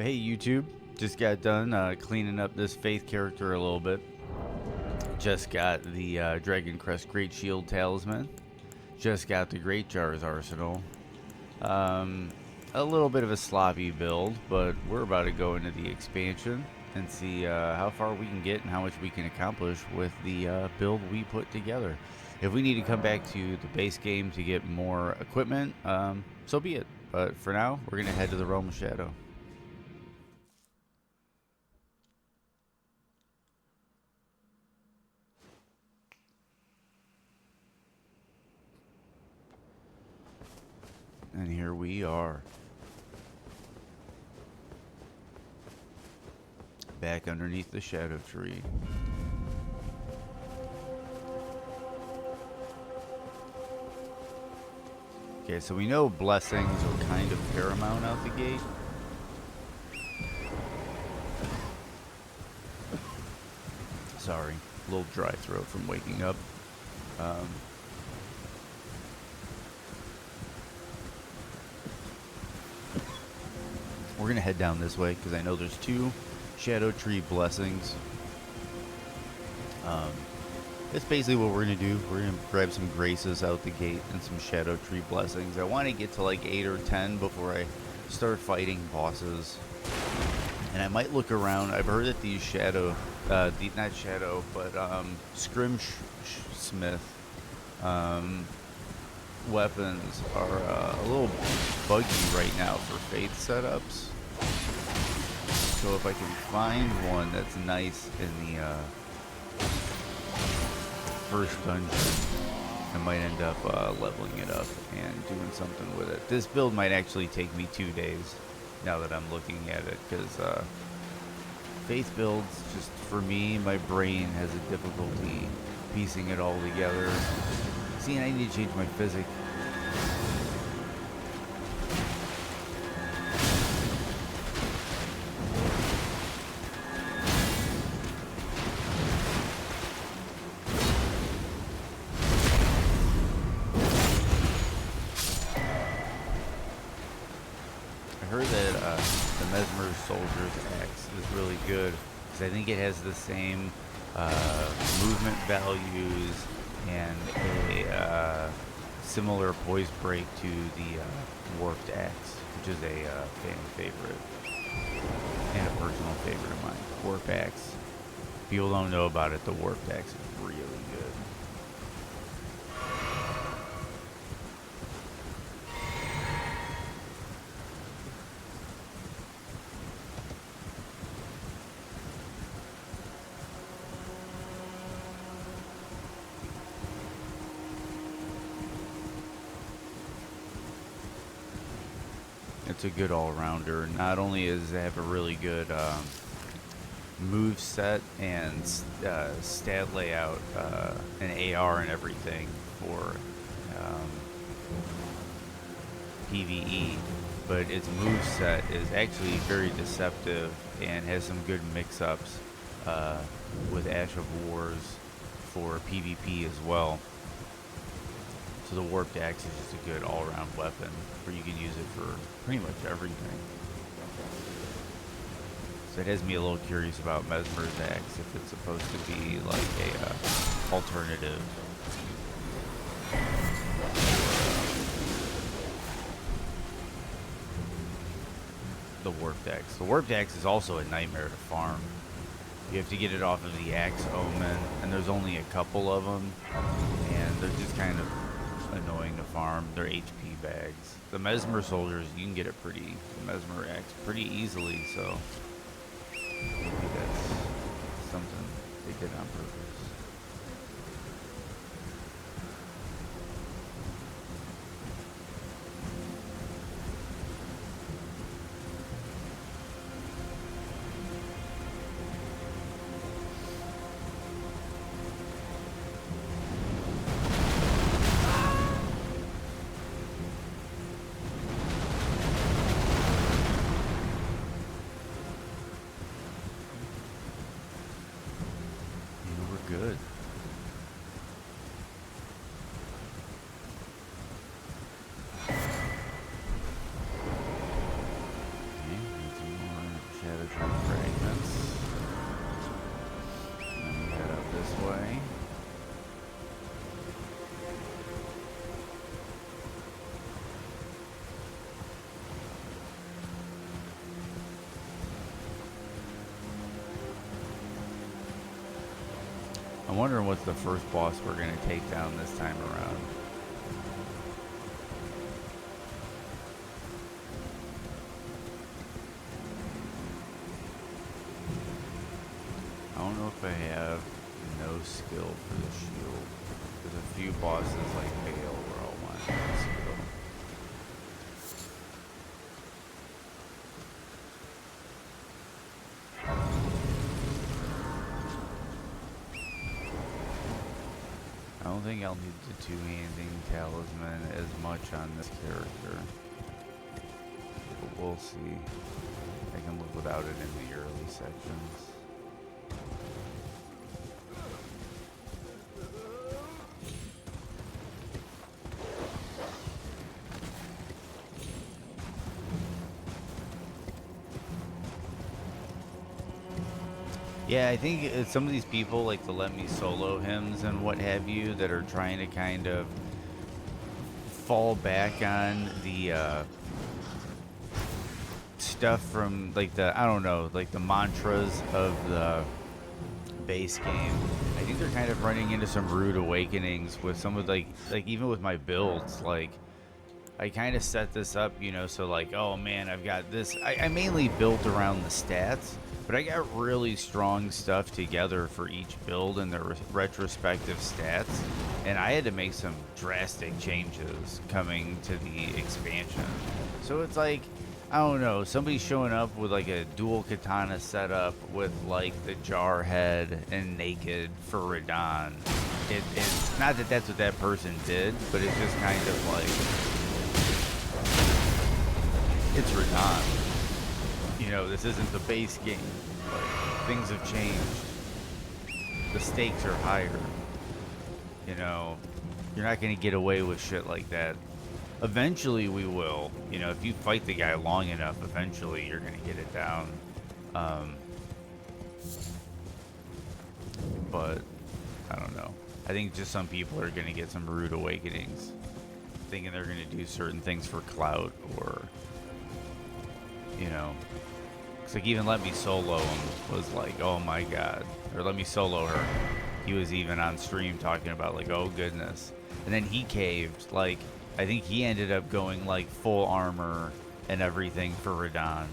Hey YouTube, just got done cleaning up this Faith character a little bit. Just got the Dragon Crest Great Shield Talisman. Just got the Great Jars Arsenal. A little bit of a sloppy build, but we're about to go into the expansion and see how far we can get and how much we can accomplish with the build we put together. If we need to come back to the base game to get more equipment, so be it. But for now, we're going to head to the Realm of Shadow. And here we are. Back underneath the Shadow Tree. Okay, so we know blessings are kind of paramount out the gate. Sorry, a little dry throat from waking up. We're gonna head down this way because I know there's two Shadow Tree blessings. That's basically what we're gonna do. We're gonna grab some graces out the gate and some Shadow Tree blessings. I want to get to like 8 or 10 before I start fighting bosses. And I might look around. I've heard that these Shadow, not Shadow, but Scrimsmith weapons are a little buggy right now for Faith setups. So if I can find one that's nice in the first dungeon, I might end up leveling it up and doing something with it. This build might actually take me 2 days now that I'm looking at it, because Faith builds, just for me, my brain has a difficulty piecing it all together. See, and I need to change my physics. I heard that the Mesmer Soldier's axe is really good, because I think it has the same movement values and a similar poise break to the Warped Axe, which is a fan favorite and a personal favorite of mine. Warped Axe. People don't know about it, the Warped Axe is really good. It's a good all-rounder. Not only does it have a really good move set and stat layout and AR and everything for PvE, but its move set is actually very deceptive and has some good mix-ups with Ash of Wars for PvP as well. So the Warped Axe is just a good all-around weapon, where you can use it for pretty much everything. So it has me a little curious about Mesmer's axe, if it's supposed to be like a alternative. The Warped Axe. The Warped Axe is also a nightmare to farm. You have to get it off of the Axe Omen, and there's only a couple of them, and they're just kind of annoying to farm. They're HP bags. The Mesmer Soldiers, you can get it the Mesmer Axe pretty easily, so maybe that's something they did on purpose. Good. Erdtree fragments. And then we head up this way. I'm wondering what's the first boss we're going to take down this time around. I don't know if I have no skill for the shield. There's a few bosses like Hail where I'll want no skill. I don't think I'll need the two-handing talisman as much on this character. But we'll see. I can live without it in the early sections. Yeah, I think some of these people like to let me solo hymns and what have you that are trying to kind of fall back on the stuff from like I don't know, like the mantras of the base game. I think they're kind of running into some rude awakenings with some of like even with my builds. Like I kind of set this up, you know, so like, oh man, I've got this. I mainly built around the stats. But I got really strong stuff together for each build and their retrospective stats, and I had to make some drastic changes coming to the expansion. So it's like, I don't know, somebody showing up with like a dual katana setup with like the jar head and naked for Radahn. It's not that that's what that person did, but it's just kind of like, it's Radahn. You know, this isn't the base game. Like, things have changed. The stakes are higher. You know, you're not going to get away with shit like that. Eventually we will. You know, if you fight the guy long enough, eventually you're going to get it down. But, I don't know. I think just some people are going to get some rude awakenings. Thinking they're going to do certain things for clout or, you know. Like even Let Me Solo him was like, oh my god. Or Let Me Solo her. He was even on stream talking about like, oh goodness. And then he caved. Like, I think he ended up going like full armor and everything for Radahn.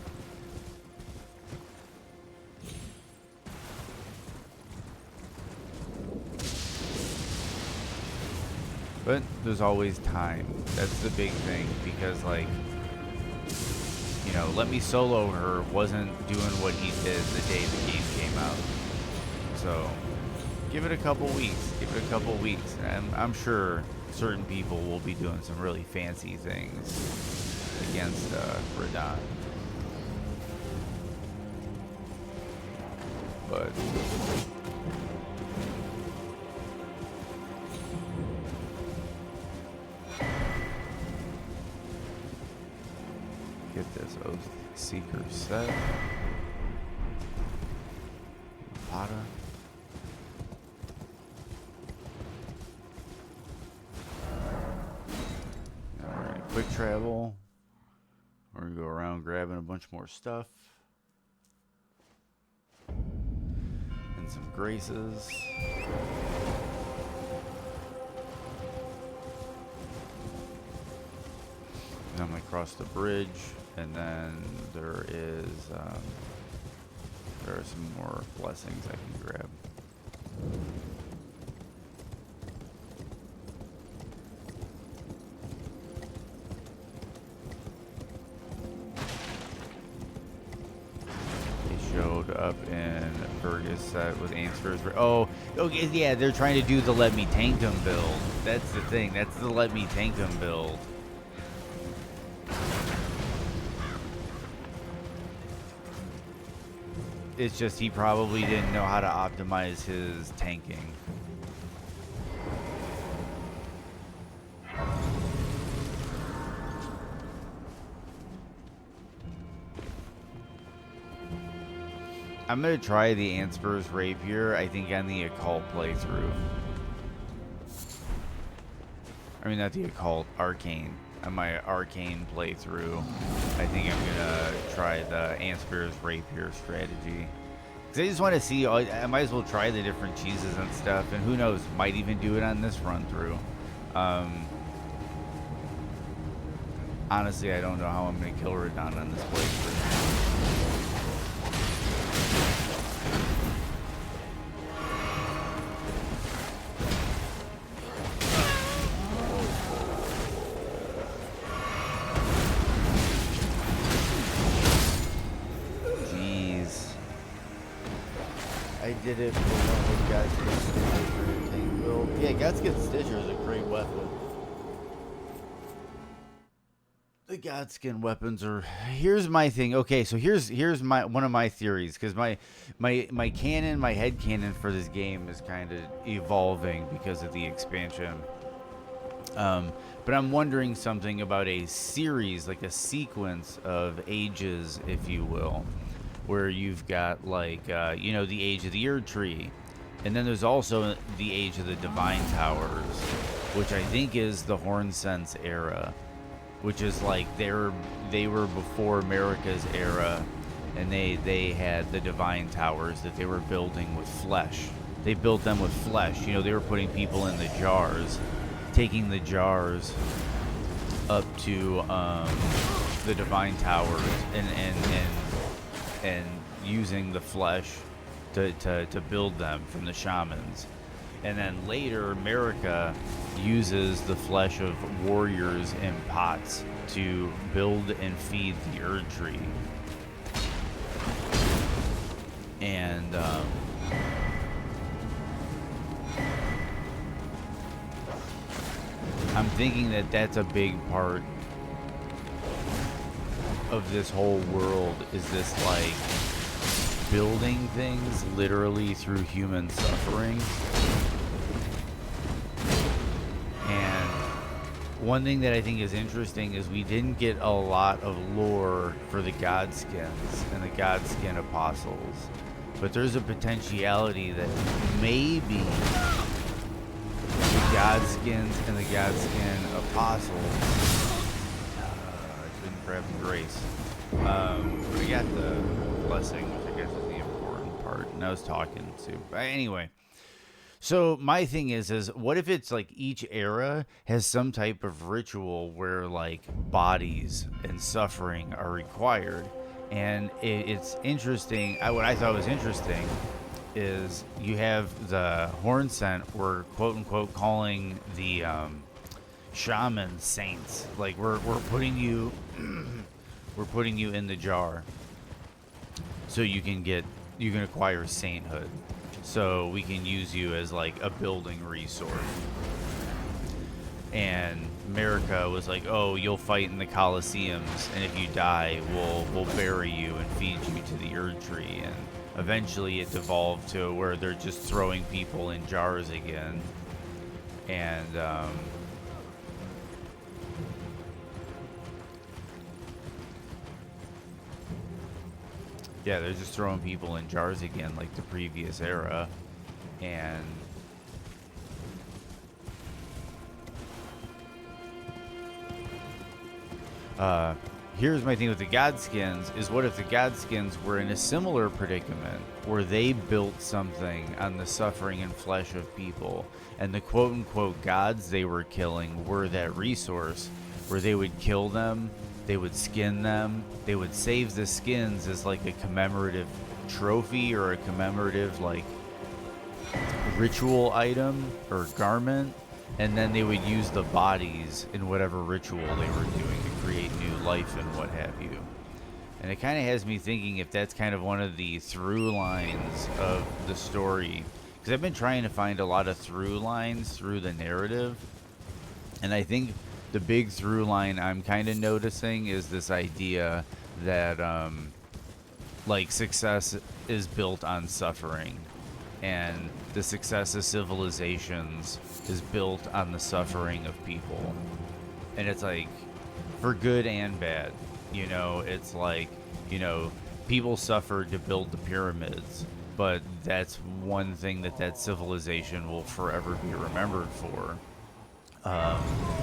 But there's always time. That's the big thing. Because like, you know, Let Me Solo her wasn't doing what he did the day the game came out. So, give it a couple weeks. Give it a couple weeks. And I'm sure certain people will be doing some really fancy things against Radahn. But get this Oath Seeker set. Potter. Now we're gonna quick travel. We're gonna go around grabbing a bunch more stuff. And some graces. And I'm gonna cross the bridge, and then there are some more blessings I can grab. They showed up in Burgess set with answers. Oh, okay, yeah, they're trying to do the Let Me Tank 'em build. That's the thing. That's the Let Me Tank 'em build. It's just he probably didn't know how to optimize his tanking. I'm gonna try the Ansper's Rapier, I think, on the Occult playthrough. I mean, not the Occult, Arcane. On my Arcane playthrough, I think I'm gonna try the Ansper's Rapier strategy. Because I just want to see, I might as well try the different cheeses and stuff, and who knows, might even do it on this run through. Honestly, I don't know how I'm gonna kill Radon on this playthrough. I did it for one of the guys tank build. Yeah, Godskin Stitcher is a great weapon. The Godskin weapons are. Here's my thing. Okay, so here's my one of my theories, because my canon, my head canon for this game is kind of evolving because of the expansion. But I'm wondering something about a series, like a sequence of ages, if you will, where you've got like you know, the age of the Erdtree, and then there's also the age of the Divine Towers, which I think is the Hornsense era, which is like they were before America's era, and they had the Divine Towers that they were building with flesh. They built them with flesh. You know, they were putting people in the jars, taking the jars up to the Divine Towers, and using the flesh to build them from the shamans. And then later, America uses the flesh of warriors in pots to build and feed the Erdtree. And I'm thinking that that's a big part of this whole world, is this like building things literally through human suffering. And one thing that I think is interesting is we didn't get a lot of lore for the Godskins and the Godskin Apostles, but there's a potentiality that maybe the Godskins and the Godskin Apostles, I couldn't grab the grace, we got the blessing, which I guess is the important part, and I was talking to, but anyway. So my thing is what if it's like each era has some type of ritual where like bodies and suffering are required? And it's interesting. What I thought was interesting is you have the Hornsent, we're quote unquote calling the shaman saints. Like we're putting you we're putting you in the jar so you can acquire sainthood. So we can use you as like a building resource. And America was like, oh, you'll fight in the Colosseums, and if you die, we'll bury you and feed you to the Erdtree. And eventually it devolved to where they're just throwing people in jars again. And yeah, they're just throwing people in jars again like the previous era. And here's my thing with the Godskins is, what if the Godskins were in a similar predicament where they built something on the suffering and flesh of people, and the quote-unquote gods they were killing were that resource where they would kill them, they would skin them, they would save the skins as like a commemorative trophy or a commemorative like ritual item or garment, and then they would use the bodies in whatever ritual they were doing to create new life and what have you. And it kind of has me thinking if that's kind of one of the through lines of the story, because I've been trying to find a lot of through lines through the narrative, and I think the big through line I'm kind of noticing is this idea that like success is built on suffering, and the success of civilizations is built on the suffering of people. And it's like for good and bad, you know. It's like, you know, people suffered to build the pyramids, but that's one thing that civilization will forever be remembered for.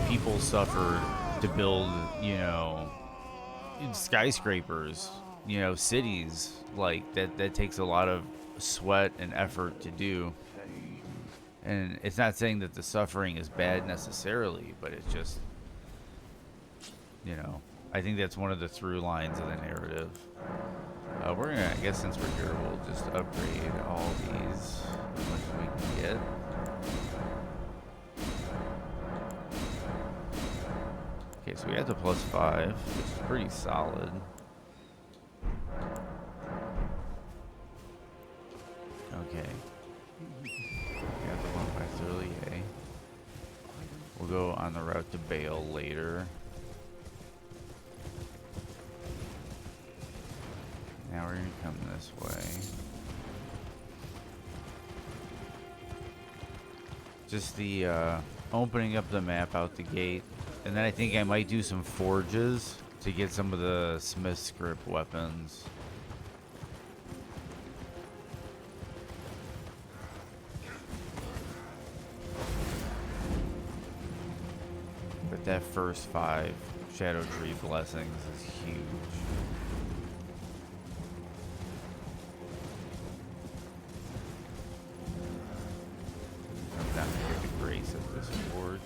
People suffered to build, you know, skyscrapers, you know, cities. Like that takes a lot of sweat and effort to do. And it's not saying that the suffering is bad necessarily, but it's just, you know, I think that's one of the through lines of the narrative. We're gonna, I guess since we're here, we'll just upgrade all these as much as we can get. Okay, so we have the +5, which is pretty solid. Okay. We have the 153A. We'll go on the route to Bale later. Now we're gonna come this way. Just the opening up the map out the gate. And then I think I might do some forges to get some of the Smith script weapons. But that first 5 Shadow Tree blessings is huge. I'm down to get the grace of this forge.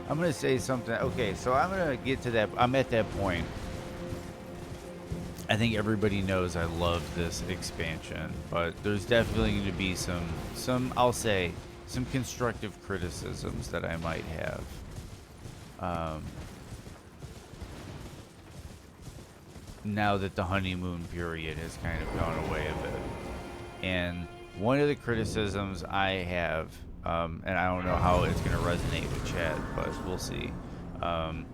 I'm going to say something. Okay, so I'm going to get to that. I'm at that point. I think everybody knows I love this expansion, but there's definitely going to be some, I'll say, some constructive criticisms that I might have. Now that the honeymoon period has kind of gone away a bit. And one of the criticisms I have, and I don't know how it's going to resonate with chat, but we'll see. I'm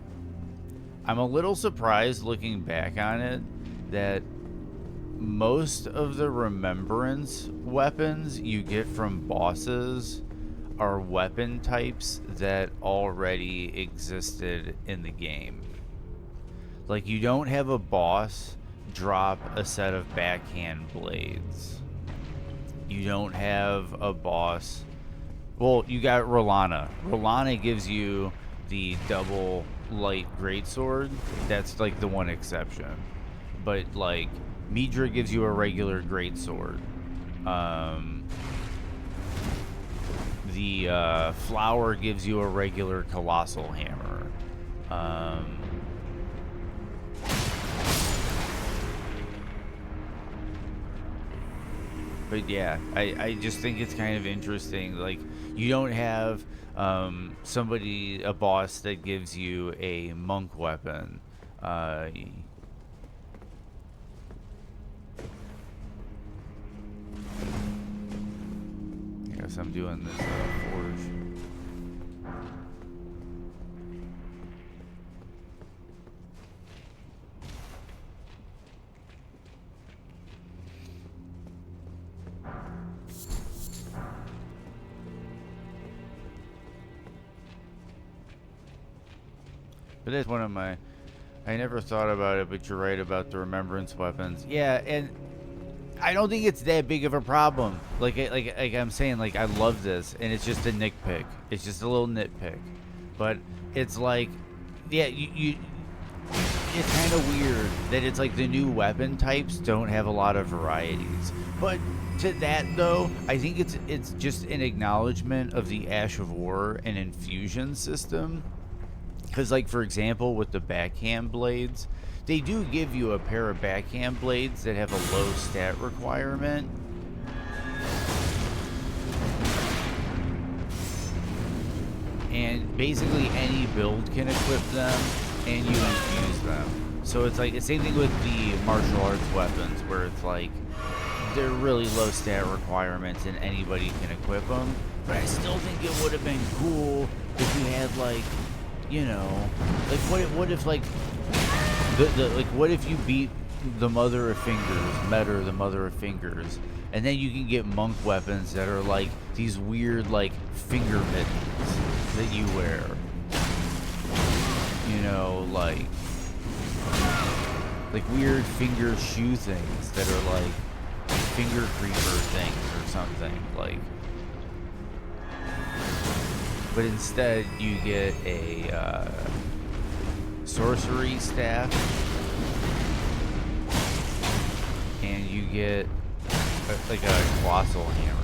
a little surprised looking back on it that most of the Remembrance weapons you get from bosses are weapon types that already existed in the game. Like, you don't have a boss drop a set of backhand blades. You don't have a boss... Well, you got Rolana. Rolana gives you the double light greatsword. That's like the one exception. But like Midra gives you a regular greatsword. The Flower gives you a regular colossal hammer. But yeah, I just think it's kind of interesting. Like, you don't have a boss that gives you a monk weapon. I guess I'm doing this forge. But that's one of my... I never thought about it, but you're right about the Remembrance weapons. Yeah, and I don't think it's that big of a problem. Like I'm saying, like, I love this, and it's just a nitpick. It's just a little nitpick. But it's like, yeah, it's kind of weird that it's like the new weapon types don't have a lot of varieties. But to that, though, I think it's just an acknowledgement of the Ash of War and infusion system. Because, like, for example, with the backhand blades, they do give you a pair of backhand blades that have a low stat requirement. And basically any build can equip them, and you infuse them. So it's like the same thing with the martial arts weapons, where it's like they're really low stat requirements and anybody can equip them. But I still think it would have been cool if you had, like, you know, like what if like what if you beat the Mother of Fingers, Metter, the Mother of Fingers, and then you can get monk weapons that are like these weird like finger mittens that you wear. you know, like weird finger shoe things that are like finger creeper things or something, like. But instead, you get a sorcery staff, and you get like a colossal hammer.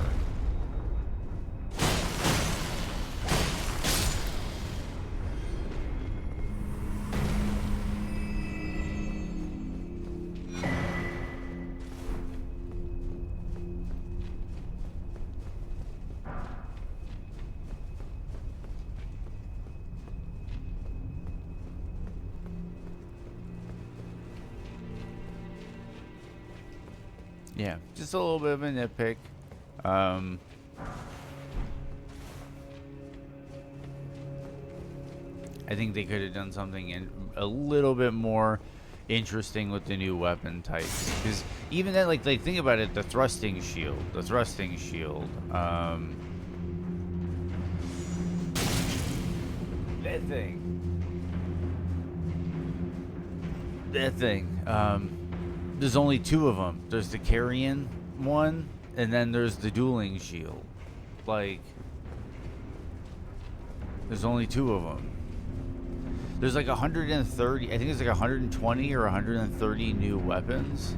Yeah, just a little bit of a nitpick. I think they could have done something a little bit more interesting with the new weapon types. Because even then, like think about it, the thrusting shield, that thing. There's only two of them. There's the carrion one, and then there's the dueling shield. Like, there's only two of them. There's like 130, I think it's like 120 or 130 new weapons.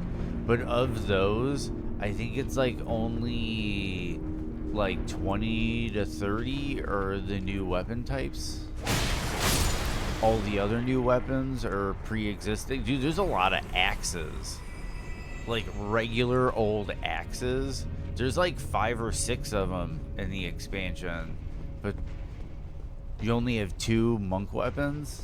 But of those, I think it's like only like 20 to 30 are the new weapon types. All the other new weapons are pre-existing. Dude, there's a lot of axes. Like regular old axes. There's like 5 or 6 of them in the expansion. But you only have 2 monk weapons?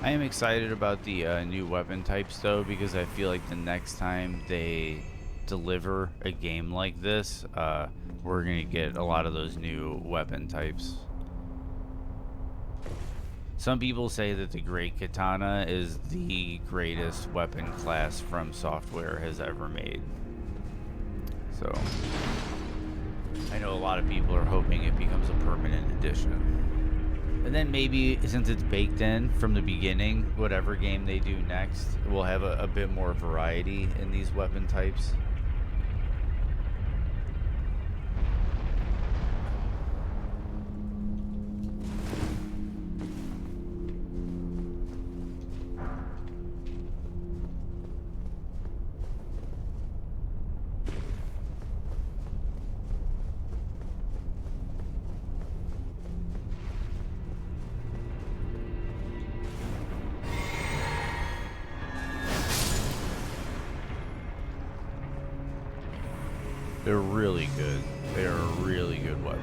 I am excited about the new weapon types, though, because I feel like the next time they deliver a game like this, we're going to get a lot of those new weapon types. Some people say that the Great Katana is the greatest weapon class From Software has ever made. So, I know a lot of people are hoping it becomes a permanent addition. And then maybe, since it's baked in from the beginning, whatever game they do next, we'll have a bit more variety in these weapon types. They're really good. They are a really good weapon.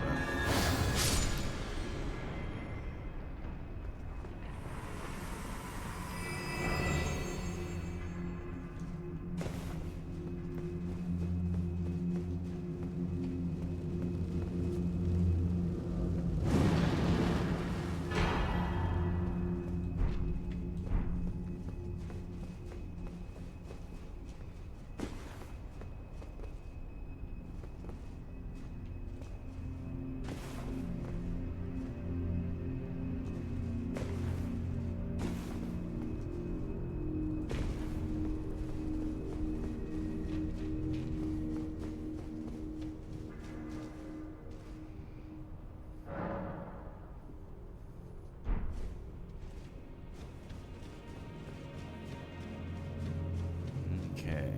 Okay.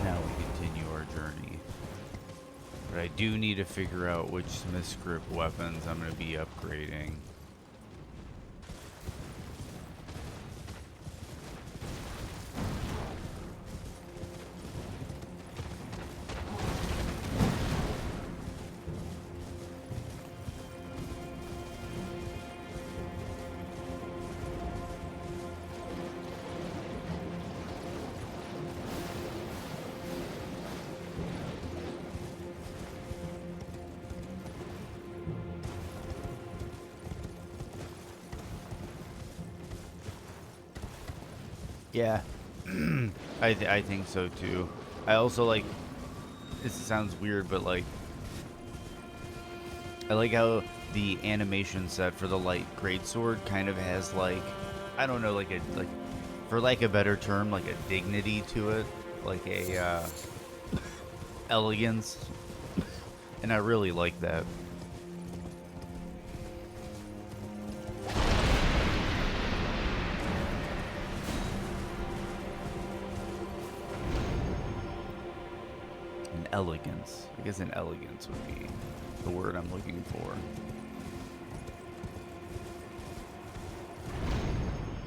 Now we continue our journey. But I do need to figure out which Smith script weapons I'm going to be upgrading. Yeah, I think so too. I also like, this sounds weird, but like, I like how the animation set for the light greatsword kind of has like, I don't know, like a, like, for like a better term, like a dignity to it, like a elegance, and I really like that. Elegance. I guess an elegance would be the word I'm looking for.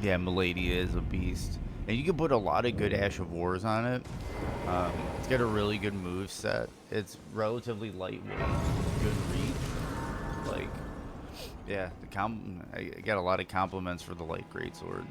Yeah, Milady is a beast. And you can put a lot of good Ash of Wars on it. It's got a really good move set. It's relatively lightweight, good reach. Like, yeah, I got a lot of compliments for the light greatsword.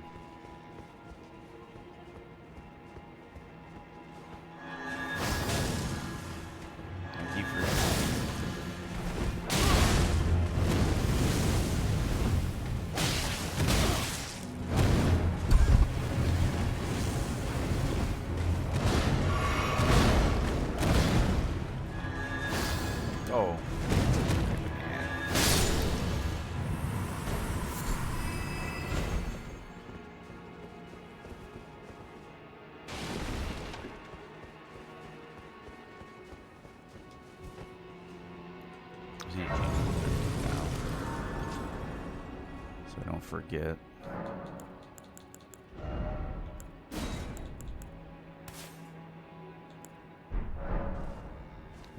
Forget.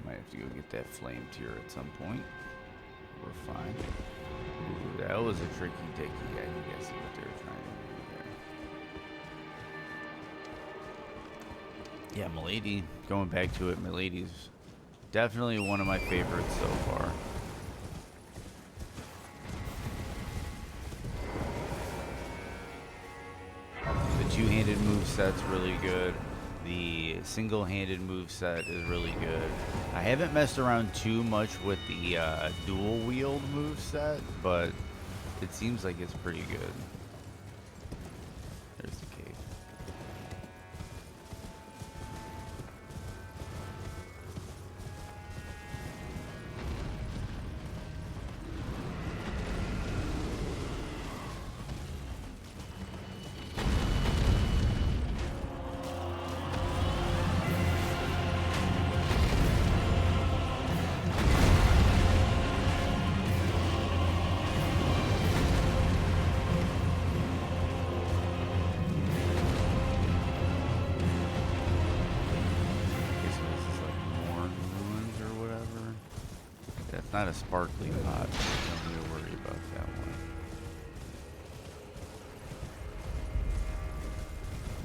Might have to go get that flame tier at some point. We're fine. Ooh, that was a tricky dicky. I think I see what they were trying to do there. Yeah, Milady. Going back to it, Milady's definitely one of my favorites so far. Two-handed moveset's really good. The single-handed moveset is really good. I haven't messed around too much with the dual-wield moveset, but it seems like it's pretty good. There's the cave. Not a sparkly pot. Don't need to worry about that one.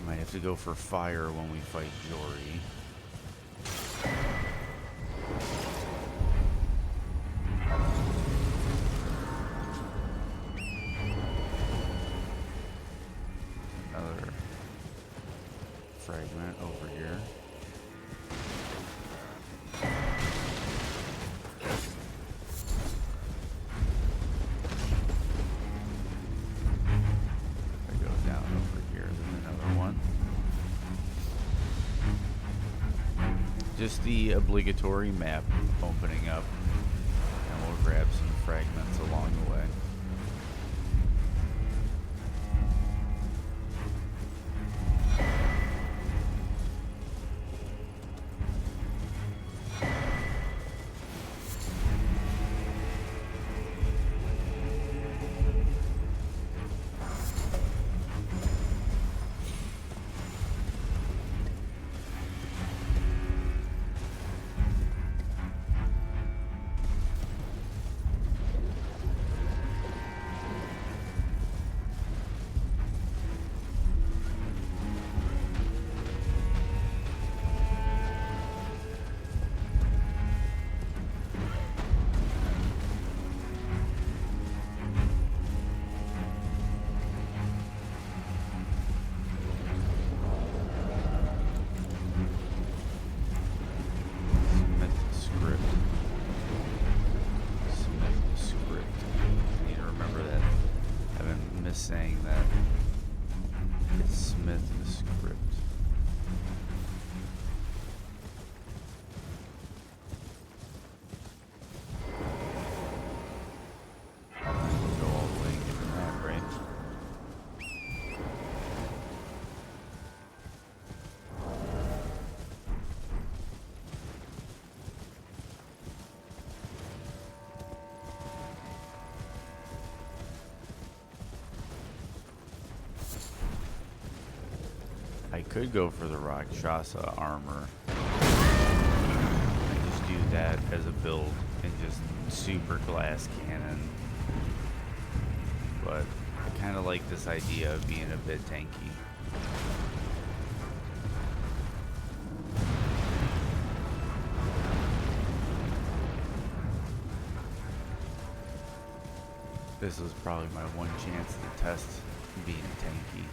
Might have to go for fire when we fight Jory. Another fragment over here. Just the obligatory map opening up, and we'll grab some fragments along the way. Saying that it's Smith the script. We'll go all the way and get the map, right? I could go for the Rakshasa armor and just do that as a build and just super glass cannon. But I kind of like this idea of being a bit tanky. This was probably my one chance to test being tanky.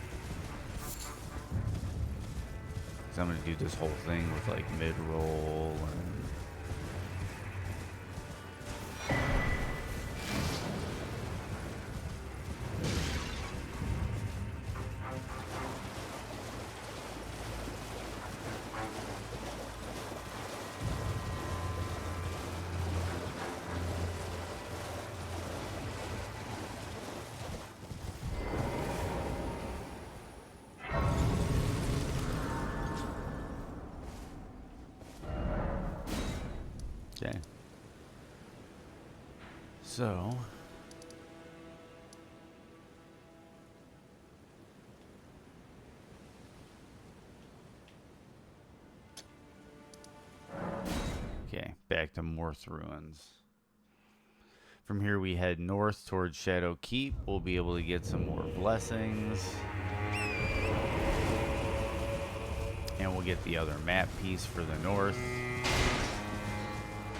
I'm gonna do this whole thing with like mid-roll and okay. So okay, back to Morth Ruins. From here we head north towards Shadow Keep. We'll be able to get some more blessings. And we'll get the other map piece for the north.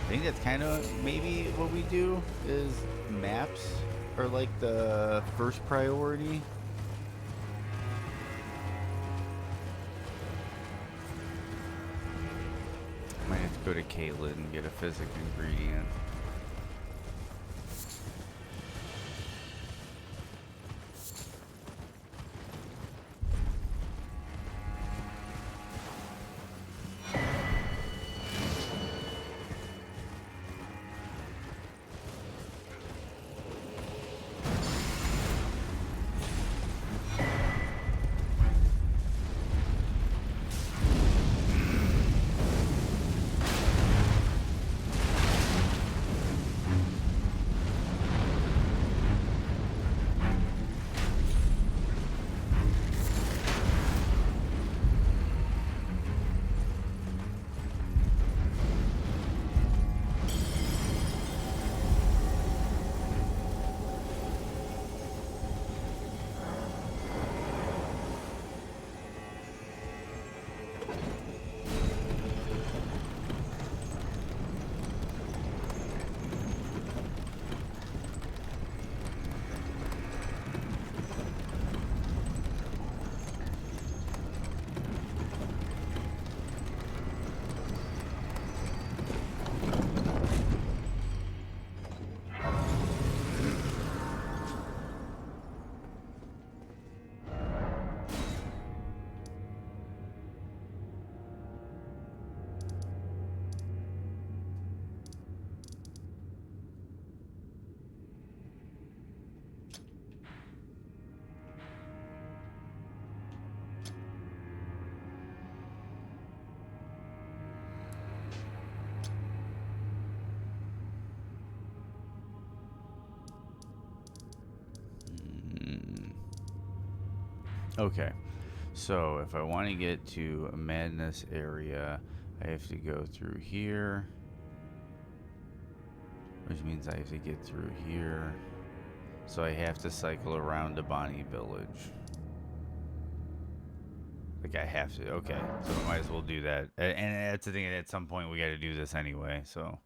I think that's kind of maybe what we do, is maps are like the first priority. Might have to go to Caitlin and get a physic ingredient. Okay. So if I want to get to a madness area, I have to go through here, which means I have to get through here. So I have to cycle around to Bonnie Village. Like I have to. Okay. So I might as well do that. And that's the thing. At some point we got to do this anyway. So.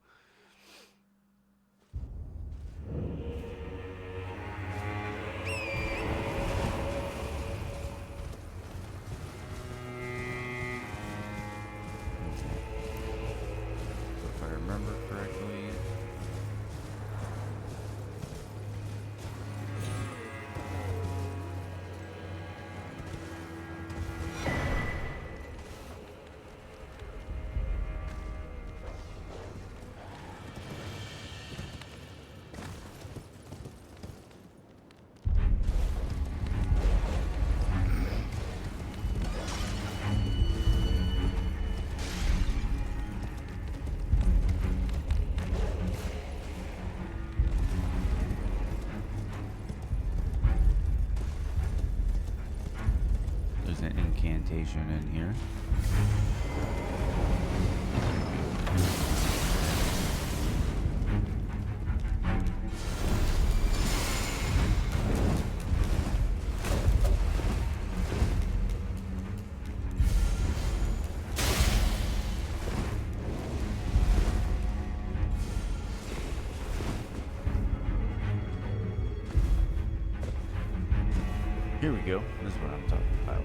If I remember correctly. There's an incantation in here. Here we go. This is what I'm talking about.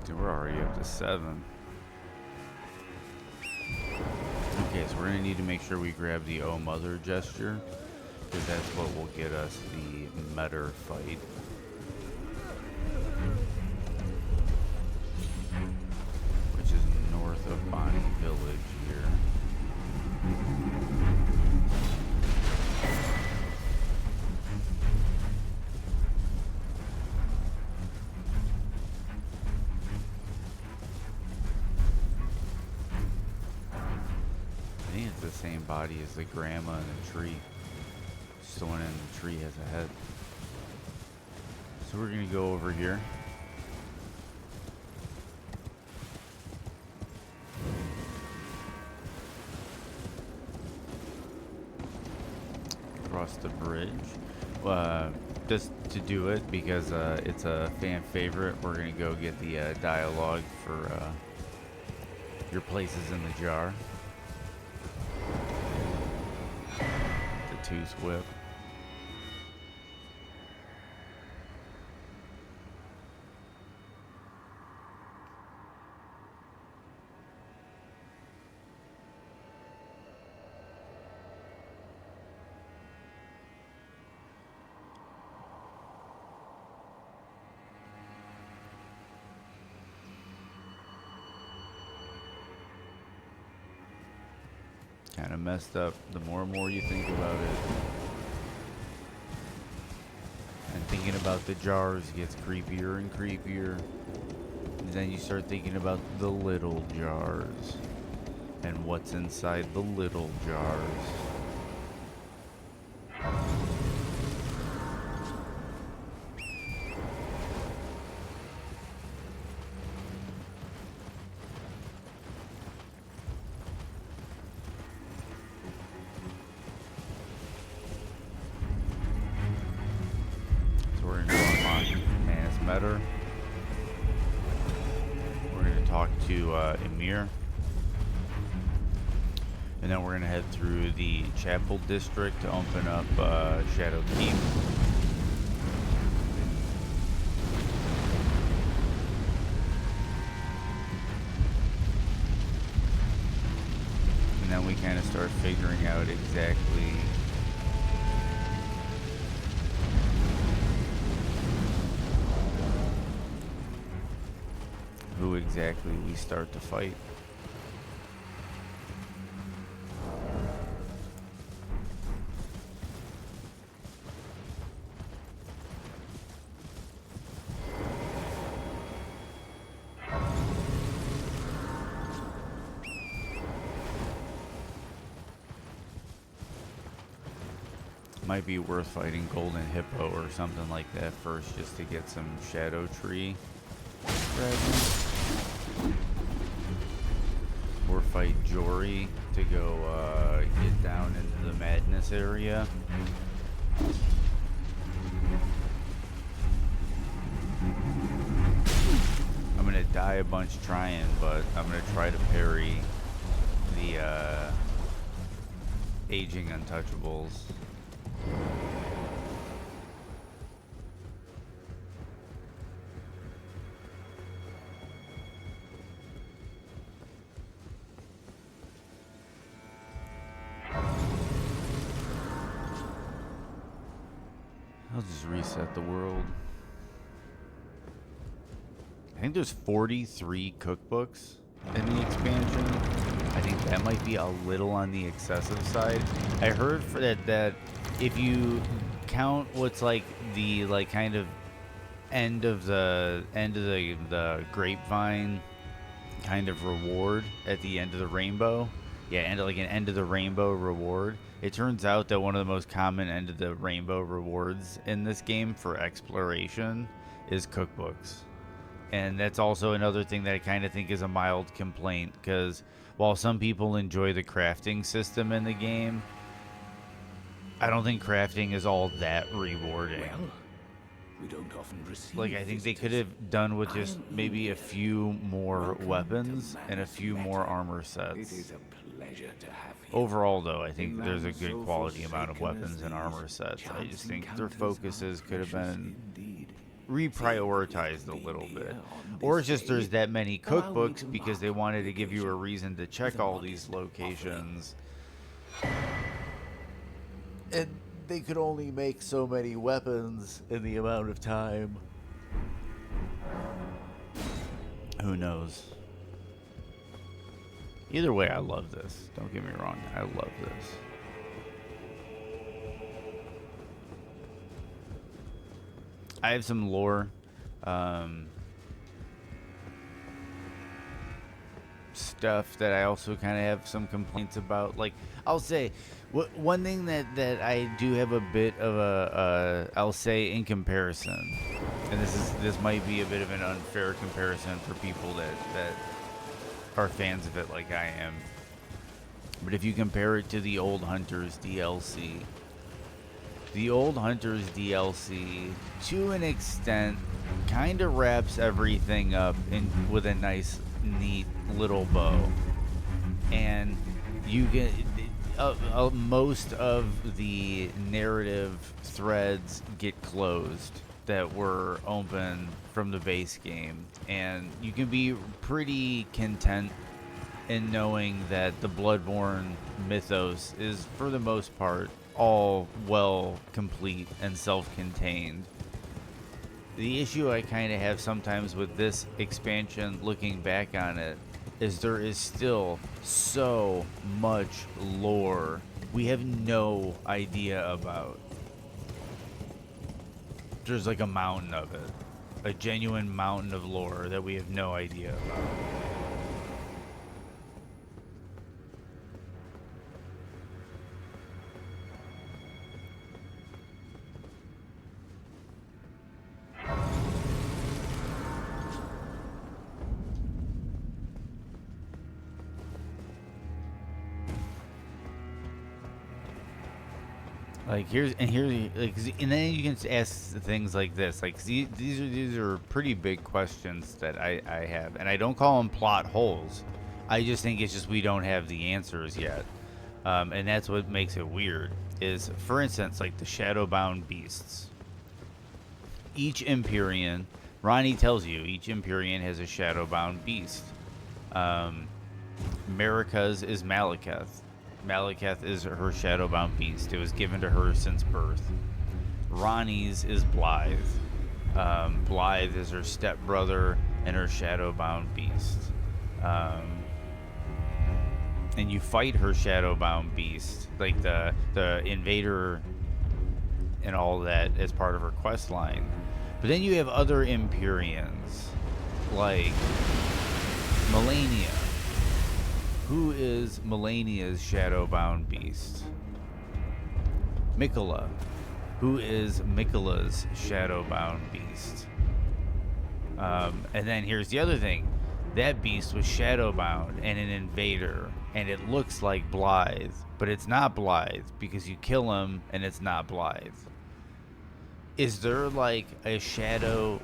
Dude, we're already up to 7. Okay, so we're gonna need to make sure we grab the Oh Mother gesture, because that's what will get us the Metter fight. Which is north of Bonnie Village here. I think it's the same body as the grandma in the tree. Just the one in the tree has a head. So we're gonna go over here. Across the bridge. Just to do it because it's a fan favorite, we're gonna go get the dialogue for your places in the jar. The tooth whip. Kind of messed up. The more and more you think about it, and thinking about the jars gets creepier and creepier. And then you start thinking about the little jars and what's inside the little jars. We're going to talk to Emir. And then we're gonna head through the Chapel District to open up Shadow Keep. And then we kind of start figuring out exactly who exactly we start to fight. Might be worth fighting Golden Hippo or something like that first, just to get some Shadow Tree fragments. Or fight Jory to go get down into the Madness area. I'm gonna die a bunch trying, but I'm gonna try to parry the aging untouchables. I'll just reset the world. I think there's 43 cookbooks in the expansion. I think that might be a little on the excessive side. I heard for that if you count what's like the kind of end of the grapevine kind of reward at the end of the rainbow. Yeah, and like an end of the rainbow reward. It turns out that one of the most common end of the rainbow rewards in this game for exploration is cookbooks. And that's also another thing that I kind of think is a mild complaint, because while some people enjoy the crafting system in the game, I don't think crafting is all that rewarding. Well, we don't often receive Like, I think they could have done with just maybe a few more weapons and a few more armor sets. It is a pleasure to have you. Overall, though, I think there's a good quality amount of weapons and armor sets. I just think their focuses could have been reprioritized a little bit. Or it's just there's that many cookbooks because they wanted to give you a reason to check all these locations. And they could only make so many weapons in the amount of time. Who knows? Either way, I love this. Don't get me wrong. I love this. I have some lore stuff that I also kind of have some complaints about. Like, I'll say, one thing that I do have a bit of I'll say in comparison, and this might be a bit of an unfair comparison for people that are fans of it like I am. But if you compare it to the Old Hunters DLC, the Old Hunters DLC, to an extent, kind of wraps everything up with a nice, neat little bow. And you get most of the narrative threads get closed that were open from the base game. And you can be pretty content in knowing that the Bloodborne mythos is, for the most part, all well complete and self-contained. The issue I kind of have sometimes with this expansion, looking back on it, is there is still so much lore we have no idea about. There's like a mountain of it, a genuine mountain of lore that we have no idea about. Like and then you can ask things like this. Like these are pretty big questions that I have, and I don't call them plot holes. I just think it's just we don't have the answers yet. And that's what makes it weird. Is, for instance, like the shadowbound beasts. Each Empyrean, Ronnie tells you, each Empyrean has a shadowbound beast. Marika's is Malekith. Malekith is her shadowbound beast. It was given to her since birth. Ronnie's is Blythe. Blythe is her stepbrother and her shadowbound beast. And you fight her shadowbound beast, like the invader and all that, as part of her quest line. But then you have other Empyreans, like Melania. Who is Melania's shadowbound beast? Mikola. Who is Mikola's shadowbound beast? And then here's the other thing. That beast was shadowbound and an invader, and it looks like Blythe, but it's not Blythe because you kill him and it's not Blythe. Is there like a shadow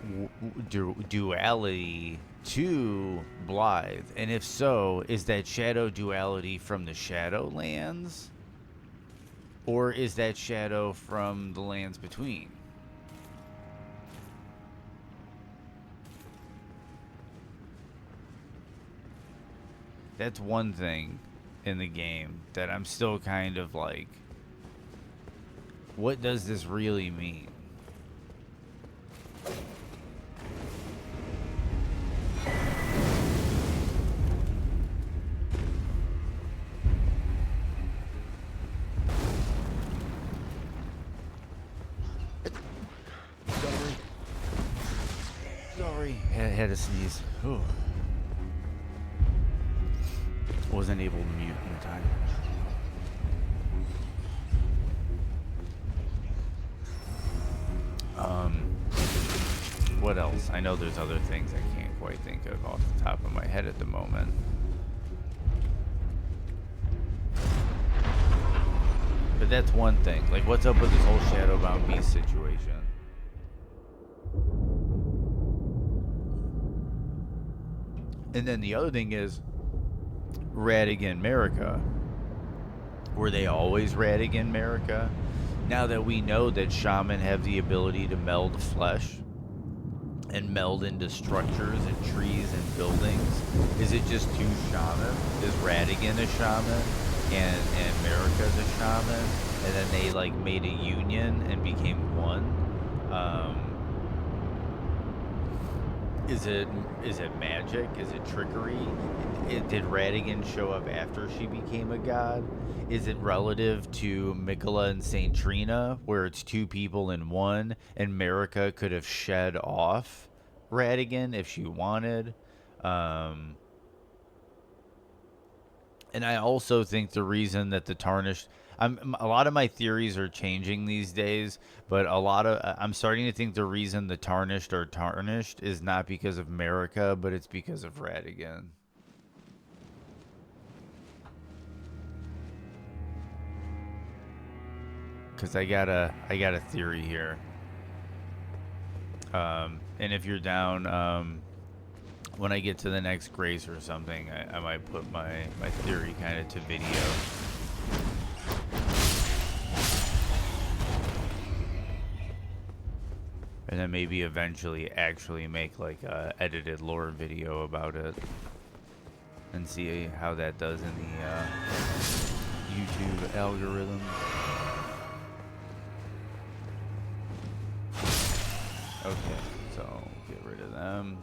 duality to Blythe? And if so, is that shadow duality from the Shadowlands? Or is that shadow from the lands between? That's one thing in the game that I'm still kind of like, what does this really mean? Sorry. Had to sneeze. Whew. Wasn't able to mute in time. What else? I know there's other things I can't quite think of off the top of my head at the moment. But that's one thing. Like, what's up with this whole Shadowbound Beast situation? And then the other thing is Radigan Marika. Were they always Radigan Marika? Now that we know that shaman have the ability to meld flesh and meld into structures and trees and buildings, is it just two shaman? Is Radigan a shaman and Marika's a shaman, and then they like made a union and became one? Is it magic? Is it trickery? Did Radigan show up after she became a god? Is it relative to Mikola and Saint Trina, where it's two people in one, and Marika could have shed off Radigan if she wanted? And I also think the reason that the Tarnished... a lot of my theories are changing these days, but I'm starting to think the reason the Tarnished are tarnished is not because of Marika, but it's because of Radigan. Because I got a theory here. And if you're down, when I get to the next grace or something, I might put my theory kind of to video. And then maybe eventually actually make like a edited lore video about it. And see how that does in the YouTube algorithm. Okay, so get rid of them.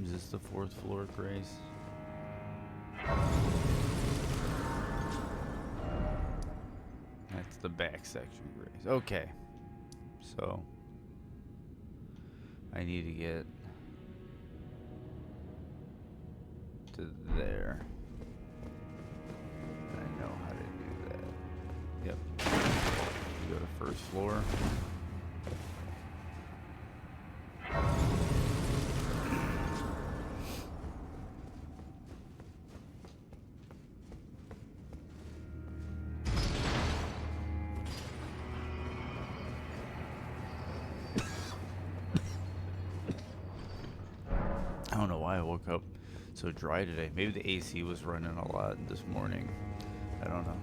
Is this the 4th floor, Grace? That's the back section, Grace. Okay. So, I need to get to there. I know how to do that. Yep. You go to 1st floor. I don't know why I woke up so dry today. Maybe the AC was running a lot this morning. I don't know.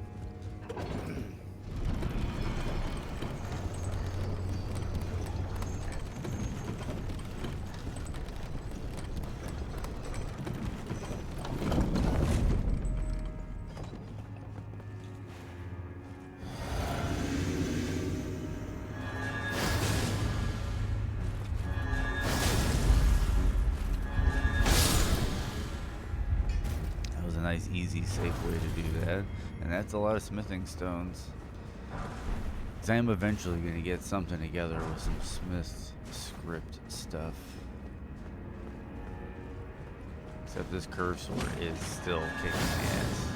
Nice, easy, safe way to do that. And that's a lot of smithing stones. Because I am eventually going to get something together with some Smith's script stuff. Except this curve sword is still kicking ass.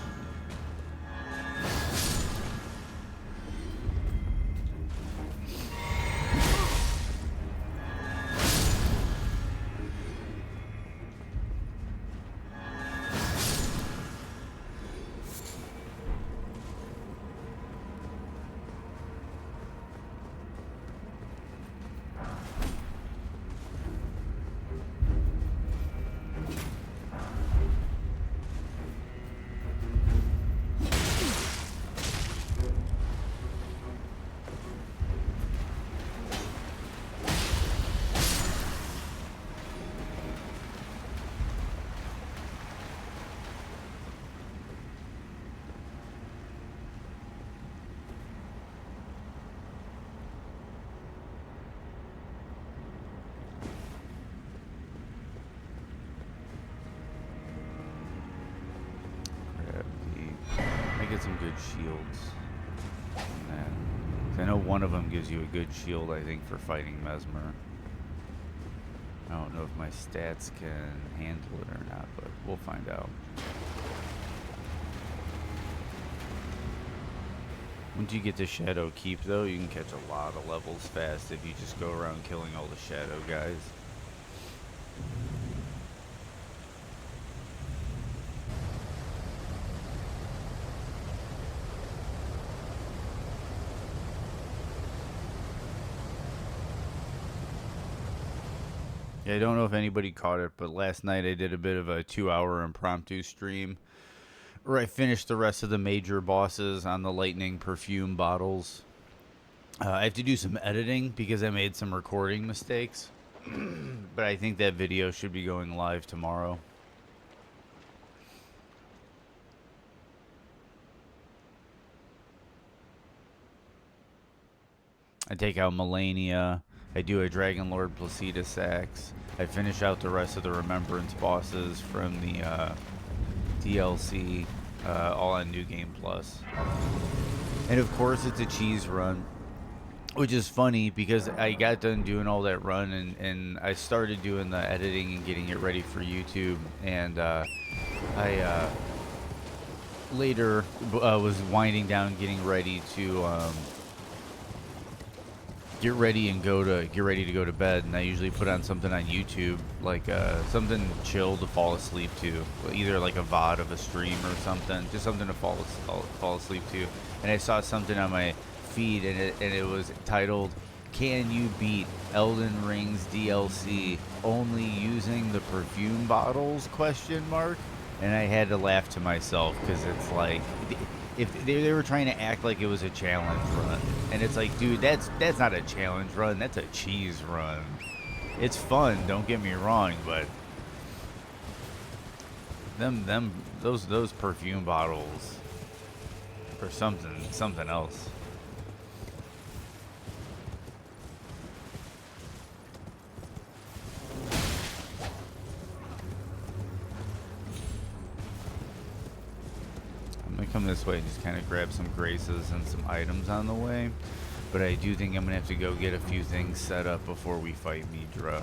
Get some good shields from that. I know one of them gives you a good shield, I think, for fighting Mesmer. I don't know if my stats can handle it or not, but we'll find out. Once you get to Shadow Keep, though, you can catch a lot of levels fast if you just go around killing all the Shadow guys. Yeah, I don't know if anybody caught it, but last night I did a bit of a 2-hour impromptu stream where I finished the rest of the major bosses on the lightning perfume bottles. I have to do some editing because I made some recording mistakes, but I think that video should be going live tomorrow. I take out Melania. I do a Dragon Lord Placitus axe. I finish out the rest of the Remembrance bosses from the DLC, all on New Game Plus. And of course it's a cheese run, which is funny because I got done doing all that run and I started doing the editing and getting it ready for YouTube. And I later was winding down, getting ready to get ready to go to bed, and I usually put on something on YouTube, like something chill to fall asleep to, either like a VOD of a stream or something, just something to fall asleep to. And I saw something on my feed, and it was titled, "Can you beat Elden Ring's DLC only using the perfume bottles?" ? And I had to laugh to myself because it's like, if they were trying to act like it was a challenge run, and it's like, dude, that's not a challenge run, that's a cheese run. It's fun, don't get me wrong, but those perfume bottles are something else. come this way and just kind of grab some graces and some items on the way. But I do think I'm going to have to go get a few things set up before we fight Midra.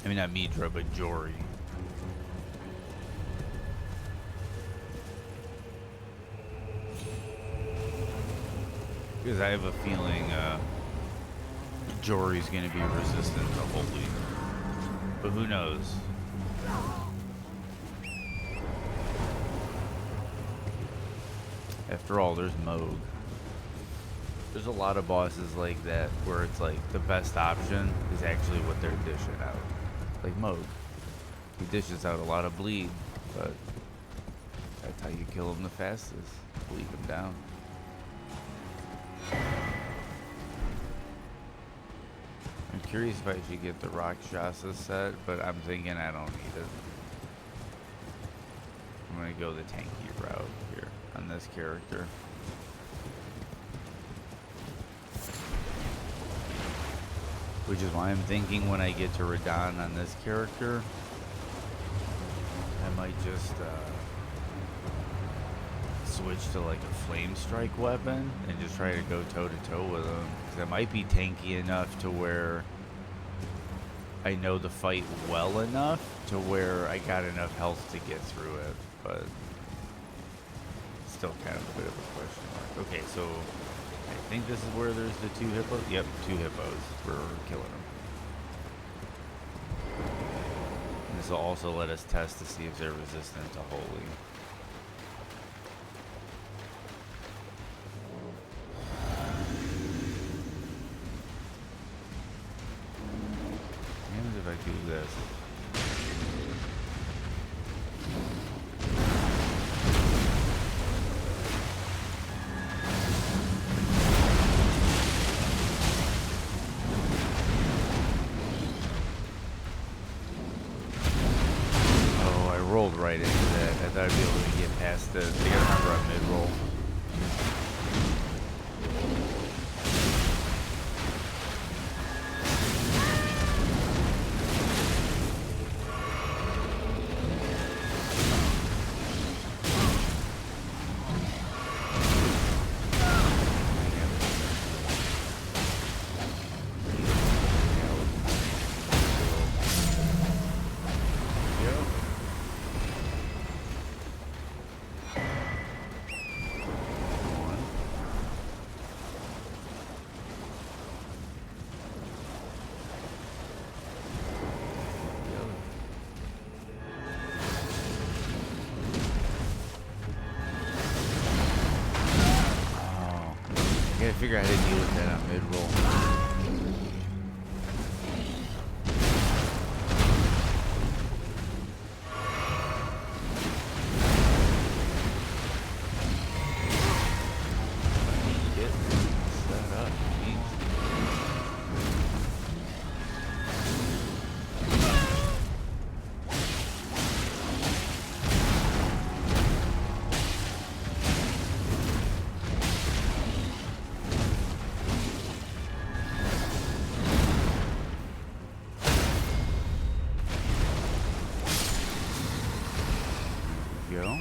I mean, not Midra, but Jory. Because I have a feeling Jory's going to be resistant to Holy. But who knows? After all, there's Moog. There's a lot of bosses like that where it's like the best option is actually what they're dishing out. Like Moog. He dishes out a lot of bleed, but that's how you kill him the fastest. Bleed him down. I'm curious if I should get the Rakshasa set, but I'm thinking I don't need it. I'm gonna go the tanky route here on this character. Which is why I'm thinking when I get to Radahn on this character, I might just switch to like a flame strike weapon and just try to go toe to toe with him. Because I might be tanky enough to where I know the fight well enough to where I got enough health to get through it. But still kind of a bit of a question mark. Okay, so I think this is where there's the 2 hippos. Yep, 2 hippos. We're killing them. This will also let us test to see if they're resistant to Holy. Damn it if I do this. Rolled right into that. I thought I'd be able to get past it. I gotta remember I'm mid-roll. Figure out how to deal with that on mid-roll. Go.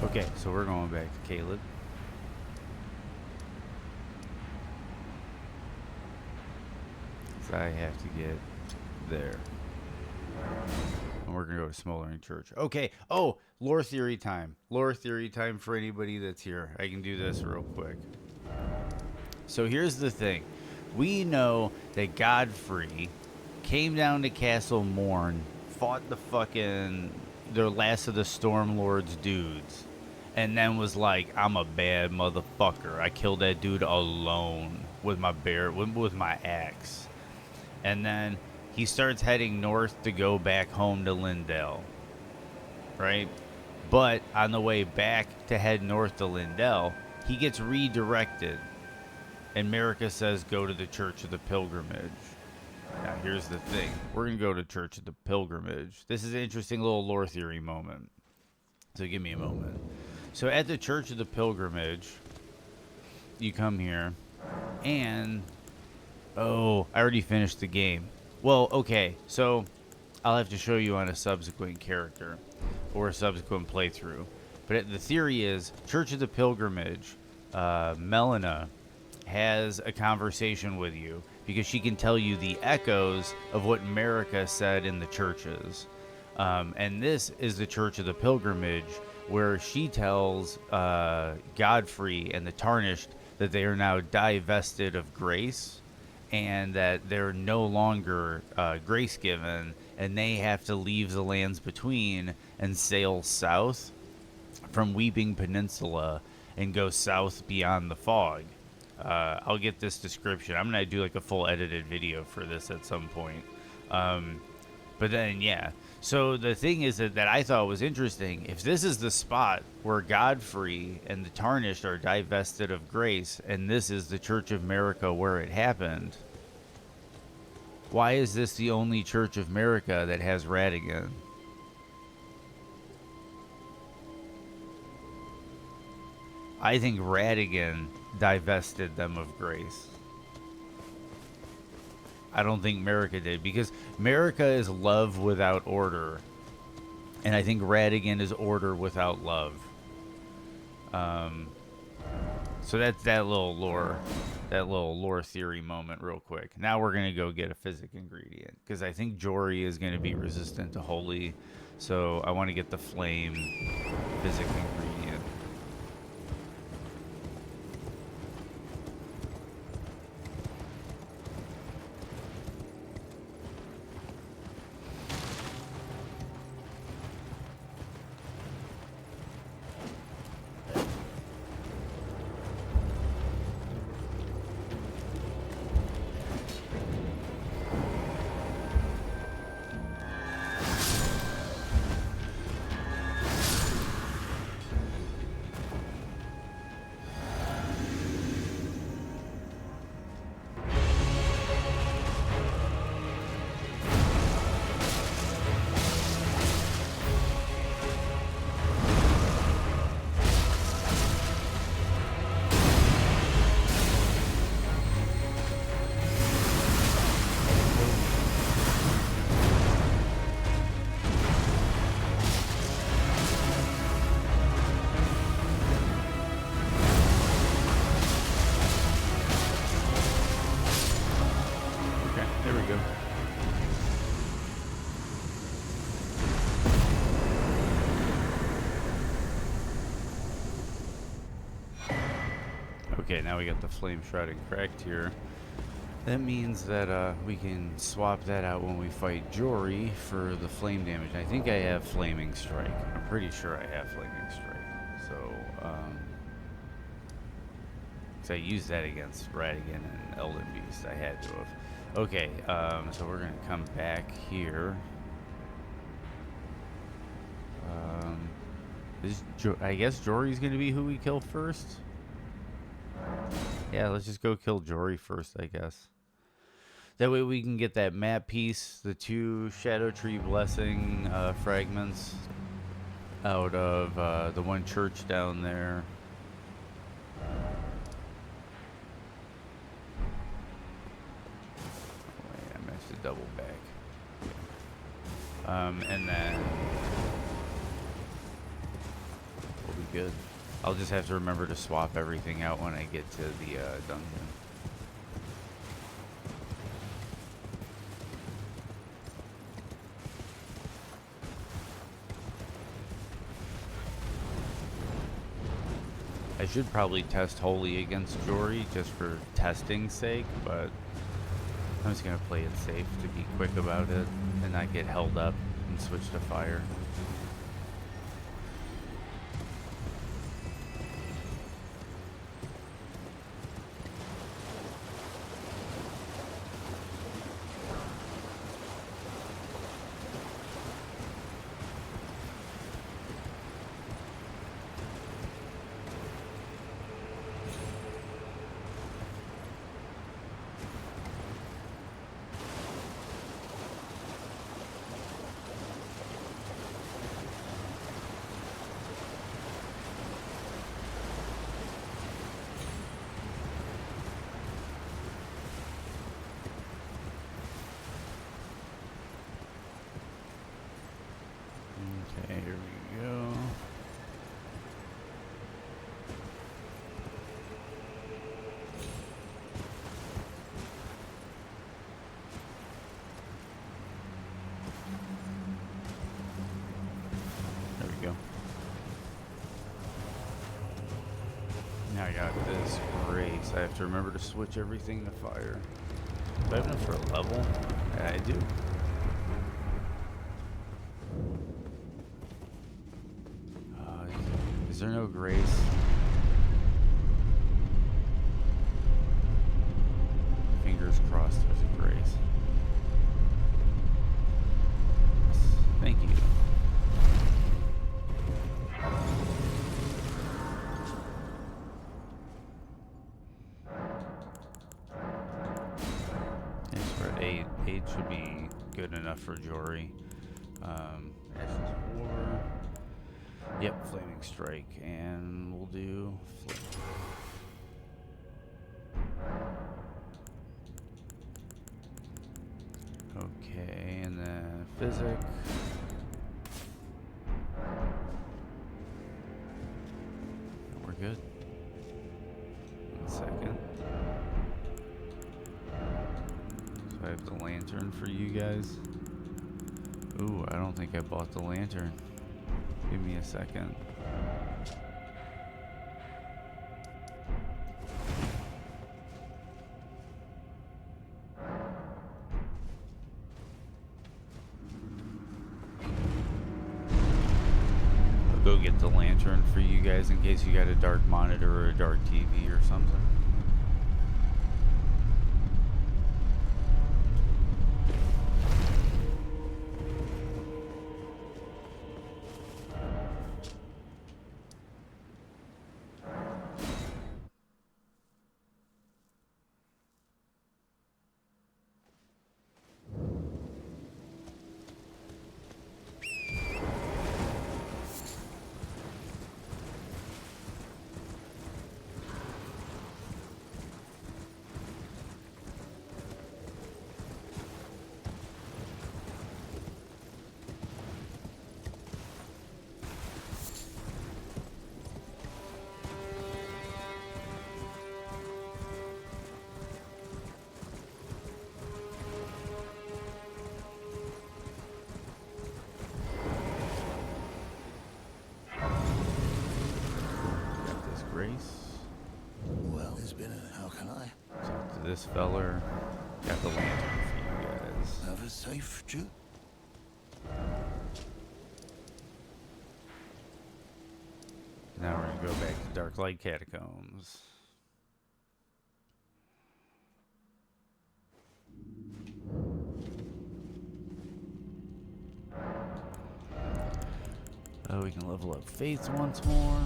Okay, so we're going back to Caleb. So I have to get there. And we're gonna go to Smoldering Church. Okay. Oh, lore theory time. Lore theory time for anybody that's here. I can do this real quick. So here's the thing. We know that Godfrey came down to Castle Morn, fought the last of the Stormlord's dudes, and then was like, I'm a bad motherfucker. I killed that dude alone with my axe. And then he starts heading north to go back home to Lindell, right? But on the way back to head north to Lindell, he gets redirected. And Marika says, go to the Church of the Pilgrimage. Now, here's the thing. We're going to go to Church of the Pilgrimage. This is an interesting little lore theory moment. So give me a moment. So at the Church of the Pilgrimage, you come here, and... Oh, I already finished the game. Well, okay. So I'll have to show you on a subsequent character or a subsequent playthrough. But the theory is, Church of the Pilgrimage, Melina has a conversation with you because she can tell you the echoes of what America said in the churches. And this is the Church of the Pilgrimage, where she tells Godfrey and the Tarnished that they are now divested of grace and that they're no longer grace given, and they have to leave the lands between and sail south from Weeping Peninsula and go south beyond the fog. I'll get this description. I'm gonna do like a full edited video for this at some point. But then, yeah. So the thing is that I thought was interesting. If this is the spot where Godfrey and the Tarnished are divested of grace, and this is the Church of America where it happened, why is this the only Church of America that has Radigan? I think Radigan divested them of grace. I don't think America did, because America is love without order, and I think Radigan is order without love. So that's that little lore theory moment real quick. Now we're gonna go get a physic ingredient, because I think Jory is gonna be resistant to holy, so I want to get the flame physic ingredient. Okay, now we got the flame shrouded cracked here. That means that we can swap that out when we fight Jory for the flame damage. I think I have flaming strike. I'm pretty sure I have flaming strike. So, so I used that against Radigan and Elden Beast. I had to have. Okay, so we're gonna come back here. I guess Jory's gonna be who we kill first. Yeah, let's just go kill Jory first, I guess. That way we can get that map piece, the 2 Shadow Tree Blessing fragments out of the one church down there. Wait, I missed a double back. And then we'll be good. I'll just have to remember to swap everything out when I get to the dungeon. I should probably test Holy against Jory just for testing's sake, but I'm just going to play it safe to be quick about it and not get held up and switch to fire. I have to remember to switch everything to fire. Do I have enough for a level? Yeah, I do. Is there no grace? Fingers crossed there's a grace. Thank you. Yes, we're at 8. 8 should be good enough for Jory. Ashes 4. Yep, Flaming Strike. And we'll do Flame. Okay, and then Physic. We're good. 1 second. So I have the lantern for you guys. Ooh, I don't think I bought the lantern. Give me a second. I'll go get the lantern for you guys in case you got a dark monitor or a dark TV or something. Grace. Well, it's been a... How can I? Talk to this feller. Got the lantern for you guys. Have a safe, Jew? Now we're gonna go back to Darklight Catacombs. Oh, we can level up faiths once more.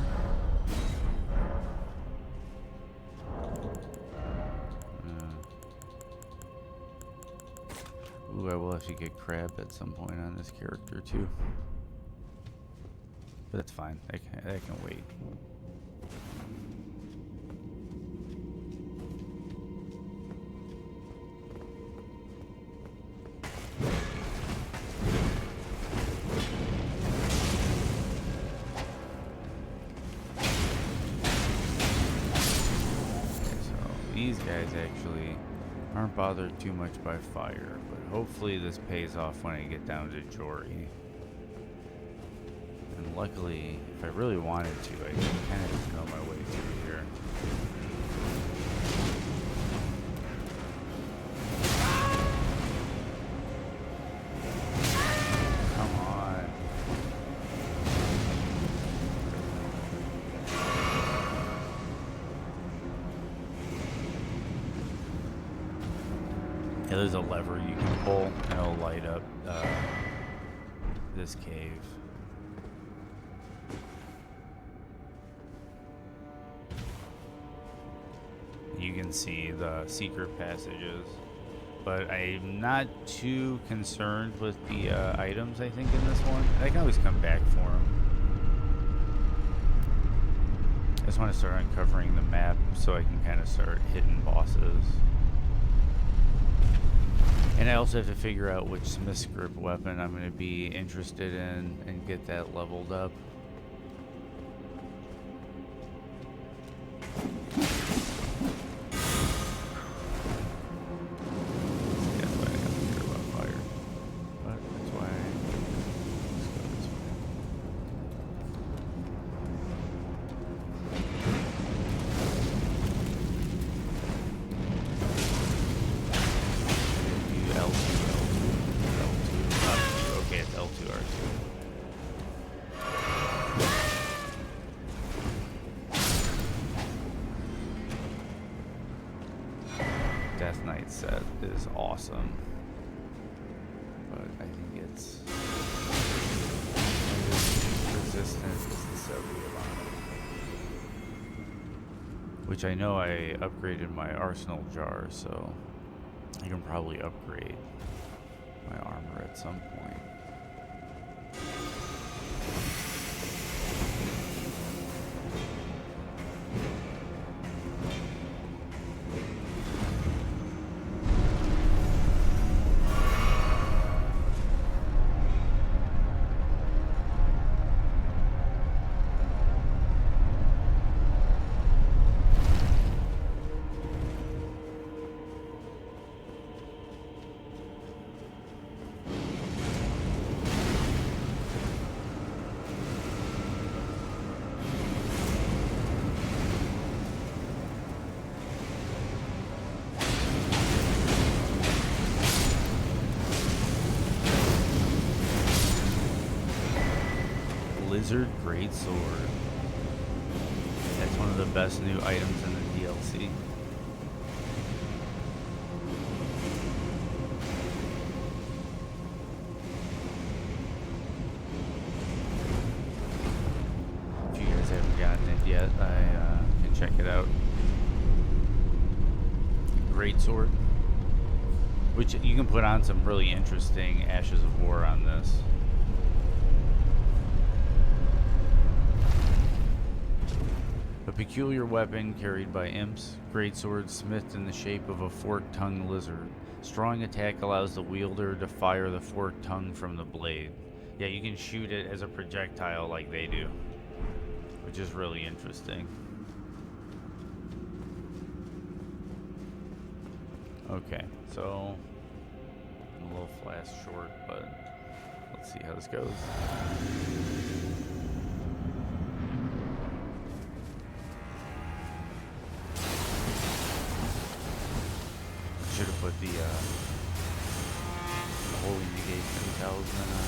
Ooh, I will have to get crab at some point on this character too. But that's fine. That can wait. Okay, so these guys actually aren't bothered too much by fire, but hopefully this pays off when I get down to Jory. And luckily, if I really wanted to, I can kind of just go my way through here. Come on. Yeah, there's a lever you can pull and it'll light up this cave. You can see the secret passages, but I'm not too concerned with the items, I think, in this one. I can always come back for them. I just want to start uncovering the map so I can kind of start hitting bosses. And I also have to figure out which Smith's Grip weapon I'm going to be interested in and get that leveled up. Death Knight set is awesome. But I think it's resistant is the set we have on it. Which I know I upgraded my arsenal jar, so I can probably upgrade my armor at some point. Lizard Greatsword. That's one of the best new items in the DLC. If you guys haven't gotten it yet, I can check it out. Greatsword, which you can put on some really interesting Ashes of War on this. A peculiar weapon carried by imps, greatsword smithed in the shape of a forked-tongued lizard. Strong attack allows the wielder to fire the forked tongue from the blade. Yeah, you can shoot it as a projectile like they do, which is really interesting. Okay, so a little flash short, but let's see how this goes. Should have put the holy negation talisman on.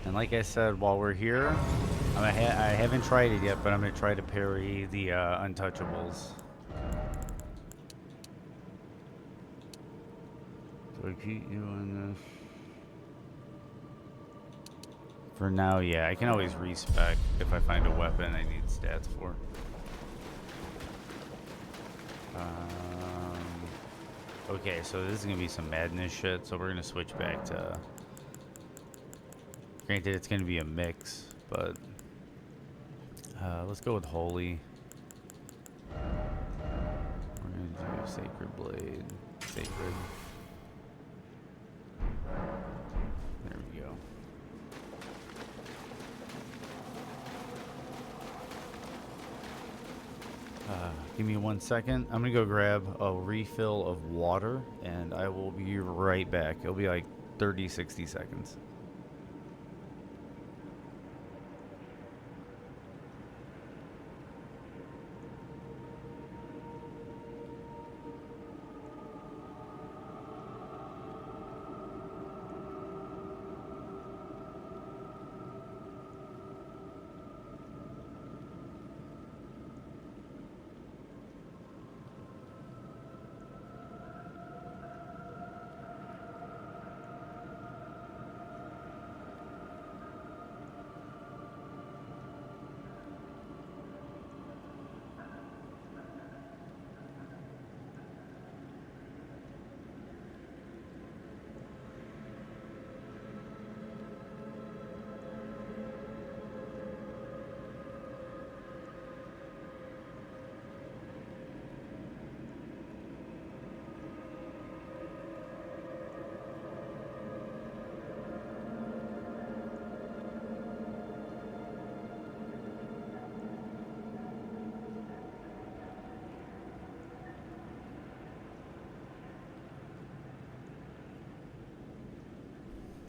And like I said, while we're here, I haven't tried it yet, but I'm going to try to parry the Untouchables. So I keep doing this. For now, yeah, I can always respec if I find a weapon I need stats for. Okay, so this is going to be some madness shit, so we're going to switch back to... Granted, it's going to be a mix, but... let's go with Holy. We're going to do Sacred Blade. Sacred. There we go. Give me 1 second. I'm gonna go grab a refill of water and I will be right back. It'll be like 30-60 seconds.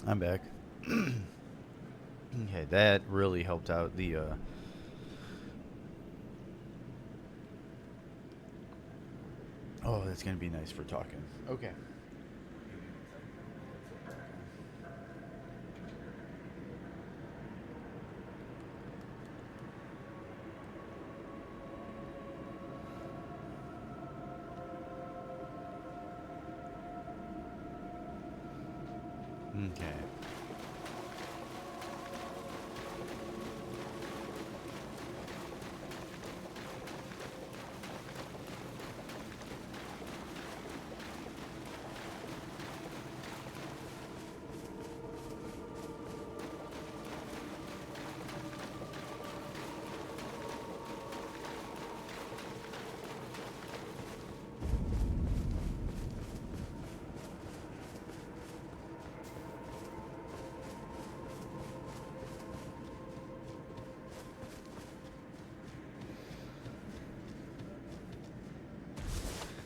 I'm back. Okay, that really helped out the oh, that's gonna be nice for talking. Okay. Okay.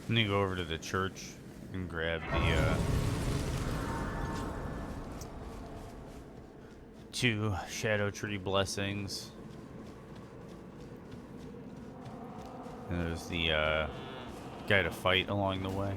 I'm gonna go over to the church and grab the 2 Shadow Tree blessings. And there's the guy to fight along the way.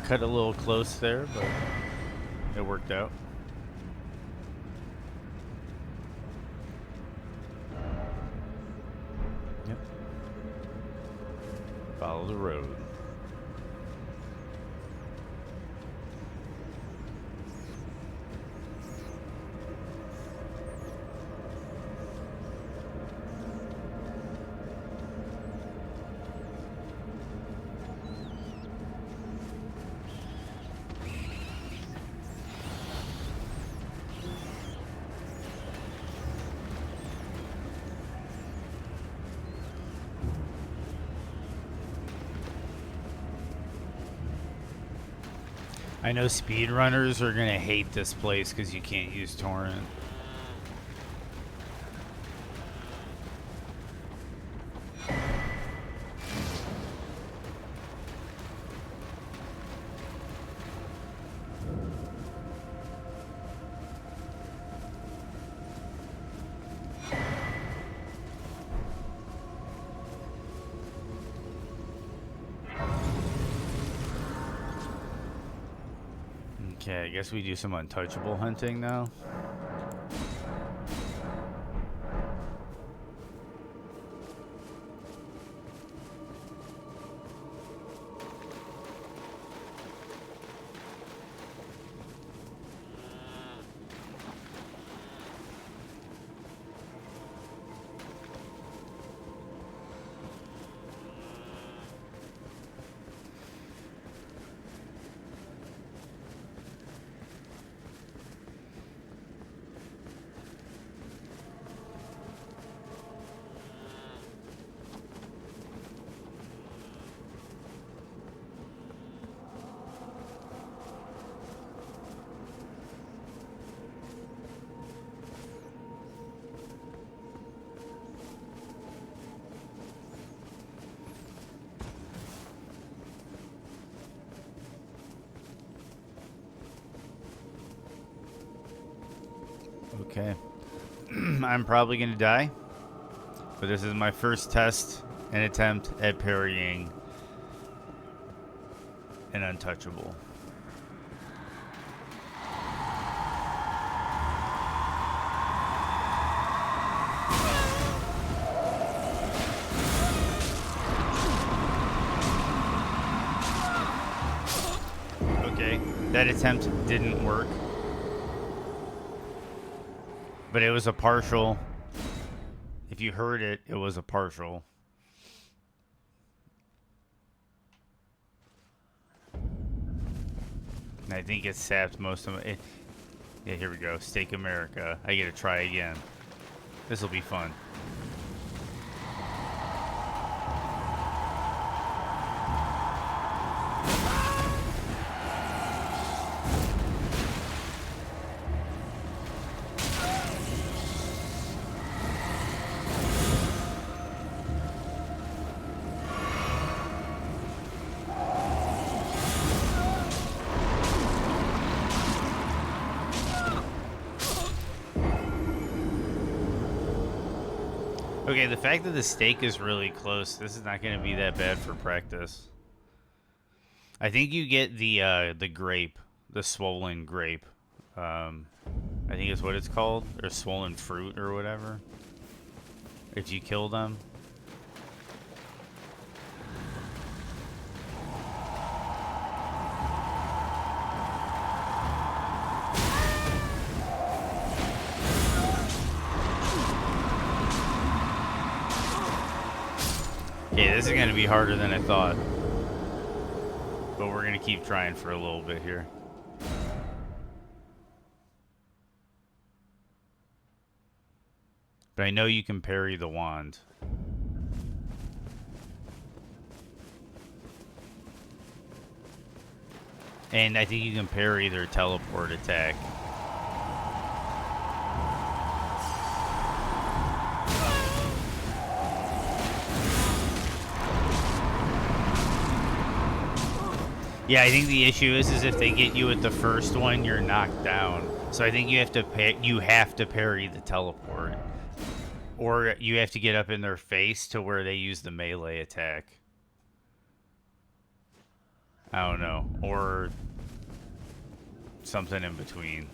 Cut a little close there, but it worked out. Yep. Follow the road. I know speedrunners are gonna hate this place because you can't use torrent. Okay, I guess we do some untouchable hunting now. Okay. I'm probably gonna die, but this is my first test and attempt at parrying an untouchable. Okay, that attempt didn't work. But it was a partial. If you heard it, it was a partial. And I think it sapped most of it. Yeah, here we go. Stake America. I get to try again. This will be fun. Okay, the fact that the stake is really close, this is not going to be that bad for practice. I think you get the grape, the swollen grape. I think is what it's called, or swollen fruit or whatever. If you kill them. Okay, this is going to be harder than I thought. But we're going to keep trying for a little bit here. But I know you can parry the wand. And I think you can parry their teleport attack. Yeah, I think the issue is if they get you at the first one, you're knocked down. So I think you have to parry the teleport, or you have to get up in their face to where they use the melee attack. I don't know, or something in between.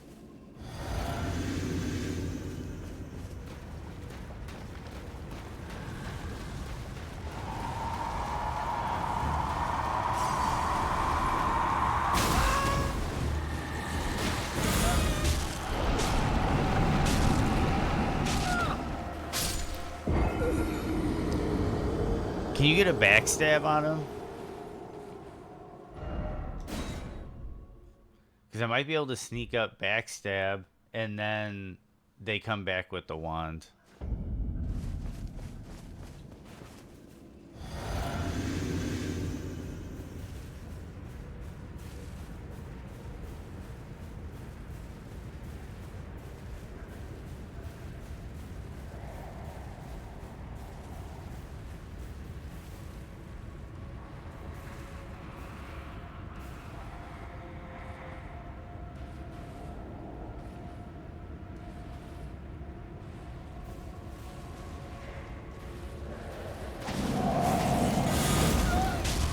Can you get a backstab on him? Because I might be able to sneak up backstab, and then they come back with the wand.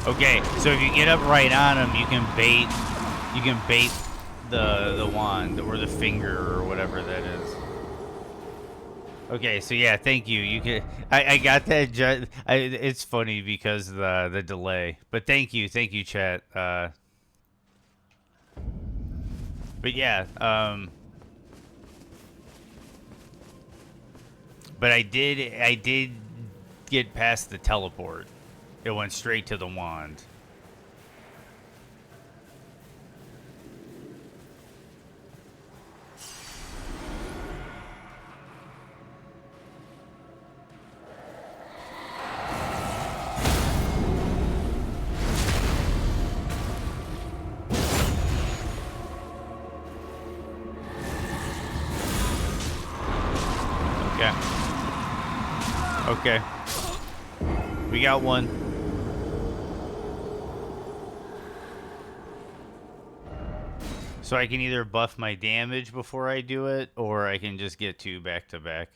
Okay, so if you get up right on him, you can bait the wand or the finger or whatever that is. Okay, so yeah, thank you. You can I got that. It's funny because the delay, but thank you, chat. But yeah, but I did get past the teleport. It went straight to the wand. Okay. We got one. So I can either buff my damage before I do it, or I can just get two back to back.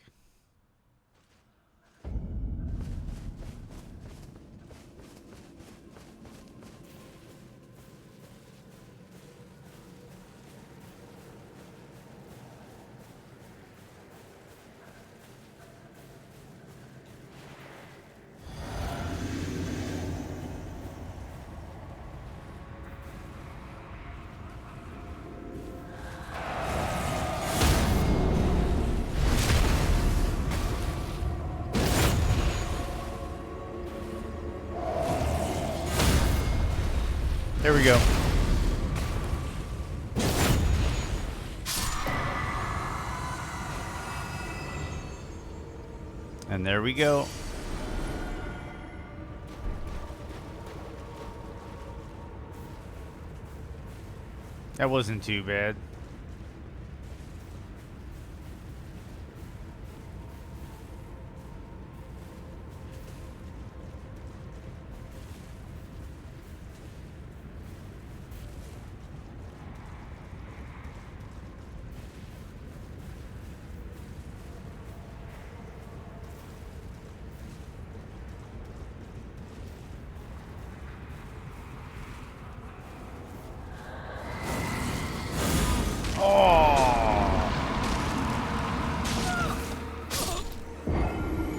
There we go. And there we go. That wasn't too bad.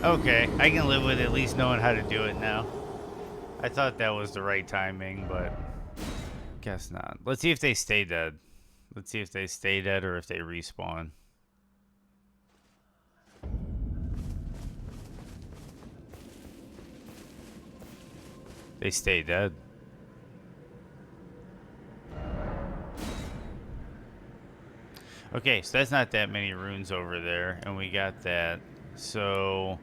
Okay, I can live with at least knowing how to do it now. I thought that was the right timing, but guess not. Let's see if they stay dead. Let's see if they stay dead or if they respawn. They stay dead. Okay, so that's not that many runes over there, and we got that. So,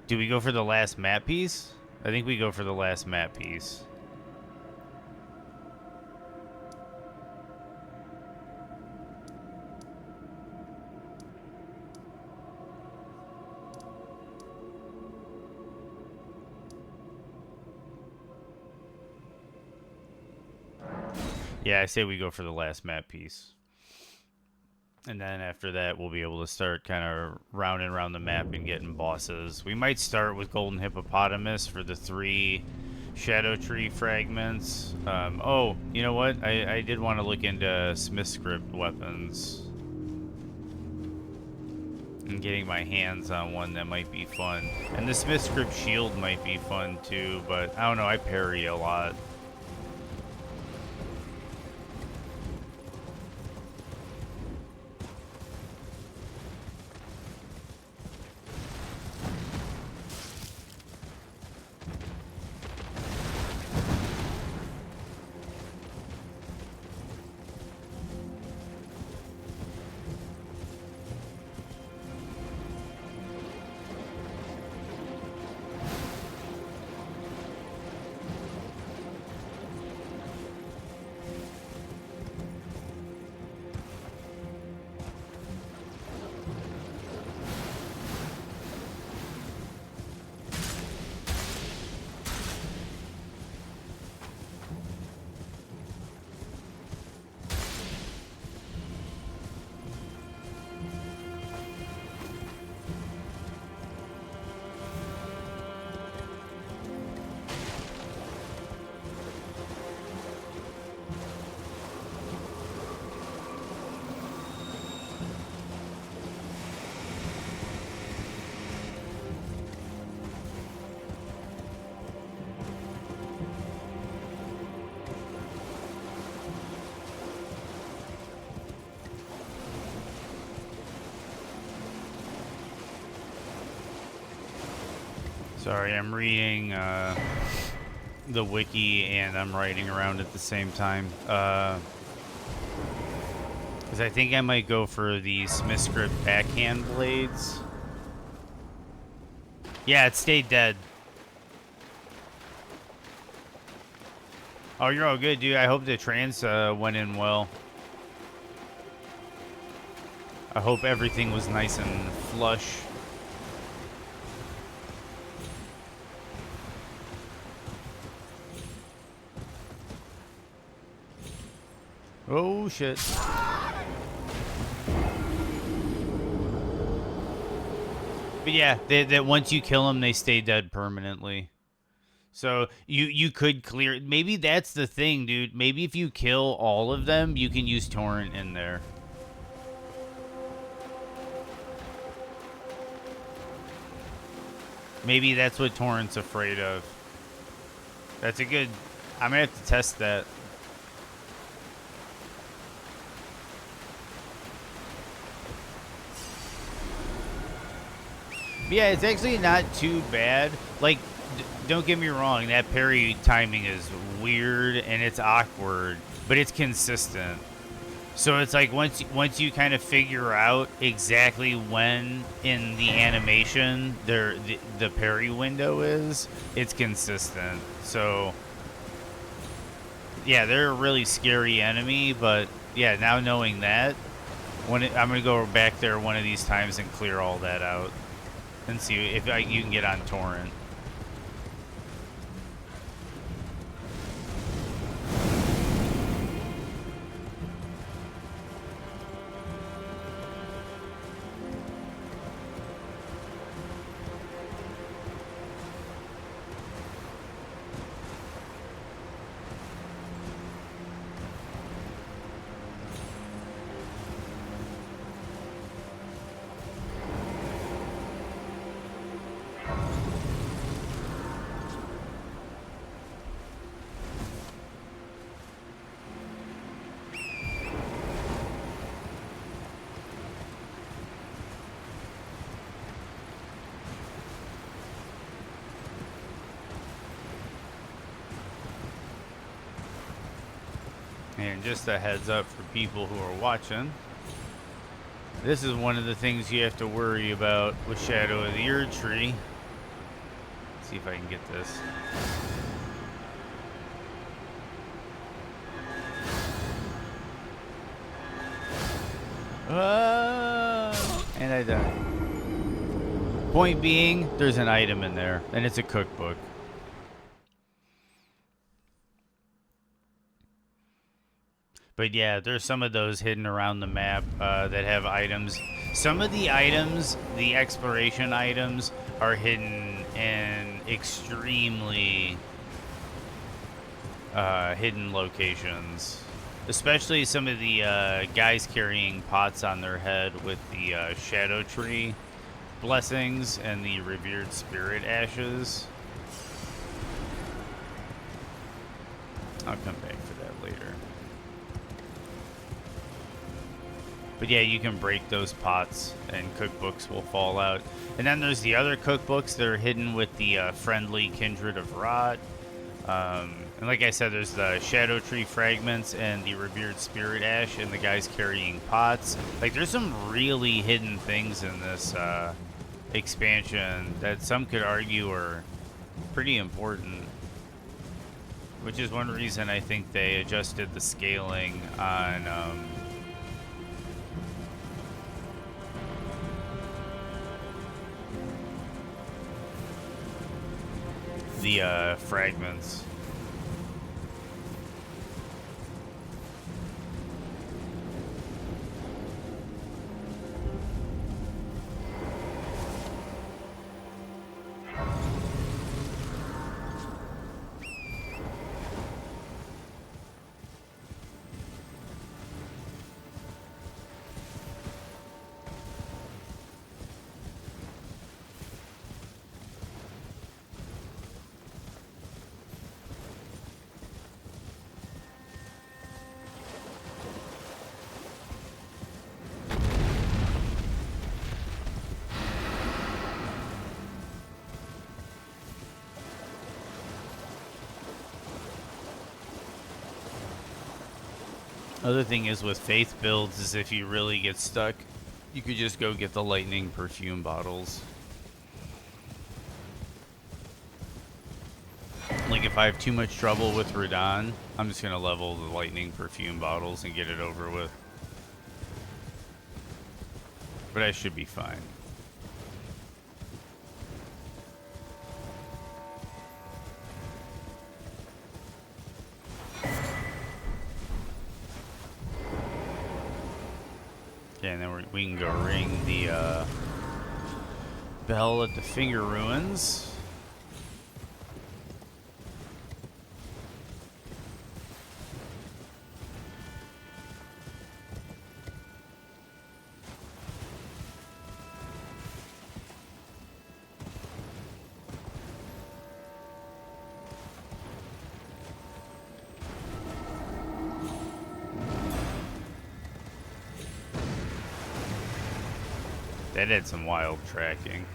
do we go for the last map piece? I think we go for the last map piece. Yeah, I say we go for the last map piece. And then after that, we'll be able to start kind of rounding around the map and getting bosses. We might start with Golden Hippopotamus for the 3 Shadow Tree fragments. Oh, you know what? I did want to look into Smith Script weapons. And getting my hands on one that might be fun. And the Smith Script shield might be fun too, but I don't know, I parry a lot. Sorry, I'm reading the wiki and I'm writing around at the same time. Because I think I might go for the Smith Script backhand blades. Yeah, it stayed dead. Oh, you're all good, dude. I hope the trance went in well. I hope everything was nice and flush. Oh, shit. But yeah, that once you kill them, they stay dead permanently. So you could clear... Maybe that's the thing, dude. Maybe if you kill all of them, you can use Torrent in there. Maybe that's what Torrent's afraid of. That's a good... I'm going to have to test that. But yeah, it's actually not too bad. Like, don't get me wrong, that parry timing is weird and it's awkward, but it's consistent. So it's like once you kind of figure out exactly when in the animation the parry window is, it's consistent. So yeah, they're a really scary enemy, but yeah, now knowing that, I'm gonna go back there one of these times and clear all that out and see if you can get on torrent. And just a heads up for people who are watching, this is one of the things you have to worry about with Shadow of the Erdtree. Let's see if I can get this. And I died. Point being, there's an item in there, and it's a cookbook. But yeah, there's some of those hidden around the map that have items. Some of the items, the exploration items, are hidden in extremely hidden locations. Especially some of the guys carrying pots on their head with the Shadow Tree blessings and the Revered Spirit ashes. I'll come back for that later. But yeah, you can break those pots and cookbooks will fall out. And then there's the other cookbooks that are hidden with the friendly Kindred of Rot. And like I said, there's the Shadow Tree fragments and the Revered Spirit Ash and the guys carrying pots. Like, there's some really hidden things in this expansion that some could argue are pretty important. Which is one reason I think they adjusted the scaling on the fragments. Other thing is with faith builds is if you really get stuck, you could just go get the lightning perfume bottles. Like if I have too much trouble with Radon, I'm just gonna level the lightning perfume bottles and get it over with. But I should be fine. Okay, and then we can go ring the bell at the Finger Ruins. That had some wild tracking.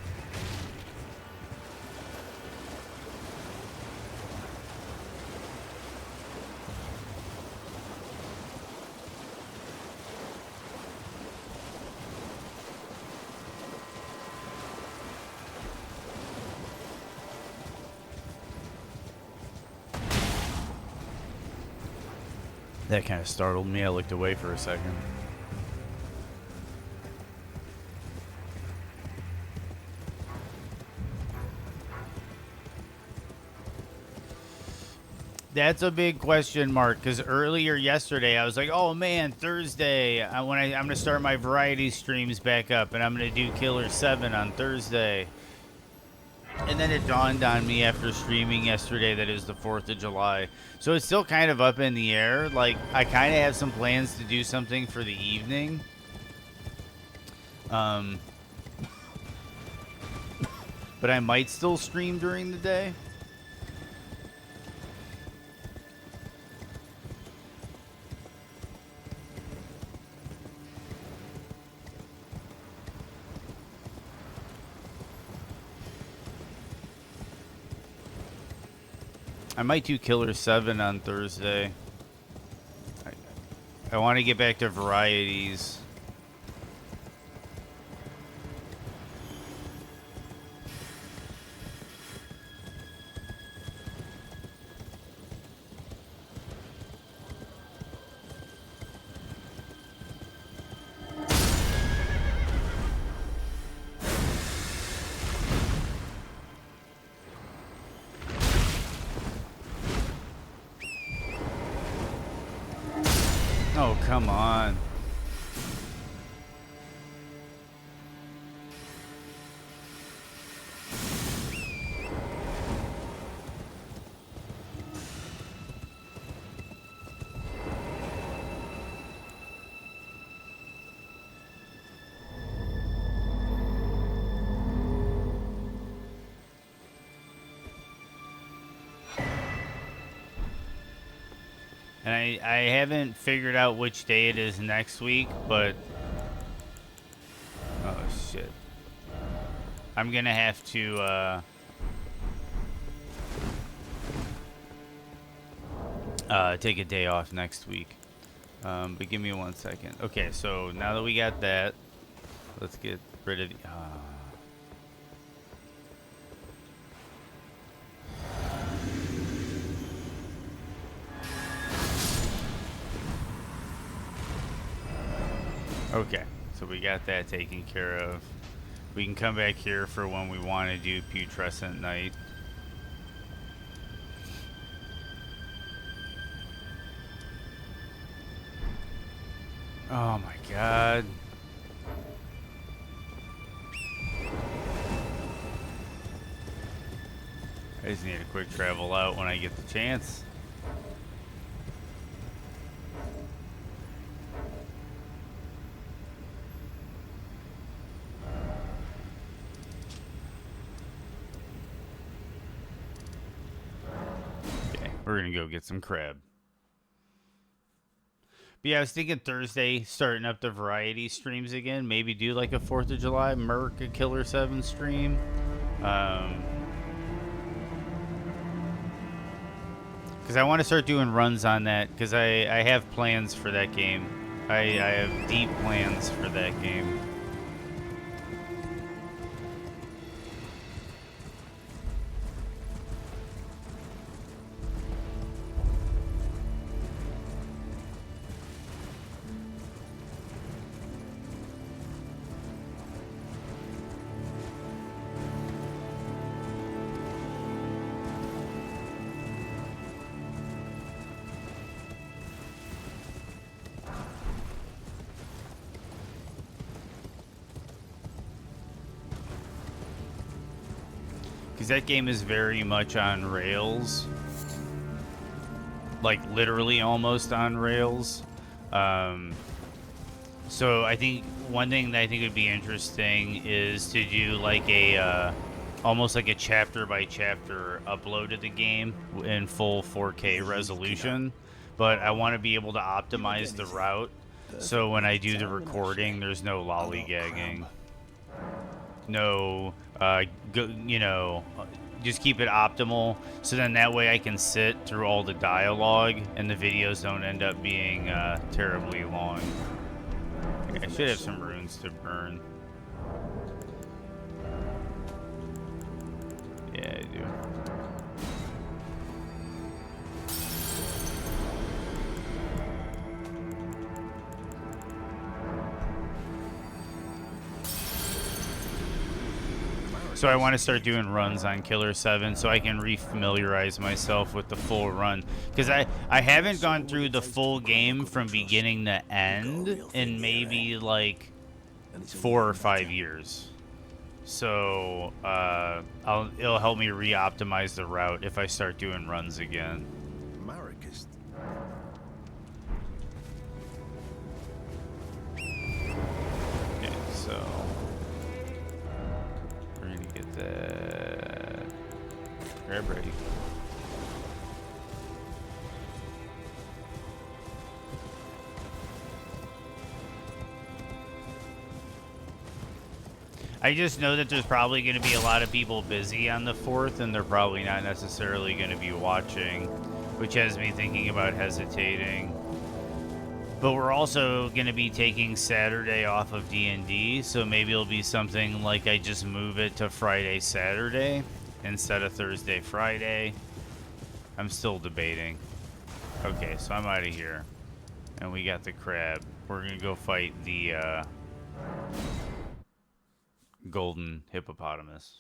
That kind of startled me. I looked away for a second. That's a big question mark, because earlier yesterday I was like, oh man, Thursday, I'm going to start my variety streams back up, and I'm going to do Killer 7 on Thursday. And then it dawned on me after streaming yesterday that it was the 4th of July. So it's still kind of up in the air. Like, I kind of have some plans to do something for the evening. But I might still stream during the day. I might do Killer 7 on Thursday. I want to get back to varieties. Oh, come on. And I haven't figured out which day it is next week, but... Oh, shit. I'm gonna have to, take a day off next week. But give me 1 second. Okay, so now that we got that, let's get rid of the... Okay, so we got that taken care of. We can come back here for when we want to do Putrescent Night. Oh my god. I just need a quick travel out when I get the chance. We're gonna go get some crab. But yeah, I was thinking Thursday, starting up the variety streams again. Maybe do like a 4th of July Merc, a Killer 7 stream. Because I want to start doing runs on that. Because I have plans for that game. I have deep plans for that game. Because that game is very much on rails. Like, literally almost on rails. So I think one thing that I think would be interesting is to do like a, almost like a chapter by chapter upload of the game in full 4K resolution. But I want to be able to optimize the route. So when I do the recording, there's no lollygagging. No, you know, just keep it optimal. So then that way I can sit through all the dialogue and the videos don't end up being terribly long. I should have some runes to burn. Yeah, I do. So I want to start doing runs on Killer 7 so I can re-familiarize myself with the full run. Because I haven't gone through the full game from beginning to end in maybe like 4 or 5 years. So it'll help me re-optimize the route if I start doing runs again. Maricus. Okay, so we're gonna get that grab ready. I just know that there's probably going to be a lot of people busy on the 4th, and they're probably not necessarily going to be watching, which has me thinking about hesitating. But we're also going to be taking Saturday off of D&D, so maybe it'll be something like I just move it to Friday, Saturday, instead of Thursday, Friday. I'm still debating. Okay, so I'm out of here. And we got the crab. We're going to go fight the golden hippopotamus.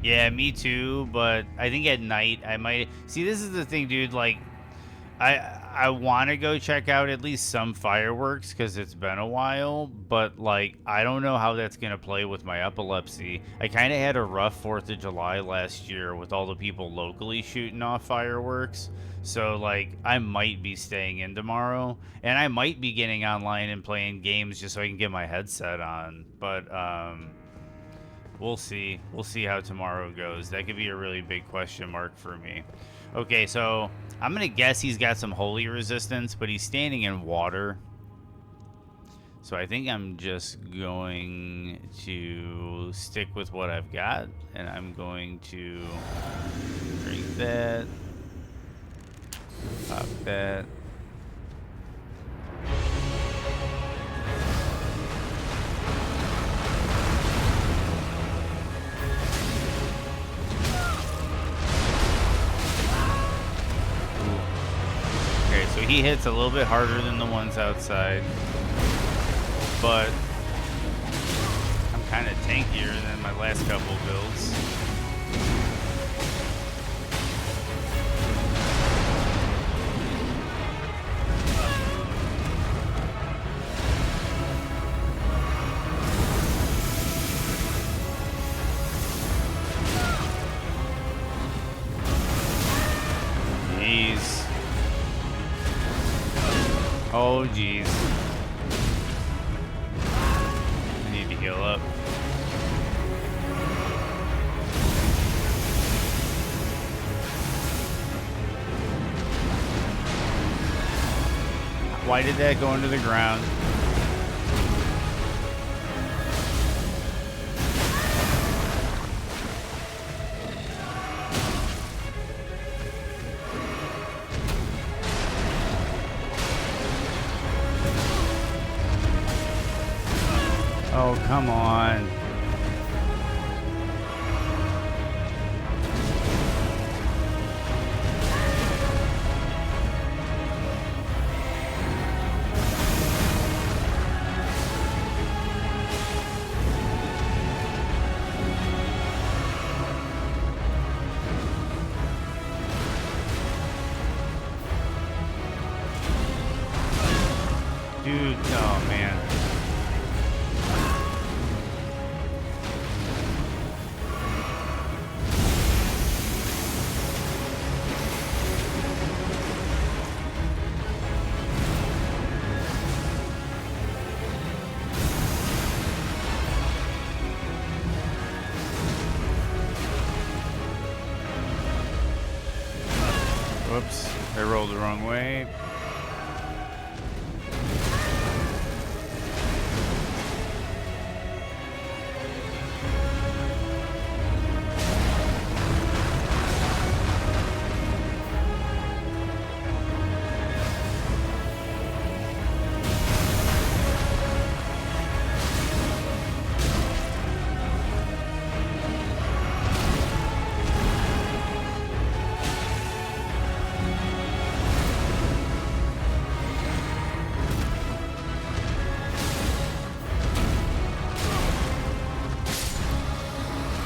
Yeah, me too, but I think at night I might see. This is the thing, dude, like I want to go check out at least some fireworks because it's been a while, but like I don't know how that's gonna play with my epilepsy. I kind of had a rough 4th of July last year with all the people locally shooting off fireworks. So, like, I might be staying in tomorrow, and I might be getting online and playing games just so I can get my headset on. But, we'll see. We'll see how tomorrow goes. That could be a really big question mark for me. Okay, so I'm going to guess he's got some holy resistance, but he's standing in water. So I think I'm just going to stick with what I've got, and I'm going to drink that. Pop that. Okay, so he hits a little bit harder than the ones outside, but I'm kind of tankier than my last couple builds. Oh, jeez. I need to heal up. Why did that go into the ground? Oh, come on. Dude, oh man. Whoops, I rolled the wrong way.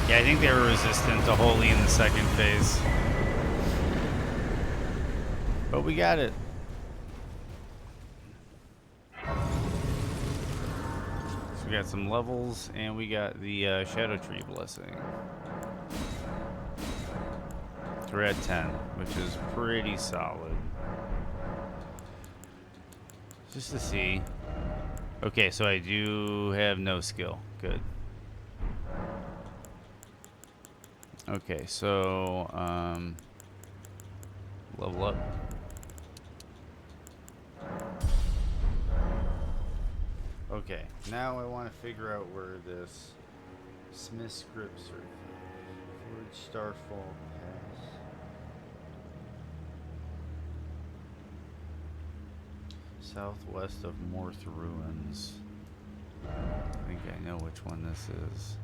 Yeah, I think they were resistant to Holy in the second phase. But we got it. So we got some levels, and we got the Shadow Tree Blessing. So we're at 10, which is pretty solid. Just to see. Okay, so I do have no skill. Good. Okay, so level up. Okay, now I want to figure out where this Smith script certificate. Forge Starfall Pass. Southwest of Morth Ruins. I think I know which one this is.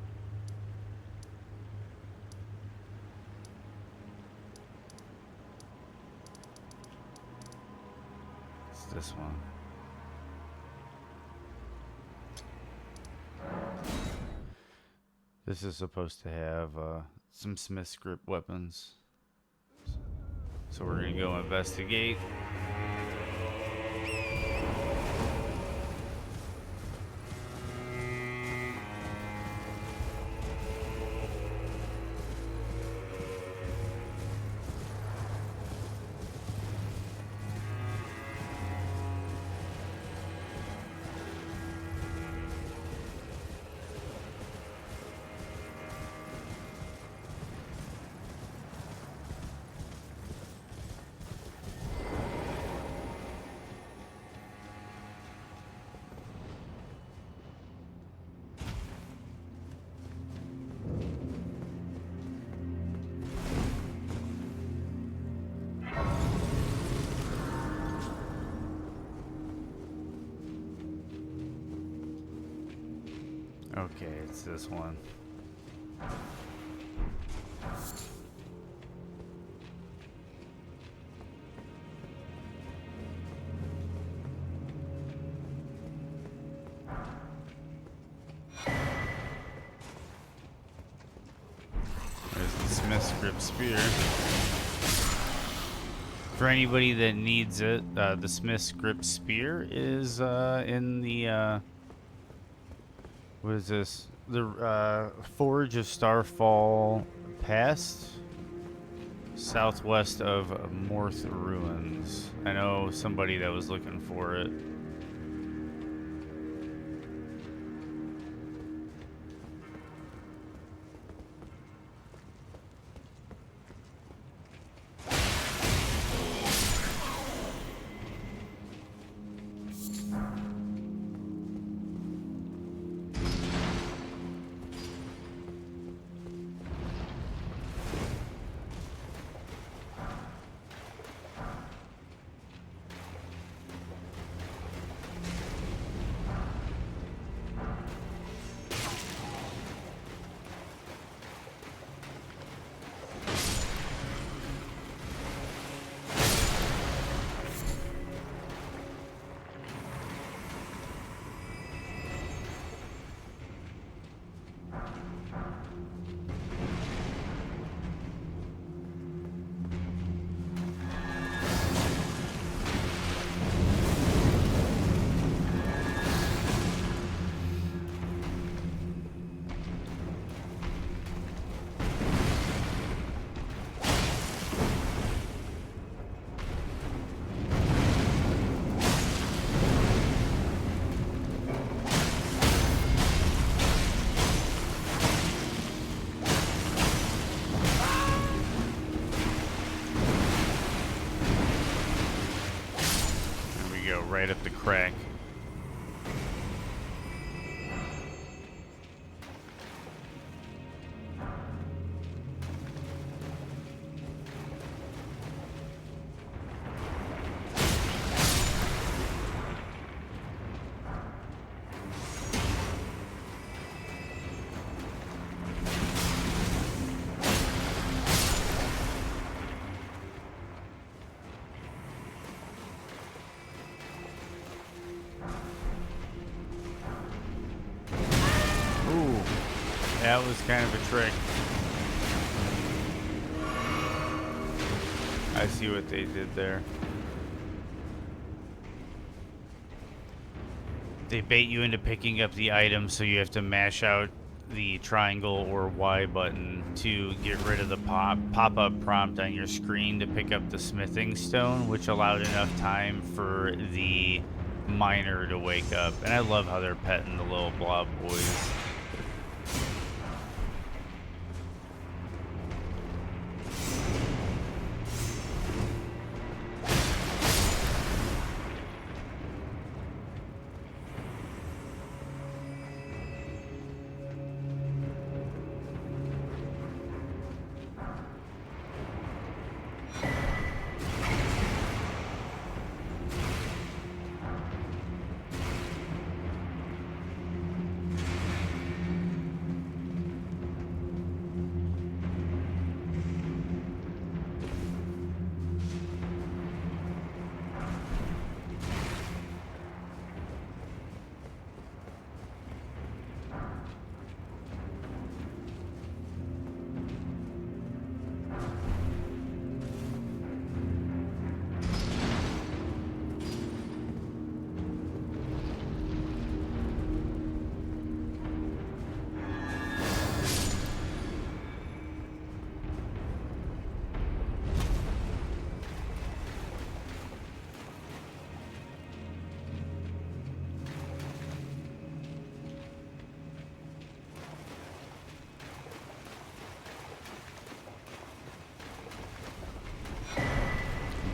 It's this one. This is supposed to have some Smith script weapons. So we're gonna go investigate. Okay, it's this one. There's the Smith script spear. For anybody that needs it, the Smith script spear is in the what is this? The Forge of Starfall Pass, southwest of Morth Ruins. I know somebody that was looking for it. Right up the crack. That was kind of a trick. I see what they did there. They bait you into picking up the item, so you have to mash out the triangle or Y button to get rid of the pop-up prompt on your screen to pick up the smithing stone, which allowed enough time for the miner to wake up. And I love how they're petting the little blob boys.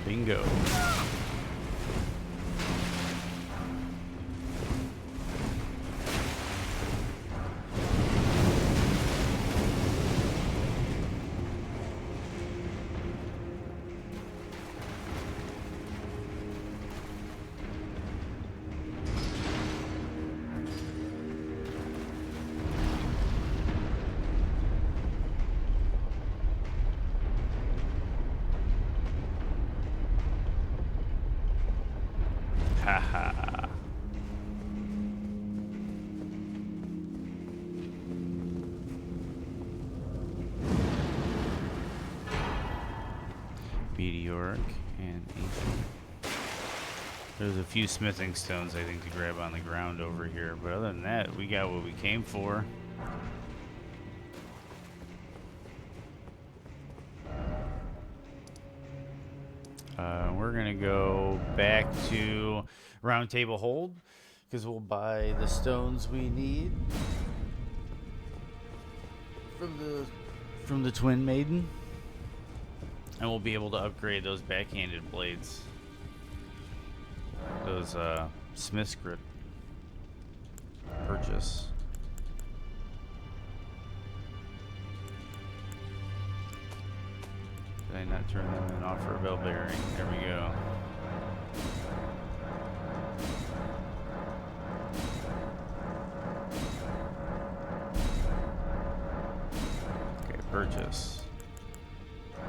Bingo. Haha. Meteoric and ancient. There's a few smithing stones I think to grab on the ground over here, but other than that, we got what we came for. We're gonna go back to Round Table Hold because we'll buy the stones we need from the Twin Maiden, and we'll be able to upgrade those backhanded blades, those Smith's grip purchase. Did I not turn them in off for a bell bearing? There we go. Okay, purchase.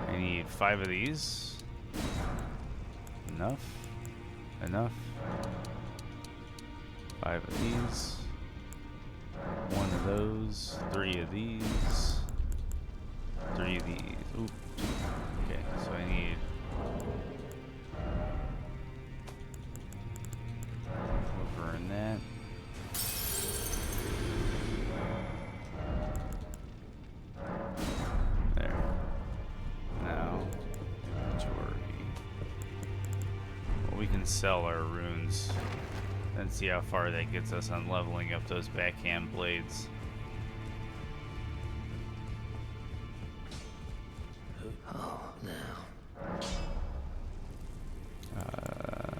I need 5 of these. Enough. Enough. 5 of these. 1 of those. 3 of these. 3 of these. Ooh. Okay, so I need we'll burn that. There. Now inventory. Well, we can sell our runes and see how far that gets us on leveling up those backhand blades.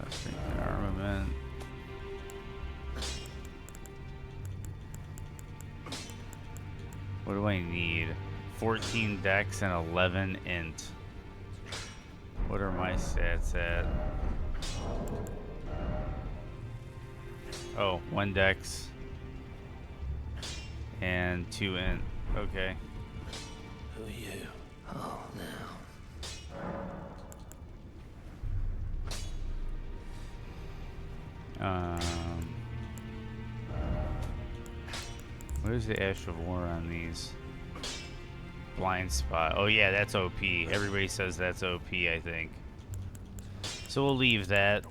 Strength and armament. What do I need? 14 dex and 11 int. What are my stats at? Oh, 1 dex and 2 int. Okay. Who are you? Oh, now. What is the Ash of War on these? Blind spot. Oh yeah, that's OP. Everybody says that's OP, I think. So we'll leave that.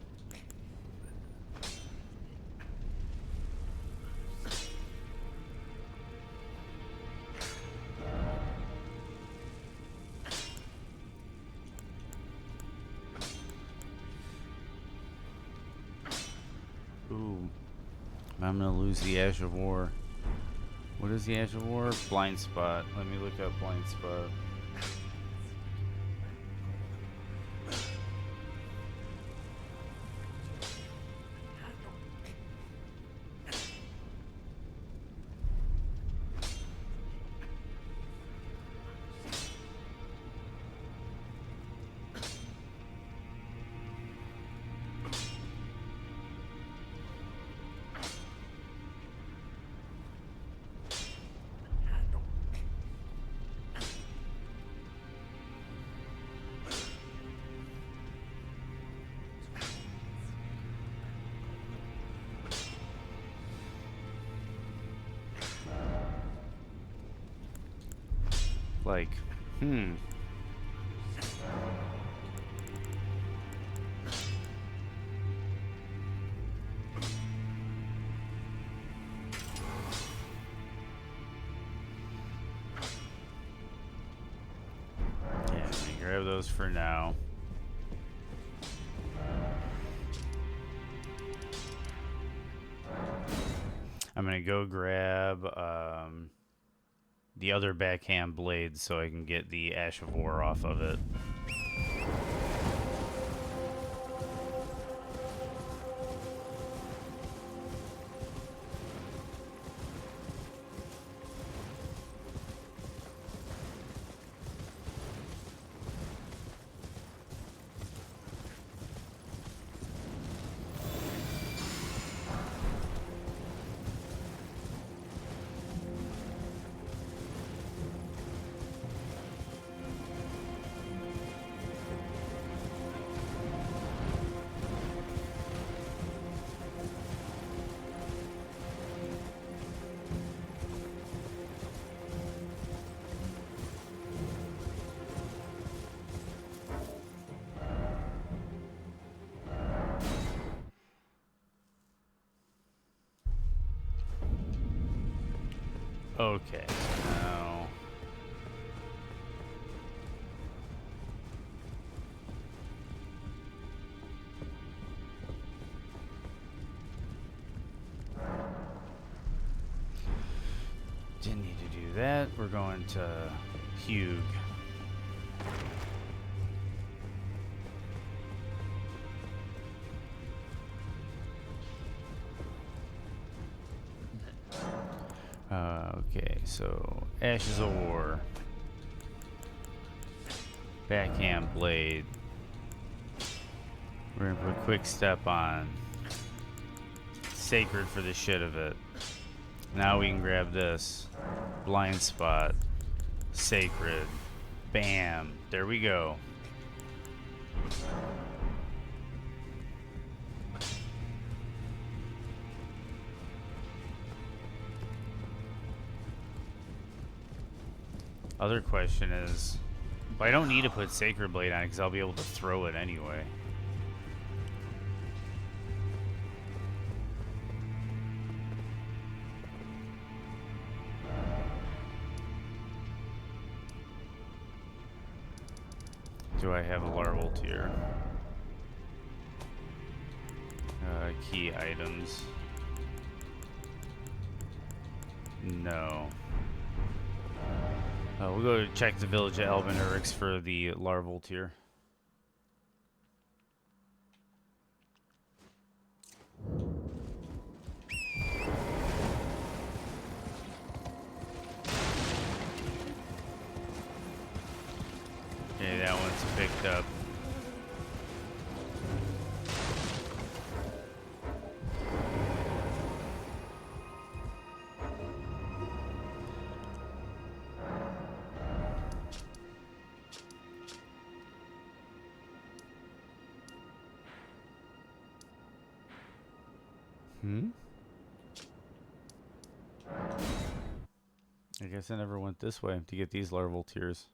Ooh. I'm gonna lose the Ash of War. What is the Ash of War? Blind spot. Let me look up blind spot. Like, Yeah, let me grab those for now. I'm gonna go grab the other backhand blade so I can get the Ash of War off of it. Okay, now didn't need to do that. We're going to Hugh. Okay, so Ashes of War, backhand blade. We're gonna put quick step on. Sacred for the shit of it. Now we can grab this. Blind spot. Sacred. Bam. There we go. Other question is, well, I don't need to put Sacred Blade on it because I'll be able to throw it anyway. Do I have a larval tier? Key items. No. We'll go check the village of Elden for the larval tier. Okay, that one's picked up. guess I never went this way to get these larval tears.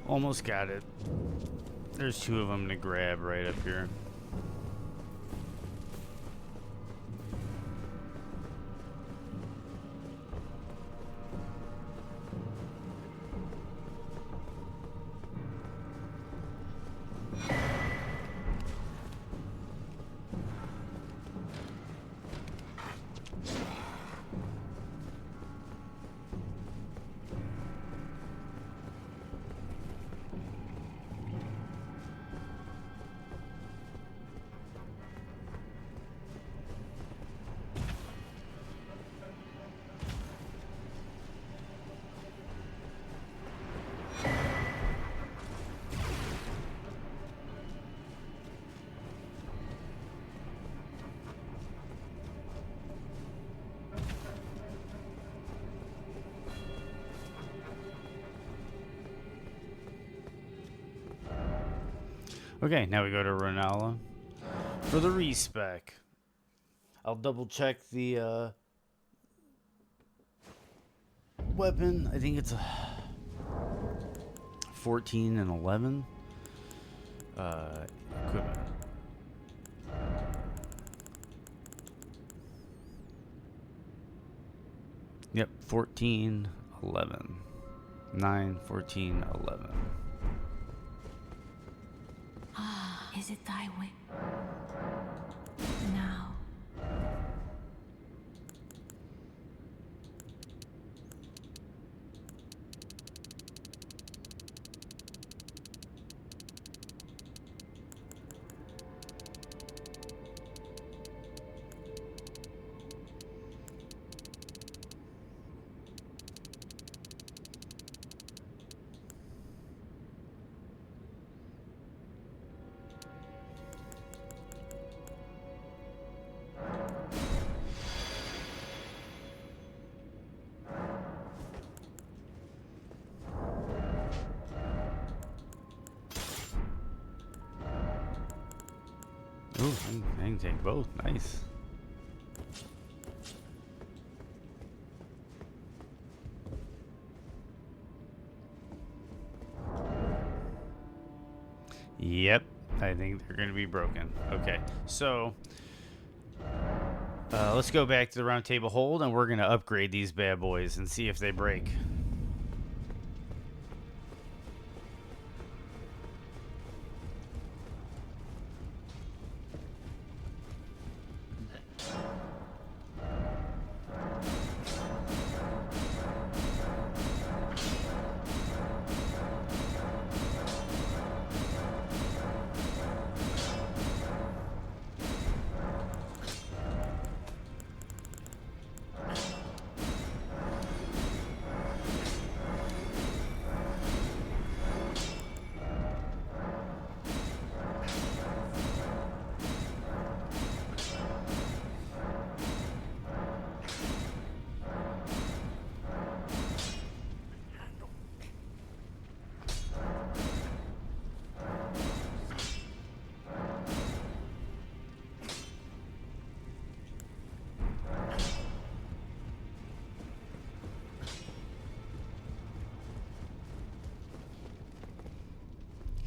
Almost got it. There's two of them to grab right up here. Okay, now we go to Renala for the respec. I'll double check the weapon. I think it's a 14 and 11. Equipment. Yep, 14, 11. 9, 14, 11. Is it thy whim? Now. Ooh, I can take both. Nice. Yep, I think they're going to be broken. Okay, so let's go back to the round table hold, and we're going to upgrade these bad boys and see if they break.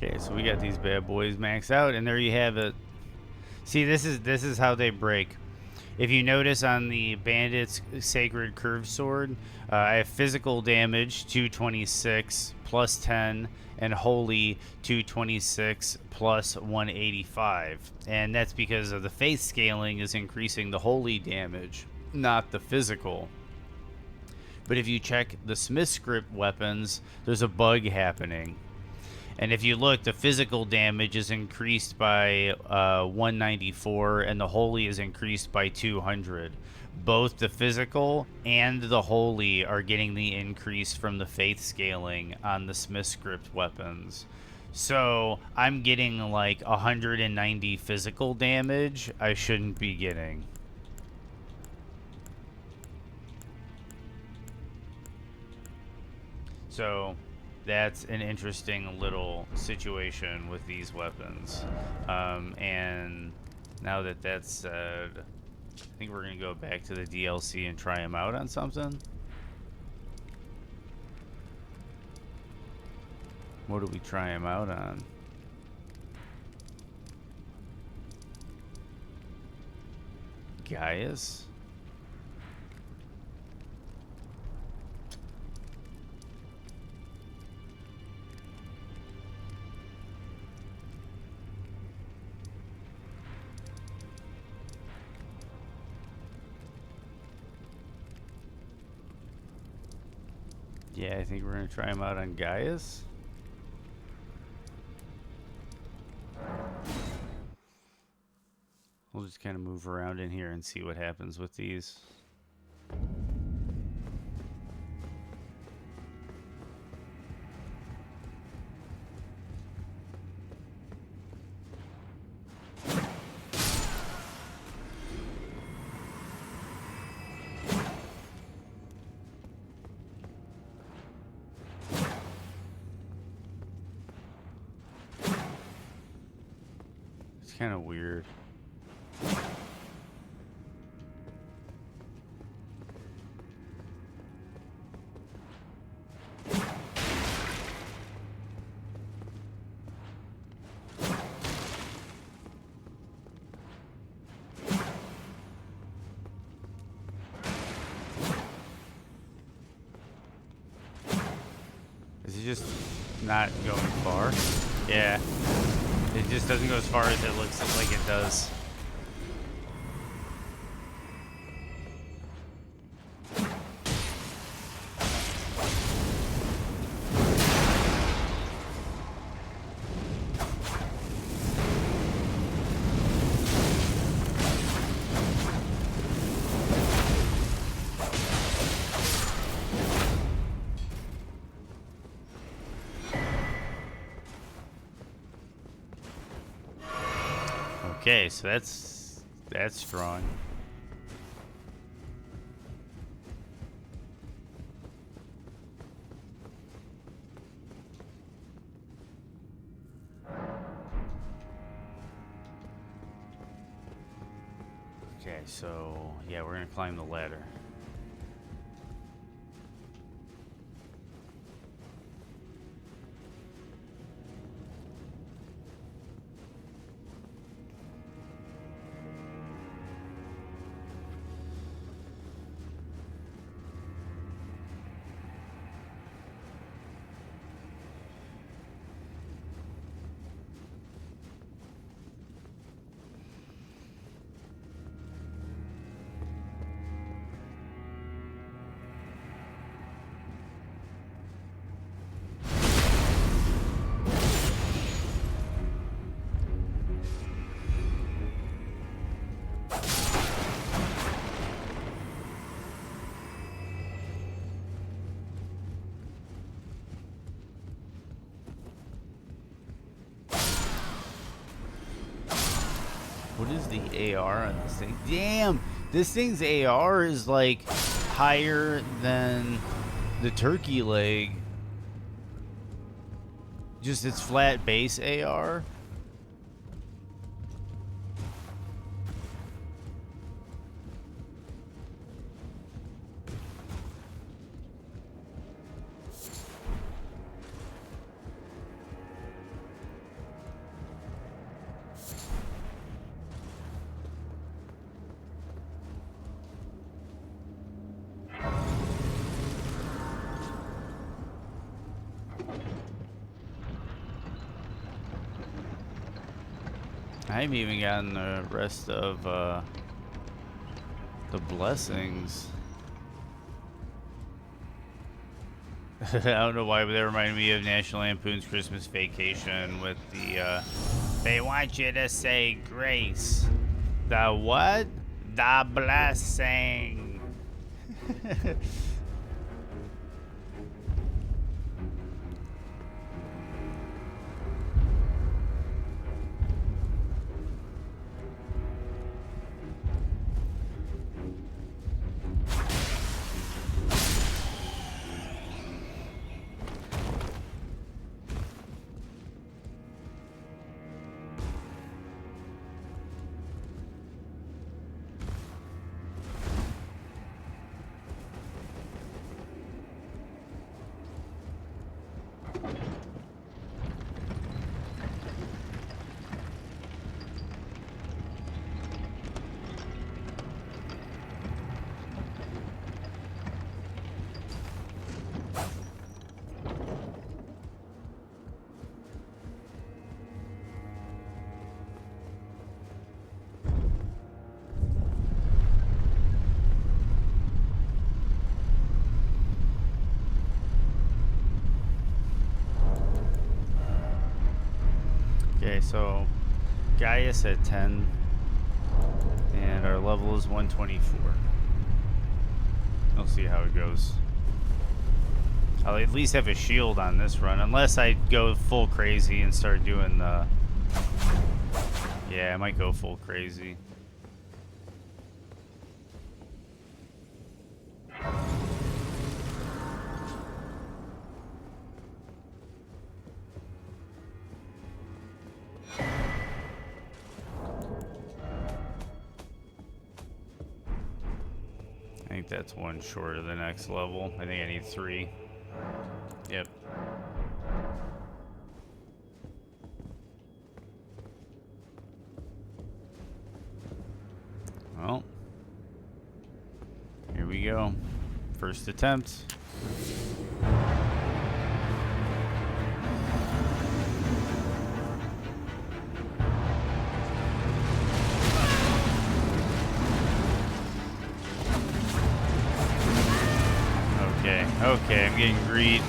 Okay, so we got these bad boys maxed out, and there you have it. See, this is how they break. If you notice on the Bandit's Sacred Curved Sword, I have physical damage 226 plus 10, and holy 226 plus 185. And that's because of the faith scaling is increasing the holy damage, not the physical. But if you check the Smith script weapons, there's a bug happening. And if you look, the physical damage is increased by 194, and the holy is increased by 200. Both the physical and the holy are getting the increase from the faith scaling on the Smith script weapons. So I'm getting like 190 physical damage I shouldn't be getting. So that's an interesting little situation with these weapons. And now that that's said, I think we're going to go back to the DLC and try them out on something. What do we try them out on? Gaius? Yeah, I think we're going to try him out on Gaius. We'll just kind of move around in here and see what happens with these. It's kind of weird. Is it just not going far? Yeah. It just doesn't go as far as it looks like it does. Okay, so that's strong. Okay, so yeah, we're gonna climb the ladder. What is the AR on this thing? Damn! This thing's AR is like higher than the turkey leg. Just its flat base AR. I haven't even gotten the rest of the blessings. I don't know why, but that reminded me of National Lampoon's Christmas Vacation with the, they want you to say grace. The what? The blessing. Okay, so Gaius at 10, and our level is 124. We'll see how it goes. I'll at least have a shield on this run, unless I go full crazy and start doing the... Yeah, I might go full crazy. I think that's one short of the next level. I think I need 3. Yep. Well, here we go. First attempt. Okay, I'm getting greed.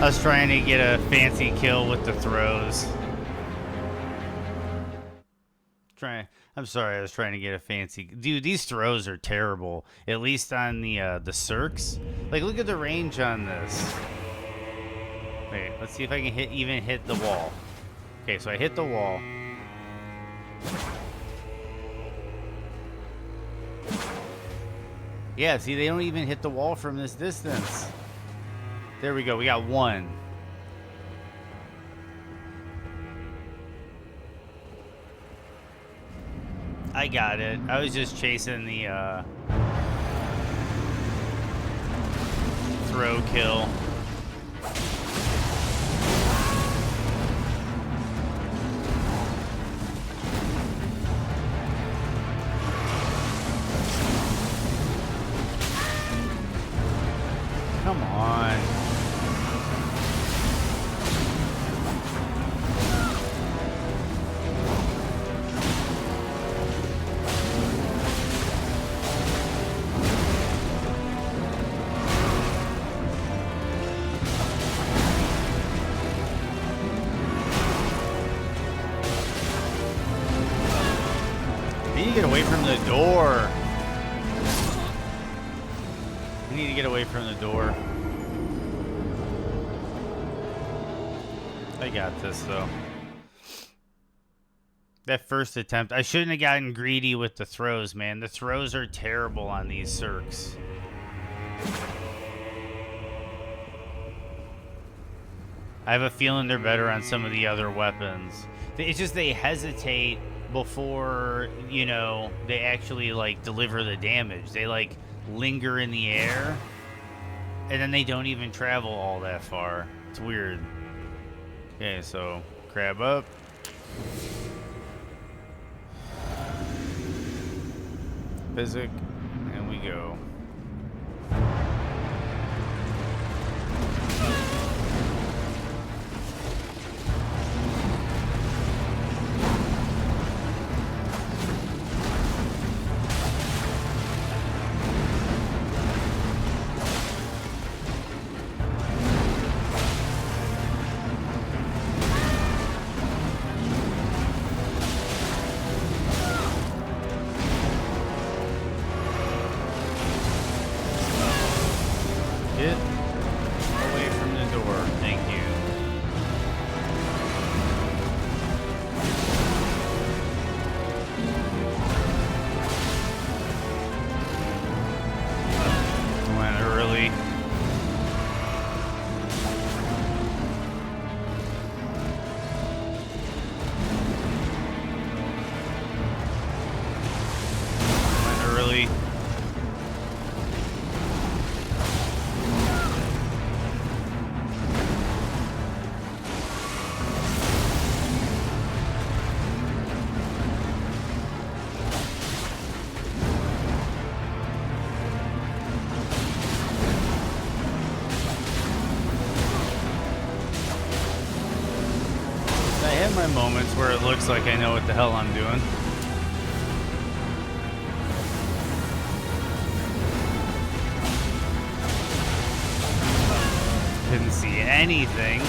I was trying to get a fancy kill with the throws. I'm sorry, I was trying to get a fancy... Dude, these throws are terrible. At least on the Cirques. Like, look at the range on this. Wait, let's see if I can even hit the wall. Okay, so I hit the wall. Yeah, see, they don't even hit the wall from this distance. There we go, we got 1. I got it. I was just chasing the throw kill. Come on. I need to get away from the door. I need to get away from the door. I got this, though. That first attempt, I shouldn't have gotten greedy with the throws, man. The throws are terrible on these circs. I have a feeling they're better on some of the other weapons. It's just they hesitate before, you know, they actually, like, deliver the damage. They, like, linger in the air, and then they don't even travel all that far. It's weird. Okay, so crab up. Physic, and we go. Get away from the door. Thank you. Went early. Went early. I have my moments where it looks like I know what the hell I'm doing. Didn't see anything.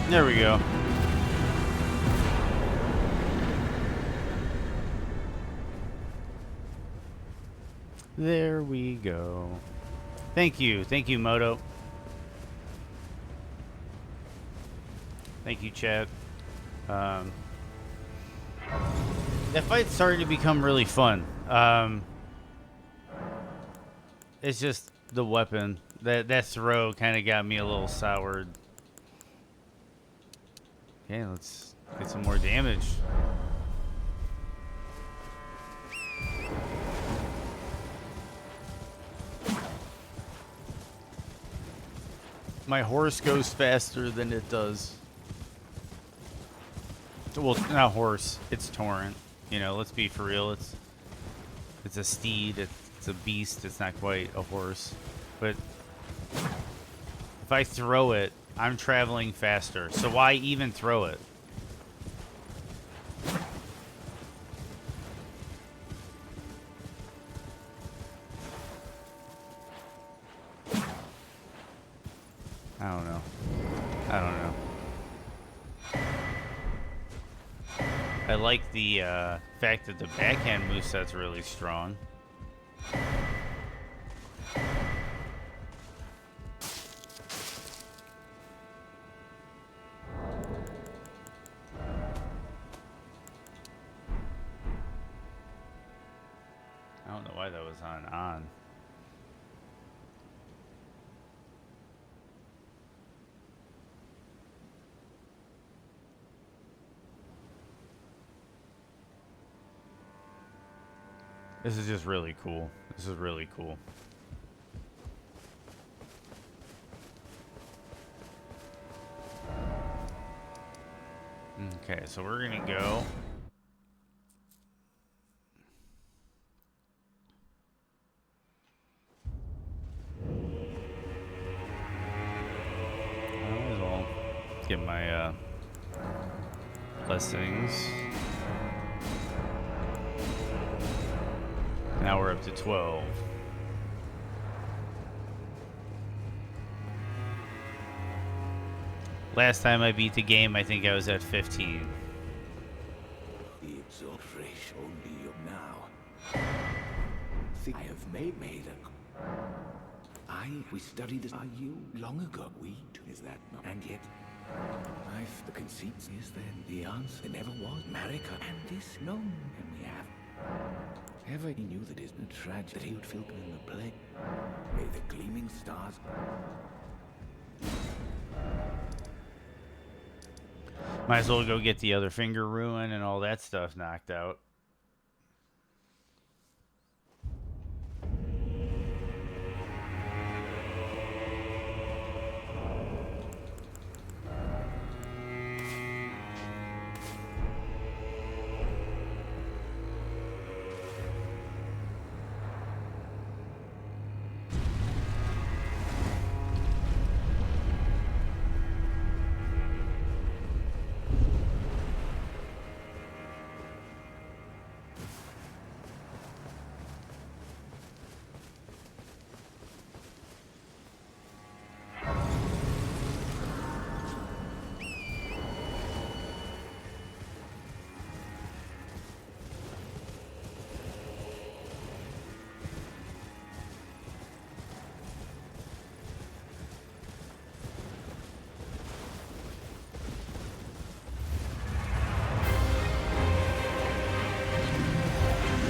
There we go. There we go. Thank you. Thank you, Moto. Thank you, chat. That fight started to become really fun. It's just the weapon. That throw kind of got me a little soured. Okay, let's get some more damage. My horse goes faster than it does. Well, not horse. It's torrent. You know, let's be for real. It's a steed. It's a beast. It's not quite a horse. But if I throw it, I'm traveling faster. So why even throw it? I don't know. I don't know. I like the fact that the backhand moveset's really strong. why that was on. This is just really cool. This is really cool. Okay, so we're gonna go. I might as well get my blessings. Now we're up to 12. Last time I beat the game, I think I was at 15. The exaltation only of now. I have made we studied this. Are you long ago? We too, is that not? And yet, the conceit is then the answer. There never was America, and this known, and we have. Ever he knew that isn't tragic that he would feel in the plague. May the gleaming stars. Might as well go get the other finger ruin and all that stuff knocked out.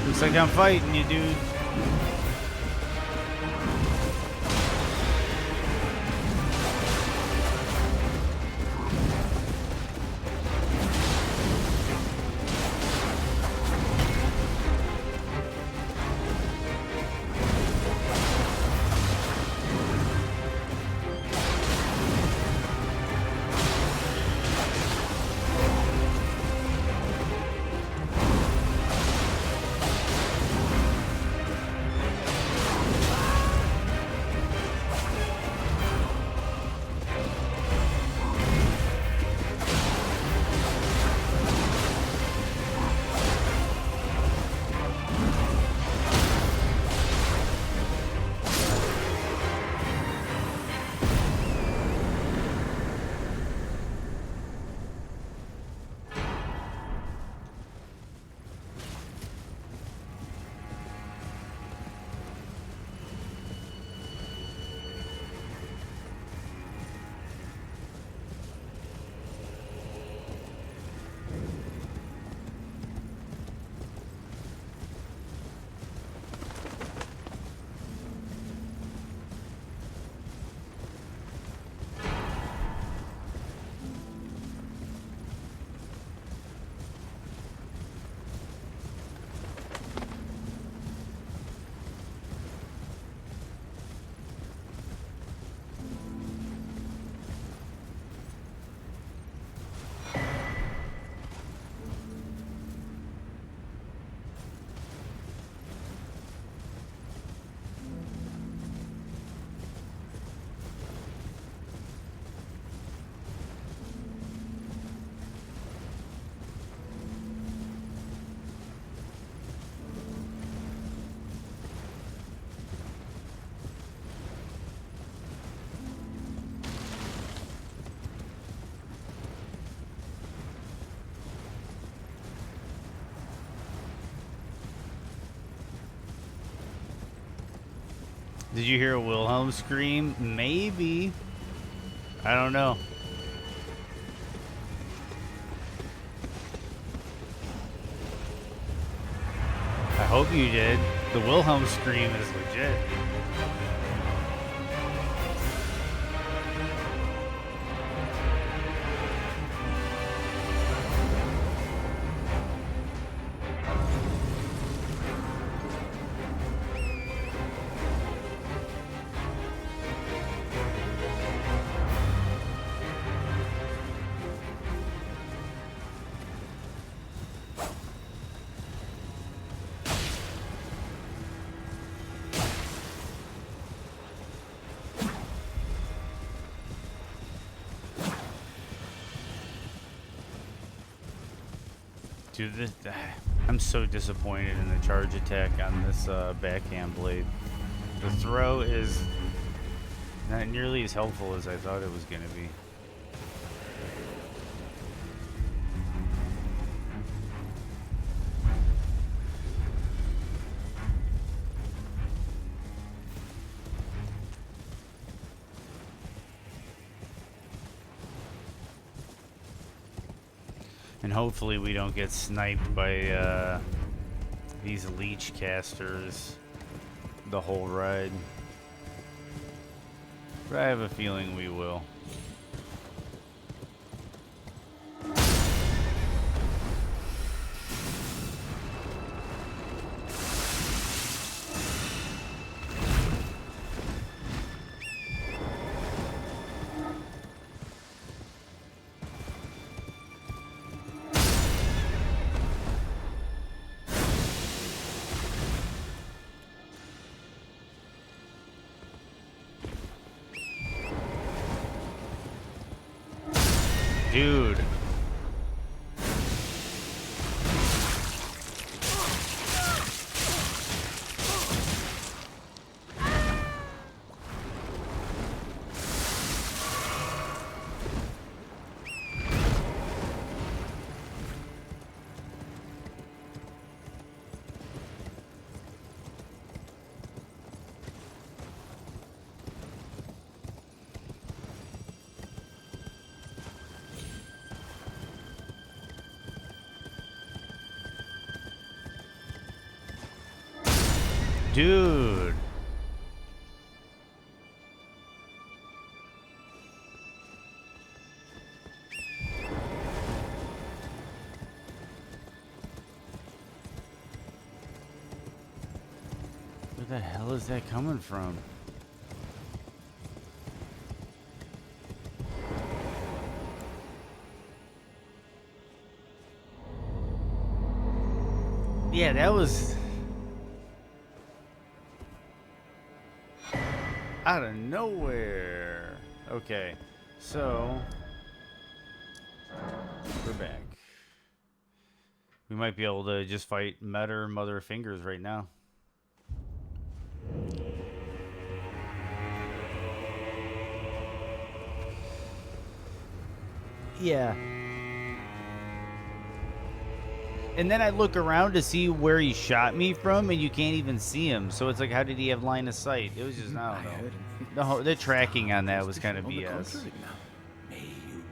Looks like I'm fighting you, dude. Did you hear a Wilhelm scream? Maybe. I don't know. I hope you did. The Wilhelm scream is legit. Dude, I'm so disappointed in the charge attack on this backhand blade. The throw is not nearly as helpful as I thought it was going to be. And hopefully we don't get sniped by these leech casters the whole ride. But I have a feeling we will. Dude. Dude. Where the hell is that coming from? Yeah, that was out of nowhere. Okay, so we're back. We might be able to just fight Mother Fingers right now. Yeah. And then I look around to see where he shot me from, and you can't even see him. So it's like, how did he have line of sight? It was just, I don't know. The tracking on that was kind of BS. May you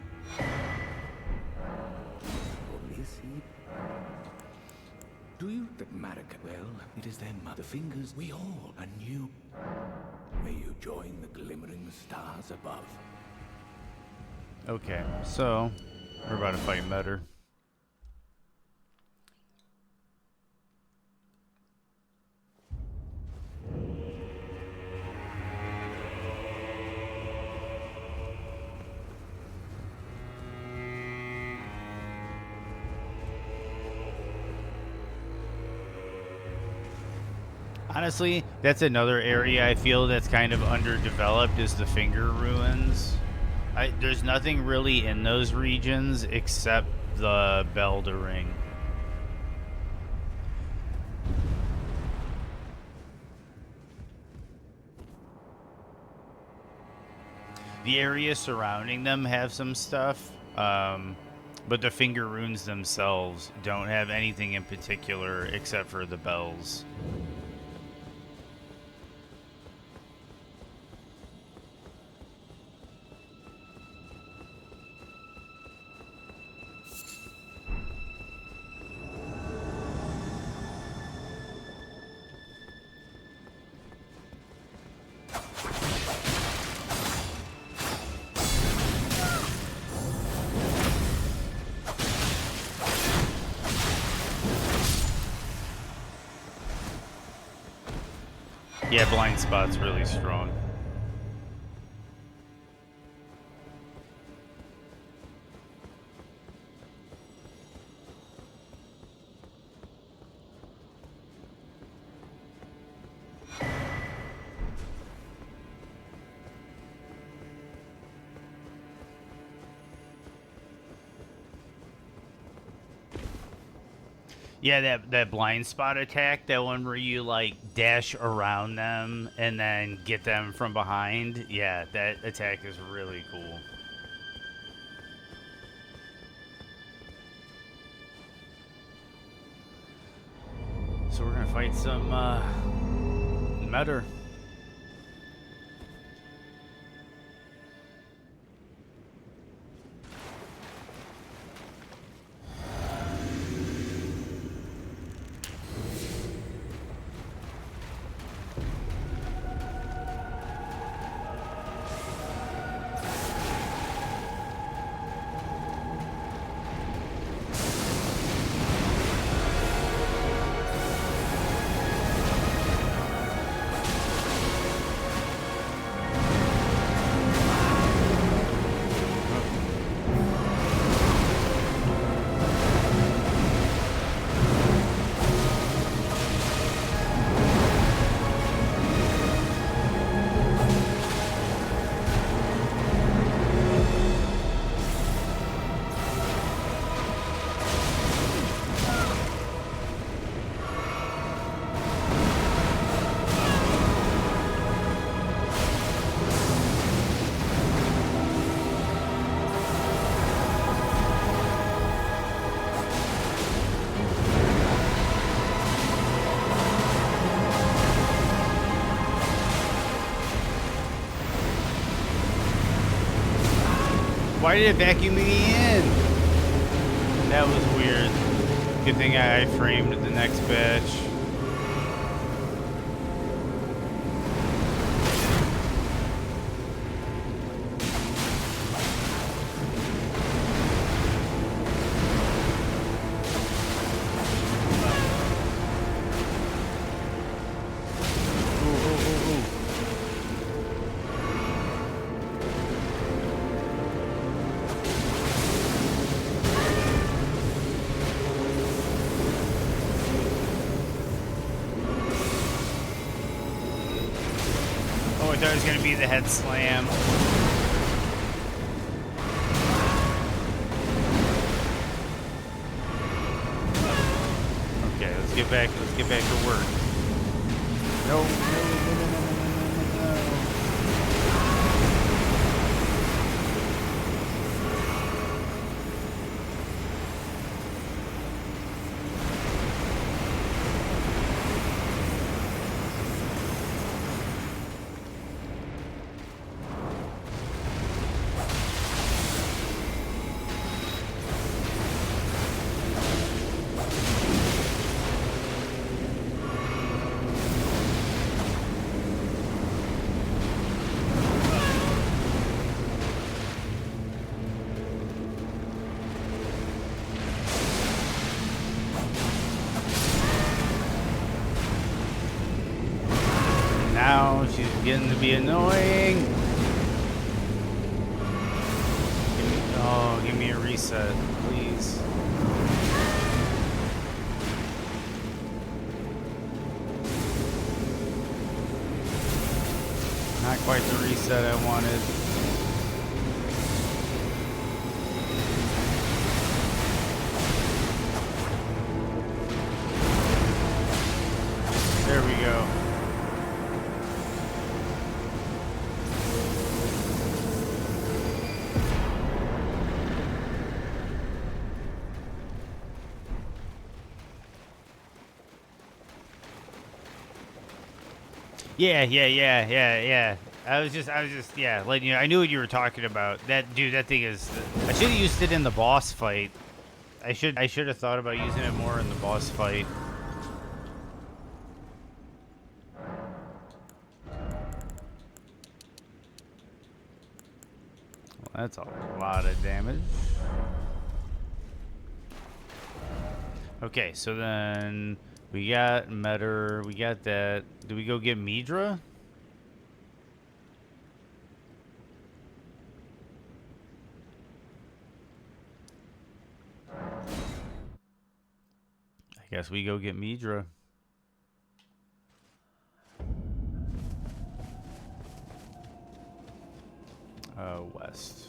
do you think Marika? Well, it is then Mother Fingers. We all anew. May you join the glimmering stars above. Okay, so we're about to fight Metter. Honestly, that's another area I feel that's kind of underdeveloped is the Finger Ruins. There's nothing really in those regions except the Belder Ring. The areas surrounding them have some stuff, but the Finger Runes themselves don't have anything in particular except for the bells. Yeah, blind spot's really strong. Yeah, that blind spot attack, that one where you like dash around them and then get them from behind. Yeah, that attack is really cool. So we're gonna fight some Metter. Why did it vacuum me in? That was weird. Good thing I framed the next batch. That was going to be the head slam. Okay, let's get back to work. No. Now she's getting to be annoying. Give me a reset, please. Not quite the reset I wanted. There we go. Yeah. I was just, letting you know. I knew what you were talking about. That thing is. I should have used it in the boss fight. I should have thought about using it more in the boss fight. Well, that's a lot of damage. Okay, so then We got Metter. We got that. Do we go get Midra? I guess we go get Midra. West.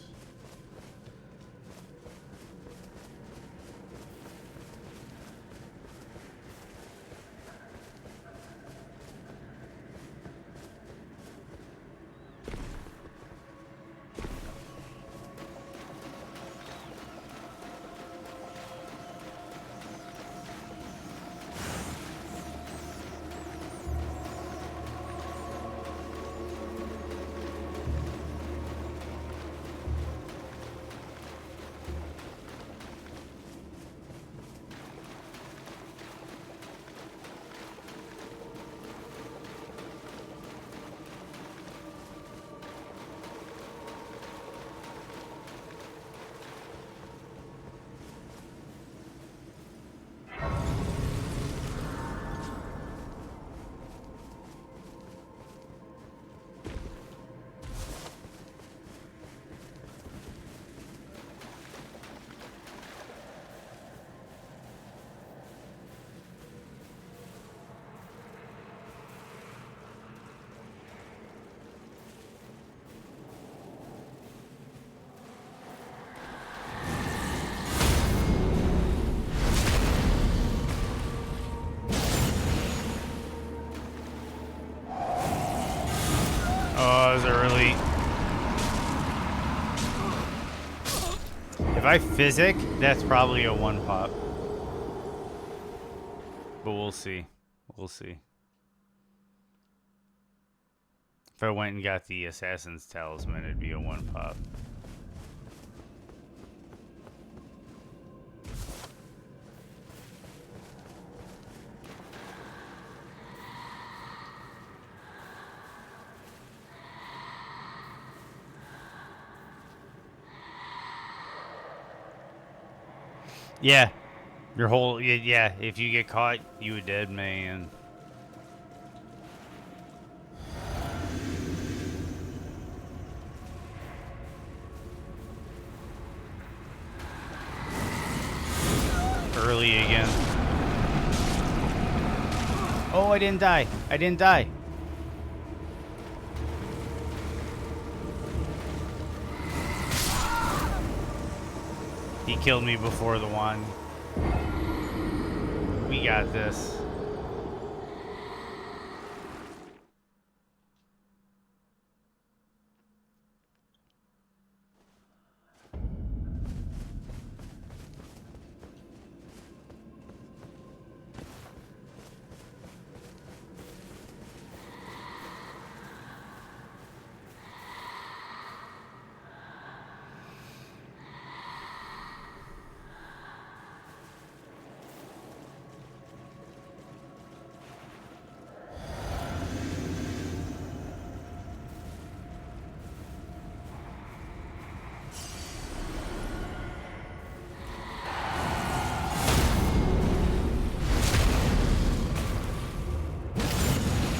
Oh, it was early. If I physic, that's probably a one pop. But we'll see. We'll see. If I went and got the Assassin's Talisman, it'd be a one pop. Yeah. Your whole... Yeah, if you get caught, you a dead man. Early again. Oh, I didn't die. I didn't die. He killed me before the wand. We got this.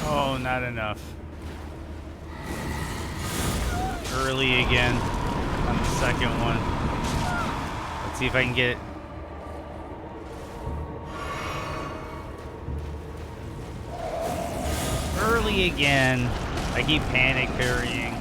Oh, not enough. Early again on the second one. Let's see if I can get... Early again. I keep panic parrying.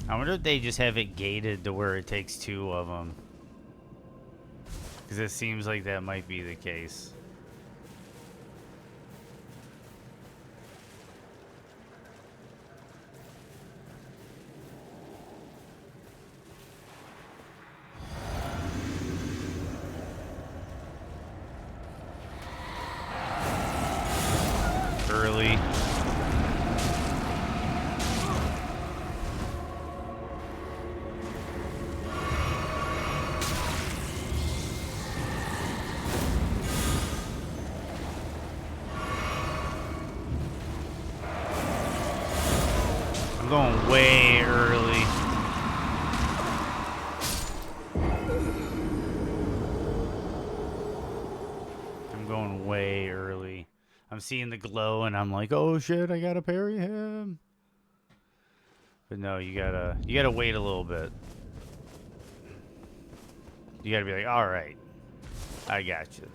I wonder if they just have it gated to where it takes two of them. Because it seems like that might be the case. Early. going way early. I'm going way early. I'm seeing the glow and I'm like, oh shit, I gotta parry him. But no, you gotta wait a little bit. You gotta be like, alright, I got you.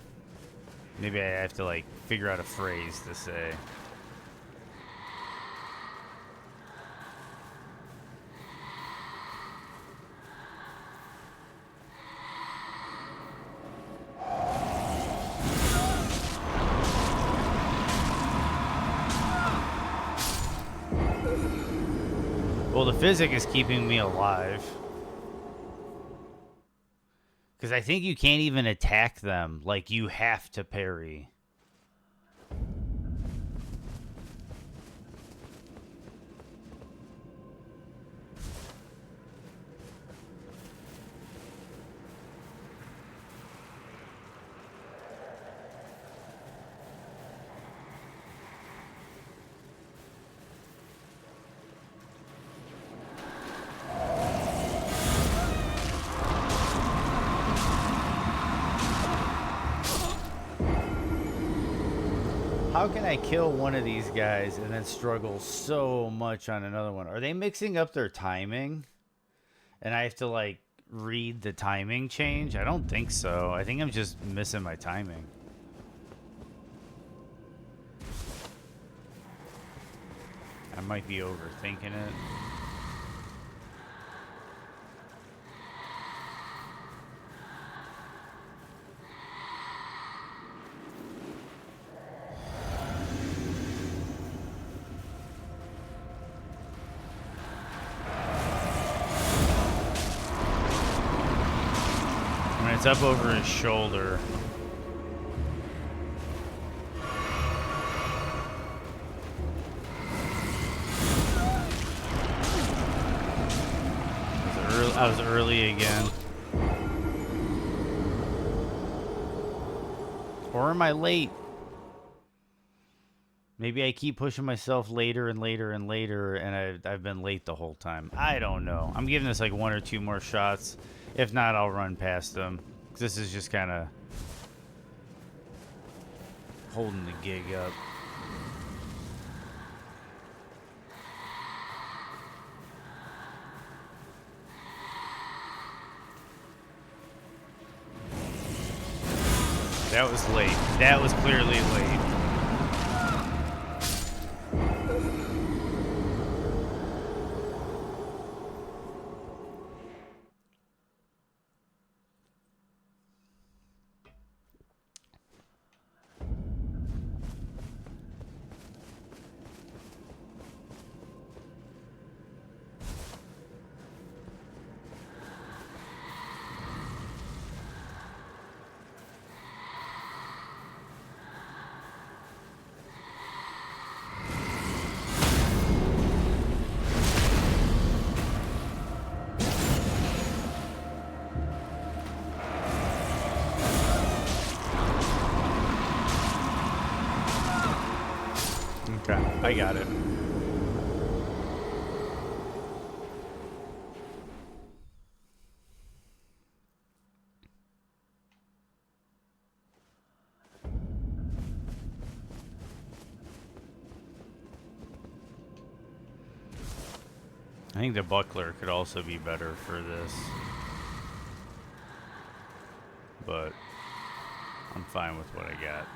Maybe I have to like figure out a phrase to say. Well, the physic is keeping me alive. Because I think you can't even attack them. Like, you have to parry. How can I kill one of these guys and then struggle so much on another one? Are they mixing up their timing? And I have to, like, read the timing change? I don't think so. I think I'm just missing my timing. I might be overthinking it. It's up over his shoulder. I was early again. Or am I late? Maybe I keep pushing myself later and later and later, and I've been late the whole time. I don't know. I'm giving this like 1 or 2 more shots. If not, I'll run past them. This is just kind of holding the gig up. That was late. That was clearly late. I got it. I think the buckler could also be better for this. But I'm fine with what I got.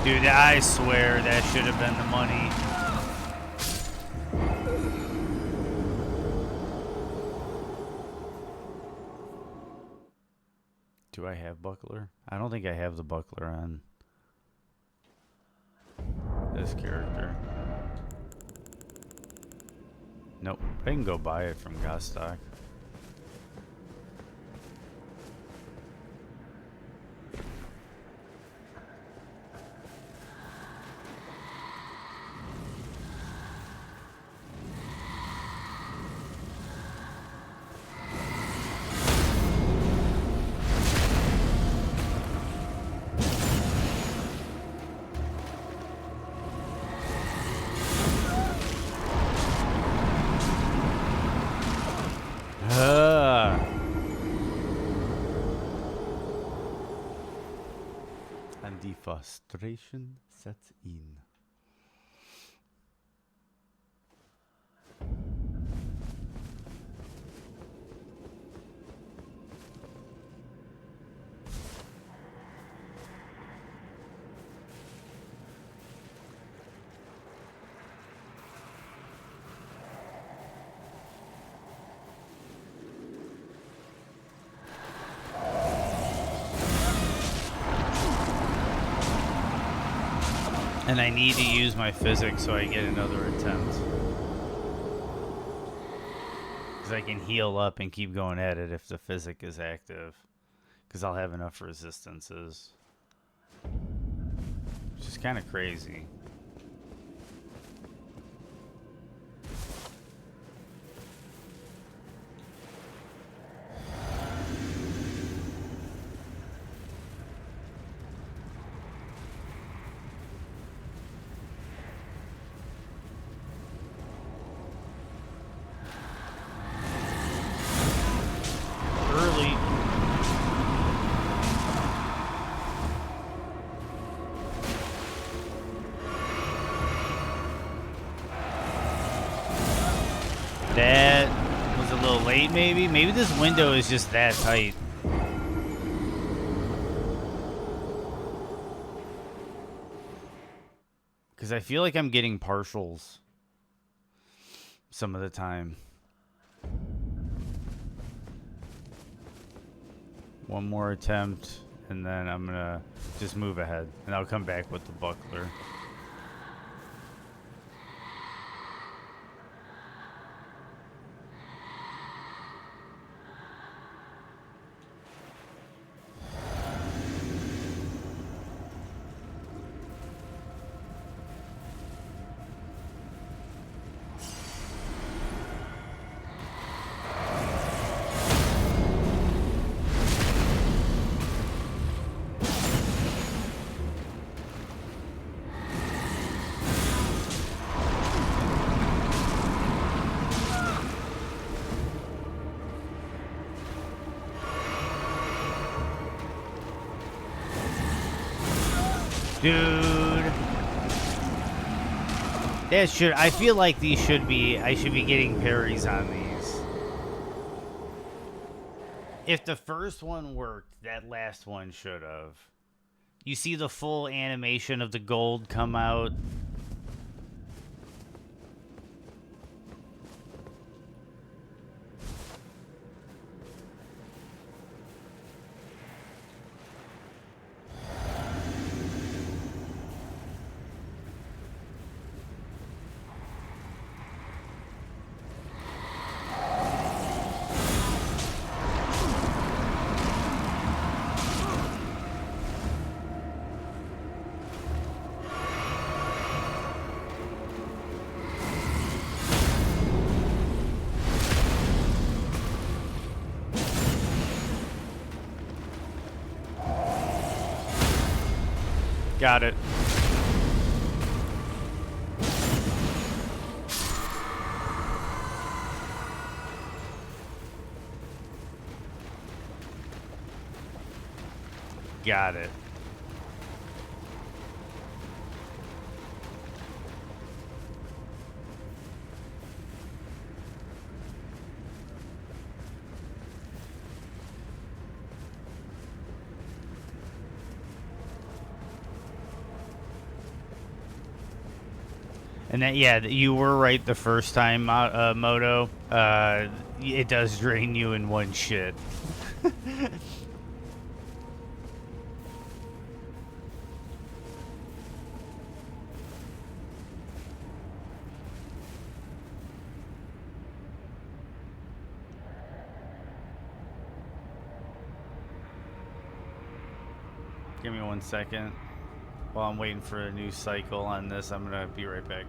Dude, I swear that should have been the money. Do I have buckler? I don't think I have the buckler on this character. Nope. I can go buy it from Gostock. frustration sets in. And I need to use my physics so I get another attempt. Because I can heal up and keep going at it if the physic is active. Because I'll have enough resistances. Which is kind of crazy. That was a little late, maybe? Maybe this window is just that tight. Because I feel like I'm getting partials some of the time. One more attempt, and then I'm going to just move ahead. And I'll come back with the buckler. Dude. That should, I feel like these should be, I should be getting parries on these. If the first one worked, that last one should have. You see the full animation of the gold come out. Got it. Got it. And that, yeah, you were right the first time, Moto. It does drain you in one shit. Give me 1 second. While I'm waiting for a new cycle on this, I'm gonna be right back.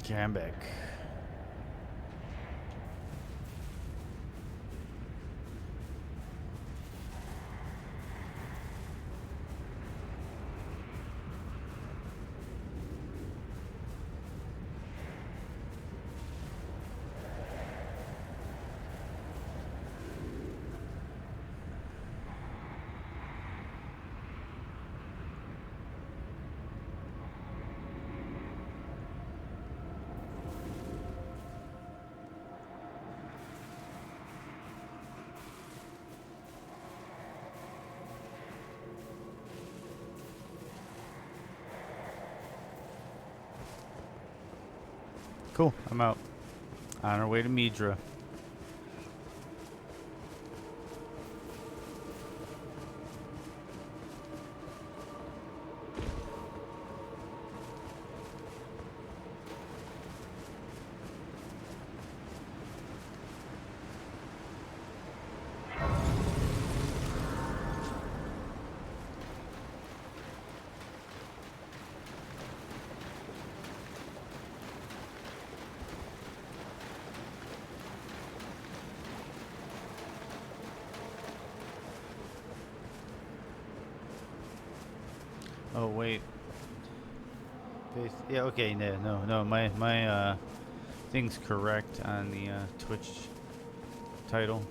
Okay, I'm back. Cool, I'm out. On our way to Midra. Oh wait. Yeah, okay, no. My thing's correct on the Twitch title.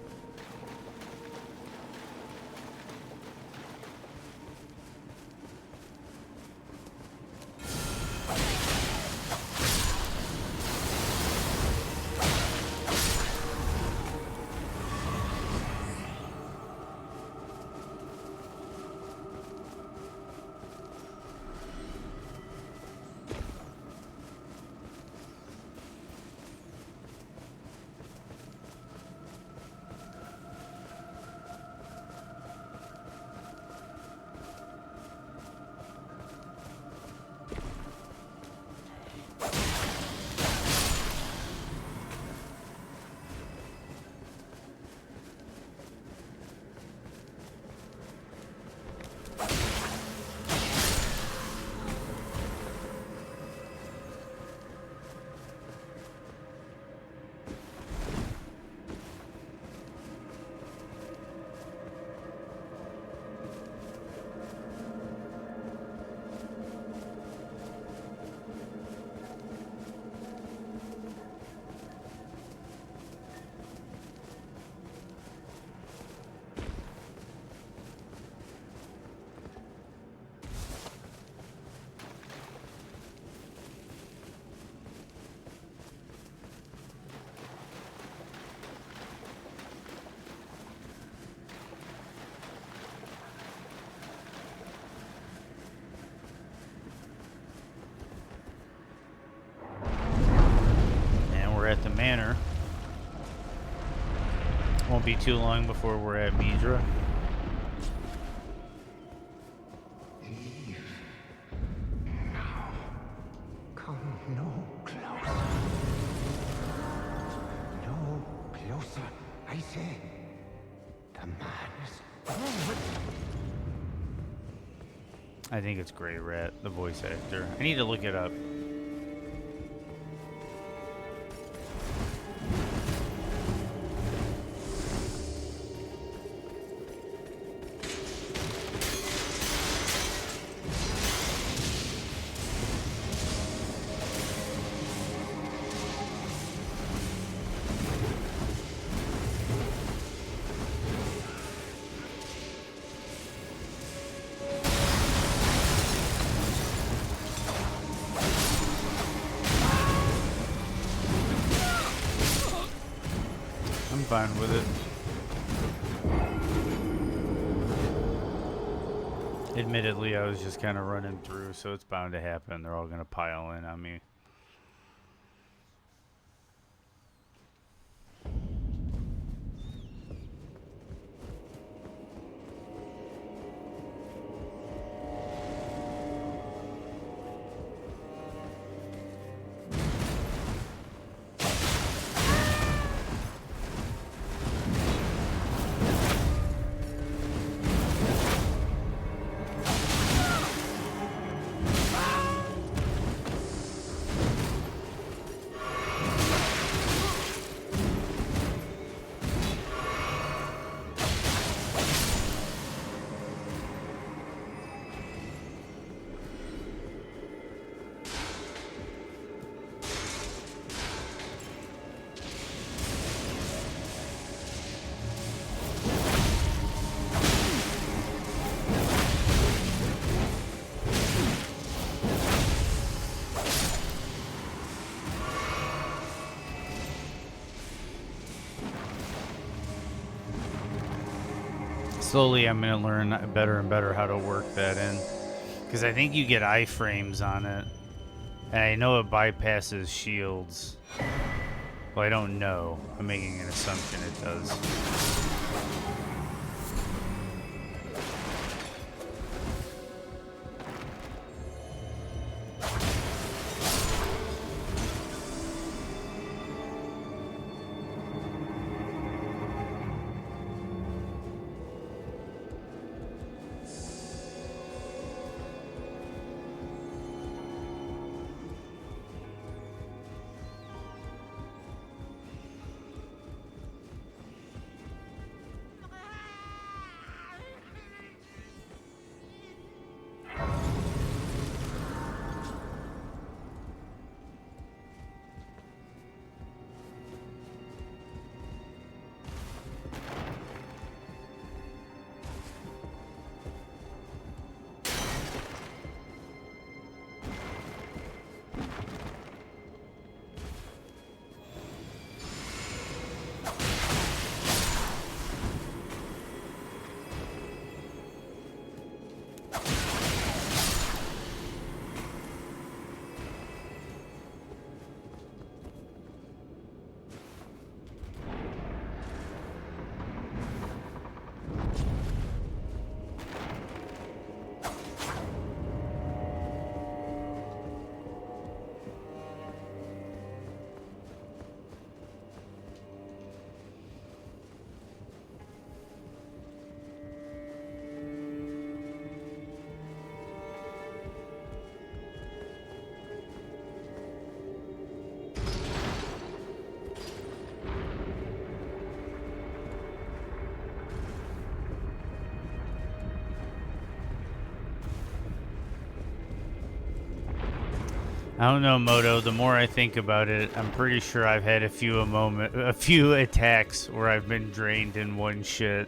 At the manor. Won't be too long before we're at Midra. Now, come no closer. No closer, I say. The man is forward. I think it's Grey Rat, the voice actor. I need to look it up. Fine with it. Admittedly, I was just kind of running through, so it's bound to happen. They're all going to pile in on me. Slowly, I'm gonna learn better and better how to work that in, because I think you get iframes on it, and I know it bypasses shields. Well, I don't know. I'm making an assumption it does. I don't know, Moto. The more I think about it, I'm pretty sure I've had a few attacks where I've been drained in one shit.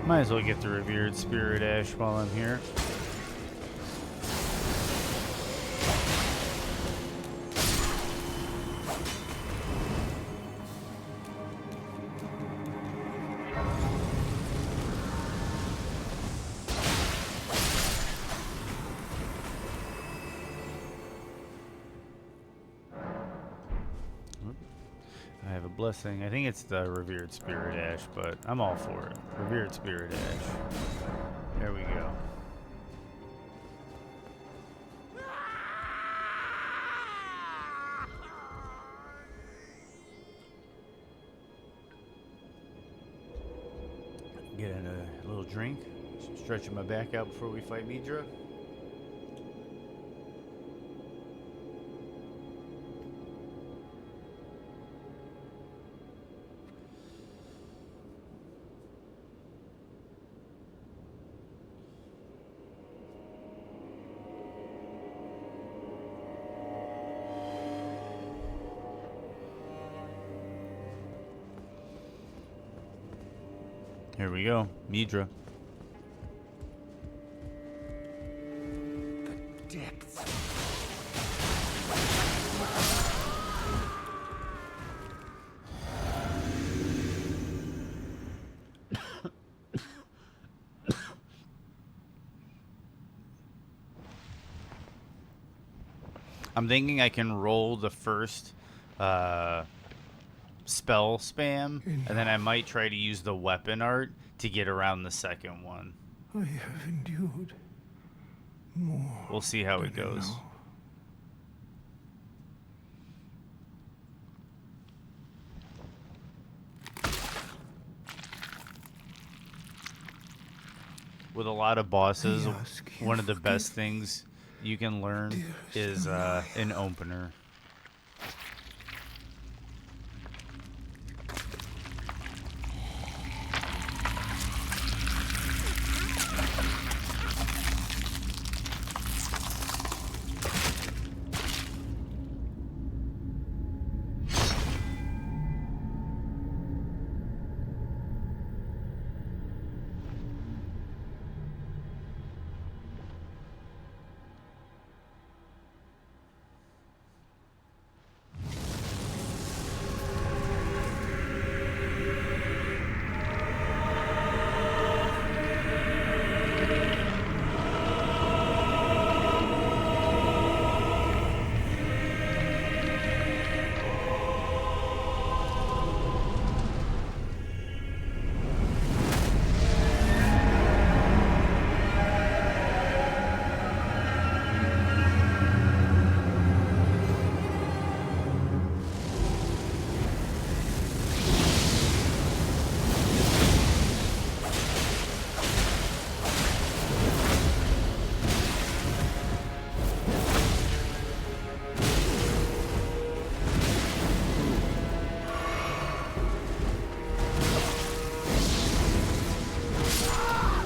Might as well get the Revered Spirit Ash while I'm here. I have a blessing. I think it's the Revered Spirit Ash, but I'm all for it. Revered Spirit Ash. There we go. Getting a little drink. Stretching my back out before we fight Midra. Here we go, Midra. The depths. I'm thinking I can roll the first spell spam, and then I might try to use the weapon art to get around the second one. I have endured more. We'll see how it goes. with a lot of bosses, I ask you one of the forgive best things you can learn dearest is Amaya. an opener.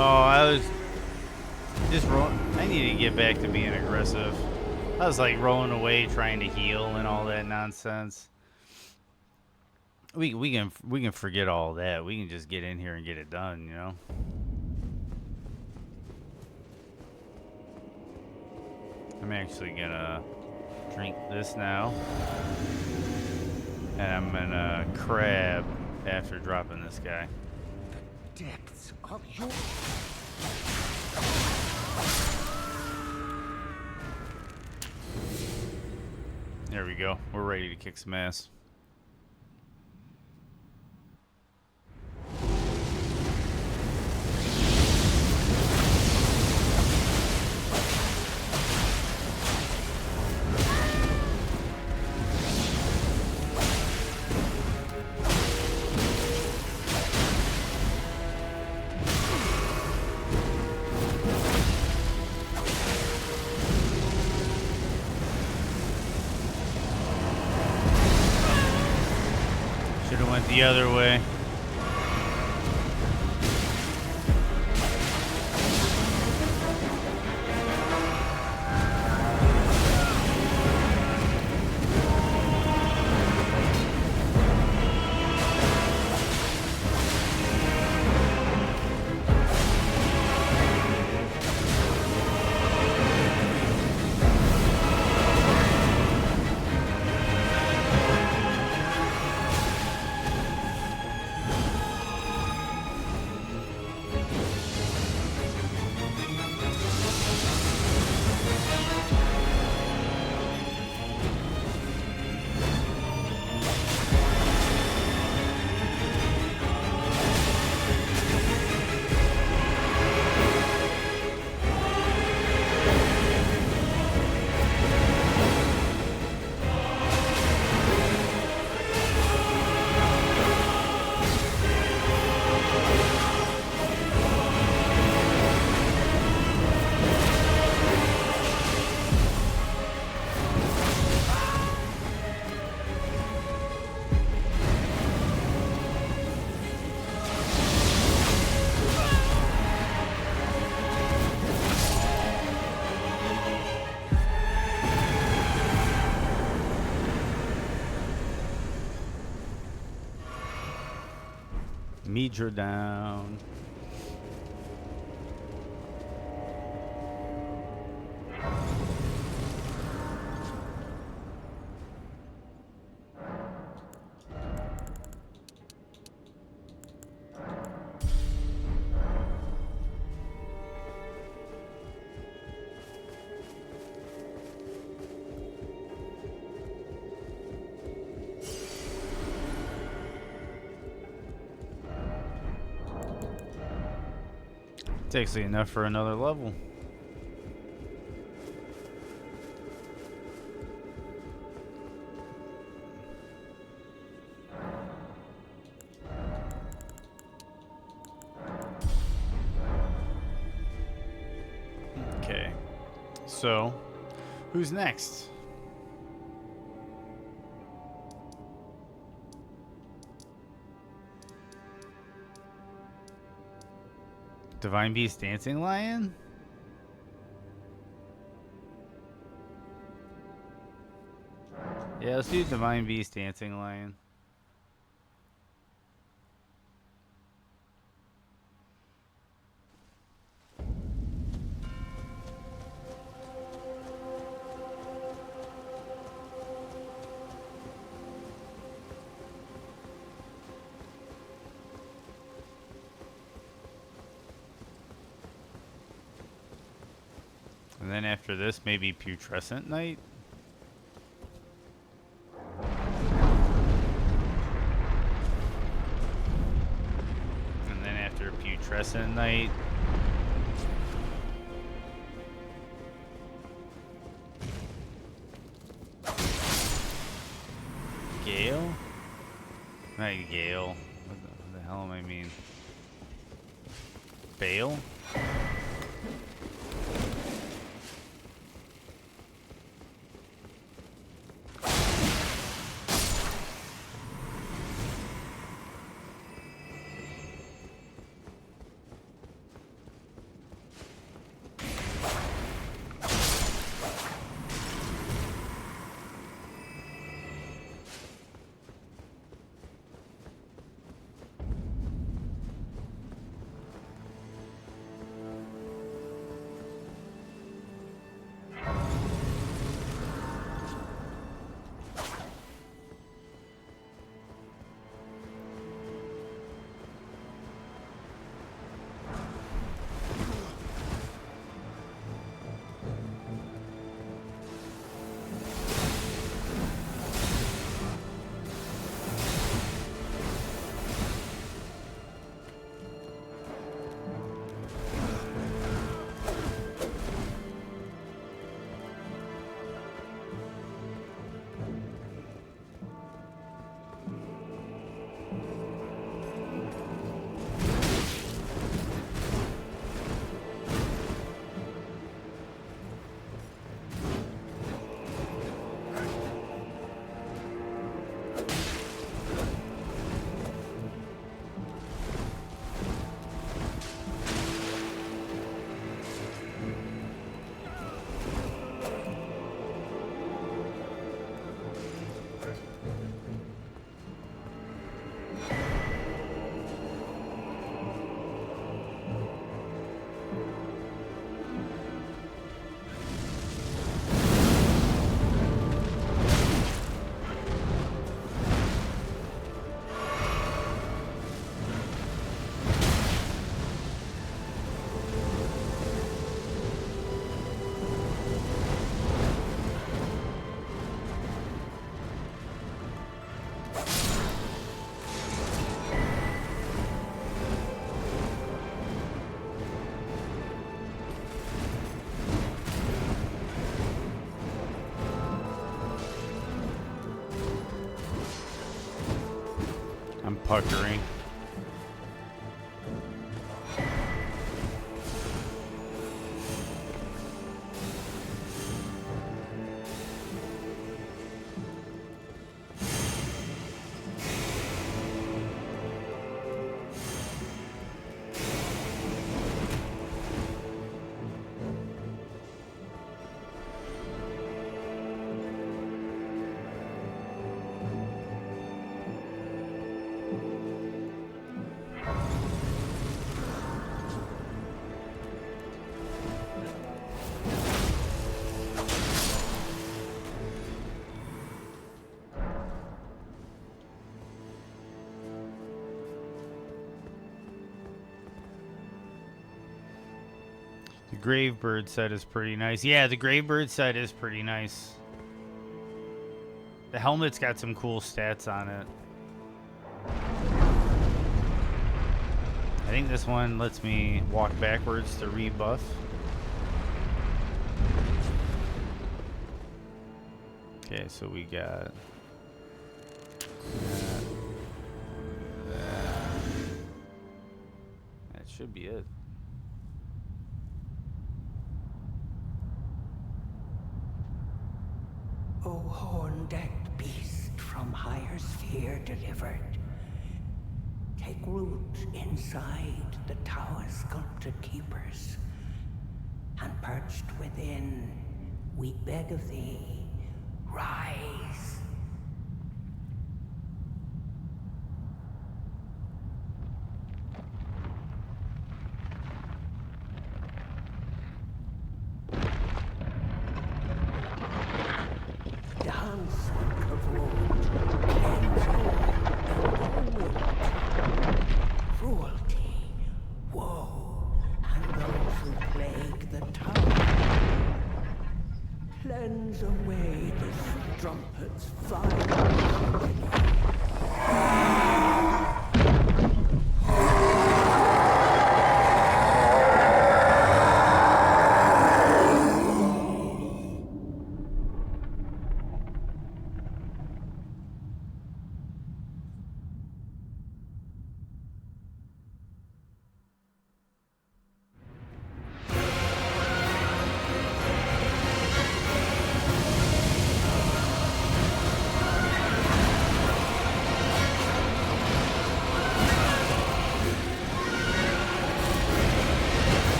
Oh, I was just rolling. I need to get back to being aggressive. I was like rolling away trying to heal and all that nonsense. We can forget all that. We can just get in here and get it done, you know. I'm actually gonna drink this now, and I'm gonna crab after dropping this guy. Depths of your... There we go. We're ready to kick some ass. Should have went the other way. Meter down. It's actually enough for another level. Okay. So, who's next? Divine Beast Dancing Lion? Yeah, let's do Divine Beast Dancing Lion. And then after this, maybe Putrescent Knight? And then after Putrescent Knight... Gale? Not Gale. What the hell am I mean? Bale? I'm puckering. The Gravebird set is pretty nice. Yeah, the Gravebird set is pretty nice. The helmet's got some cool stats on it. I think this one lets me walk backwards to rebuff. Okay, so we got that should be it. horn-decked beast from higher sphere delivered. Take root inside the tower's sculpted keepers, and perched within, we beg of thee, rise. Dance and kavod, cleanse all and cruelty, woe, and those who plague the tower. Cleanse away the strumpet's fire.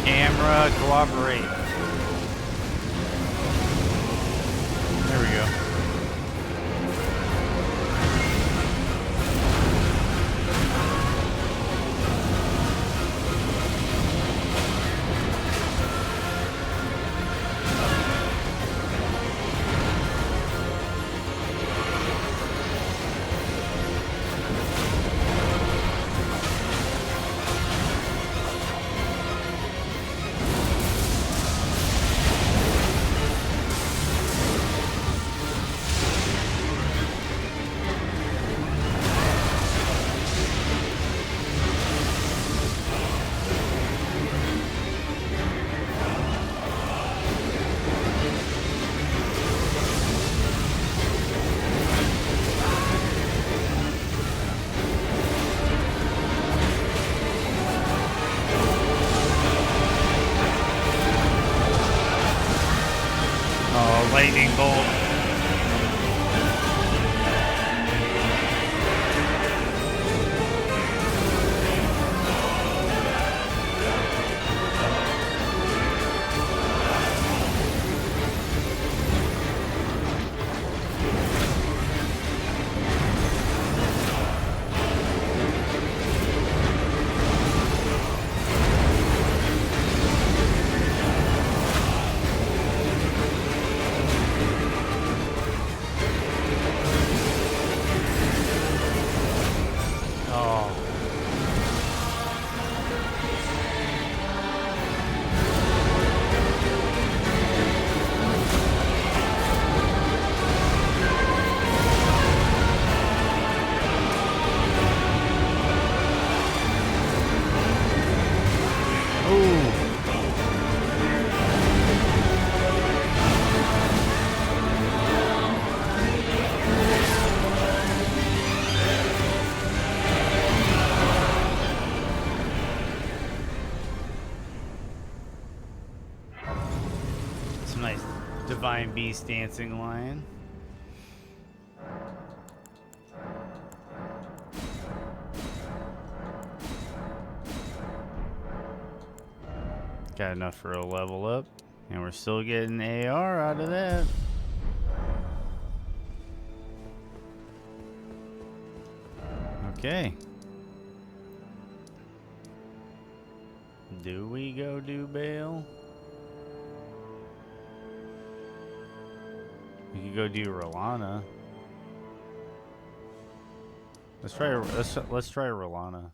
Camera, cooperate. There we go. Lightning bolt. Some nice Divine Beast dancing lion. Got enough for a level up, and we're still getting AR out of that. Okay. Do we go do Bale? We could go do Rolana. Let's try Rolana.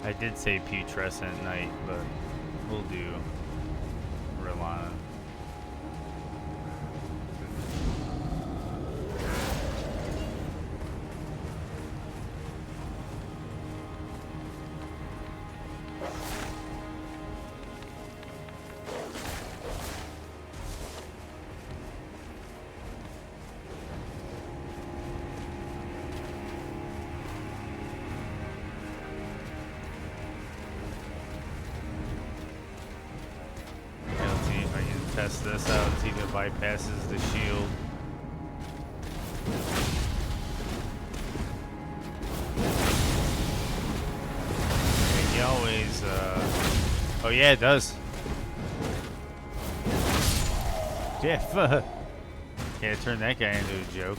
I did say Putrescent Knight, but we'll do Rilana. Test this out, see if it bypasses the shield. You always, oh yeah, it does. Yeah, yeah, turn that guy into a joke.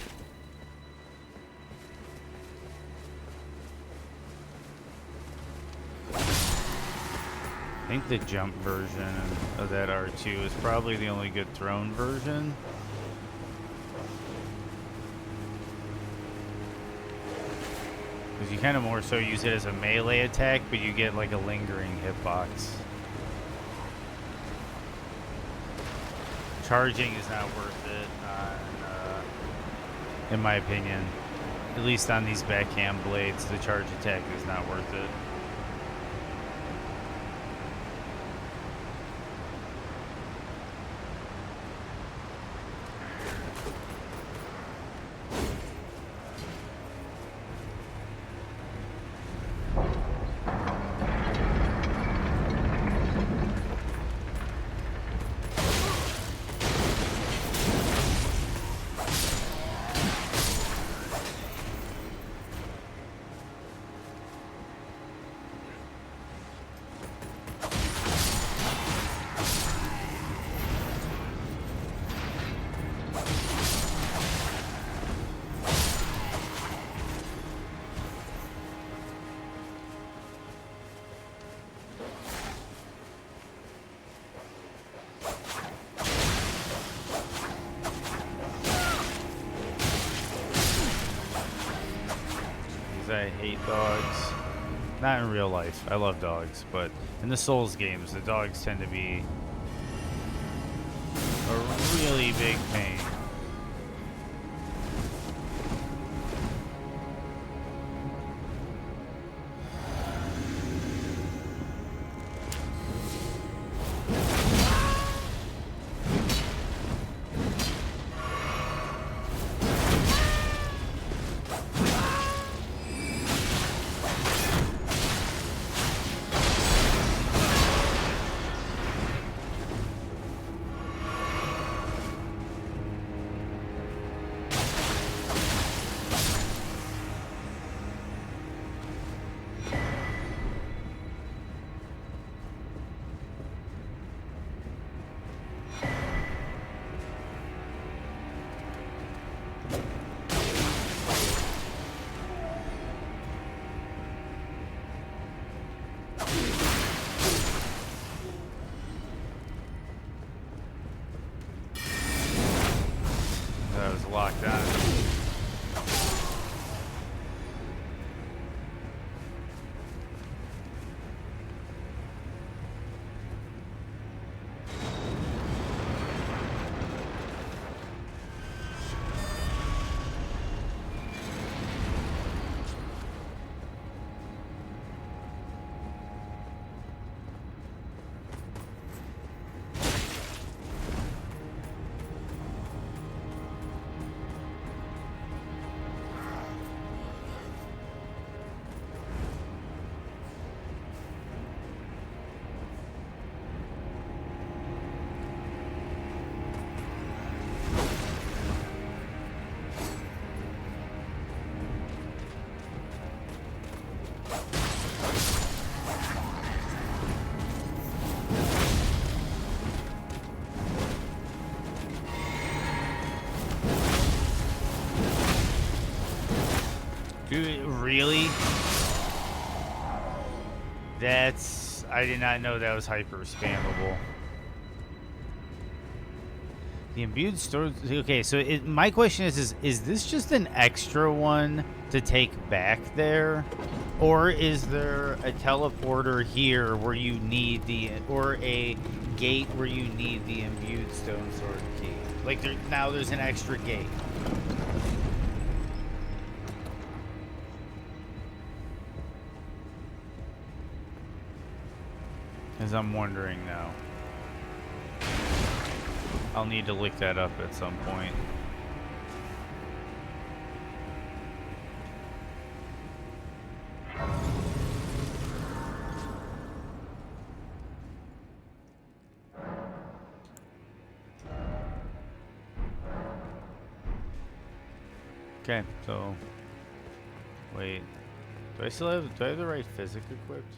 I think the jump version of that R2 is probably the only good thrown version. Because you kind of more so use it as a melee attack, but you get like a lingering hitbox. Charging is not worth it, in my opinion. At least on these backhand blades, the charge attack is not worth it. I hate dogs. Not in real life. I love dogs, but in the Souls games, the dogs tend to be a really big pain. That was locked on. Dude, really? I did not know that was hyper spammable. The imbued storage. Okay, so my question is this just an extra one to take back there, or is there a teleporter here where you need or a gate where you need the imbued stone sword key? Like now there's an extra gate. As I'm wondering now. I'll need to look that up at some point. Okay, so wait. Do I have the right physic equipped?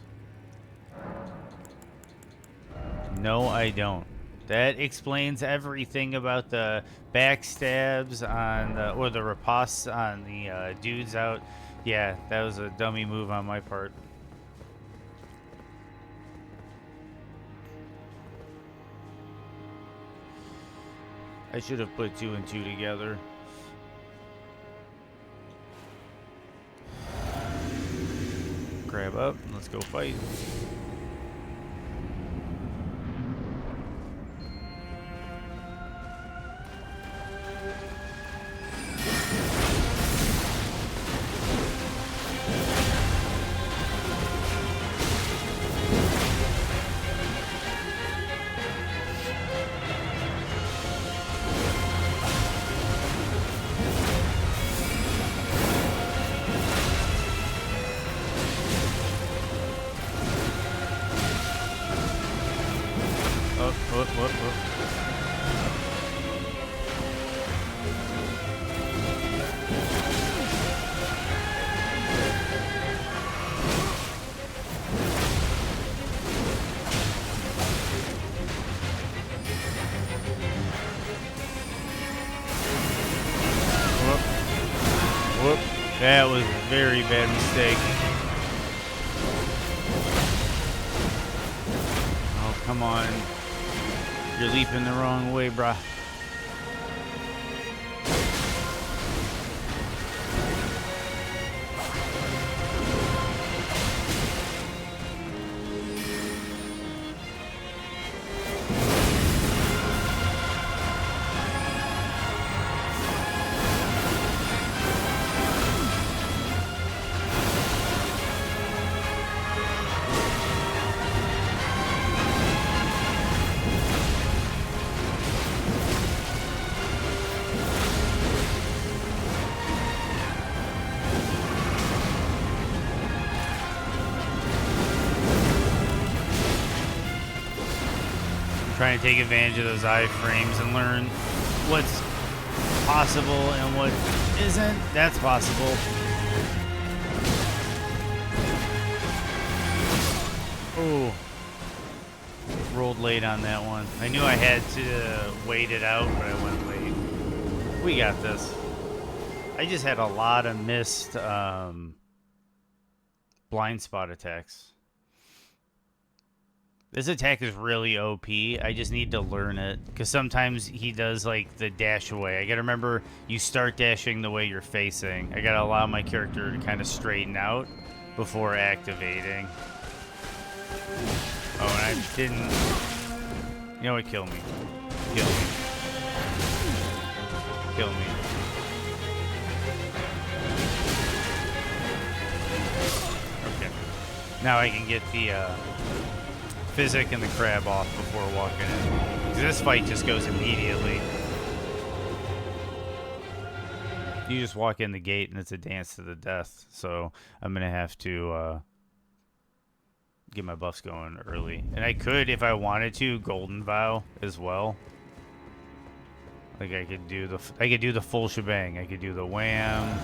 No, I don't. That explains everything about the backstabs on or the ripostes on the dudes out. Yeah, that was a dummy move on my part. I should have put 2 and 2 together. Grab up, let's go fight. That was a very bad mistake. Oh, come on. You're leaping the wrong way, bruh. Trying to take advantage of those iframes and learn what's possible and what isn't. That's possible. Oh, rolled late on that one. I knew I had to wait it out, but I went late. We got this. I just had a lot of missed blind spot attacks. This attack is really OP. I just need to learn it. Because sometimes he does, like, the dash away. I gotta remember, you start dashing the way you're facing. I gotta allow my character to kind of straighten out before activating. Oh, and I didn't... You know what? Kill me. Kill me. Kill me. Okay. Now I can get the, Physic and the crab off before walking in. 'Cause this fight just goes immediately. You just walk in the gate and it's a dance to the death. So I'm gonna have to get my buffs going early. And I could, if I wanted to, Golden Vow as well. Like I could do the full shebang. I could do the wham.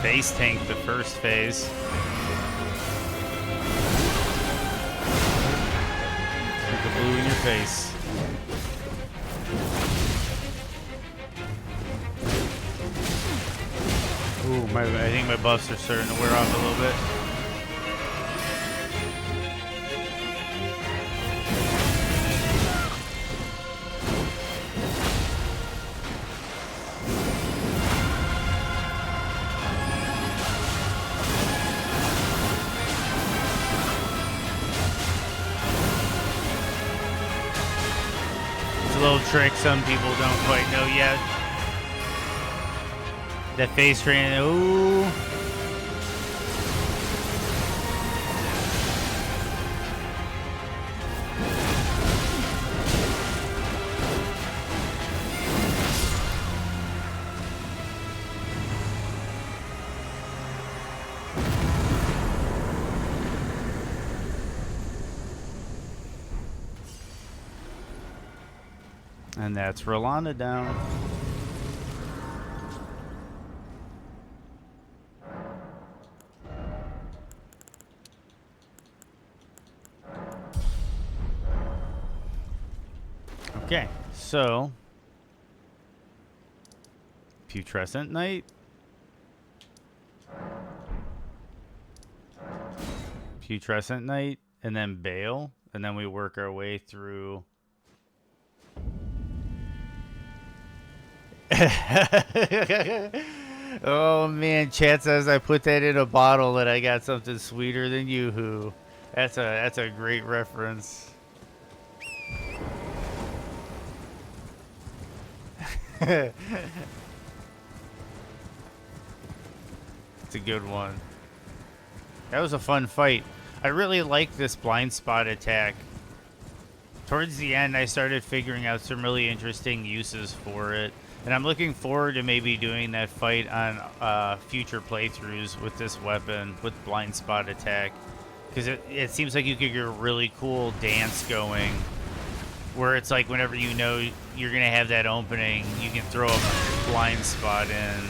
face tank the first phase. Put the blue in your face. Ooh, I think my buffs are starting to wear off a little bit. It's a little trick some people don't quite know yet. That face training, ooh. And that's Rolanda down. Okay, so Putrescent Knight, Putrescent Knight, and then Bale, and then we work our way through. Oh man, chat says I put that in a bottle and I got something sweeter than Yoo-hoo. That's a great reference. It's a good one. That was a fun fight. I really like this blind spot attack. Towards the end, I started figuring out some really interesting uses for it. And I'm looking forward to maybe doing that fight on future playthroughs with this weapon, with blind spot attack. Because it seems like you could get a really cool dance going. Where it's like whenever you know you're going to have that opening, you can throw a blind spot in.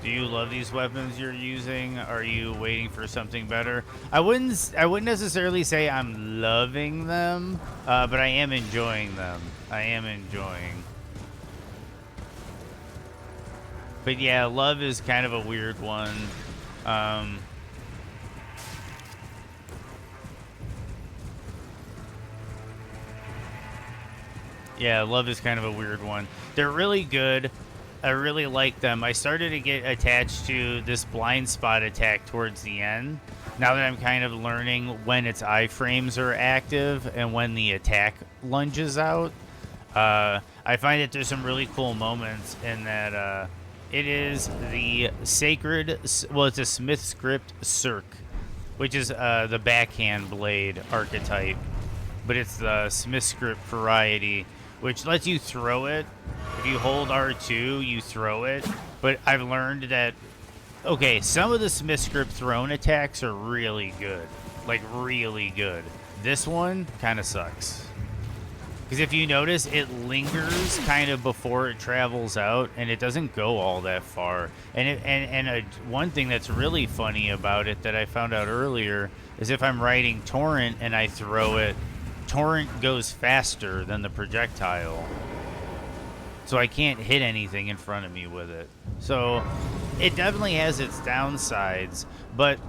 Do you love these weapons you're using? Are you waiting for something better? I wouldn't necessarily say I'm loving them, but I am enjoying them. I am enjoying. But yeah, love is kind of a weird one. Yeah, love is kind of a weird one. They're really good. I really like them. I started to get attached to this blind spot attack towards the end. Now that I'm kind of learning when its iframes are active and when the attack lunges out, I find that there's some really cool moments in that. It is the sacred, well, it's a Smith script Cirque, which is the backhand blade archetype, but it's the Smith script variety, which lets you throw it. If you hold R2, you throw it. But I've learned that, okay, some of the Smith script thrown attacks are really good. Like, really good. This one kind of sucks. Because if you notice, it lingers kind of before it travels out, and it doesn't go all that far. And one thing that's really funny about it that I found out earlier is if I'm riding Torrent and I throw it, Torrent goes faster than the projectile. So I can't hit anything in front of me with it. So it definitely has its downsides, but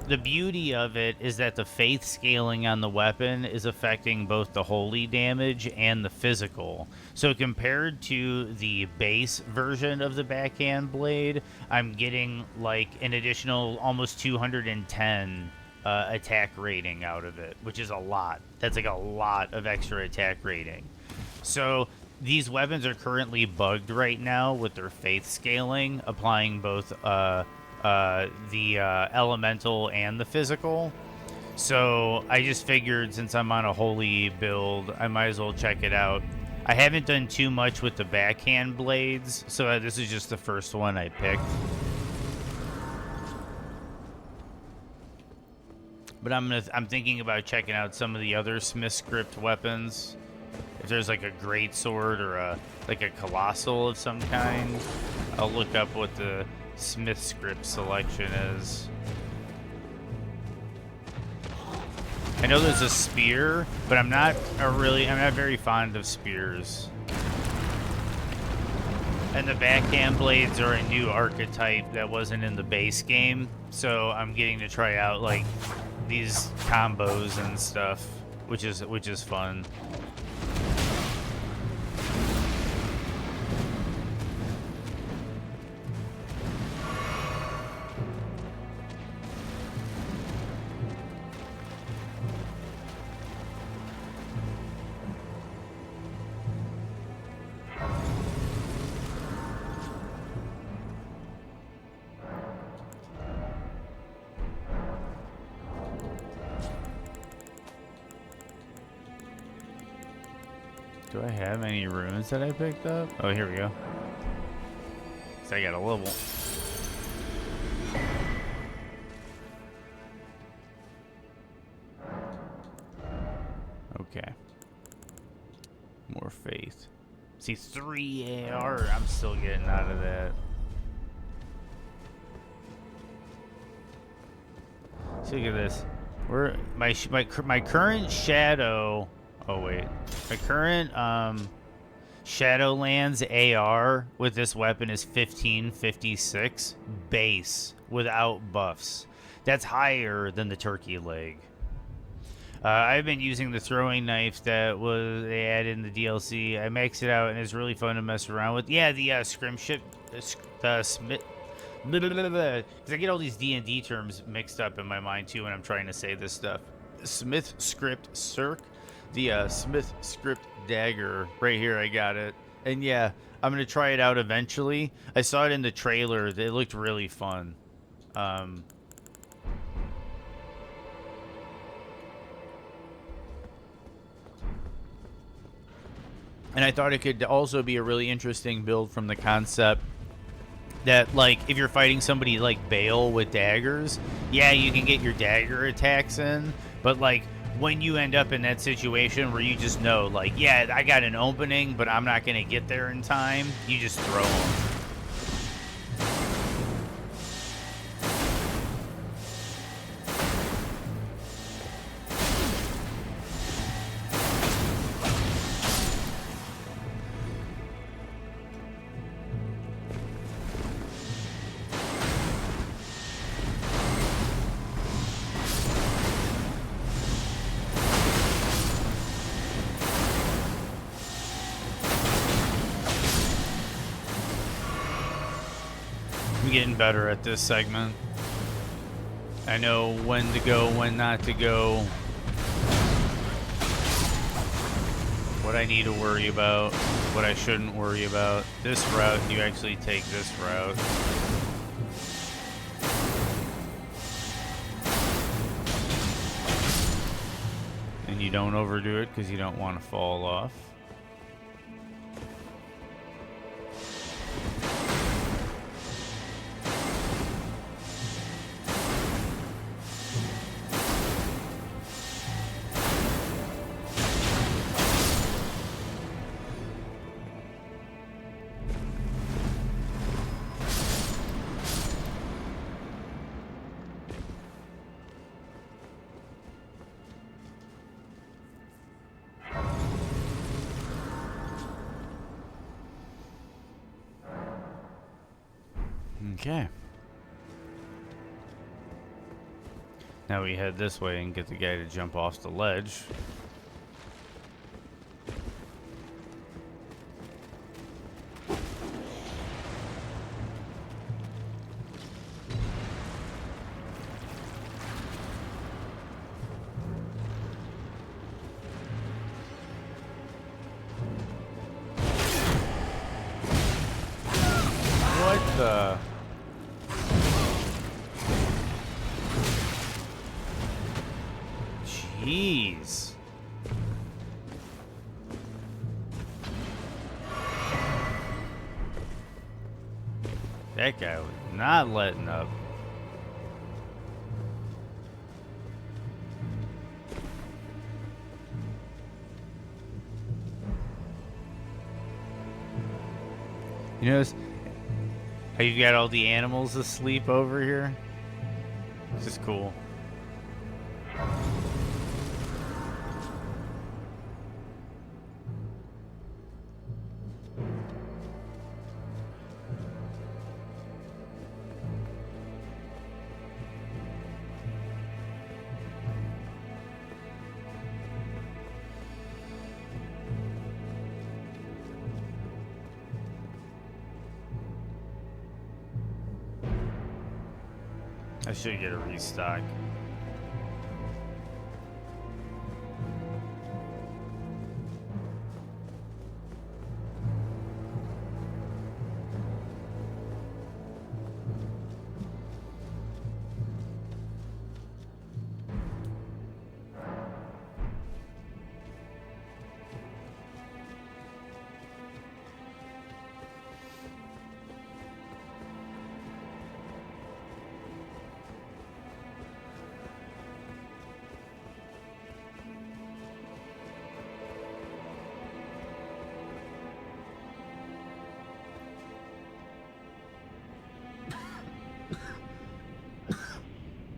the beauty of it is that the faith scaling on the weapon is affecting both the holy damage and the physical. So compared to the base version of the backhand blade, I'm getting like an additional almost 210 attack rating out of it, which is a lot. That's like a lot of extra attack rating. So these weapons are currently bugged right now with their faith scaling, applying both the elemental and the physical. So I just figured since I'm on a holy build, I might as well check it out. I haven't done too much with the backhand blades, so this is just the first one I picked. But I'm thinking about checking out some of the other Smith script weapons If there's like a great sword or a like a colossal of some kind, I'll look up what the Smith script selection is. I know there's a spear, but I'm not very fond of spears. And the backhand blades are a new archetype that wasn't in the base game, so I'm getting to try out like these combos and stuff, which is fun. Do I have any runes that I picked up? Oh, here we go. So I got a level. Okay. More faith. See, 3 AR. I'm still getting out of that. See, look at this. We're my current shadow. Oh wait, my current Shadowlands AR with this weapon is 1556 base without buffs. That's higher than the turkey leg. I've been using the throwing knife that they added in the DLC. I maxed it out and it's really fun to mess around with. Yeah, the scrimship, the Smith. Because I get all these D&D terms mixed up in my mind too when I'm trying to say this stuff. Smith script circ. The Smith script dagger right here. I got it, and yeah, I'm gonna try it out eventually. I saw it in the trailer. It looked really fun. And I thought it could also be a really interesting build from the concept that, like, if you're fighting somebody like Bale with daggers, yeah, you can get your dagger attacks in, but like, when you end up in that situation where you just know, like, yeah, I got an opening, but I'm not going to get there in time, you just throw them. Getting better at this segment. I know when to go, when not to go, what I need to worry about, what I shouldn't worry about. This route, you actually take this route. And you don't overdo it because you don't want to fall off. Okay. Now we head this way and get the guy to jump off the ledge. What the... Jeez. That guy was not letting up. You notice how you've got all the animals asleep over here? This is cool. I should get a restock.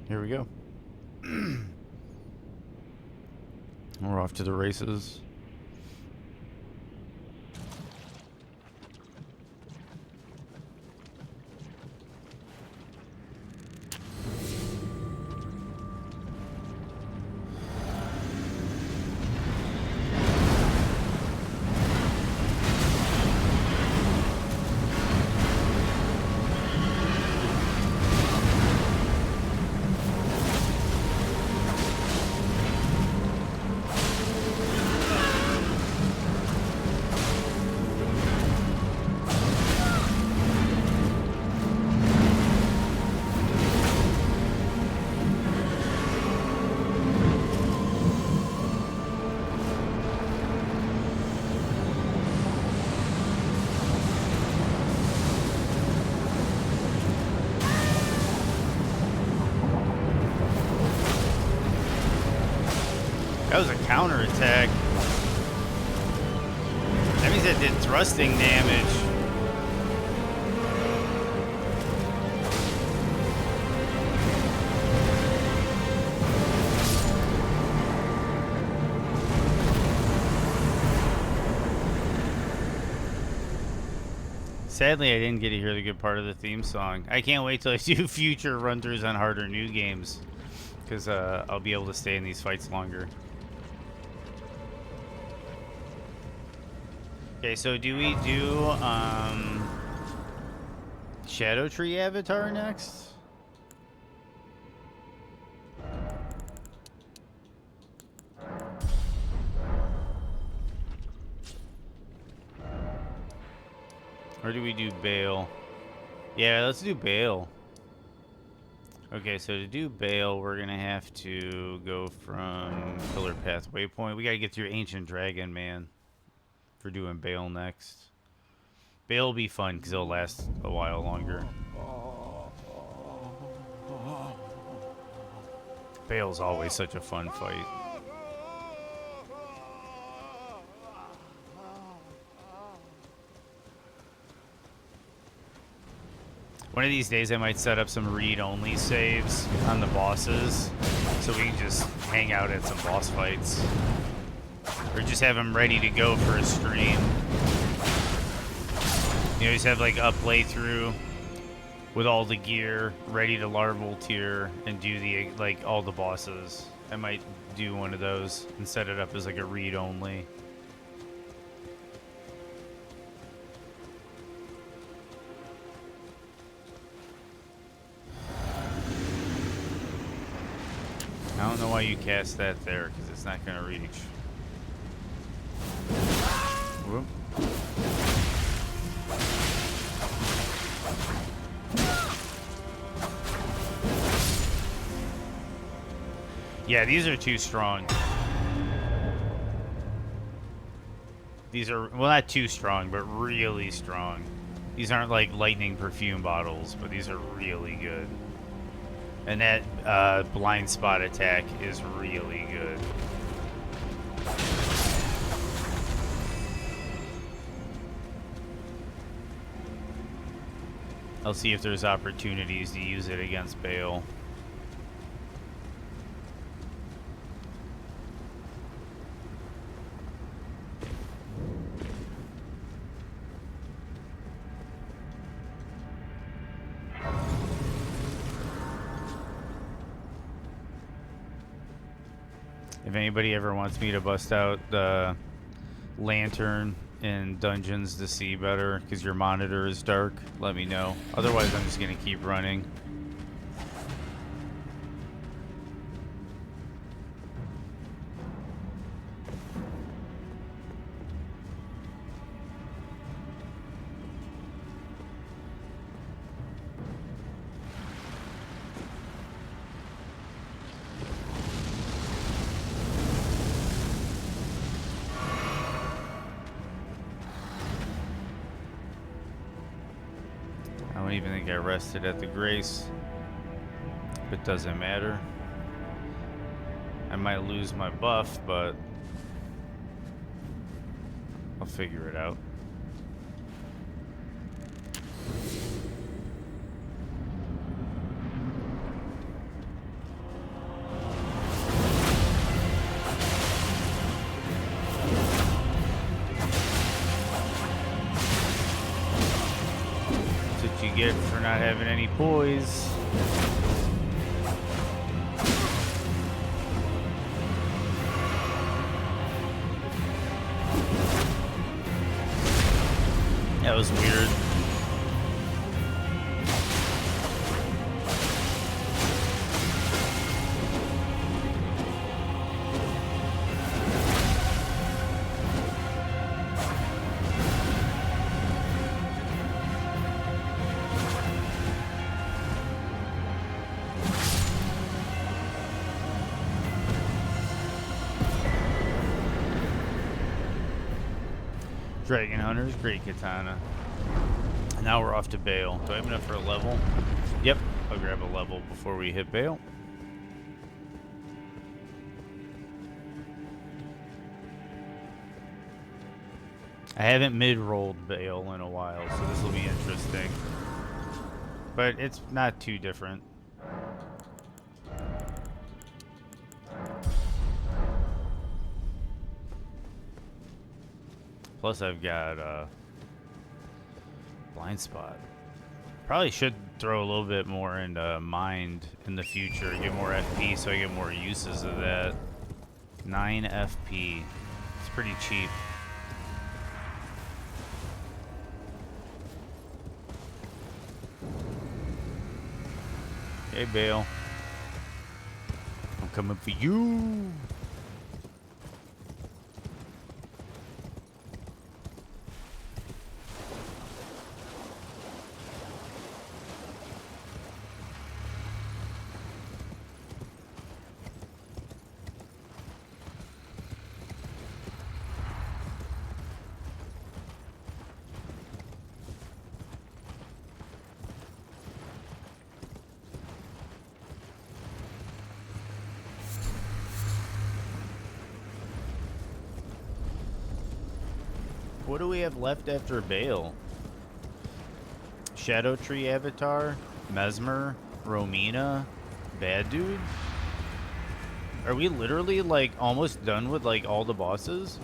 Here we go. We're off to the races. That was a counterattack. That means it did thrusting damage. Sadly, I didn't get to hear the good part of the theme song. I can't wait till I do future run-throughs on harder new games, because I'll be able to stay in these fights longer. Okay, so do we do Shadow Tree Avatar next? Or do we do Bale? Yeah, let's do Bale. Okay, so to do Bale, we're gonna have to go from Pillar Path Waypoint. We gotta get through Ancient Dragon, man. For doing Bale next. Bale will be fun because it'll last a while longer. Bale's always such a fun fight. One of these days I might set up some read-only saves on the bosses so we can just hang out at some boss fights. Or just have them ready to go for a stream. You know, just have like a playthrough with all the gear ready to larval tier and do the like all the bosses. I might do one of those and set it up as like a read only. I don't know why you cast that there because it's not going to reach. Whoop. Yeah, these are too strong. These are, well, not too strong, but really strong. These aren't like lightning perfume bottles, but these are really good. And that blind spot attack is really good. I'll see if there's opportunities to use it against Bale. If anybody ever wants me to bust out the lantern in dungeons to see better because your monitor is dark, let me know. Otherwise, I'm just going to keep running. I don't even think I rested at the Grace, but it doesn't matter. I might lose my buff, but I'll figure it out. Get for not having any poise. That was weird. Dragon Hunters, great katana. Now we're off to Bale. Do I have enough for a level? Yep, I'll grab a level before we hit Bale. I haven't mid-rolled Bale in a while, so this will be interesting. But it's not too different. Plus I've got blind spot. Probably should throw a little bit more into mind in the future, get more FP so I get more uses of that. 9 FP. It's pretty cheap. Hey Bale. I'm coming for you. What do we have left after Bale? Shadow Tree Avatar, Mesmer, Romina, Bad Dude? Are we literally like almost done with like all the bosses?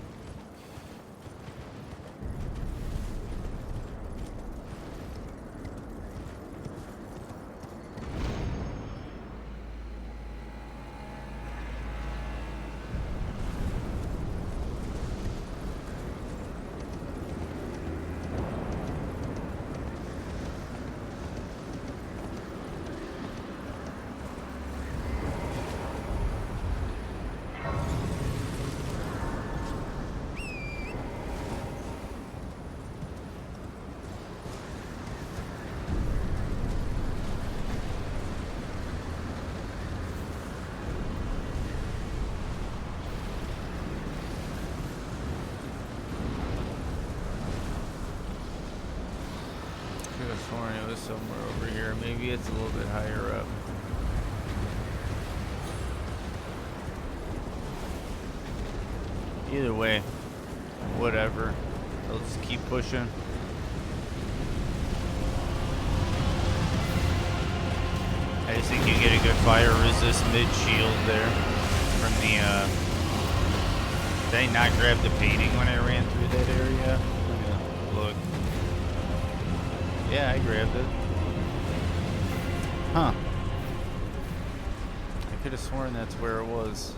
It was somewhere over here. Maybe it's a little bit higher up. Either way, whatever. Let's keep pushing. I just think you get a good fire resist mid shield there from the. Did I not grab the painting when I ran through that area? Look. Yeah, I grabbed it. Huh. I could have sworn that's where it was.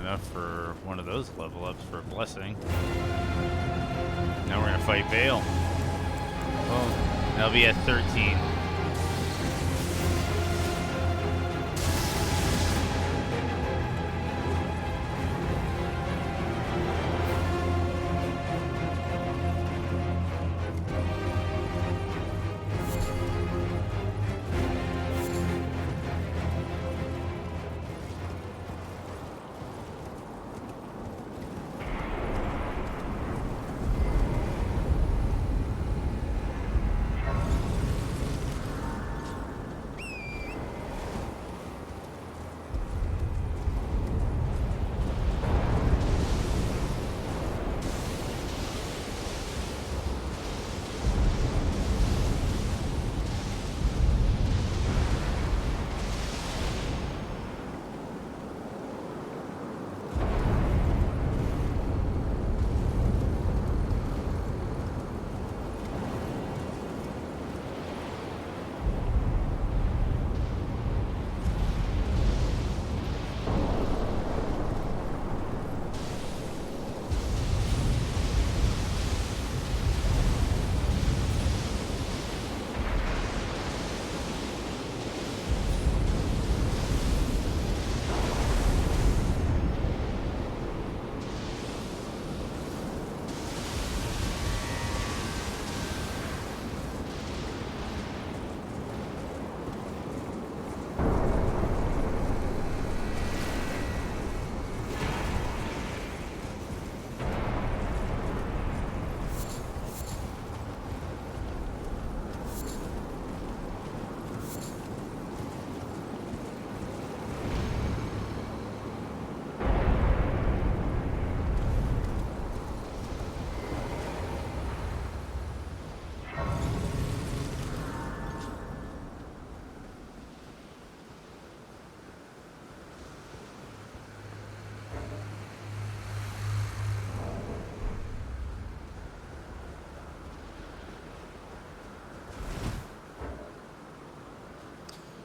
Enough for one of those level ups for a blessing. Now we're gonna fight Vale. Oh, that'll be at 13.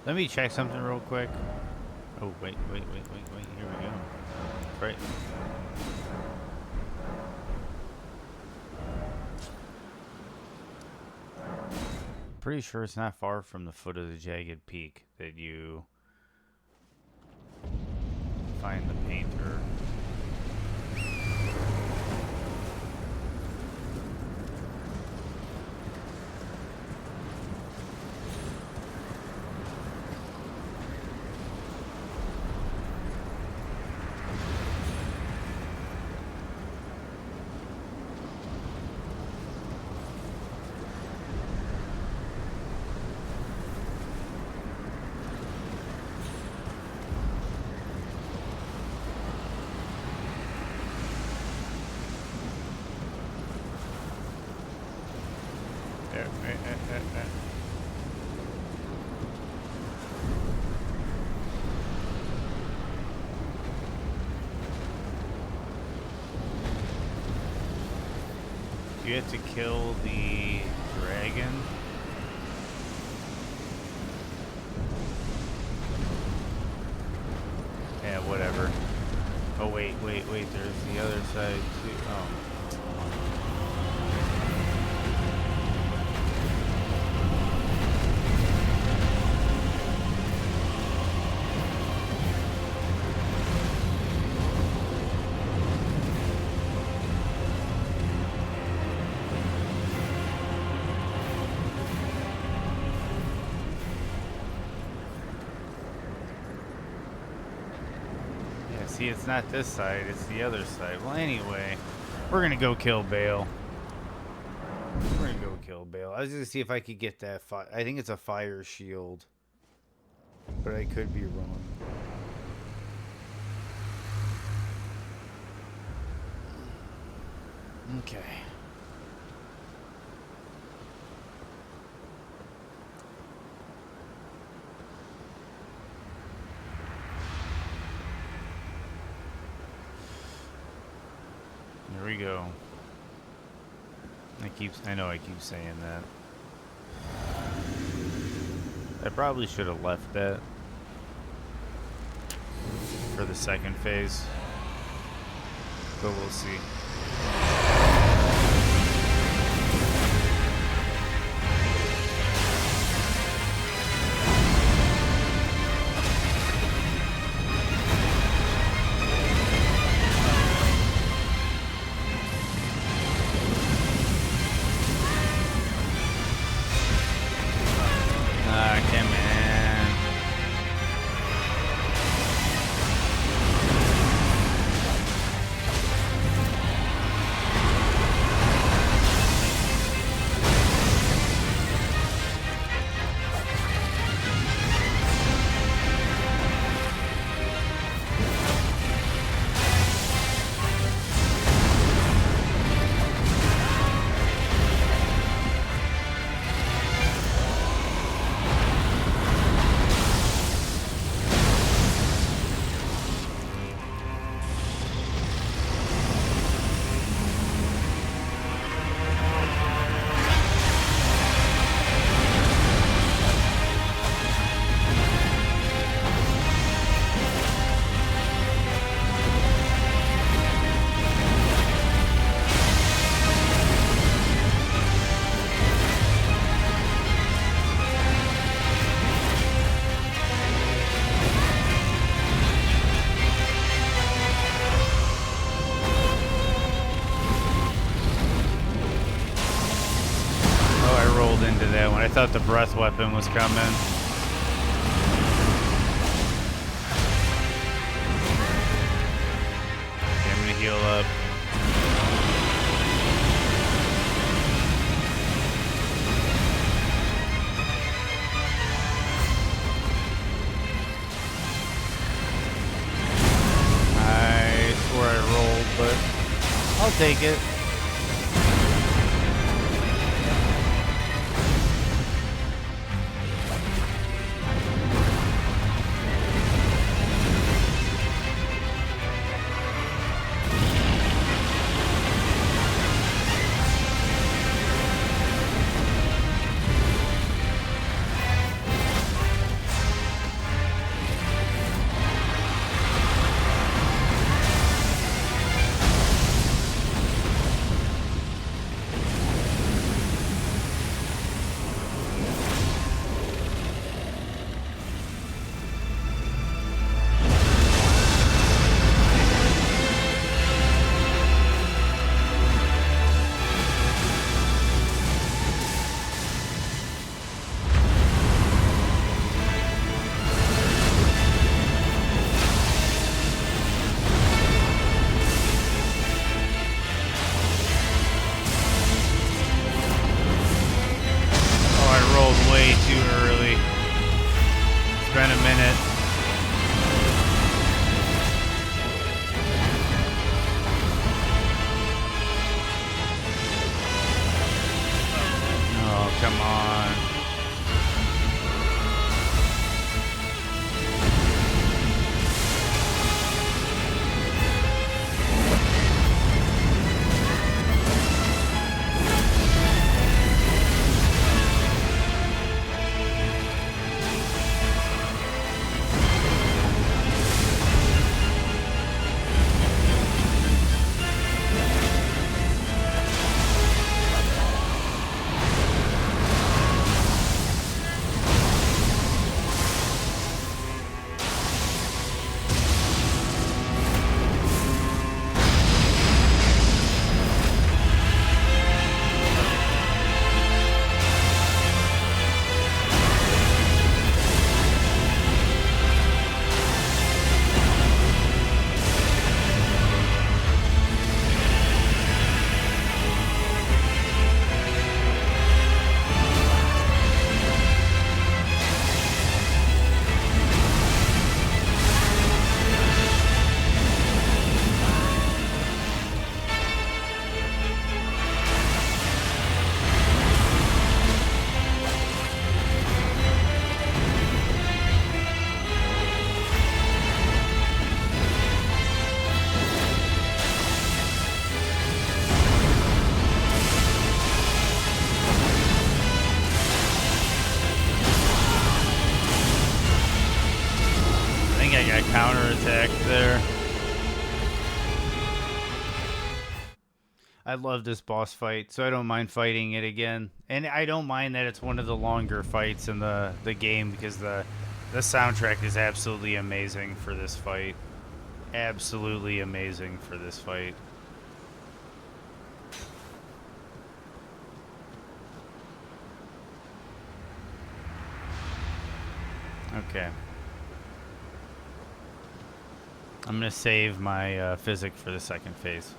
Let me check something real quick. Oh, wait. Here we go. Right. Pretty sure it's not far from the foot of the jagged peak that you find the painter. You have to kill the dragon. wait. There's the other side too. Oh. See, it's not this side, it's the other side. Well, anyway, we're gonna go kill Bale. I was gonna see if I could get that I think it's a fire shield, but I could be wrong. Okay. Here we go. I know I keep saying that. I probably should have left that for the second phase, but we'll see. Into that one. I thought the breath weapon was coming. Okay, I'm gonna heal up. I swore I rolled, but I'll take it. I love this boss fight, so I don't mind fighting it again. And I don't mind that it's one of the longer fights in the game because the soundtrack is absolutely amazing for this fight. Absolutely amazing for this fight. Okay. I'm gonna save my physic for the second phase.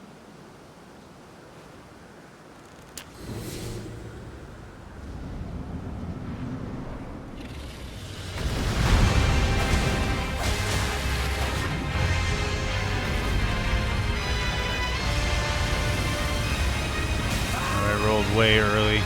I rolled way early.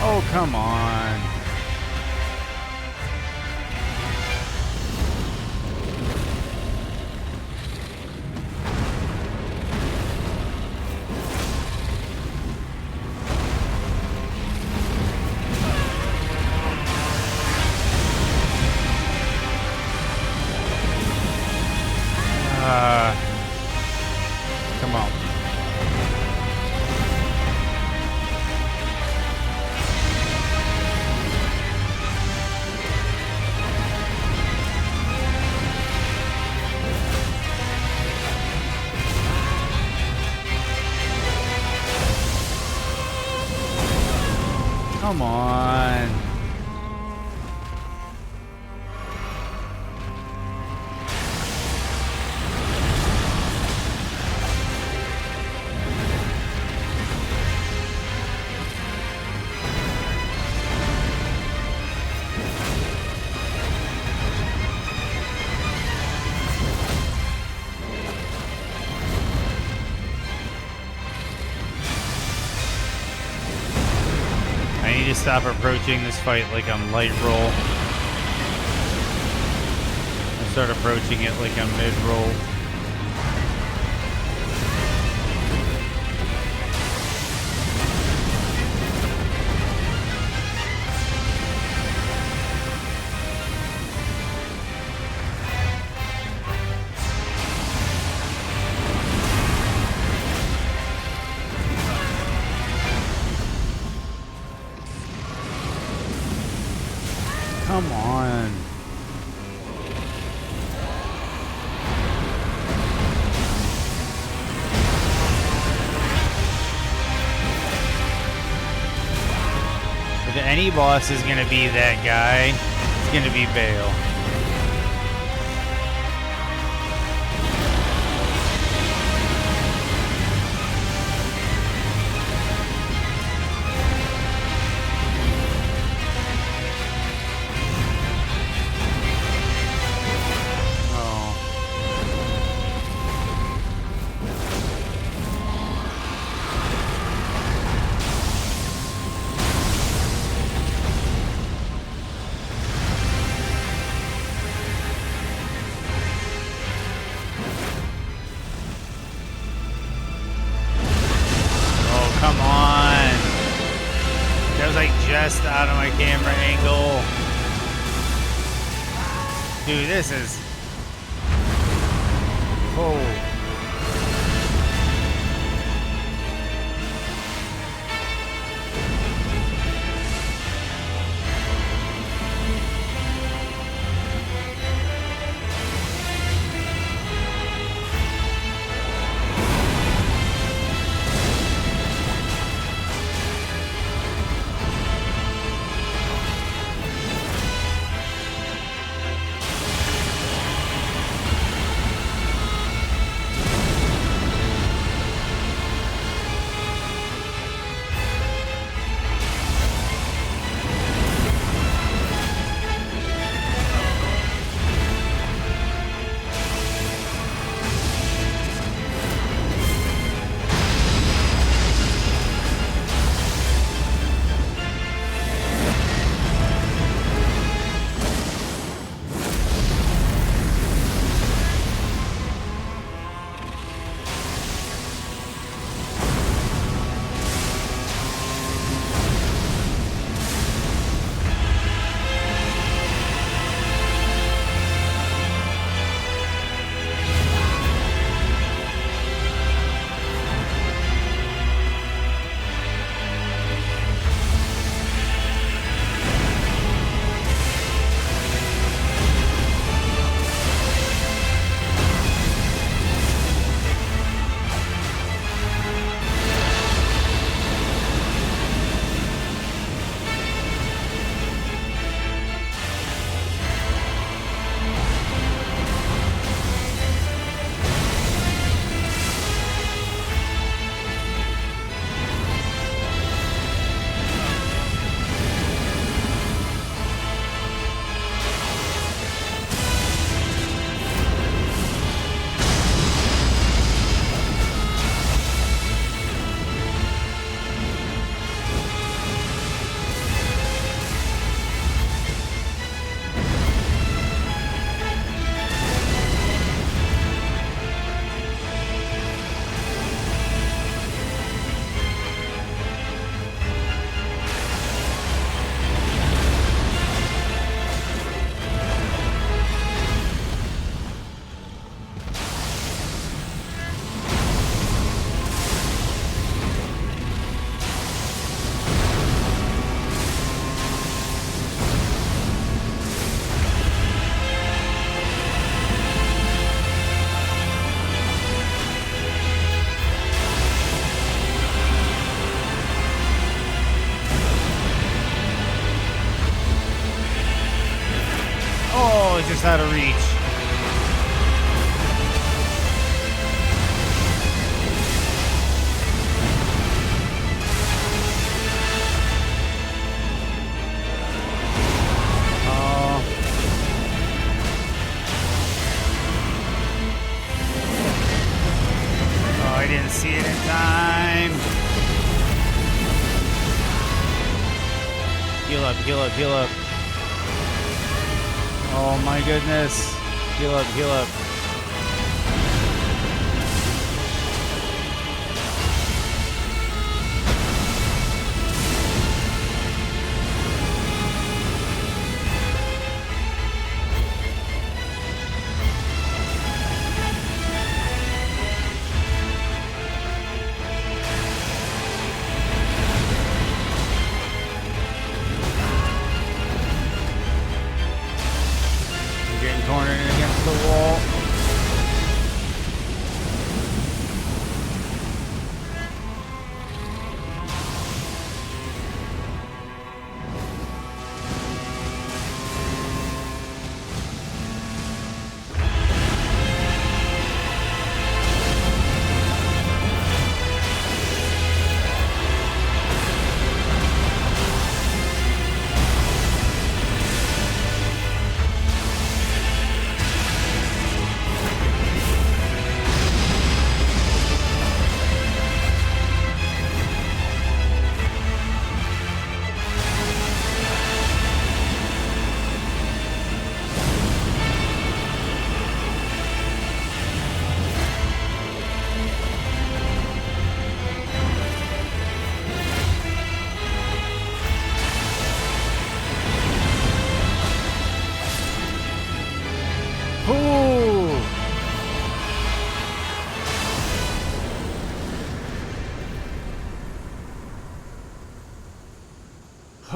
Oh, come on. Come on. Come on. I need to stop approaching this fight like I'm light roll. I start approaching it like I'm mid roll. Come on. If any boss is going to be that guy, it's going to be Bale. Come on. That was like just out of my camera angle. Dude, this is... Oh. almost out of reach. I didn't see it in time. Heal up, heal up, heal up. Oh my goodness. Heal up, heal up.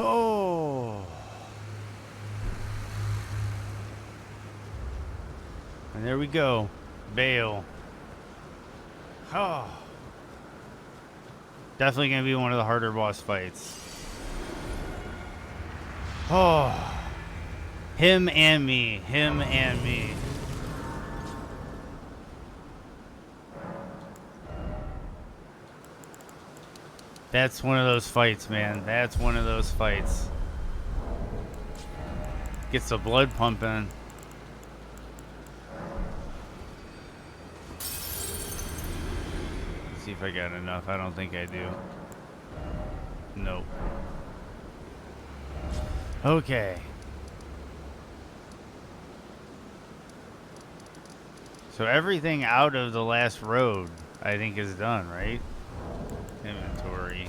Oh. And there we go. Bale. Oh. Definitely going to be one of the harder boss fights. Oh. Him and me. Him and me. That's one of those fights, man. That's one of those fights. Gets the blood pumping. See if I got enough. I don't think I do. Nope. Okay. So everything out of the last road, I think, is done, right? Inventory.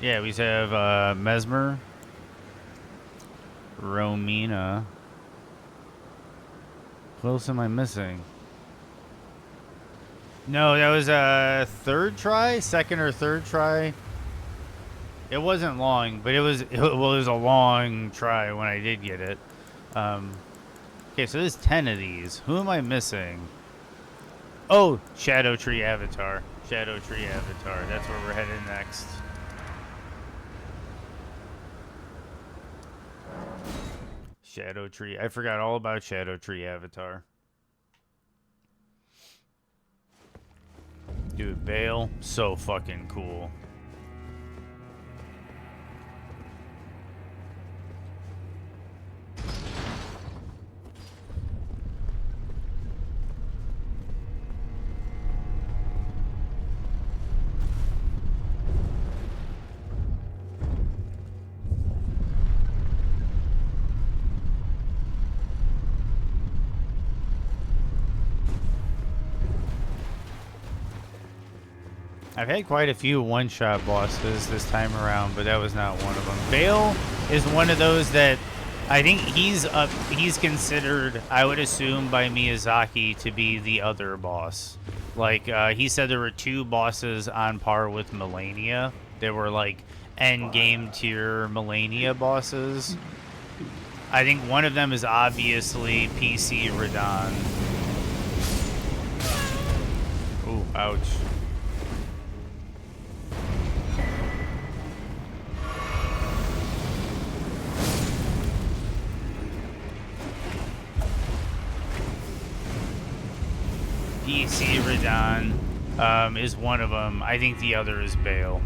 Yeah, we have Mesmer, Romina. What else am I missing? No, that was a third try, second or third try. It wasn't long, but it was a long try when I did get it. Okay, so there's 10 of these. Who am I missing? Oh, Shadow Tree Avatar. Shadow Tree Avatar. That's where we're headed next. Shadow Tree. I forgot all about Shadow Tree Avatar. Dude, Bale, so fucking cool. I've had quite a few one-shot bosses this time around, but that was not one of them. Bale is one of those that I think he's considered, I would assume, by Miyazaki to be the other boss. Like, he said there were 2 bosses on par with Melania. They were, like, end-game tier Melania bosses. I think one of them is obviously PC Radon. Ooh, ouch. DC Radon is one of them. I think the other is Bale.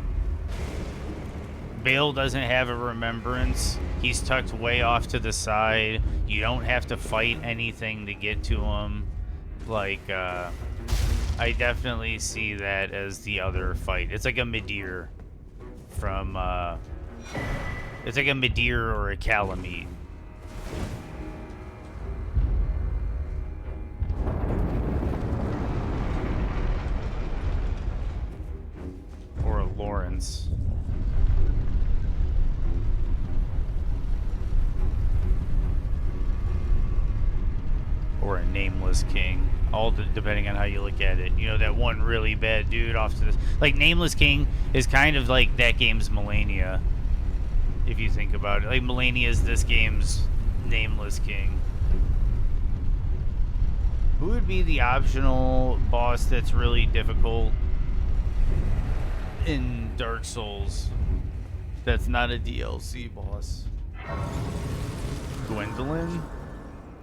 Bale doesn't have a remembrance. He's tucked way off to the side. You don't have to fight anything to get to him. Like, I definitely see that as the other fight. It's like a Midir from, it's like a Midir or a Calamite. Or a Lawrence. Or a nameless king. All depending on how you look at it. You know, that one really bad dude off to this. Like, Nameless King is kind of like that game's Melania. If you think about it. Like, Melania is this game's Nameless King. Who would be the optional boss that's really difficult in Dark Souls? That's not a DLC boss. Gwendolyn?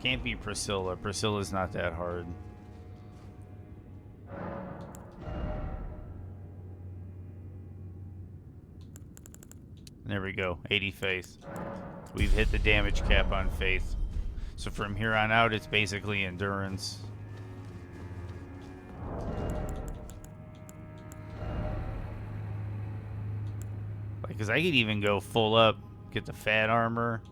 Can't be Priscilla. Priscilla's not that hard. There we go. 80 faith. We've hit the damage cap on faith. So from here on out, it's basically endurance. Like, because I could even go full up, get the fat armor.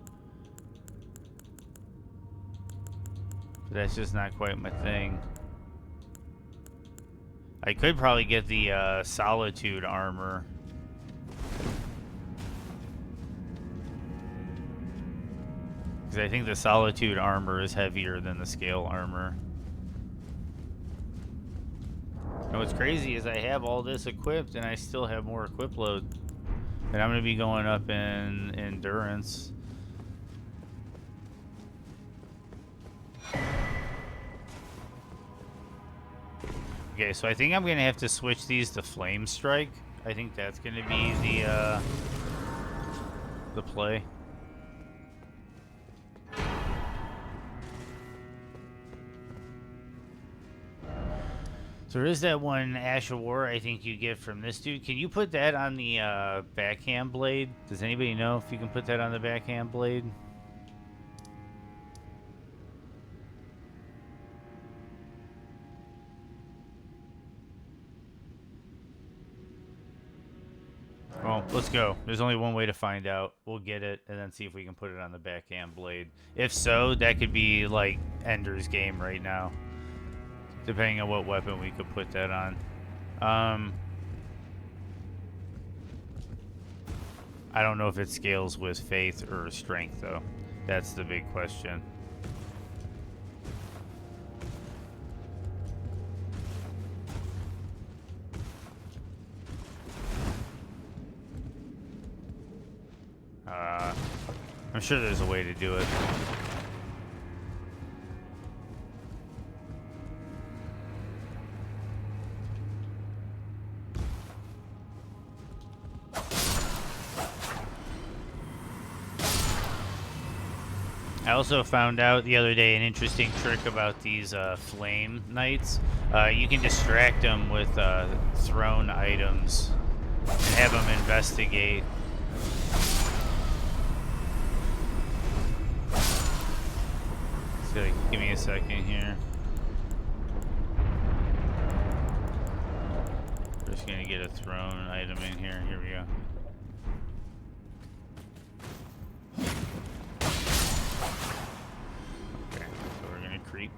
But that's just not quite my thing. I could probably get the Solitude armor. Because I think the Solitude armor is heavier than the Scale armor. And what's crazy is I have all this equipped and I still have more equip load. And I'm going to be going up in endurance. Okay, so I think I'm going to have to switch these to Flame Strike. I think that's going to be the play. So there is that one Ash of War I think you get from this dude. Can you put that on the backhand blade? Does anybody know if you can put that on the backhand blade? Well, let's go. There's only one way to find out. We'll get it and then see if we can put it on the backhand blade. If so, that could be like Ender's Game right now. Depending on what weapon we could put that on. I don't know if it scales with faith or strength, though. That's the big question. I'm sure there's a way to do it. I also found out the other day an interesting trick about these flame knights. You can distract them with thrown items and have them investigate. So, give me a second here. Just gonna get a thrown item in here. Here we go. Okay, so we're gonna creep.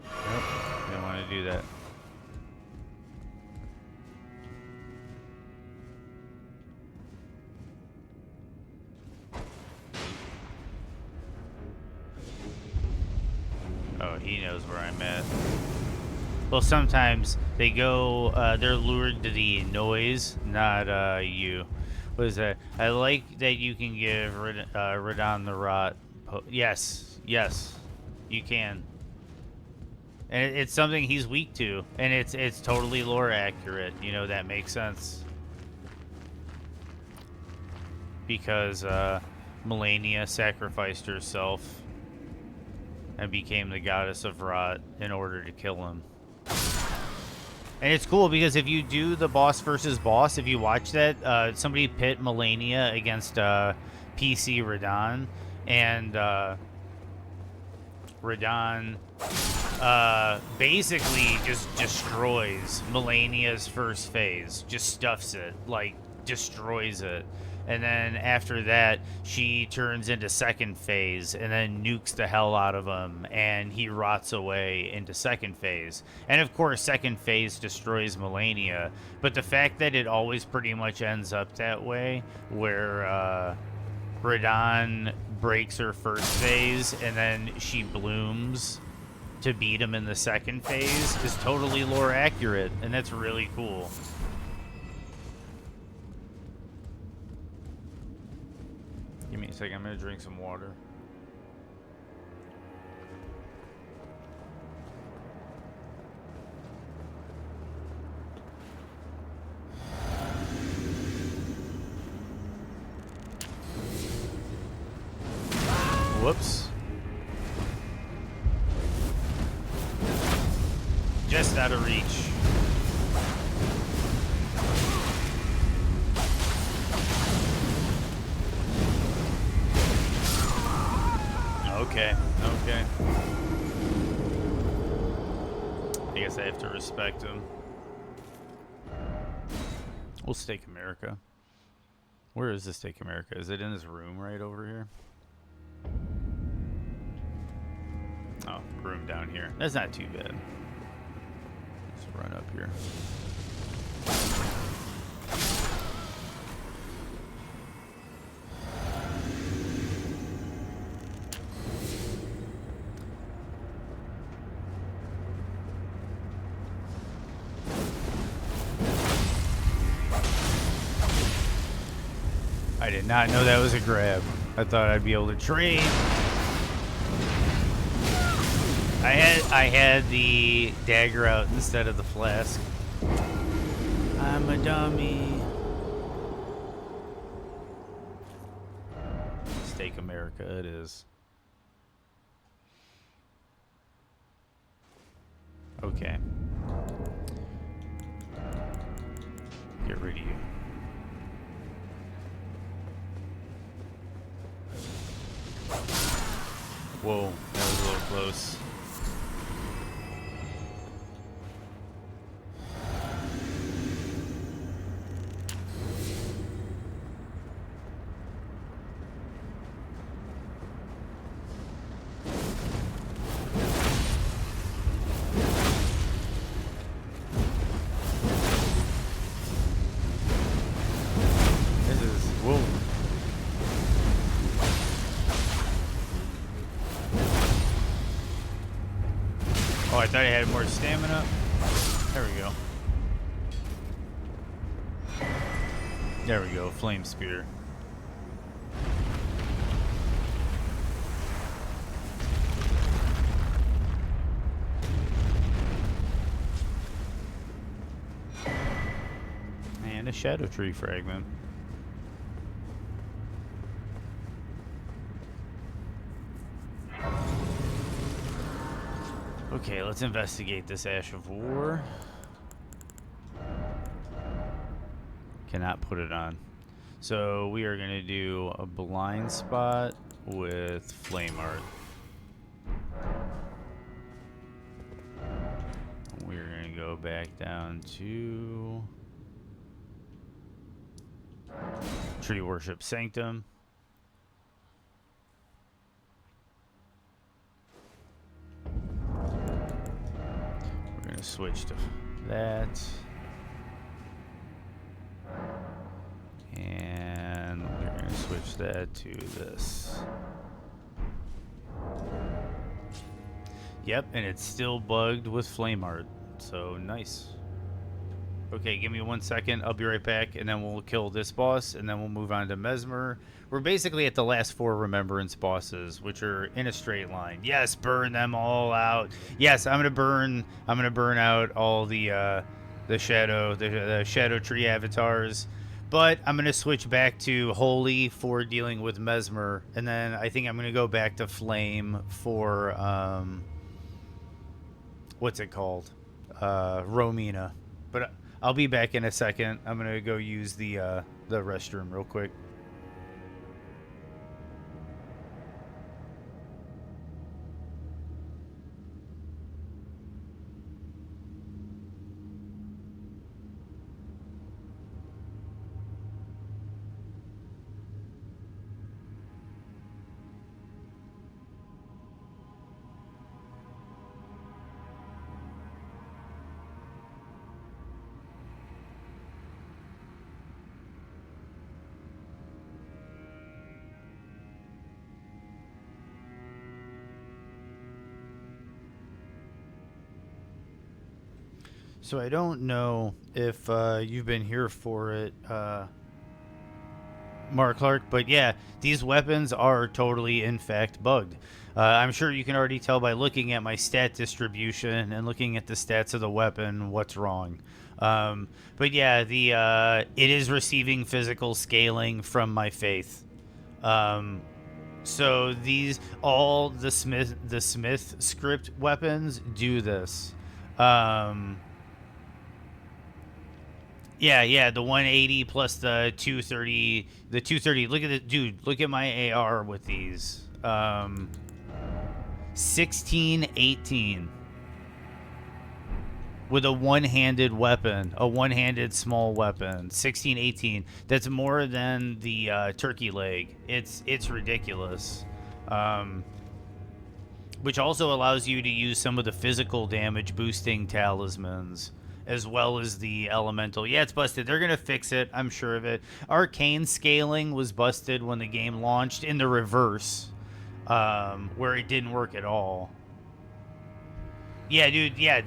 Nope, don't want to do that. Oh, he knows where I'm at. Well, sometimes they go, they're lured to the noise, not you. What is that? I like that you can give Radon the Rot. Yes, yes, you can. And it's something he's weak to, and it's totally lore accurate. You know, that makes sense. Because Melania sacrificed herself and became the goddess of rot in order to kill him. And it's cool because if you do the boss versus boss, if you watch that, somebody pit Melania against PC Radon, and Radon basically just destroys Melania's first phase, just stuffs it, like destroys it. And then after that, she turns into second phase and then nukes the hell out of him, and he rots away into second phase. And of course, second phase destroys Melania, but the fact that it always pretty much ends up that way, where Radon breaks her first phase and then she blooms to beat him in the second phase, is totally lore accurate, and that's really cool. Give me a second, I'm gonna drink some water. Whoops. Just out of reach. Okay, okay. I guess I have to respect him. We'll stake America. Where is the stake America? Is it in this room right over here? Oh, room down here. That's not too bad. Let's run up here. I did not know that was a grab. I thought I'd be able to trade. I had the dagger out instead of the flask. I'm a dummy. Stake America it is. Okay. Get rid of you. Whoa, that was a little close. I thought I had more stamina. There we go. There we go, flame spear. And a shadow tree fragment. Okay, let's investigate this Ash of War. Cannot put it on. So we are going to do a blind spot with flame art. We're going to go back down to Tree Worship Sanctum. Switch to that, and we're going to switch that to this. Yep, and it's still bugged with flame art, so nice. Okay, give me 1 second, I'll be right back, and then we'll kill this boss, and then we'll move on to Mesmer. We're basically at the last 4 Remembrance bosses, which are in a straight line. Yes, burn them all out. Yes, I'm gonna burn out all the shadow tree avatars. But I'm going to switch back to Holy for dealing with Mesmer. And then I think I'm going to go back to Flame for, what's it called? Romina. But I'll be back in a second. I'm going to go use the restroom real quick. So I don't know if you've been here for it, Mark Clark, but yeah, these weapons are totally, in fact, bugged. I'm sure you can already tell by looking at my stat distribution and looking at the stats of the weapon what's wrong. But yeah, it is receiving physical scaling from my faith. So all the Smith script weapons do this. Yeah, the 180 plus the 230. The 230. Look at it, dude. Look at my AR with these. 1618 with a one-handed weapon, a one-handed small weapon. 1618. That's more than the turkey leg. It's ridiculous. Which also allows you to use some of the physical damage boosting talismans, as well as the elemental. Yeah, it's busted. They're going to fix it. I'm sure of it. Arcane scaling was busted when the game launched in the reverse, where it didn't work at all. Yeah, dude. Yeah,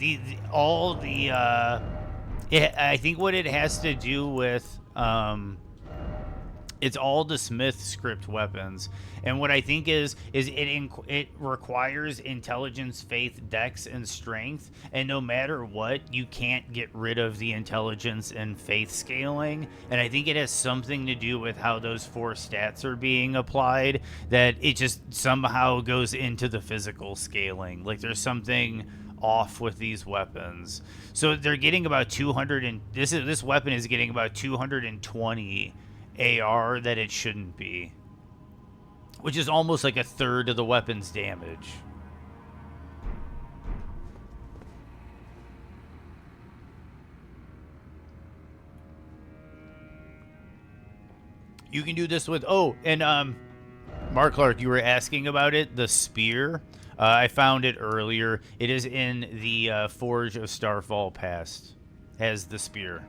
I think what it has to do with, it's all the Smith script weapons, and what I think is it requires intelligence, faith, dex, and strength, and no matter what, you can't get rid of the intelligence and faith scaling, and I think it has something to do with how those 4 stats are being applied, that it just somehow goes into the physical scaling. Like there's something off with these weapons. So they're getting about 200, and this weapon is getting about 220 AR that it shouldn't be, which is almost like a third of the weapon's damage. You can do this with, Mark Clark, you were asking about it, the spear. I found it earlier. It is in the Forge of Starfall Past, as the spear,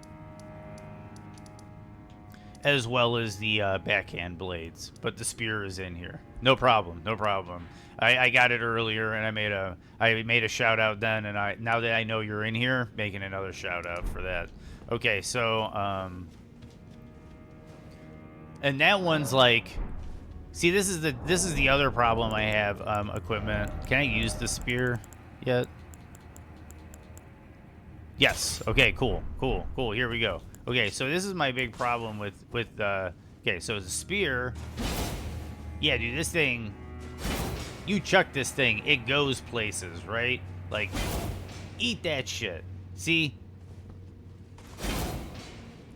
as well as the backhand blades, but the spear is in here. No problem. I got it earlier, and I made a shout out then, and now that I know you're in here, making another shout out for that. Okay, so and that one's like, see, this is the other problem I have. Equipment. Can I use the spear yet? Yes. Okay. Cool. Here we go. Okay, so this is my big problem with okay, so the spear. Yeah, dude, this thing, you chuck this thing, it goes places, right? Like, eat that shit. See?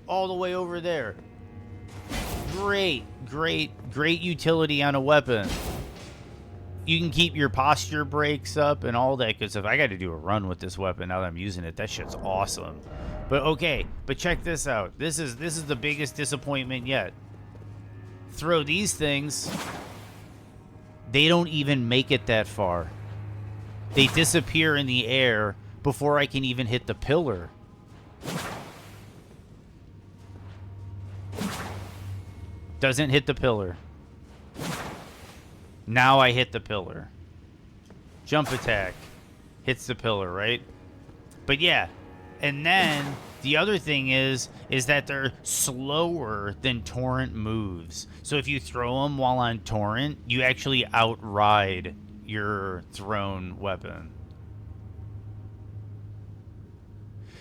All the way over there. Great utility on a weapon. You can keep your posture breaks up and all that good stuff. I got to do a run with this weapon now that I'm using it. That shit's awesome. But okay, but check this out. This is the biggest disappointment yet. Throw these things, they don't even make it that far. They disappear in the air before I can even hit the pillar. Doesn't hit the pillar. Now I hit the pillar. Jump attack. Hits the pillar, right? But yeah. And then the other thing is that they're slower than torrent moves. So if you throw them while on torrent, you actually outride your thrown weapon.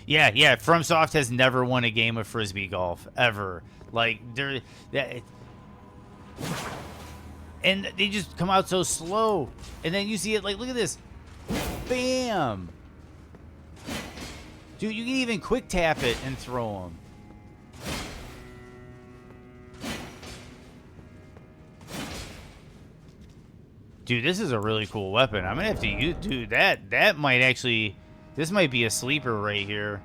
Yeah, FromSoft has never won a game of Frisbee golf, ever. Like they're that, and they just come out so slow, and then you see it like look at this, bam, dude. You can even quick tap it and throw them. Dude, this is a really cool weapon. I'm gonna have to use, dude. That might actually, this might be a sleeper right here.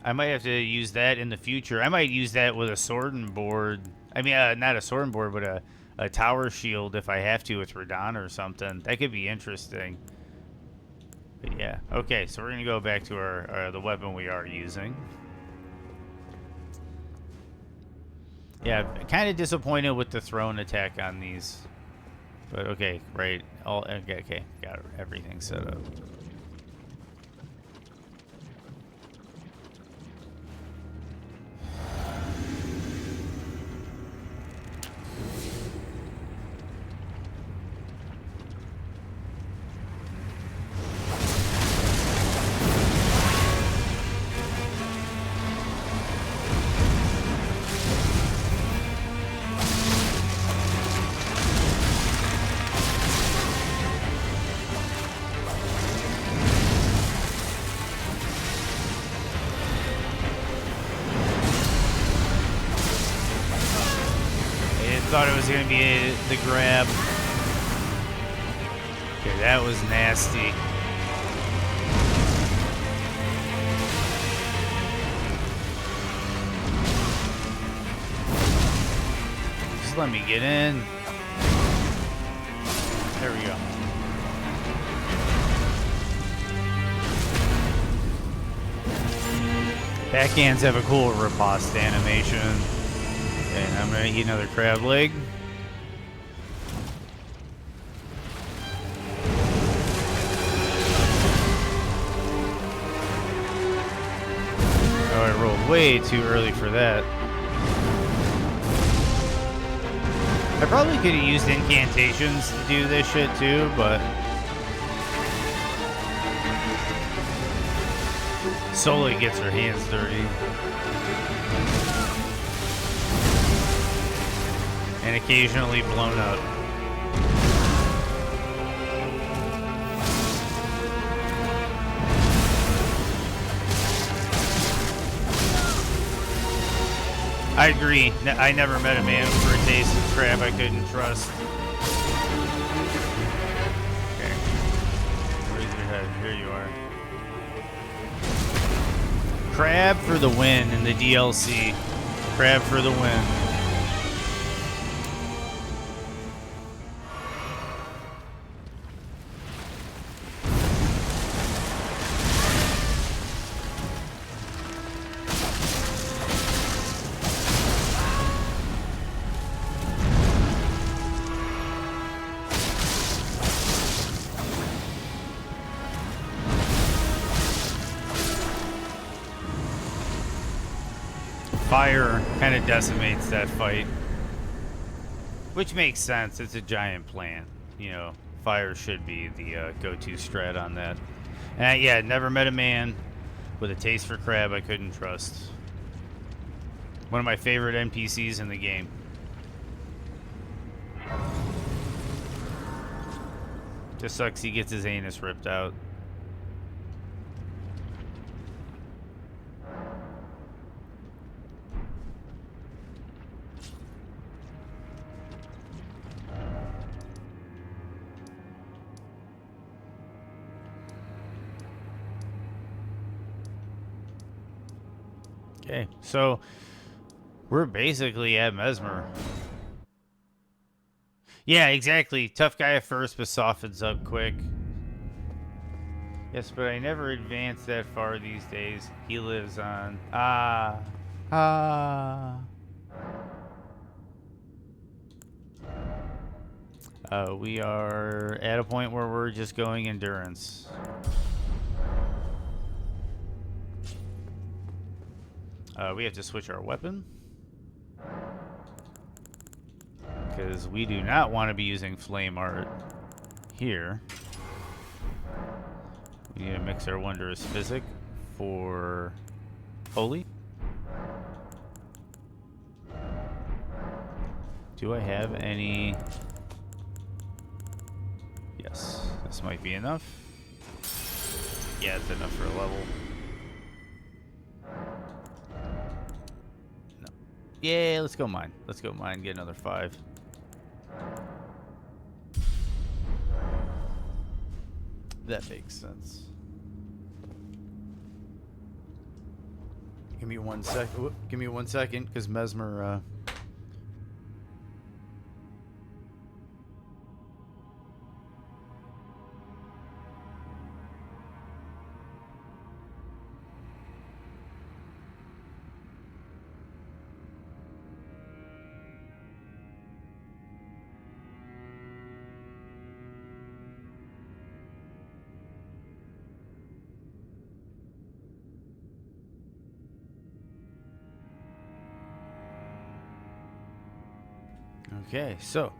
I might have to use that in the future. I might use that with a sword and board. I mean, not a sword and board, but a tower shield if I have to with Radon or something. That could be interesting. But yeah, okay. So we're gonna go back to our the weapon we are using. Yeah, kind of disappointed with the thrown attack on these. But okay, right. All okay, got everything set up. Thought it was going to be the grab. Okay, that was nasty. Just let me get in. There we go. Backhands have a cool riposte animation. And I'm gonna eat another crab leg. Oh, I rolled way too early for that. I probably could have used incantations to do this shit too, but Sola gets her hands dirty. And occasionally blown up. I agree. I never met a man for a taste of crab I couldn't trust. Okay. Where's your head? Here you are. Crab for the win in the DLC. Crab for the win. Fire kind of decimates that fight, which makes sense. It's a giant plant, you know. Fire should be the go-to strat on that. And yeah, never met a man with a taste for crab I couldn't trust. One of my favorite NPCs in the game. Just sucks he gets his anus ripped out. Okay, so we're basically at Mesmer. Yeah, exactly. Tough guy at first, but softens up quick. Yes, but I never advance that far these days. He lives on. We are at a point where we're just going endurance. We have to switch our weapon. Because we do not want to be using flame art here. We need to mix our wondrous physic for holy. Do I have any? Yes, this might be enough. Yeah, it's enough for a level. No. Yeah, let's go mine. Let's go mine. Get another 5. That makes sense. Give me 1 sec. Give me 1 second, because Mesmer. Okay, so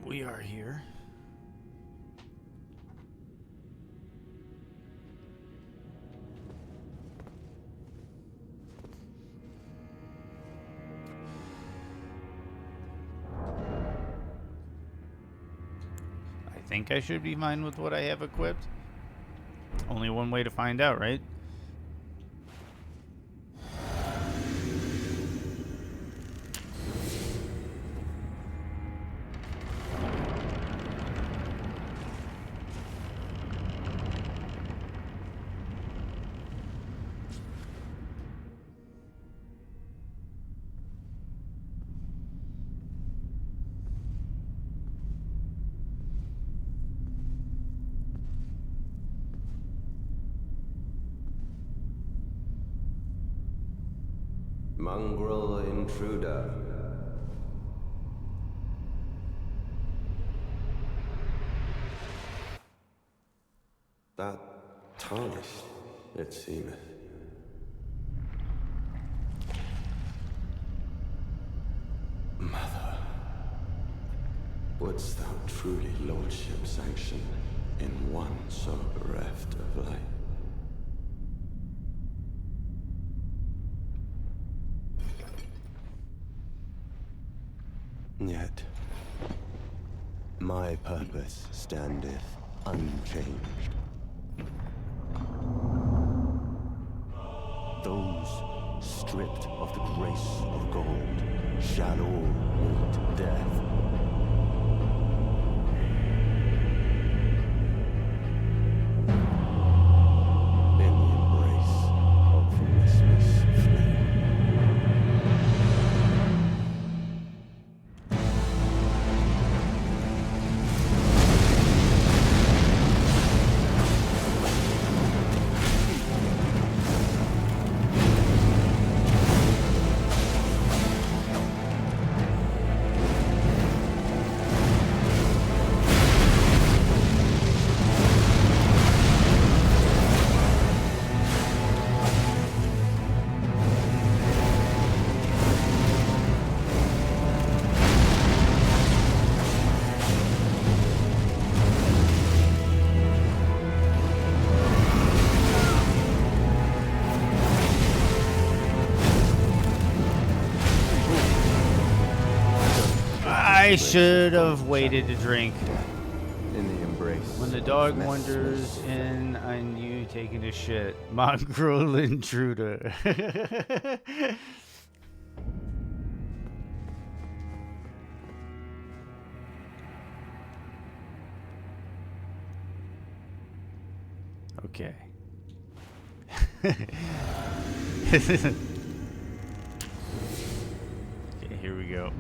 we are here. I think I should be fine with what I have equipped. Only one way to find out, right? Mongrel intruder. That tarnished, it seemeth. Mother, wouldst thou truly lordship sanction in one so bereft of life? Yet, my purpose standeth unchanged. Those stripped of the grace of gold shall all meet death. In the embrace of the listless flame. I should have waited to drink. In the embrace. When the dog wanders in on you taking a shit. Mongrel intruder. Okay. Okay, here we go.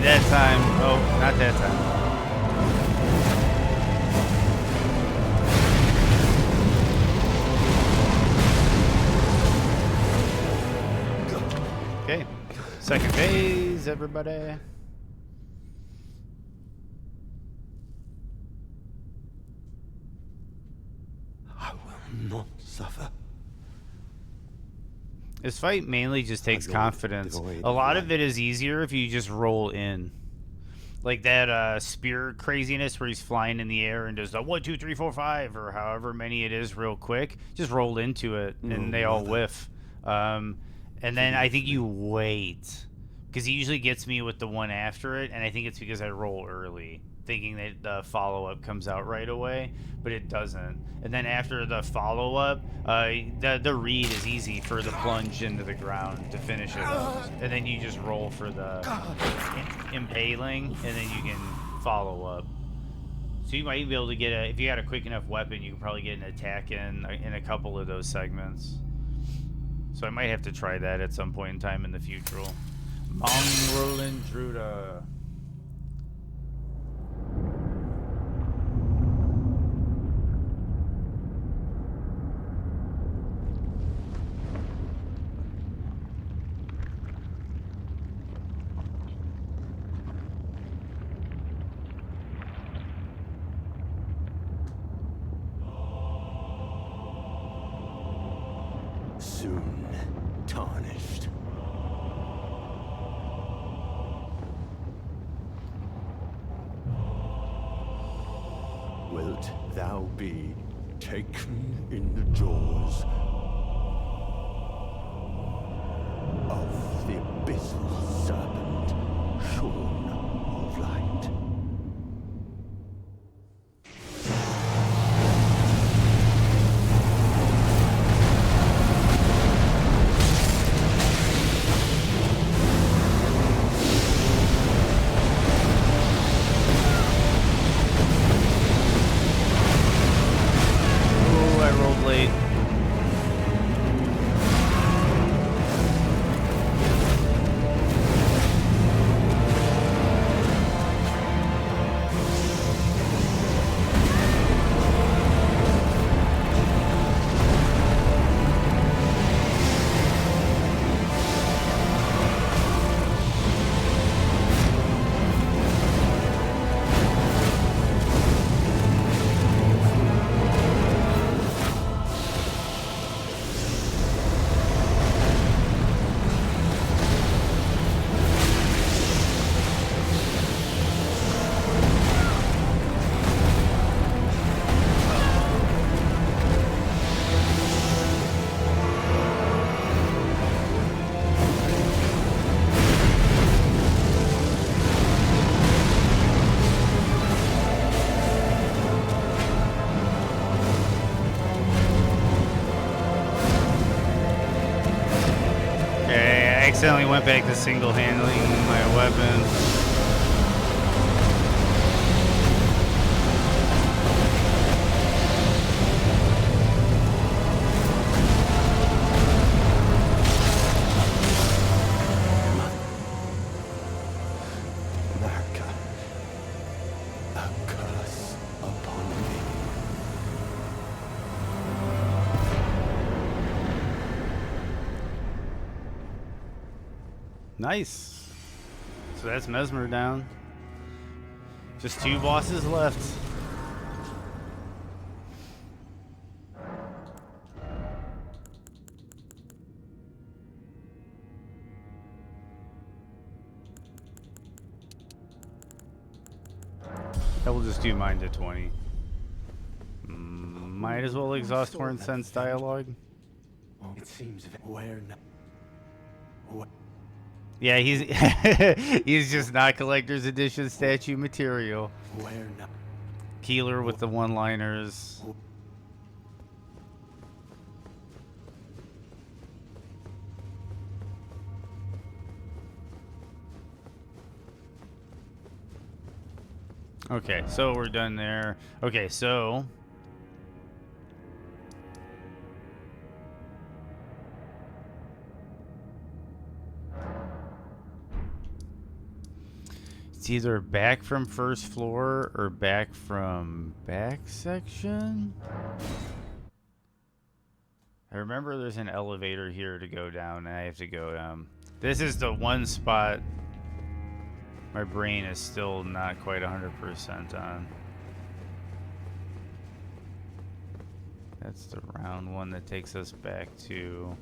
that time. Oh, not that time. Okay. Second phase, everybody. I will not suffer. This fight mainly just takes Lord, confidence. devoid A of lot of light. it is easier if you just roll in. Like that spear craziness where he's flying in the air and does the 1, 2, 3, 4, 5 or however many it is real quick. Just roll into it and No, they all mother. whiff. And then I Forgive think you me. wait. Because he usually gets me with the one after it, and I think it's because I roll early, thinking that the follow-up comes out right away, but it doesn't. And then after the follow-up, the read is easy for the plunge into the ground to finish it up. And then you just roll for the impaling, and then you can follow up. So you might be able to get if you got a quick enough weapon, you can probably get an attack in a couple of those segments. So I might have to try that at some point in time in the future. Mongrel Intruder. Soon tarnished. Wilt thou be taken in the jaws of the abyssal serpent, shorn of light? Oh, I rolled late. Okay, I accidentally went back to single-handling my weapon. Naka, a curse upon thee. Nice. So that's Mesmer down. Just 2 bosses left. I will just do mine to 20. Might as well exhaust Horn Sense dialogue. It seems where now? Yeah, he's he's just not collector's edition statue material. Where now? Keeler with the one-liners. Okay, so we're done there. Okay, so It's either back from first floor or back from back section. I remember there's an elevator here to go down, and I have to go down. This is the one spot my brain is still not quite 100% on. That's the round one that takes us back to...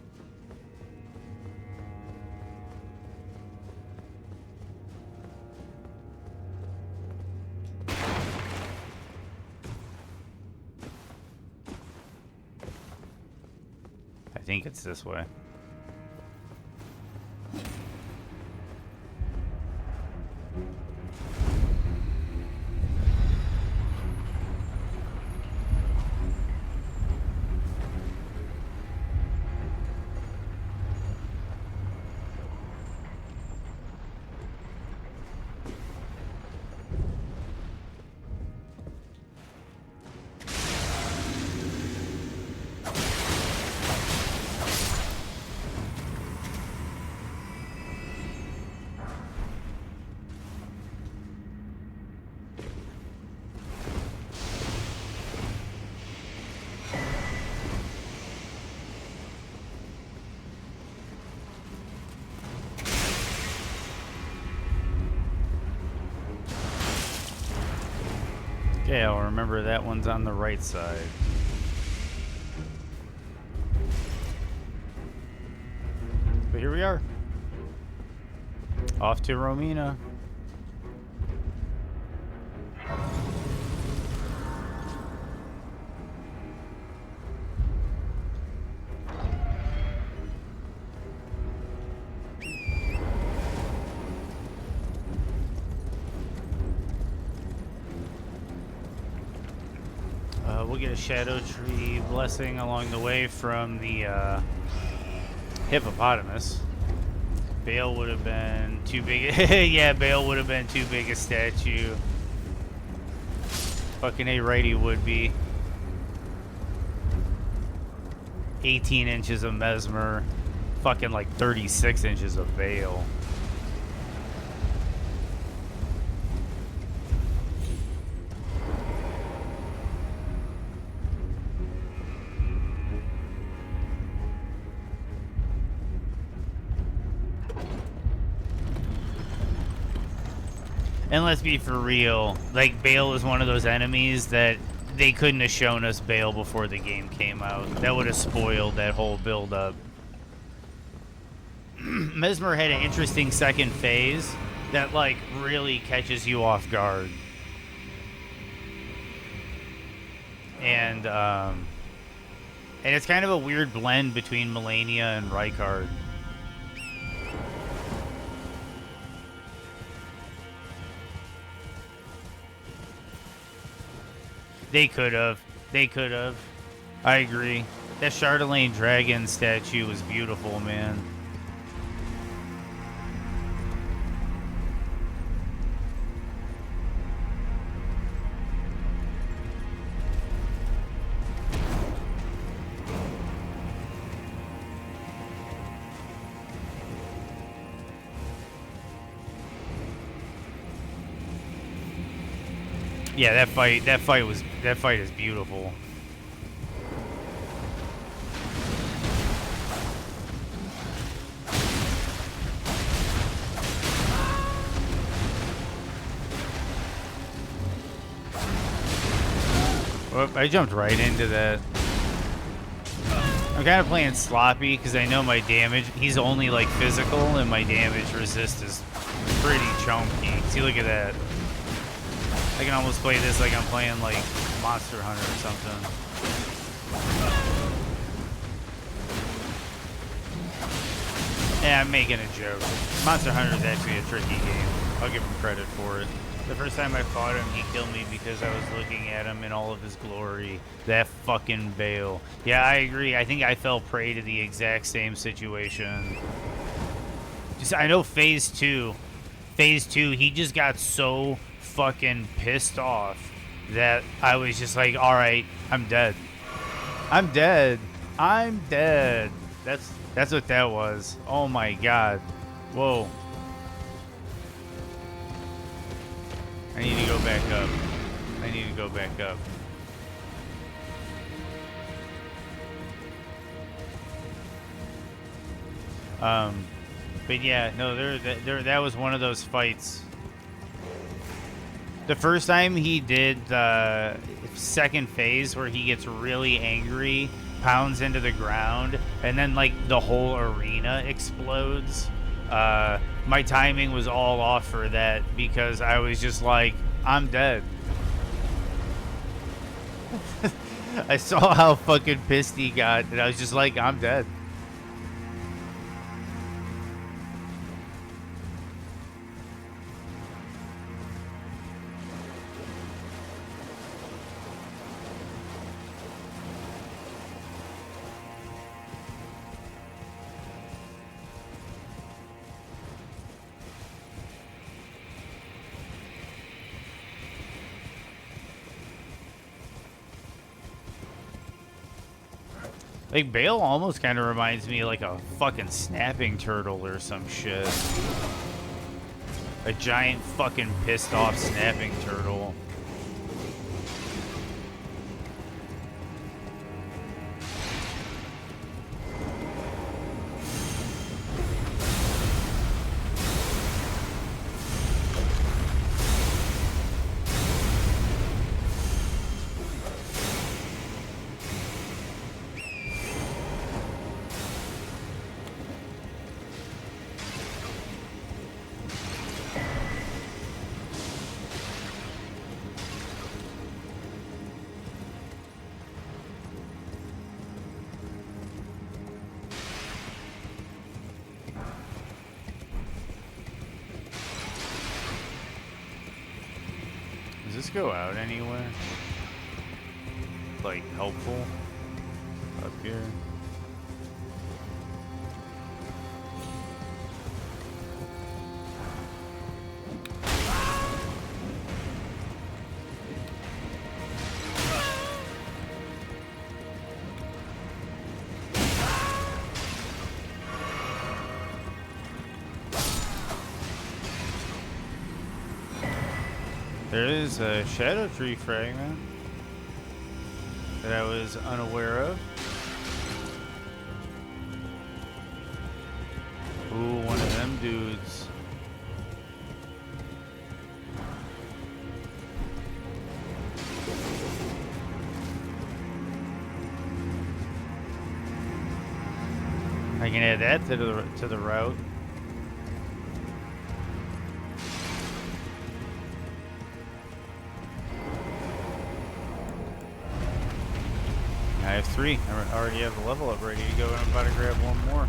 I think it's this way. Okay, I'll remember that one's on the right side. But here we are. Off to Romina. We'll get a Shadow Tree blessing along the way from the hippopotamus. Bale would have been too big. Yeah, Bale would have been too big a statue. Fucking A righty would be. 18 inches of Mesmer. Fucking like 36 inches of Bale. And let's be for real, like, Bale is one of those enemies that they couldn't have shown us Bale before the game came out. That would have spoiled that whole build-up. Mesmer had an interesting second phase that, like, really catches you off guard. And it's kind of a weird blend between Melania and Rykard. They could have. They could have. I agree. That Chardelaine dragon statue was beautiful, man. Yeah, that fight is beautiful. Well, I jumped right into that. I'm kind of playing sloppy because I know my damage. He's only like physical, and my damage resist is pretty chunky. See, look at that. I can almost play this like I'm playing like Monster Hunter or something. Yeah, I'm making a joke. Monster Hunter is actually a tricky game. I'll give him credit for it. The first time I fought him, he killed me because I was looking at him in all of his glory. That fucking Bale. Yeah, I agree. I think I fell prey to the exact same situation. Just, I know Phase 2, he just got so fucking pissed off that I was just like, all right, I'm dead. I'm dead. I'm dead. That's what that was. Oh my god. Whoa. I need to go back up. I need to go back up. But yeah, no, that was one of those fights. The first time he did the second phase where he gets really angry, pounds into the ground, and then like the whole arena explodes. My timing was all off for that because I was just like, I'm dead. I saw how fucking pissed he got, and I was just like, I'm dead. Like, Bale almost kind of reminds me of like a fucking snapping turtle or some shit. A giant fucking pissed off snapping turtle. Does this go out anywhere? Like, helpful? Up here? There is a shadow tree fragment that I was unaware of. Ooh, one of them dudes. I can add that to the route. I have 3. I already have the level up ready to go, and I'm about to grab one more.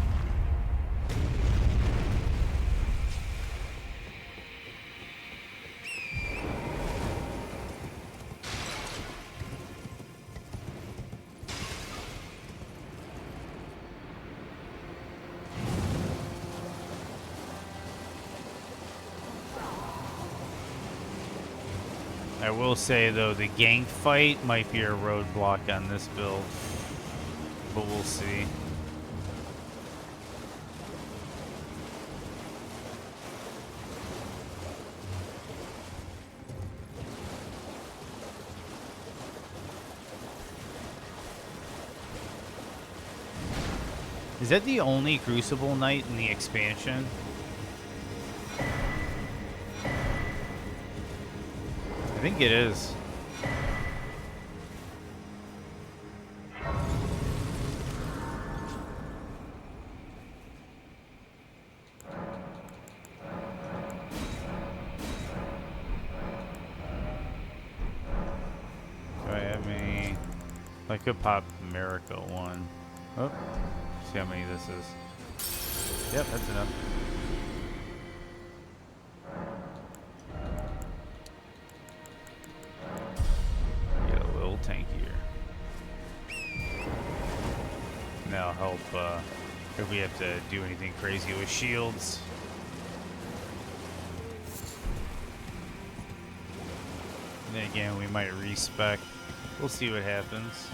I will say, though, the gank fight might be a roadblock on this build, but we'll see. Is that the only Crucible Knight in the expansion? I think it is. Do I have any? I could pop America one. Oh, see how many this is. Yep, that's enough. That'll help if we have to do anything crazy with shields. And then again, we might respec. We'll see what happens.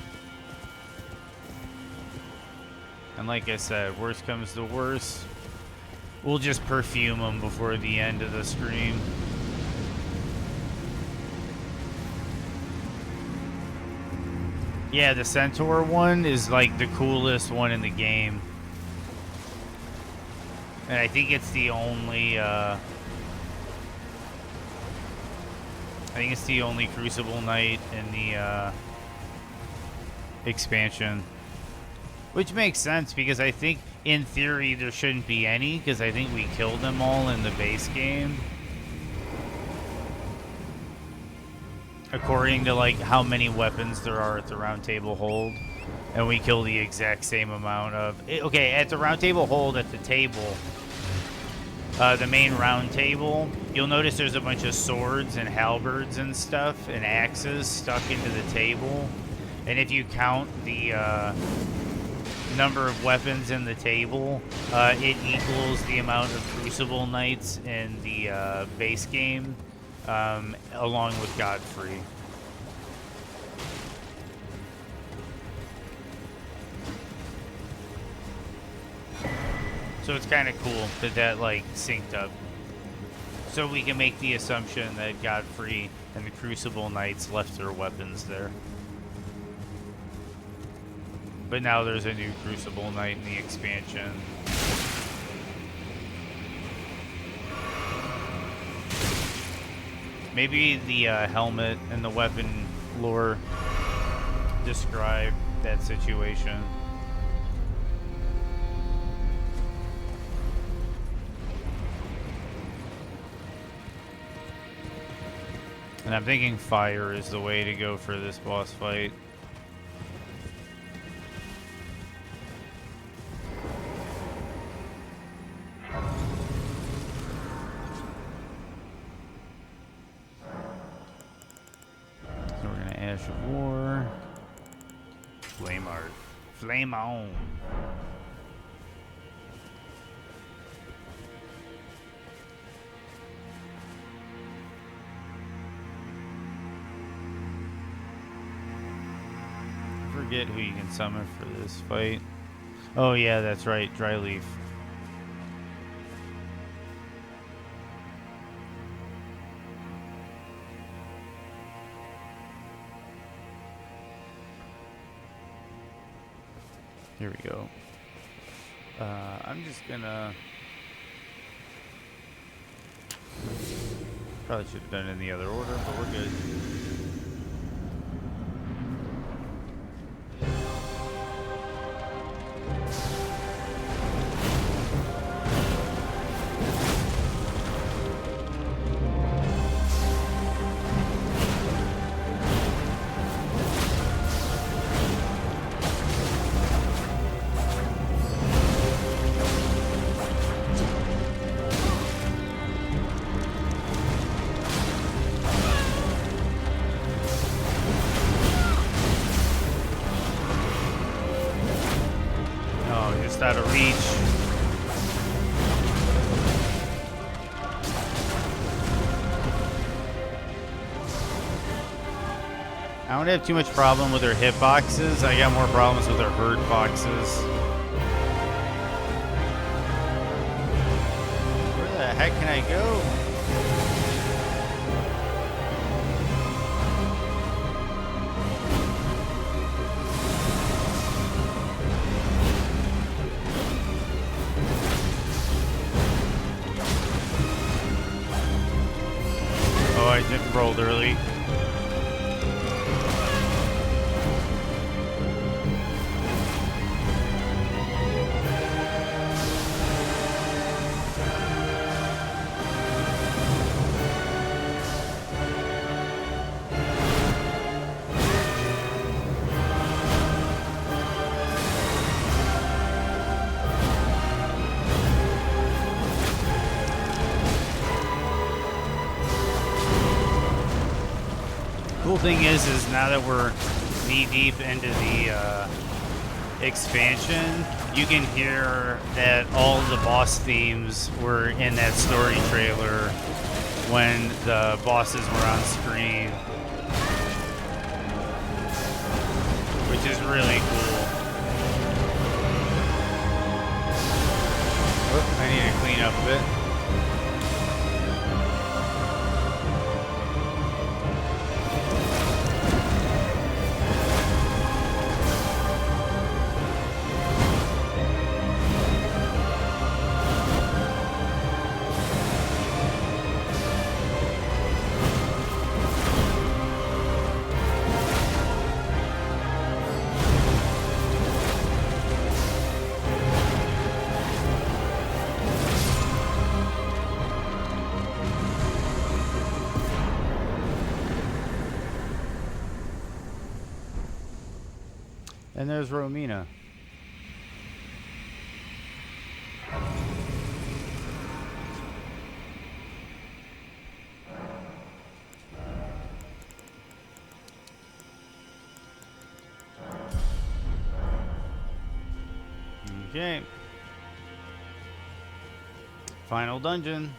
And like I said, worst comes to worst, we'll just perfume them before the end of the stream. Yeah, the Centaur one is like the coolest one in the game. And I think it's the only, I think it's the only Crucible Knight in the, expansion. Which makes sense, because I think, in theory, there shouldn't be any, because I think we killed them all in the base game. According to, like, how many weapons there are at the Round Table Hold. And we kill the exact same amount of... Okay, at the Round Table Hold, at the table, the main round table, you'll notice there's a bunch of swords and halberds and stuff, and axes stuck into the table. And if you count the number of weapons in the table, it equals the amount of Crucible Knights in the base game, along with Godfrey. So it's kind of cool that like synced up. So we can make the assumption that Godfrey and the Crucible Knights left their weapons there. But now there's a new Crucible Knight in the expansion. Maybe the helmet and the weapon lore describe that situation. And I'm thinking fire is the way to go for this boss fight. So we're gonna Ash of War. Flame Art. Flame on. Forget who you can summon for this fight. Oh yeah, that's right, Dry Leaf. Here we go. I'm just gonna... Probably should have done it in the other order, but we're good. Out of reach. I don't have too much problem with her hitboxes. I got more problems with her hurt boxes. Where the heck can I go? Rolled early. Cool thing is now that we're knee deep into the expansion, you can hear that all the boss themes were in that story trailer when the bosses were on screen, which is really cool. Oh, I need to clean up a bit. And there's Romina. Okay. Final dungeon.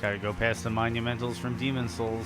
Gotta go past the monumentals from Demon Souls.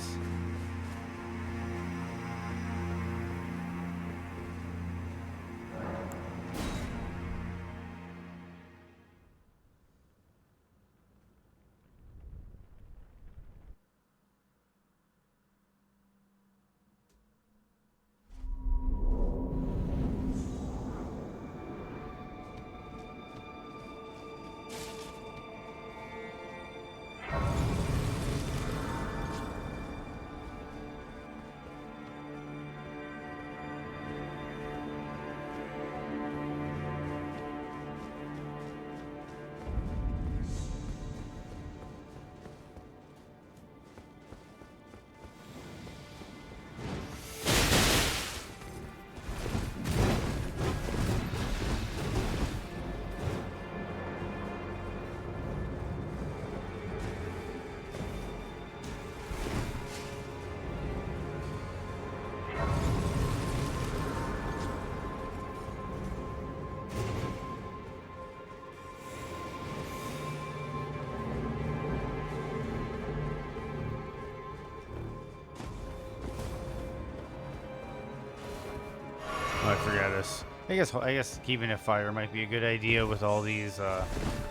Oh, I forgot this. I guess keeping it fire might be a good idea with all these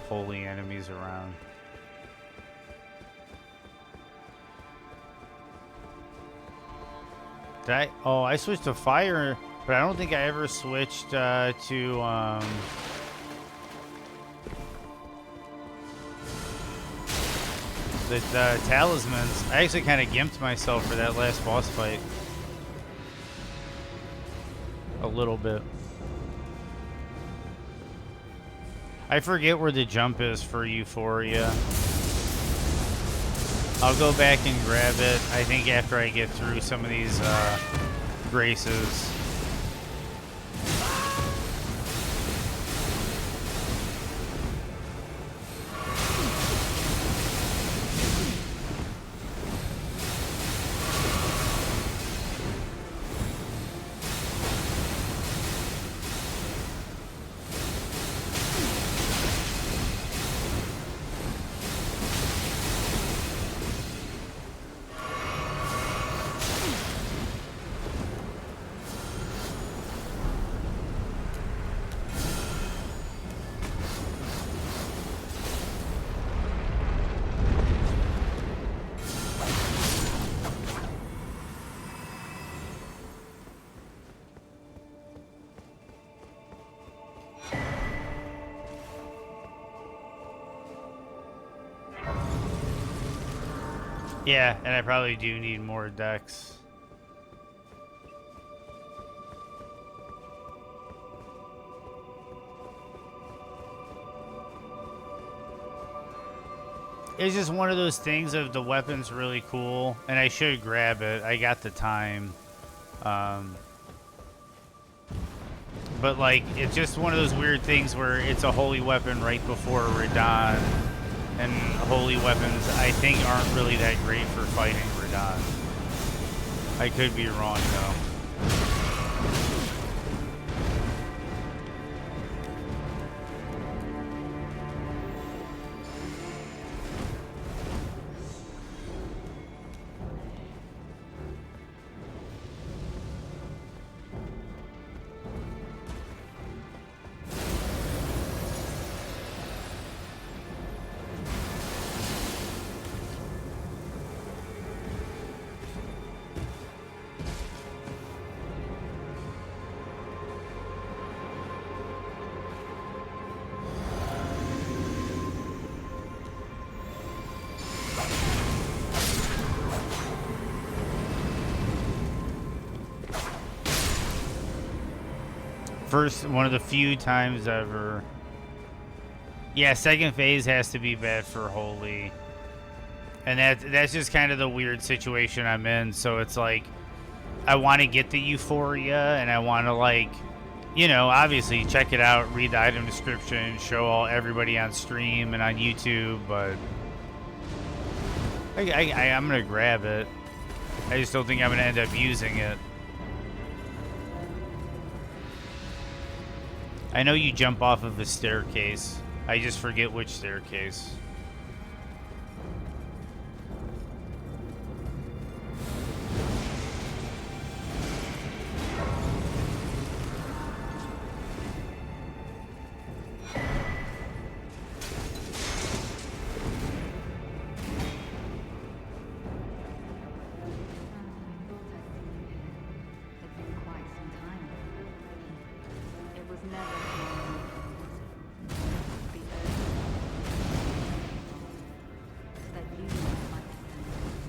holy enemies around. Did I? Oh, I switched to fire, but I don't think I ever switched to the talismans. I actually kind of gimped myself for that last boss fight. A little bit. I forget where the jump is for Euphoria. I'll go back and grab it, I think, after I get through some of these graces. Yeah, and I probably do need more decks. It's just one of those things of the weapon's really cool, and I should grab it. I got the time. But, like, it's just one of those weird things where it's a holy weapon right before Radon. And holy weapons, I think, aren't really that great for fighting Radon. I could be wrong, though. First, one of the few times ever. Yeah, second phase has to be bad for holy. And that's just kind of the weird situation I'm in. So it's like, I want to get the Euphoria, and I want to, like, you know, obviously check it out, read the item description, show everybody on stream and on YouTube, but I'm going to grab it. I just don't think I'm going to end up using it. I know you jump off of the staircase. I just forget which staircase.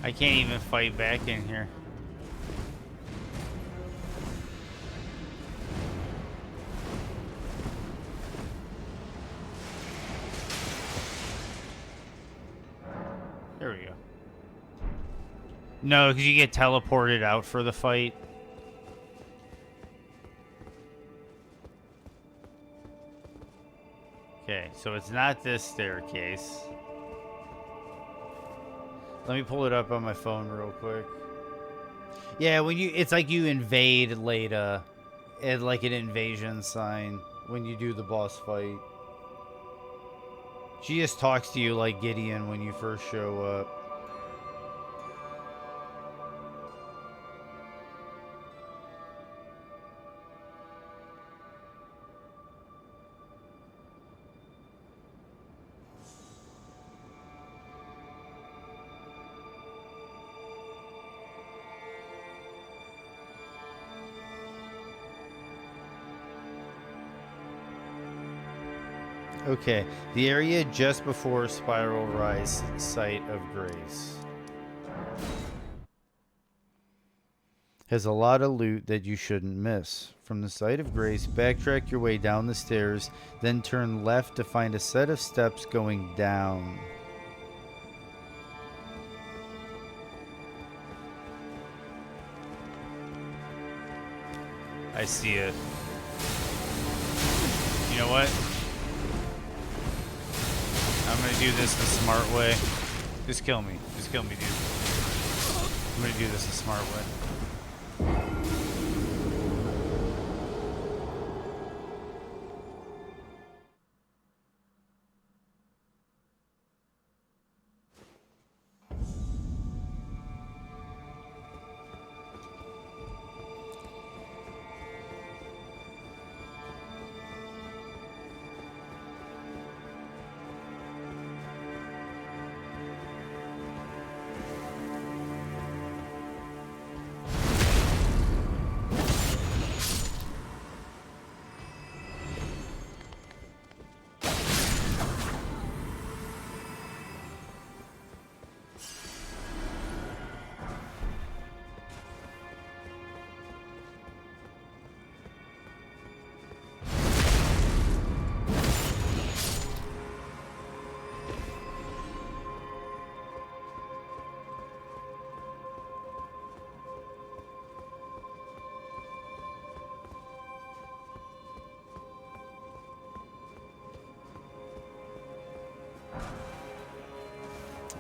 I can't even fight back in here. There we go. No, because you get teleported out for the fight. Okay, so it's not this staircase. Let me pull it up on my phone real quick. Yeah, when you, it's like you invade Leda, and like an invasion sign when you do the boss fight. She just talks to you like Gideon when you first show up. Okay, the area just before Spiral Rise, Site of Grace, has a lot of loot that you shouldn't miss. From the Site of Grace, backtrack your way down the stairs, then turn left to find a set of steps going down. I see it. You know what? I'm gonna do this the smart way. Just kill me. Just kill me, dude. I'm gonna do this the smart way.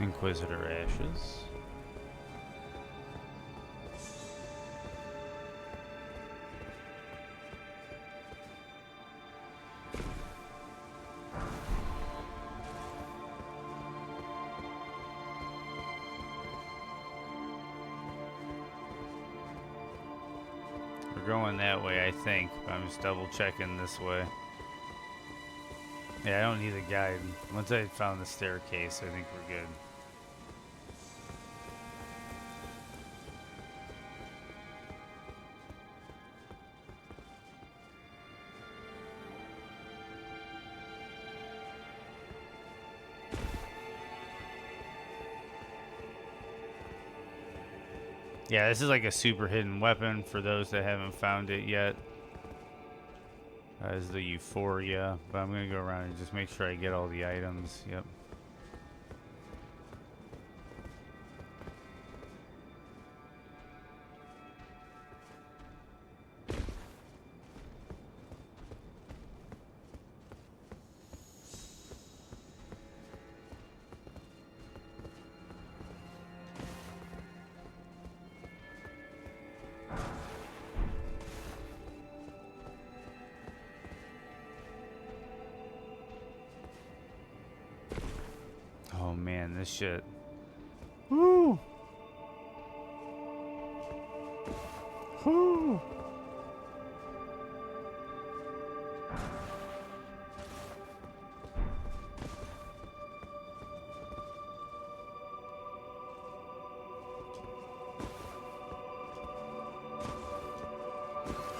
Inquisitor Ashes. We're going that way, I think, but I'm just double checking this way. Yeah, I don't need a guide. Once I found the staircase, I think we're good. Yeah, this is like a super hidden weapon for those that haven't found it yet. That is the Euphoria, but I'm gonna go around and just make sure I get all the items. Yep. this shit. Woo! Woo!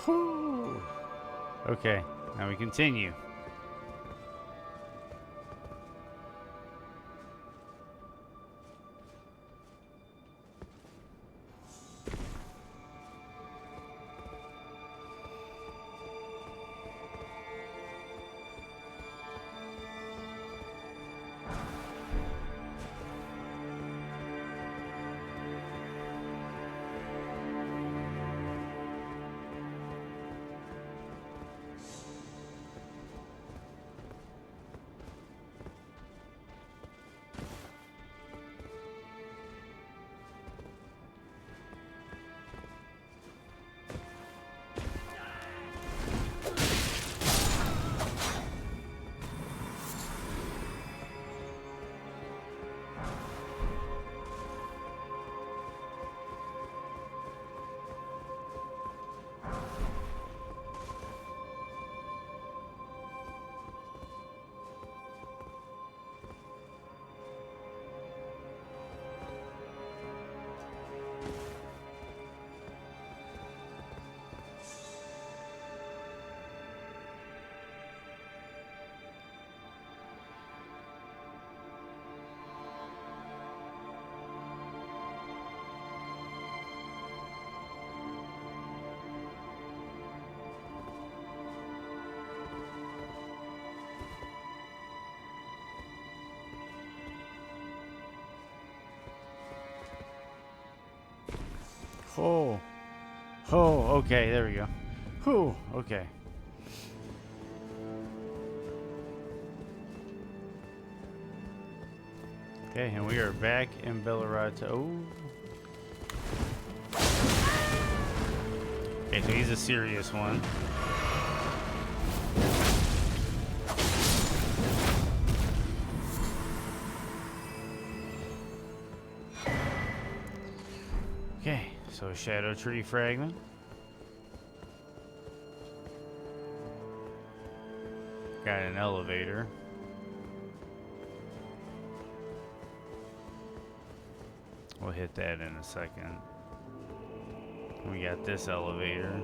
Woo! Okay, now we continue. Oh. Oh, okay, there we go. Whew, okay. Okay, and we are back in Bellerata. Oh. Okay, so he's a serious one. Okay, so Shadow Tree fragment. Got an elevator. We'll hit that in a second. We got this elevator.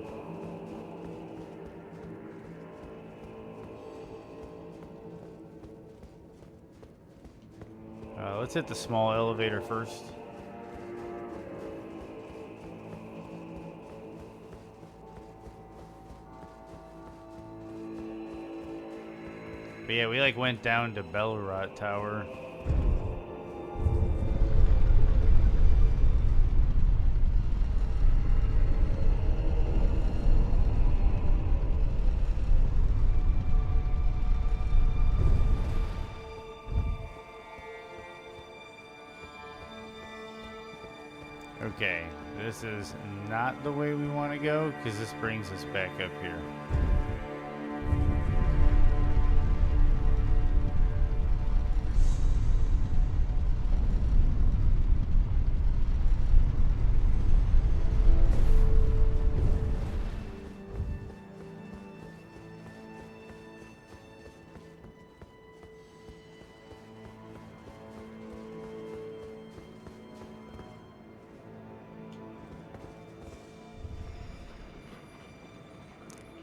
Let's hit the small elevator first. But yeah, we like went down to Bellerot Tower. Okay, this is not the way we want to go because this brings us back up here.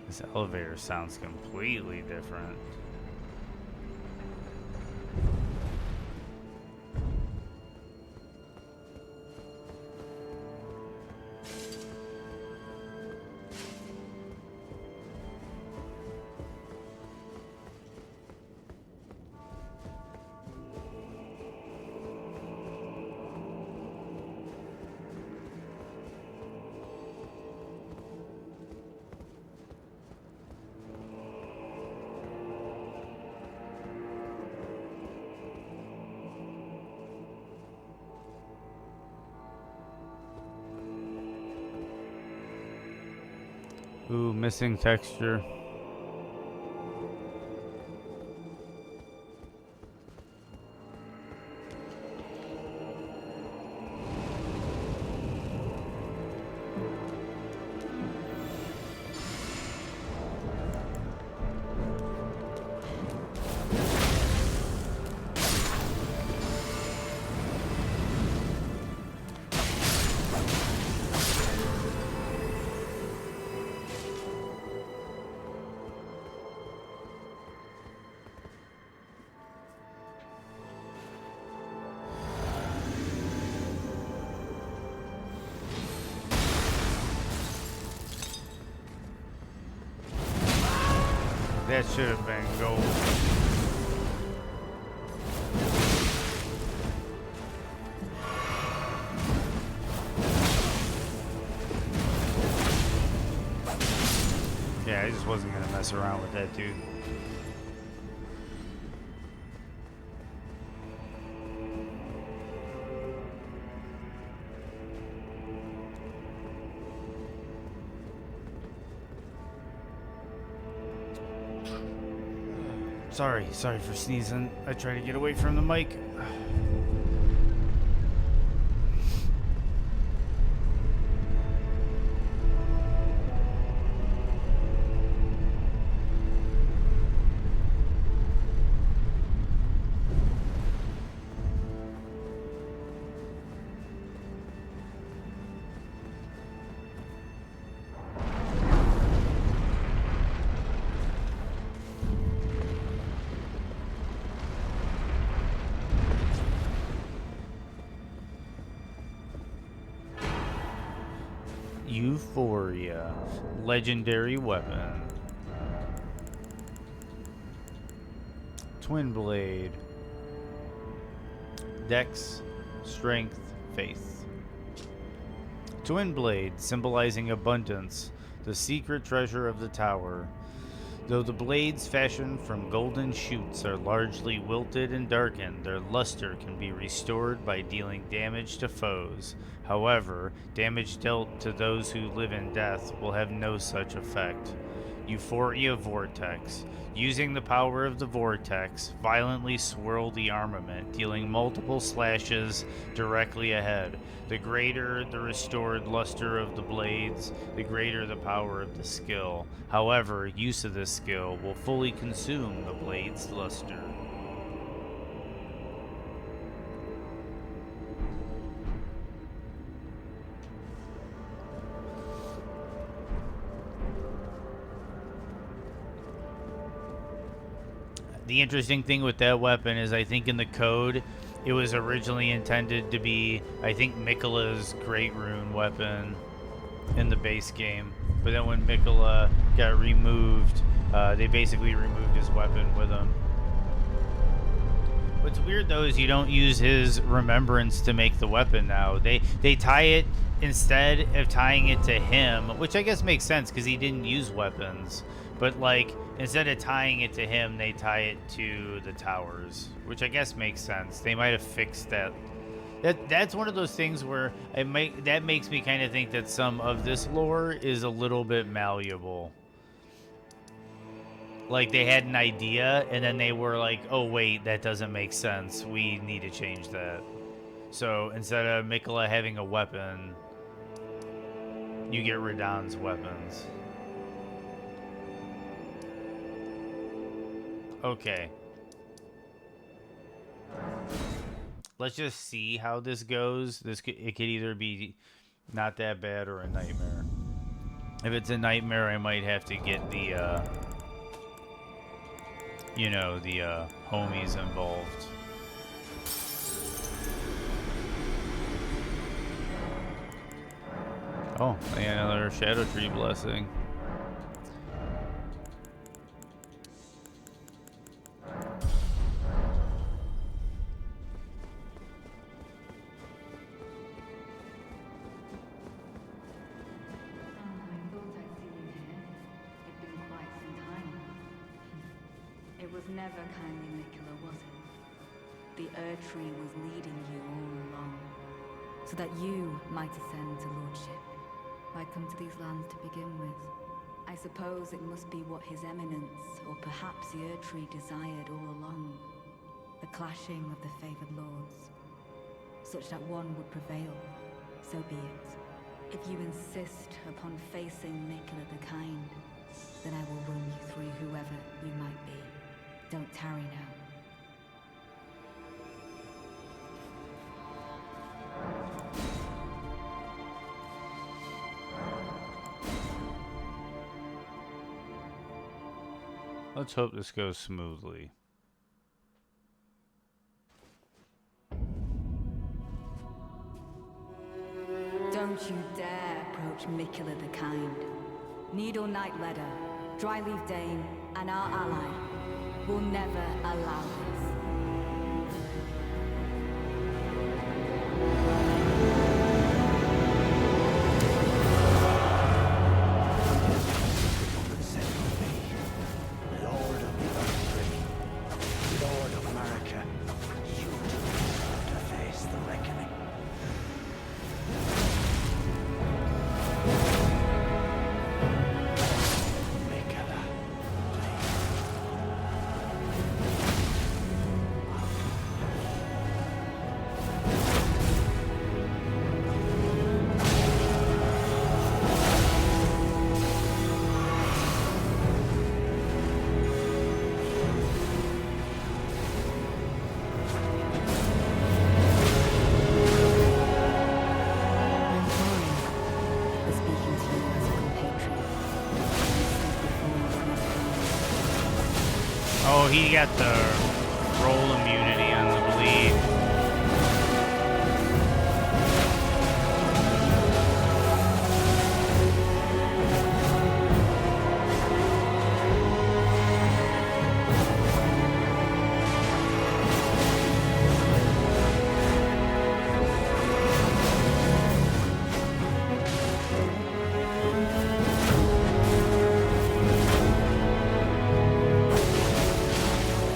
This elevator sounds completely different. Ooh, missing texture. That should have been gold. Yeah, I just wasn't gonna mess around with that dude. Sorry for sneezing. I try to get away from the mic. Euphoria. Legendary weapon. Twin blade. Dex, strength, faith. Twin blade, symbolizing abundance, the secret treasure of the tower. Though the blades fashioned from golden shoots are largely wilted and darkened, their luster can be restored by dealing damage to foes. However, damage dealt to those who live in death will have no such effect. Euphoria Vortex. Using the power of the vortex, violently swirl the armament, dealing multiple slashes directly ahead. The greater the restored luster of the blades, the greater the power of the skill. However, use of this skill will fully consume the blade's luster. The interesting thing with that weapon is I think in the code it was originally intended to be, I think, Miquella's Great Rune weapon in the base game. But then when Miquella got removed, they basically removed his weapon with him. What's weird though is you don't use his Remembrance to make the weapon now. They tie it, instead of tying it to him, which I guess makes sense because he didn't use weapons. But like, instead of tying it to him, they tie it to the towers, which I guess makes sense. They might have fixed that. That's one of those things where that makes me kind of think that some of this lore is a little bit malleable. Like they had an idea and then they were like, oh wait, that doesn't make sense. We need to change that. So instead of Miquella having a weapon, you get Radahn's weapons. Okay. Let's just see how this goes. It could either be not that bad or a nightmare. If it's a nightmare, I might have to get the homies involved. Oh, I got another Shadow Tree blessing. Never kindly Miquella, was it? The Erdtree was leading you all along, so that you might ascend to lordship. Why come to these lands to begin with? I suppose it must be what His Eminence, or perhaps the Erdtree, desired all along. The clashing of the favored lords, such that one would prevail. So be it. If you insist upon facing Miquella the Kind, then I will run you through whoever you might be. Don't tarry now. Let's hope this goes smoothly. Don't you dare approach Miquella the Kind. Needle Knight led her. Dryleaf Dane and our ally will never allow this. Lord of the Erdtree, Lord of America, you do deserve to face the reckoning. Mikala, I'm sorry for speaking to you as a compatriot. As I said before, Oh, he got the roll immunity on the bleed.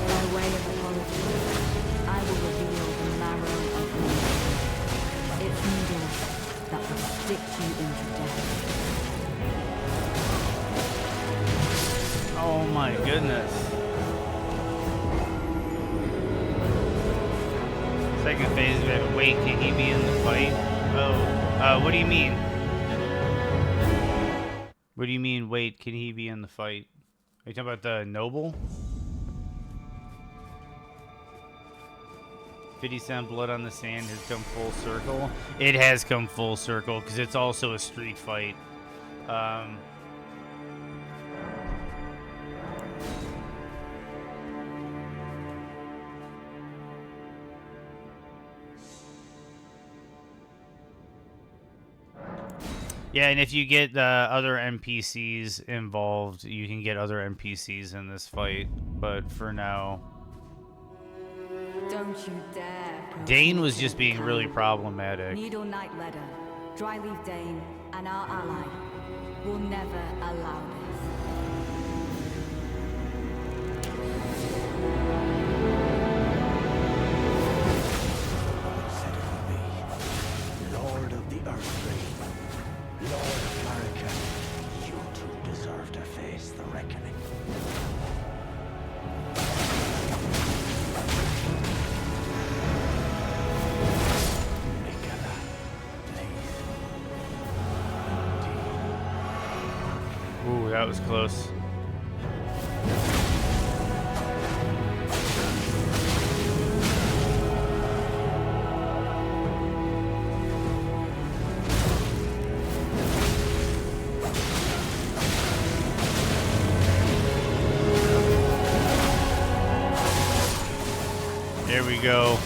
by way of apology, I will reveal the marrow of man. It's needles that will stick you into death. Oh my goodness. Second phase of it. Wait, can he be in the fight? Oh, what do you mean? What do you mean, wait, can he be in the fight? Are you talking about the noble? 50 Cent Blood on the Sand has come full circle. It has come full circle because it's also a street fight. Yeah, and if you get other NPCs involved, you can get other NPCs in this fight. But for now, Don't you dare. Dane was just being really problematic. Needle Knight Ledder, Dryleaf Dane, and our ally will never allow this. said it would be. Lord of the Erdtree, Lord of America, you too deserve to face the reckoning. Mikala, please. Ooh, that was close. There we go.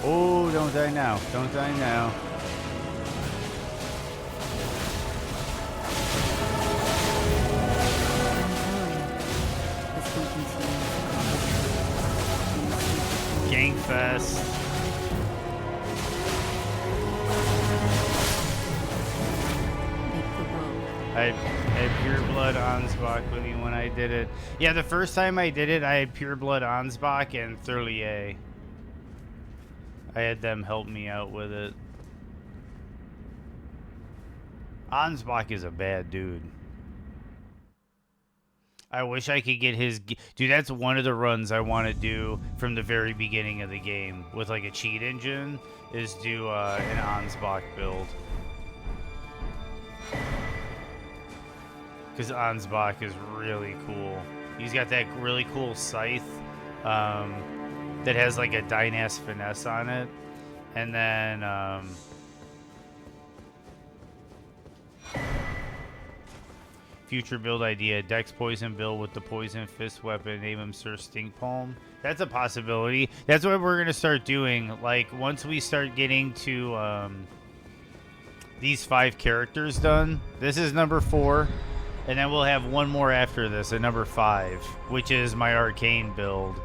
Oh, don't die now. Don't die now. I'm sorry for speaking to you as a Gangfest. make the world. I had Pure Blood Ansbach with me when I did it. Yeah, the first time I did it, I had Pure Blood Ansbach and Thurlier. I had them help me out with it. Ansbach is a bad dude. I wish I could get his... Dude, that's one of the runs I want to do from the very beginning of the game with like a cheat engine, is do an Ansbach build. Because Ansbach is really cool. He's got that really cool scythe that has like a Dynas finesse on it. And then... future build idea. Dex Poison build with the Poison Fist weapon. Name him Sir Stinkpalm. That's a possibility. That's what we're going to start doing. Like, once we start getting to... these 5 characters done. This is number 4. And then we'll have one more after this at number 5, which is my arcane build.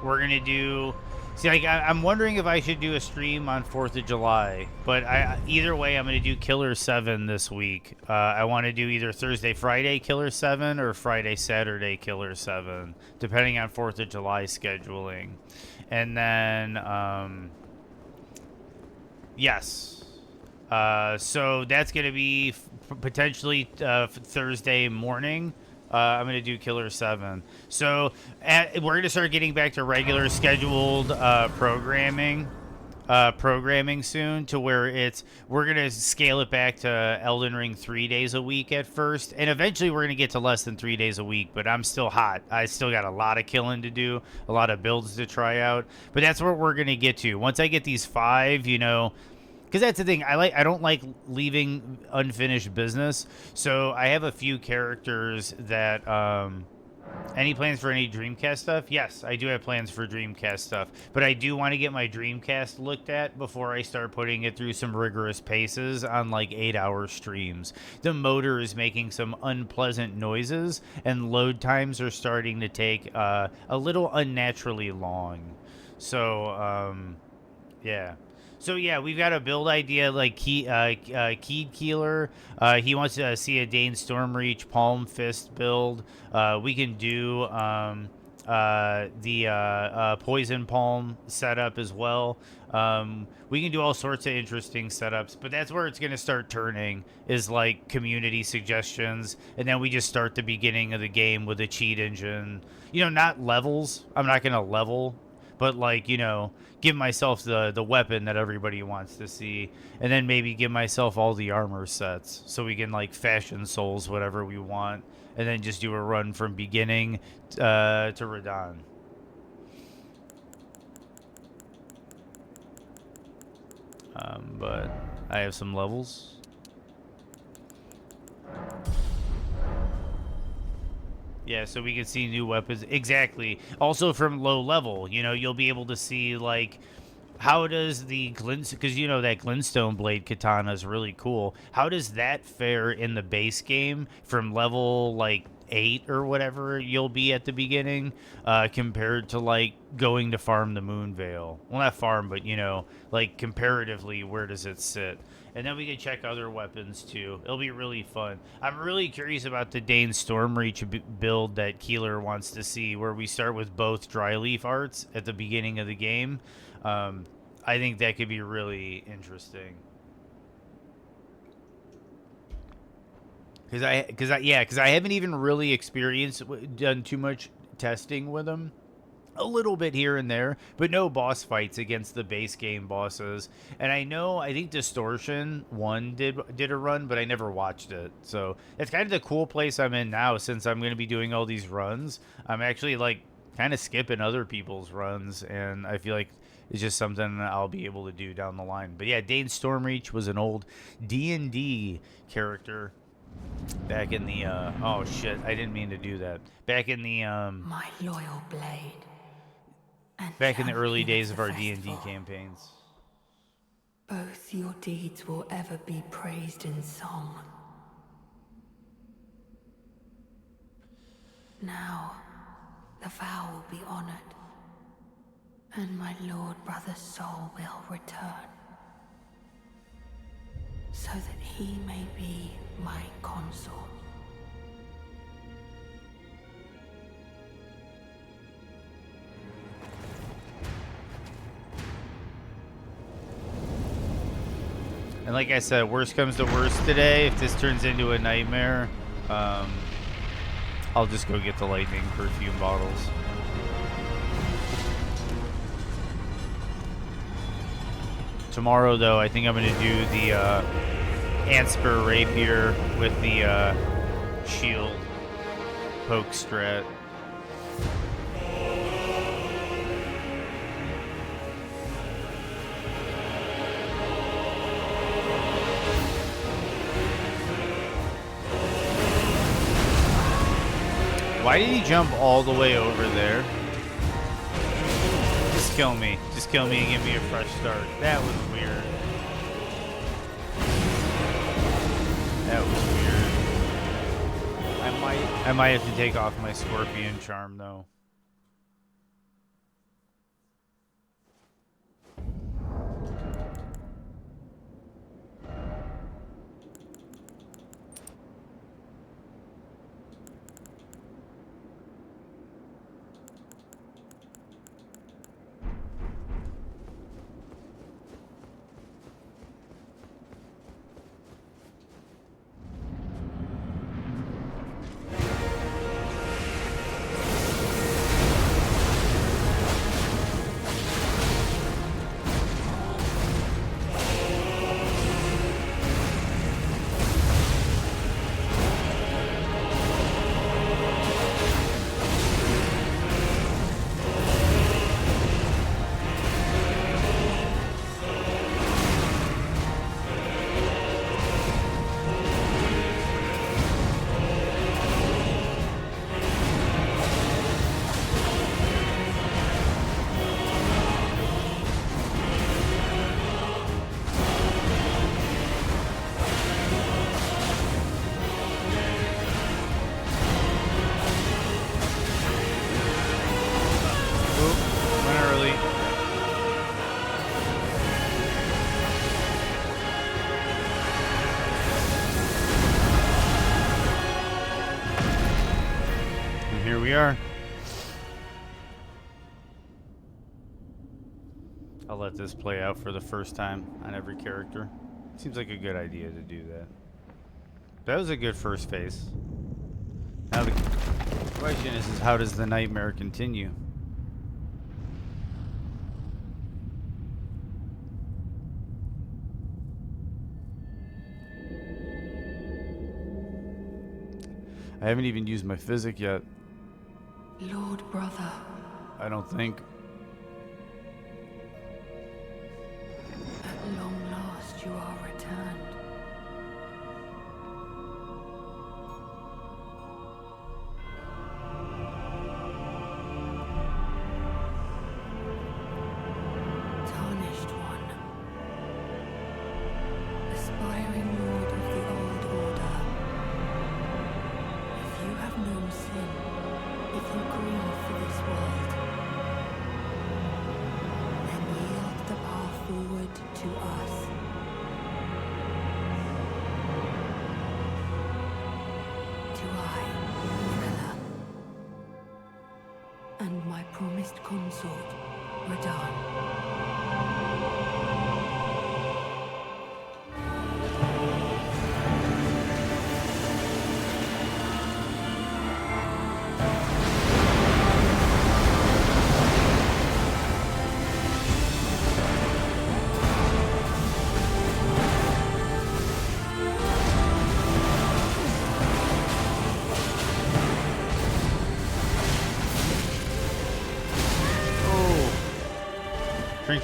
We're going to do... See, like, I'm wondering if I should do a stream on 4th of July. But either way, I'm going to do Killer 7 this week. I want to do either Thursday, Friday Killer 7 or Friday, Saturday Killer 7, depending on 4th of July scheduling. And then, yes. So that's going to be potentially Thursday morning. I'm going to do Killer 7. So we're going to start getting back to regular scheduled programming soon, to where we're going to scale it back to Elden Ring 3 days a week at first. And eventually we're going to get to less than 3 days a week, but I'm still hot. I still got a lot of killing to do, a lot of builds to try out. But that's what we're going to get to. Once I get these 5, you know... Because that's the thing, I don't like leaving unfinished business. So I have a few characters that, any plans for any Dreamcast stuff? Yes, I do have plans for Dreamcast stuff. But I do want to get my Dreamcast looked at before I start putting it through some rigorous paces on like 8-hour streams. The motor is making some unpleasant noises, and load times are starting to take a little unnaturally long. So, yeah. So yeah, we've got a build idea like Keyed Keeler. He wants to see a Dane Stormreach Palm Fist build. We can do the Poison Palm setup as well. We can do all sorts of interesting setups, but that's where it's going to start turning, is like community suggestions, and then we just start the beginning of the game with a cheat engine. You know, not levels. I'm not going to level, but like, you know, give myself the weapon that everybody wants to see, and then maybe give myself all the armor sets so we can like fashion souls whatever we want, and then just do a run from beginning to Radahn. But I have some levels. Yeah, so we can see new weapons. Exactly. Also from low level, you know, you'll be able to see, like, how does the because you know that glintstone blade katana is really cool. How does that fare in the base game from level, like, 8 or whatever you'll be at the beginning, compared to, like, going to farm the Moonveil? Well, not farm, but, you know, like, comparatively, where does it sit? And then we can check other weapons, too. It'll be really fun. I'm really curious about the Dane Stormreach build that Keeler wants to see, where we start with both Dryleaf arts at the beginning of the game. I think that could be really interesting. Because I haven't even really done too much testing with them. A little bit here and there, but no boss fights against the base game bosses. And I think Distortion 1 did a run, but I never watched it. So it's kind of the cool place I'm in now, since I'm going to be doing all these runs. I'm actually like kind of skipping other people's runs, and I feel like it's just something I'll be able to do down the line. But yeah, Dane Stormreach was an old D&D character back in the oh shit, I didn't mean to do that. Back in the My loyal blade. And back in the early champion days of our D&D faithful. campaigns. Both your deeds will ever be praised in song. Now, the vow will be honored, and my lord brother's soul will return, so that he may be my consort. And like I said, worst comes to worst today, if this turns into a nightmare, I'll just go get the lightning perfume bottles. Tomorrow, though, I think I'm going to do the Antspur Rapier with the shield poke strat. Why did he jump all the way over there? Just kill me. Just kill me and give me a fresh start. That was weird. That was weird. I might have to take off my scorpion charm though. We are. I'll let this play out for the first time on every character. Seems like a good idea to do that. That was a good first phase. Now the question is how does the nightmare continue? I haven't even used my physic yet. Lord brother. I don't think. At long last you are returned. Tarnished one. Aspiring lord of the old order. If you have known sin, if you grieve for this world, then yield the path forward to us. To I, Nicola, and my promised consort, Radahn.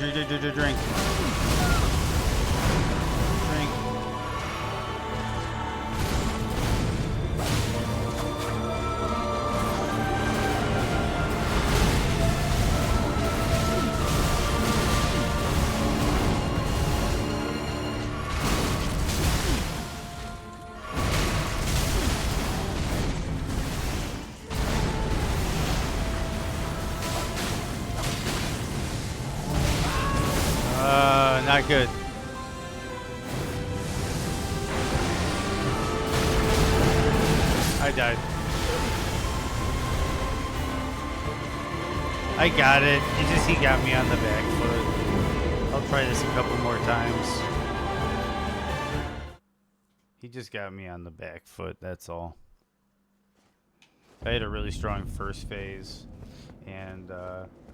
Drink. Drink. Not good. I died. I got it. He got me on the back foot. I'll try this a couple more times. He just got me on the back foot, that's all. I had a really strong first phase. And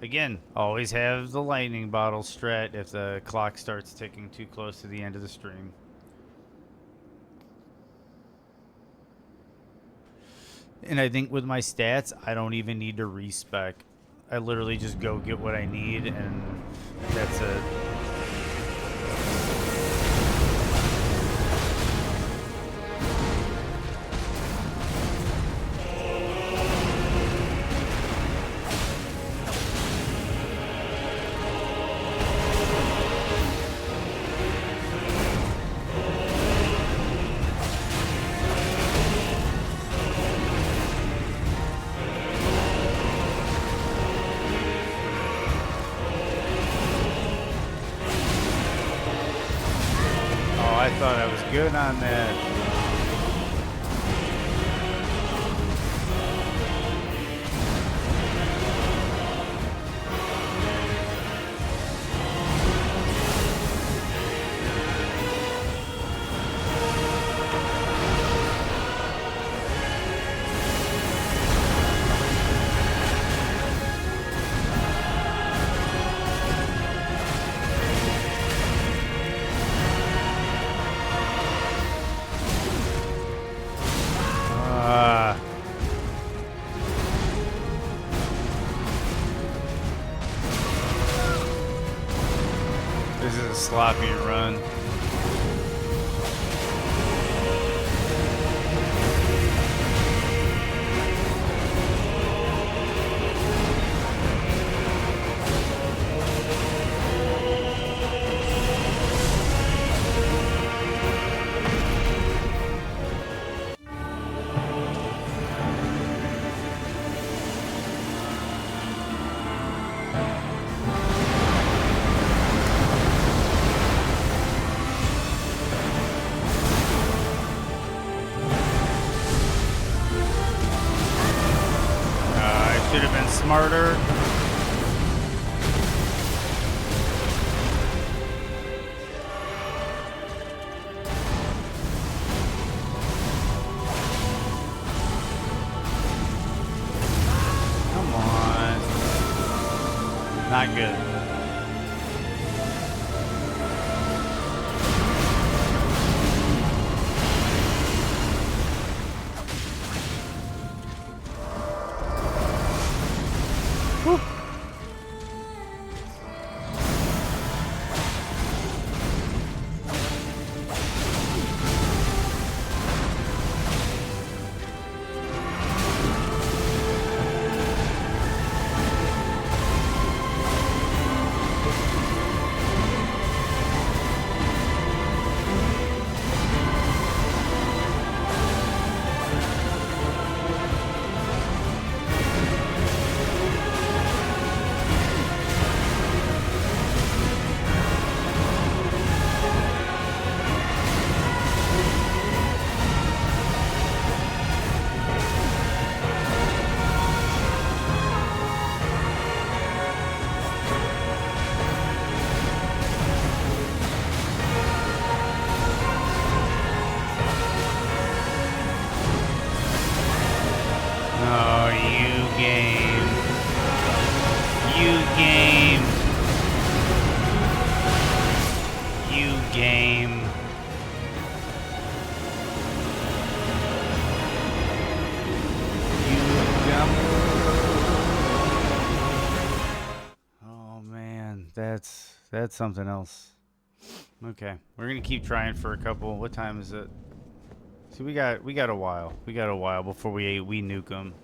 again, always have the lightning bottle strat if the clock starts ticking too close to the end of the stream. And I think with my stats, I don't even need to respec. I literally just go get what I need and that's it. on that. This is a sloppy run. Should have been smarter. Come on. Not good. Oh, you game. You game. You game. Oh man, that's something else. Okay, we're gonna keep trying for a couple. What time is it? See, we got a while. We got a while before we nuke them.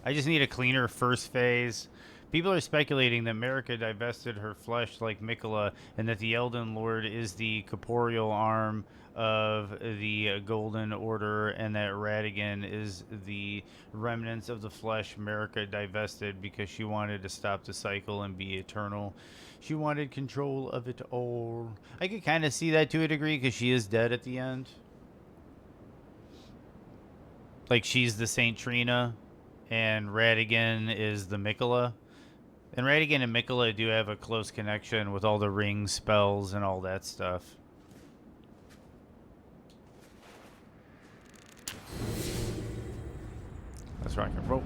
I just need a cleaner first phase. People are speculating that Marika divested her flesh like Mikola, and that the Elden Lord is the corporeal arm of the Golden Order, and that Radigan is the remnants of the flesh Marika divested because she wanted to stop the cycle and be eternal. She wanted control of it all. I could kind of see that to a degree because she is dead at the end. Like, she's the Saint Trina, and Radigan is the Mikola. And Radigan and Mikola do have a close connection with all the ring spells and all that stuff. Let's rock and roll.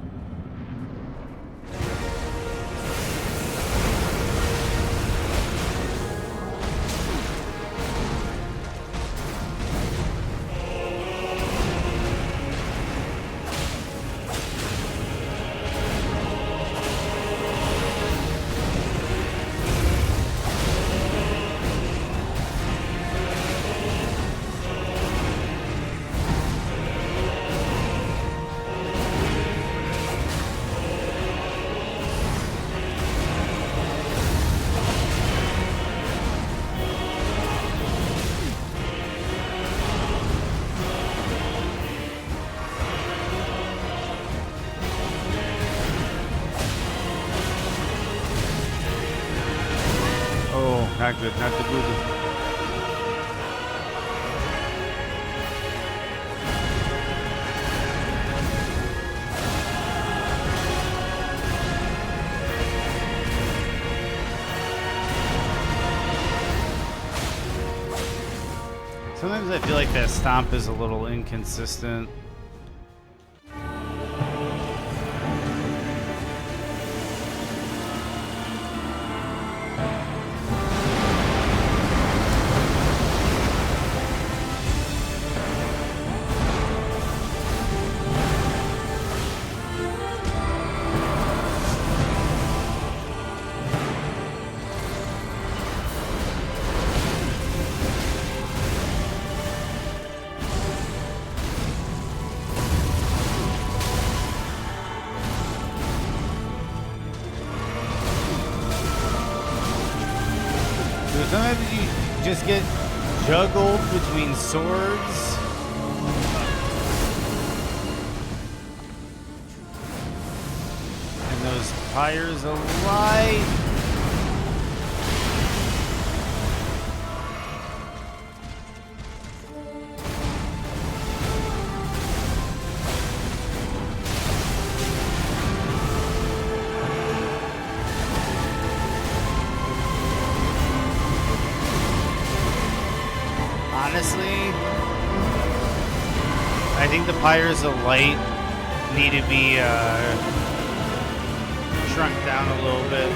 Not good, not the good. Sometimes I feel like that stomp is a little inconsistent. Sometimes you just get juggled between swords. And those pyres of light. Honestly, I think the pyres of light need to be shrunk down a little bit.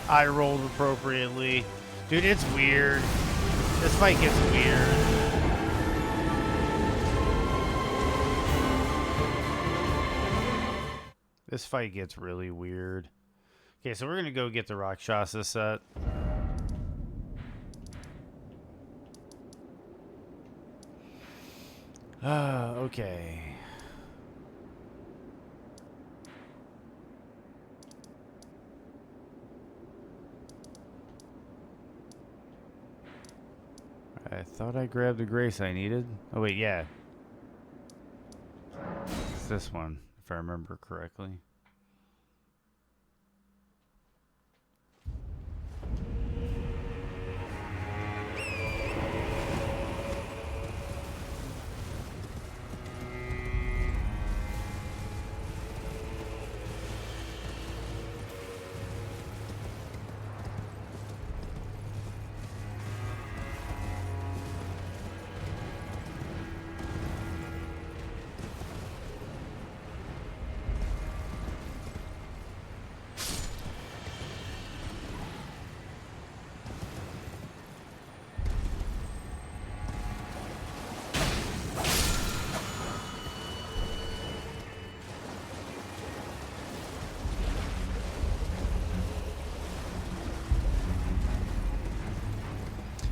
I rolled appropriately. Dude, it's weird. This fight gets weird. This fight gets really weird. Okay, so we're gonna go get the Rakshasa set. Okay. I thought I grabbed the grace I needed. Oh wait, yeah. It's this one, if I remember correctly.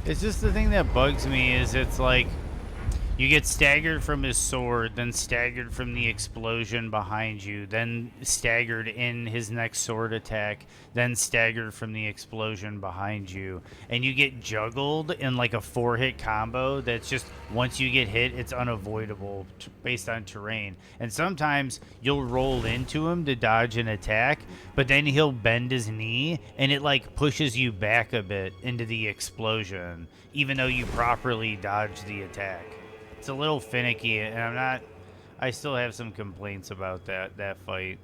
It's just the thing that bugs me is it's like you get staggered from his sword, then staggered from the explosion behind you, then staggered in his next sword attack, then staggered from the explosion behind you. And you get juggled in like a 4-hit combo that's just, once you get hit, it's unavoidable based on terrain. And sometimes you'll roll into him to dodge an attack, but then he'll bend his knee and it like pushes you back a bit into the explosion, even though you properly dodged the attack. It's a little finicky, and I still have some complaints about that fight.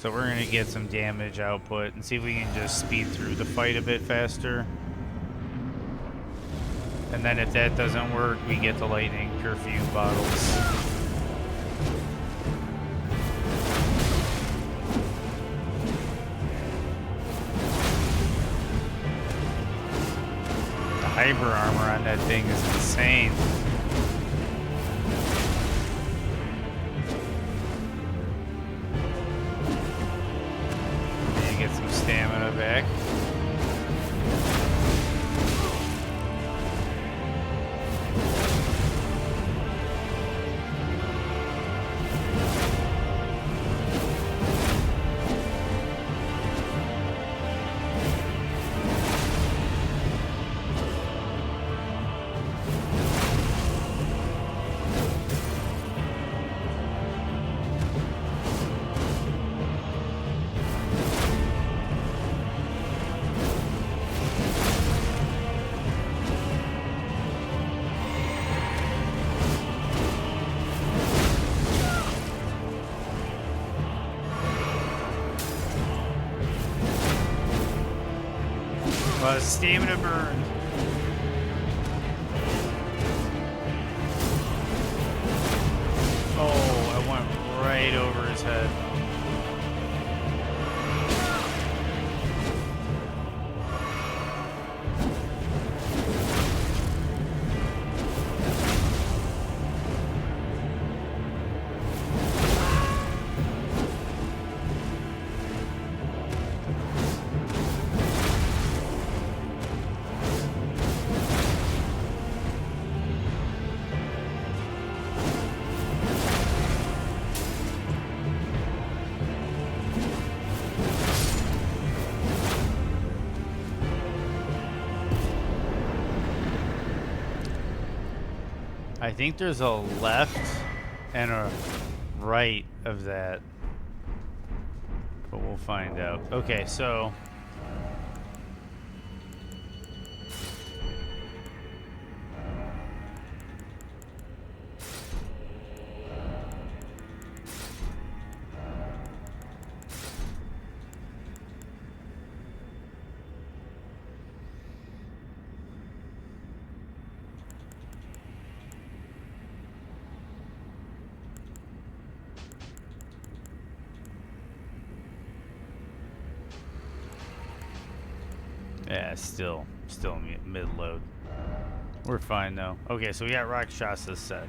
So we're going to get some damage output and see if we can just speed through the fight a bit faster. And then if that doesn't work, we get the lightning curfew bottles. The hyper armor on that thing is insane. Get some stamina back. Stamina burn. Oh, I went right over his head. I think there's a left and a right of that, but we'll find out. Okay, so yeah, still mid-load. We're fine though. Okay, so we got Rakshasa set.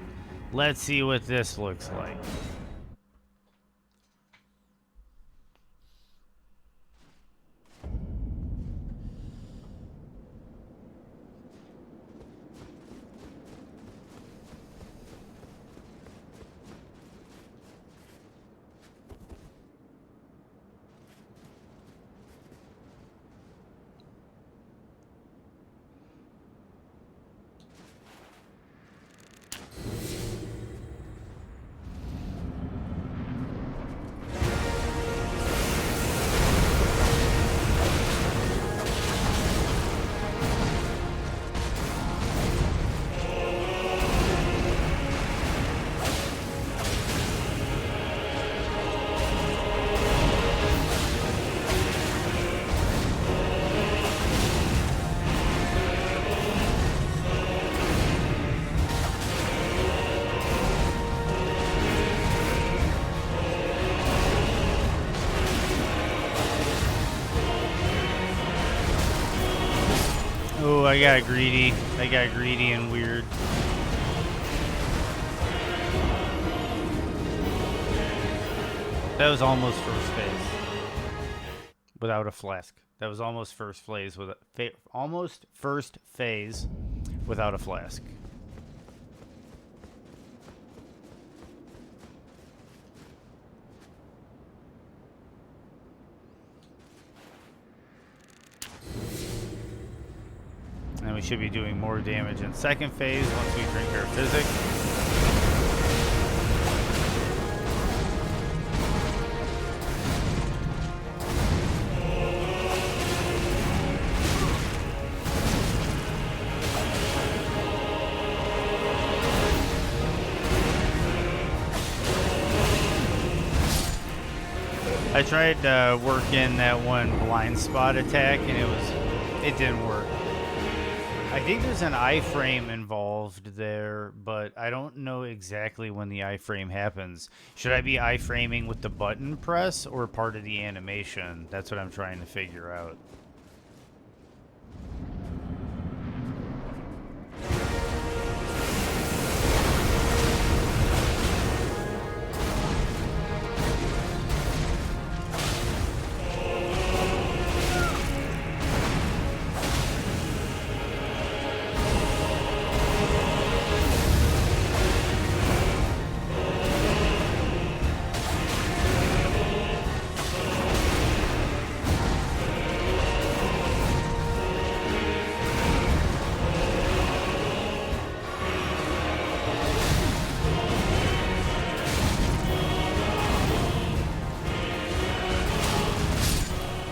Let's see what this looks like. Oh, I got greedy. I got greedy and weird. That was almost first phase without a flask. That was almost first phase with almost first phase without a flask. And we should be doing more damage in second phase once we drink our physic. I tried working that one blind spot attack, and it didn't work. I think there's an iframe involved there, but I don't know exactly when the iframe happens. Should I be iframing with the button press or part of the animation? That's what I'm trying to figure out.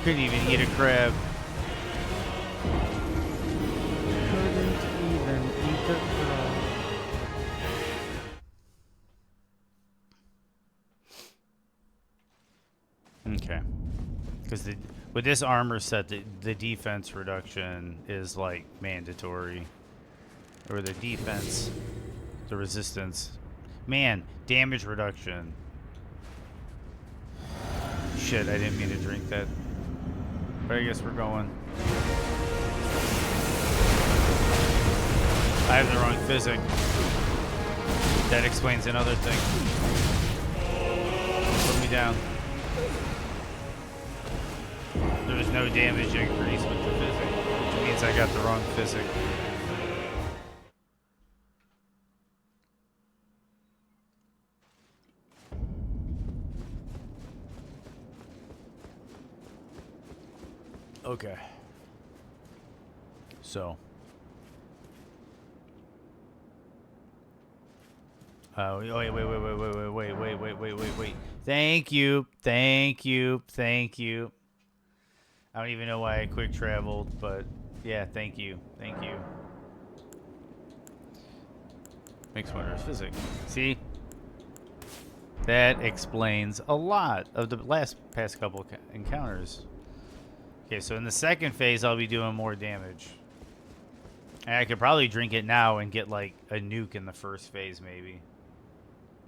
Couldn't even eat a crab. Couldn't even eat a crab. Okay. Because with this armor set, the defense reduction is like mandatory. Or the defense, the resistance. Man, damage reduction. Shit, I didn't mean to drink that. But I guess we're going. I have the wrong physic. That explains another thing. Put me down. There was no damage increase with the physic, which means I got the wrong physic. Okay. So. Wait. Thank you. I don't even know why I quick traveled, but yeah, thank you. Makes wonders physics. See? That explains a lot of the past couple encounters. Okay, so in the second phase, I'll be doing more damage. And I could probably drink it now and get, like, a nuke in the first phase, maybe.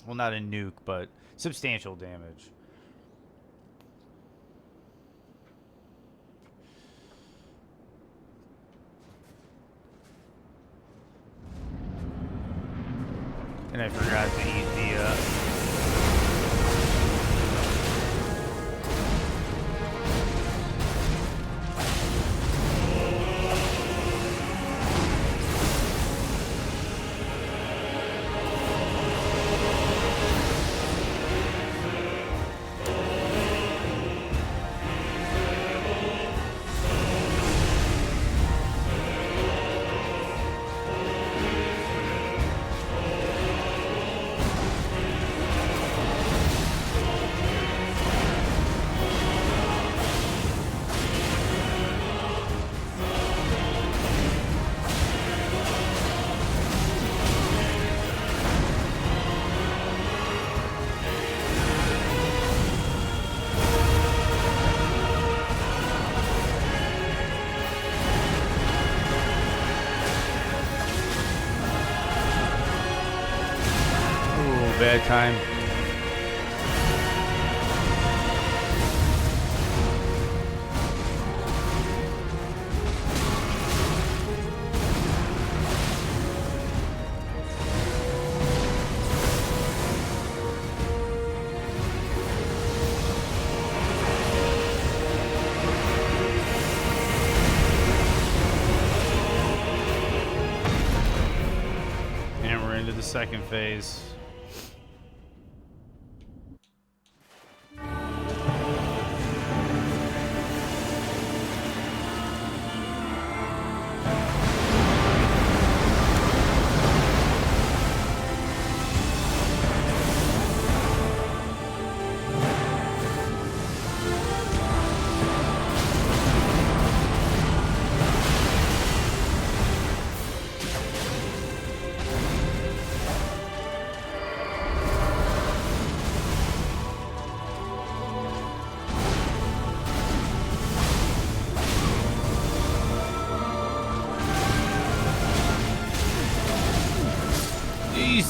Well, not a nuke, but substantial damage. And I forgot to eat the, bad time. And we're into the second phase.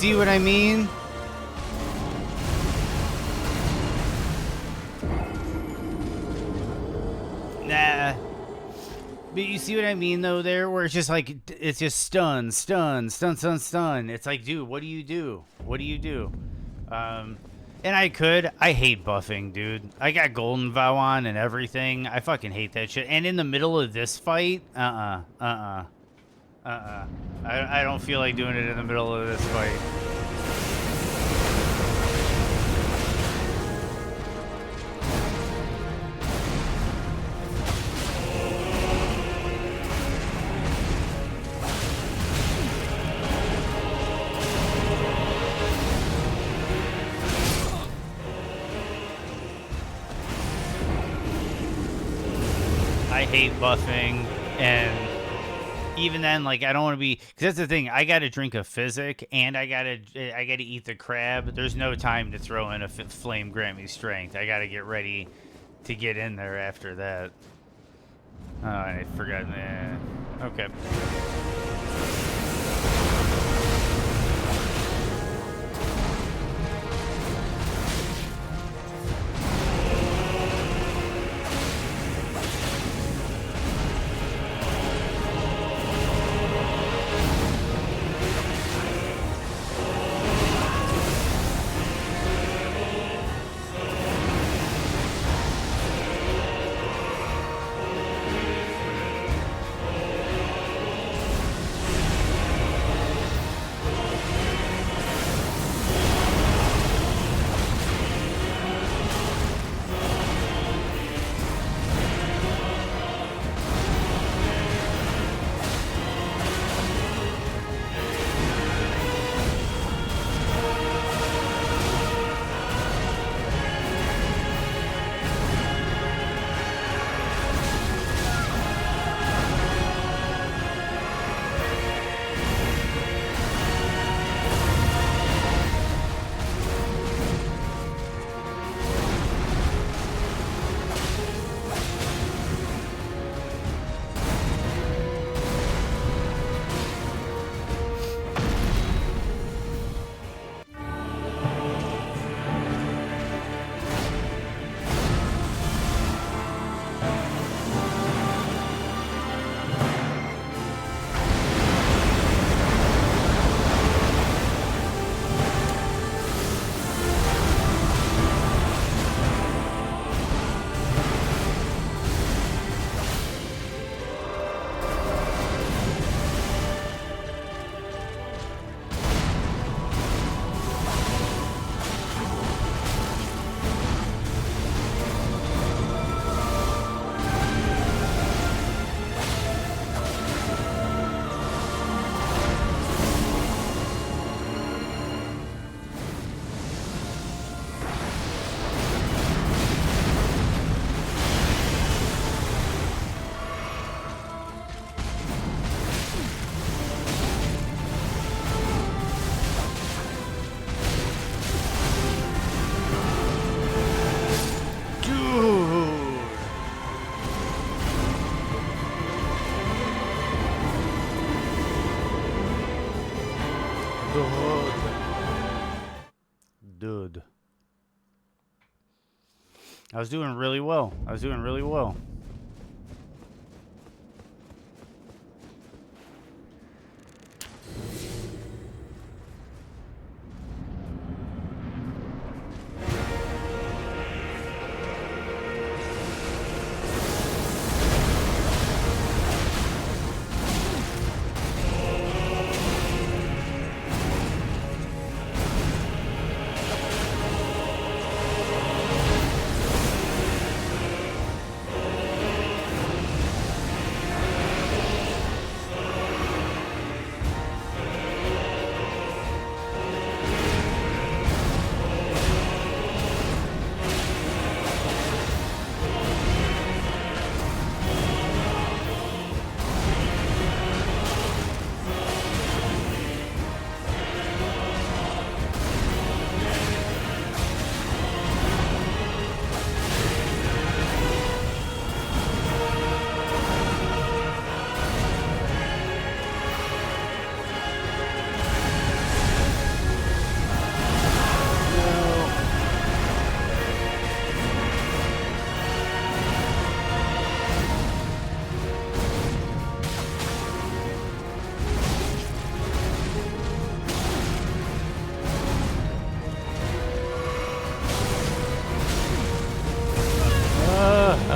see what I mean? Nah. But you see what I mean, though, there? Where it's just like, it's just stun, stun, stun, stun, stun. It's like, dude, what do you do? What do you do? And I hate buffing, dude. I got Golden Vow on and everything. I fucking hate that shit. And in the middle of this fight, I don't feel like doing it in the middle of this fight. I hate buffing, and even then, like, I don't want to be, because that's the thing. I got to drink a physic, and I gotta eat the crab. There's no time to throw in a flame grant me strength. I gotta get ready to get in there after that. Oh, I forgot. Okay. Dude. I was doing really well.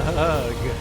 Ugh. Okay.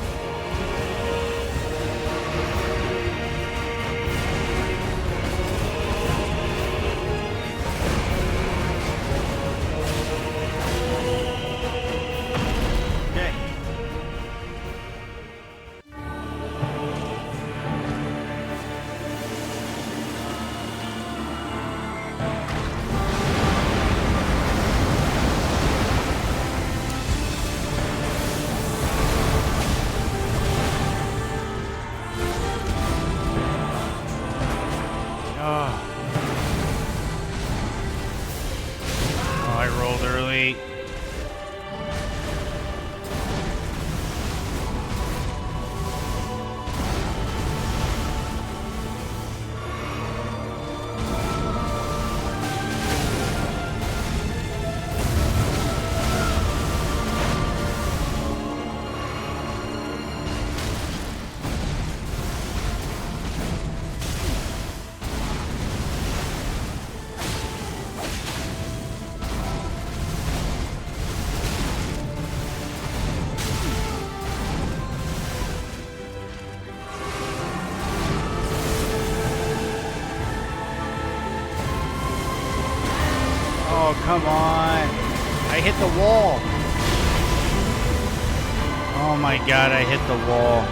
Oh, I rolled early. Oh, come on. I hit the wall. Oh my god, I hit the wall.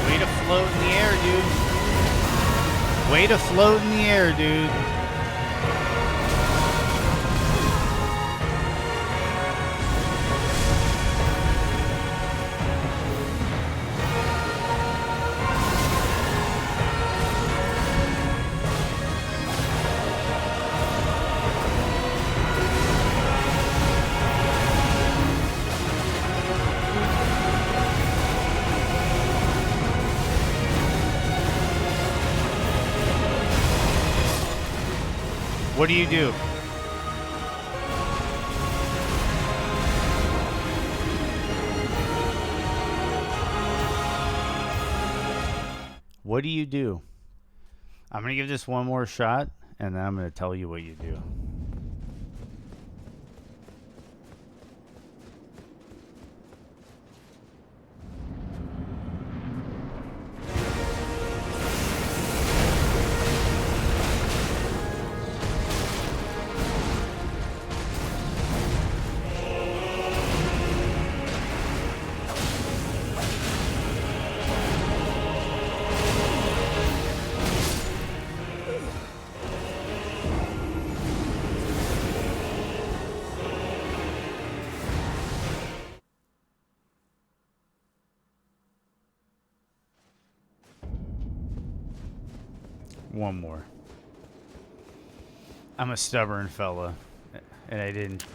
Way to float in the air, dude. Way to float in the air, dude. What do you do? What do you do? I'm going to give this one more shot, and then I'm going to tell you what you do. One more. I'm a stubborn fella, and I didn't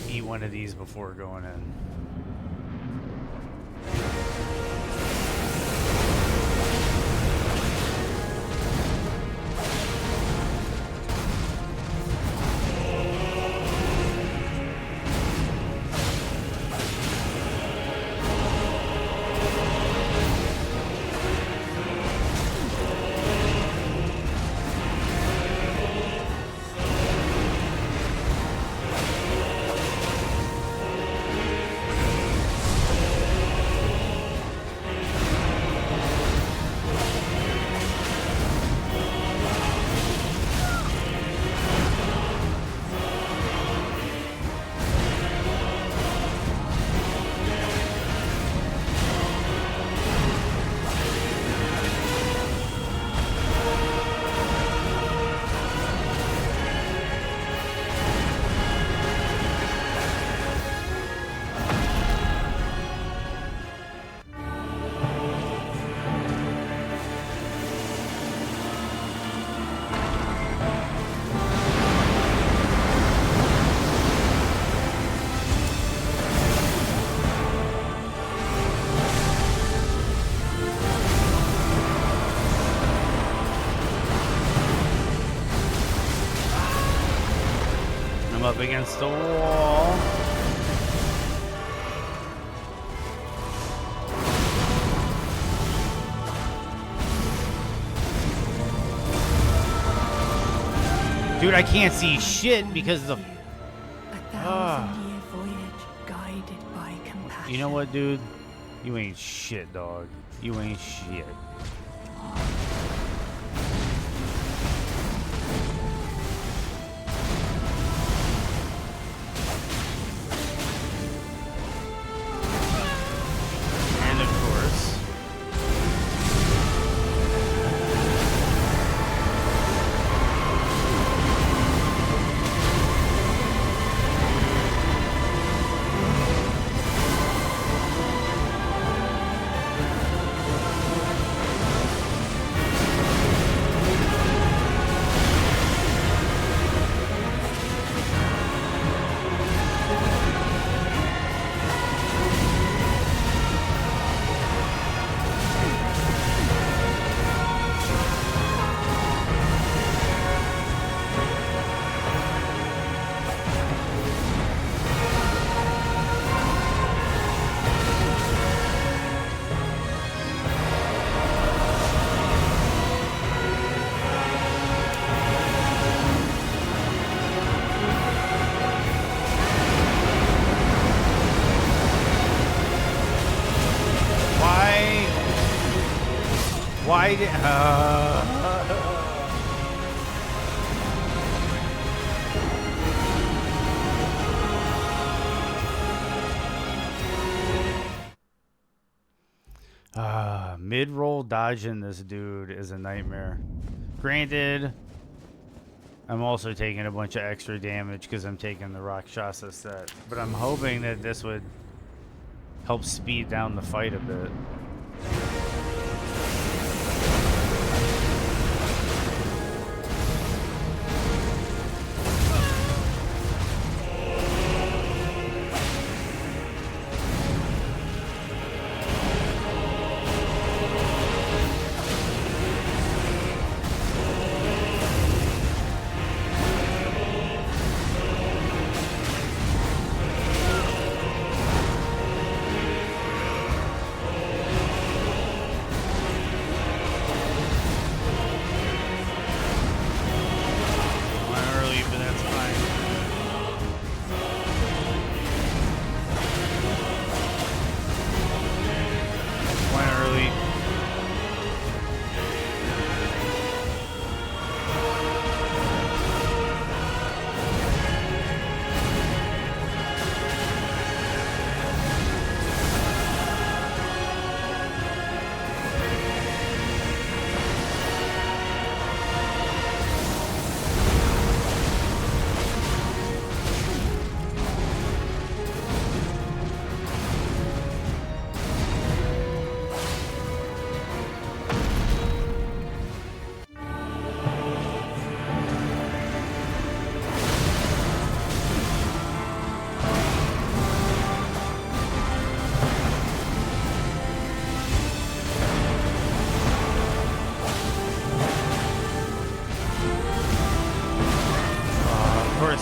eat one of these before going in. I'm up against the wall. Dude, I can't see shit because the... A 1,000-year voyage guided by compassion. You know what, dude? You ain't shit, dog. You ain't shit. And of course... Why did... Mid-roll dodging this dude is a nightmare. Granted, I'm also taking a bunch of extra damage because I'm taking the Rakshasa set. But I'm hoping that this would help speed down the fight a bit.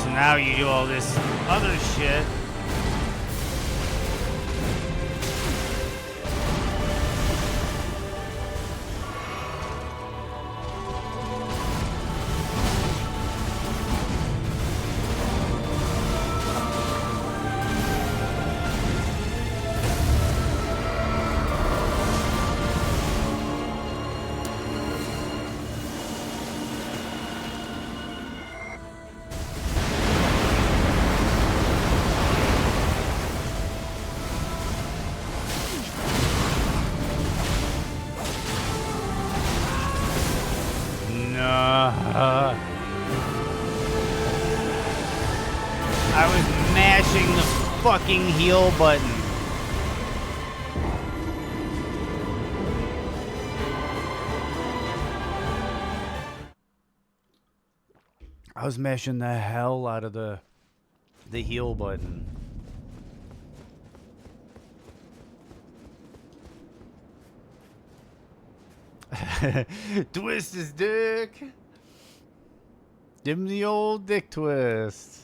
Now you do all this other shit. I was mashing the fucking heal button. I was mashing the hell out of the heal button. Twist his dick. Give him the old dick twist.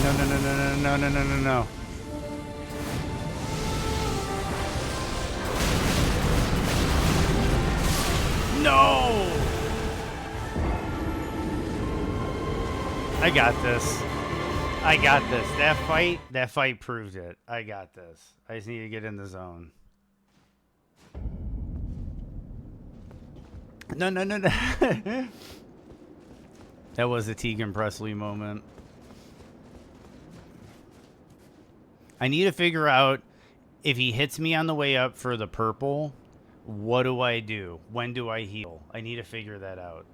No, no, no, no, no, no, no, no, no. No! I got this. I got this. That fight proved it. I got this. I just need to get in the zone. No, no, no, no. That was a Tegan Presley moment. I need to figure out if he hits me on the way up for the purple, what do I do? When do I heal? I need to figure that out.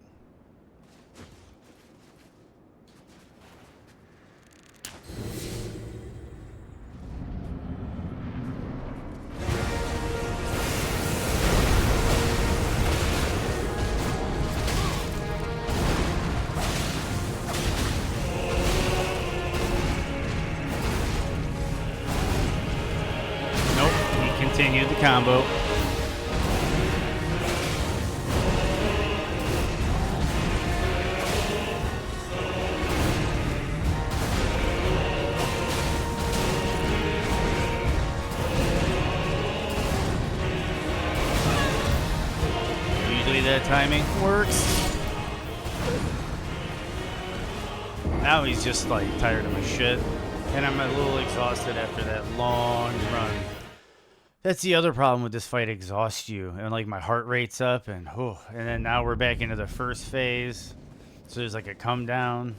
Continued the combo. Usually that timing works. Now he's just like tired of my shit. And I'm a little exhausted after that long run. That's the other problem with this fight, exhausts you, and like my heart rate's up, and then now we're back into the first phase, so there's like a come down.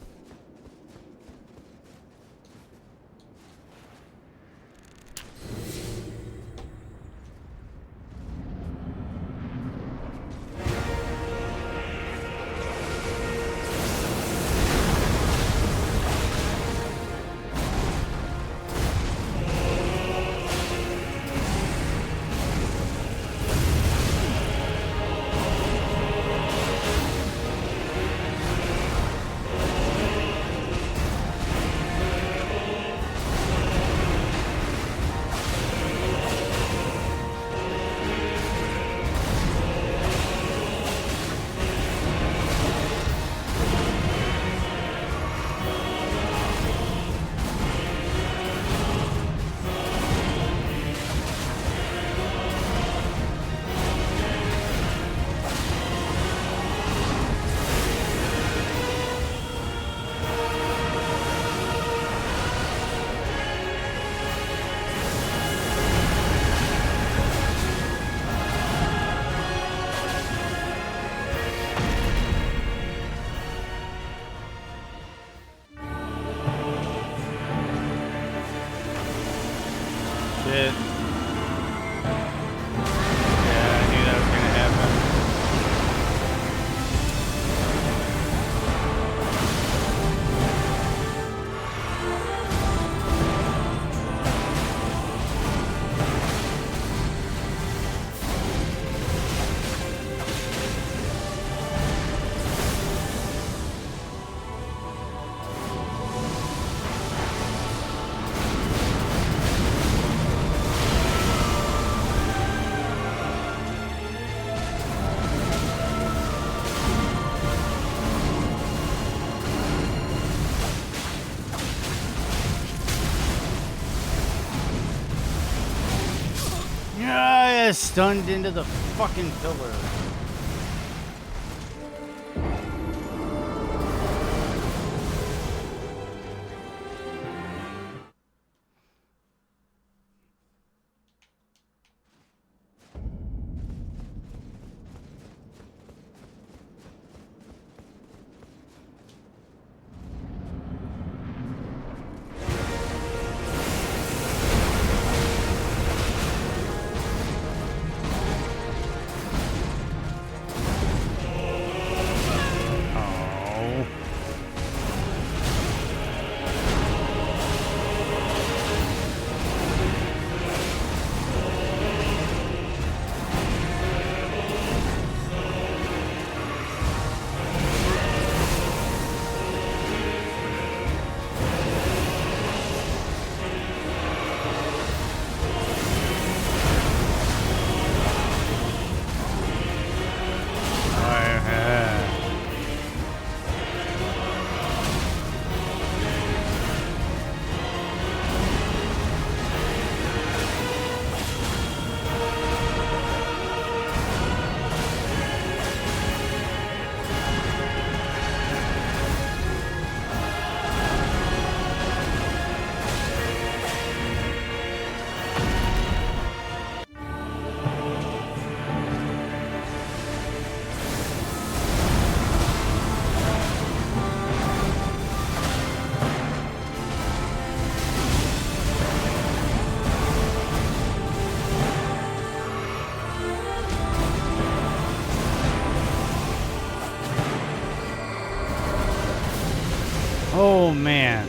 Shit. Yeah, I knew that was gonna happen. Yeah, stunned into the fucking pillar. Oh man.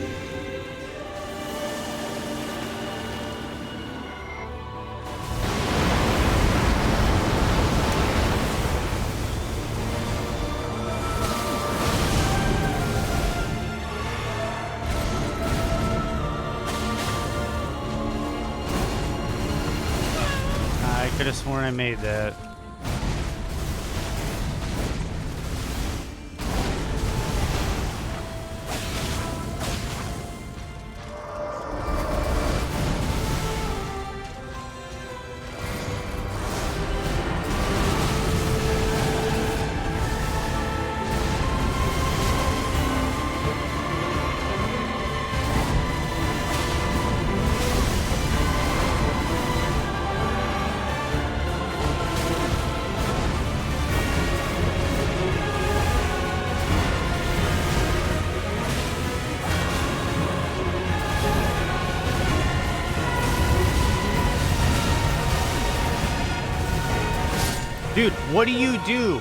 I could have sworn I made that. Dude, what do you do?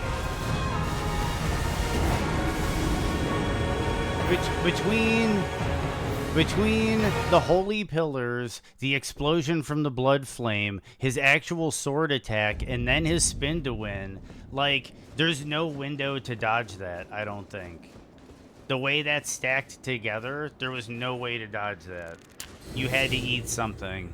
Between the holy pillars, the explosion from the blood flame, his actual sword attack, and then his spin to win, like, there's no window to dodge that, I don't think. The way that's stacked together, there was no way to dodge that. You had to eat something.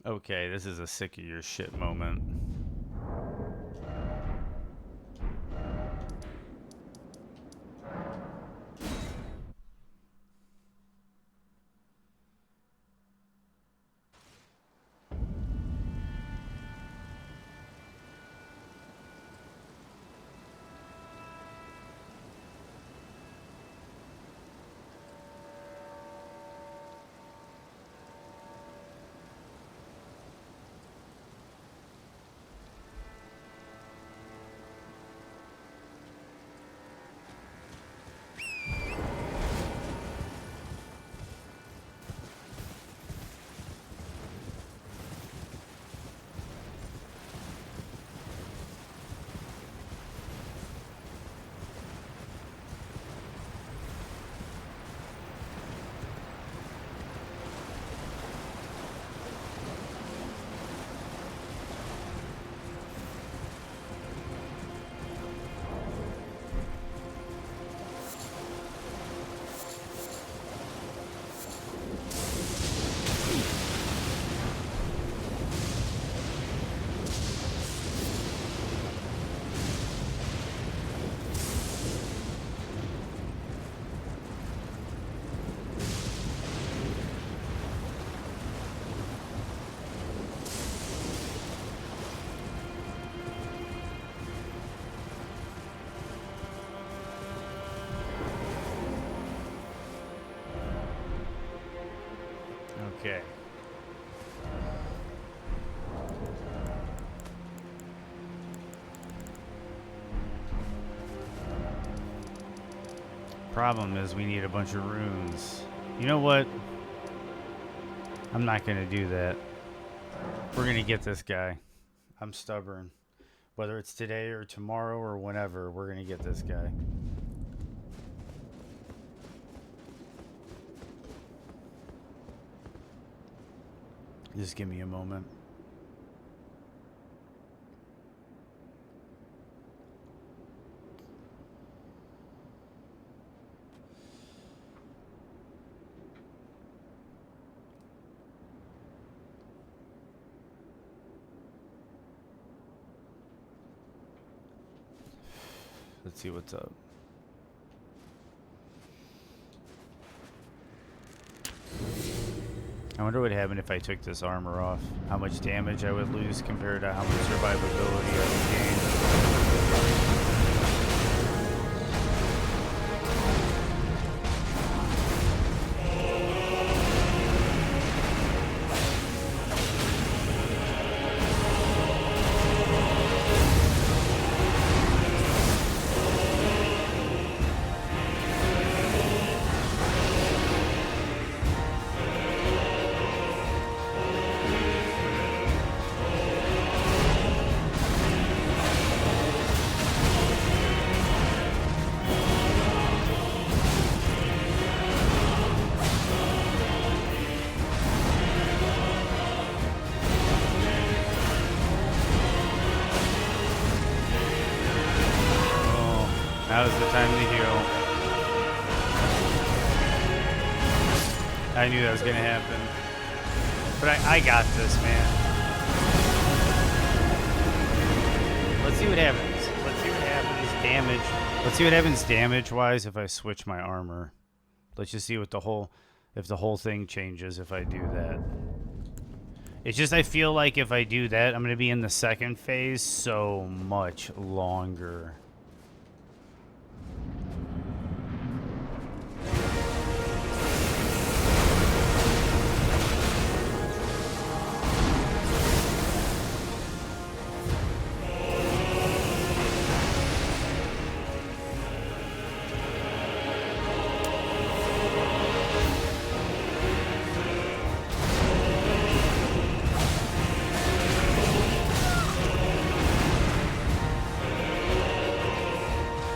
Okay, this is a sick of your shit moment. Okay. Problem is we need a bunch of runes. You know what? I'm not gonna do that. We're gonna get this guy. I'm stubborn. Whether it's today or tomorrow or whenever, we're gonna get this guy. Just give me a moment. Let's see what's up. I wonder what happened if I took this armor off. How much damage I would lose compared to how much survivability I would gain. Now's the time to heal. I knew that was gonna happen. But I got this, man. Let's see what happens. Let's see what happens damage. Let's see what happens damage-wise if I switch my armor. Let's just see what if the whole thing changes if I do that. It's just I feel like if I do that, I'm gonna be in the second phase so much longer.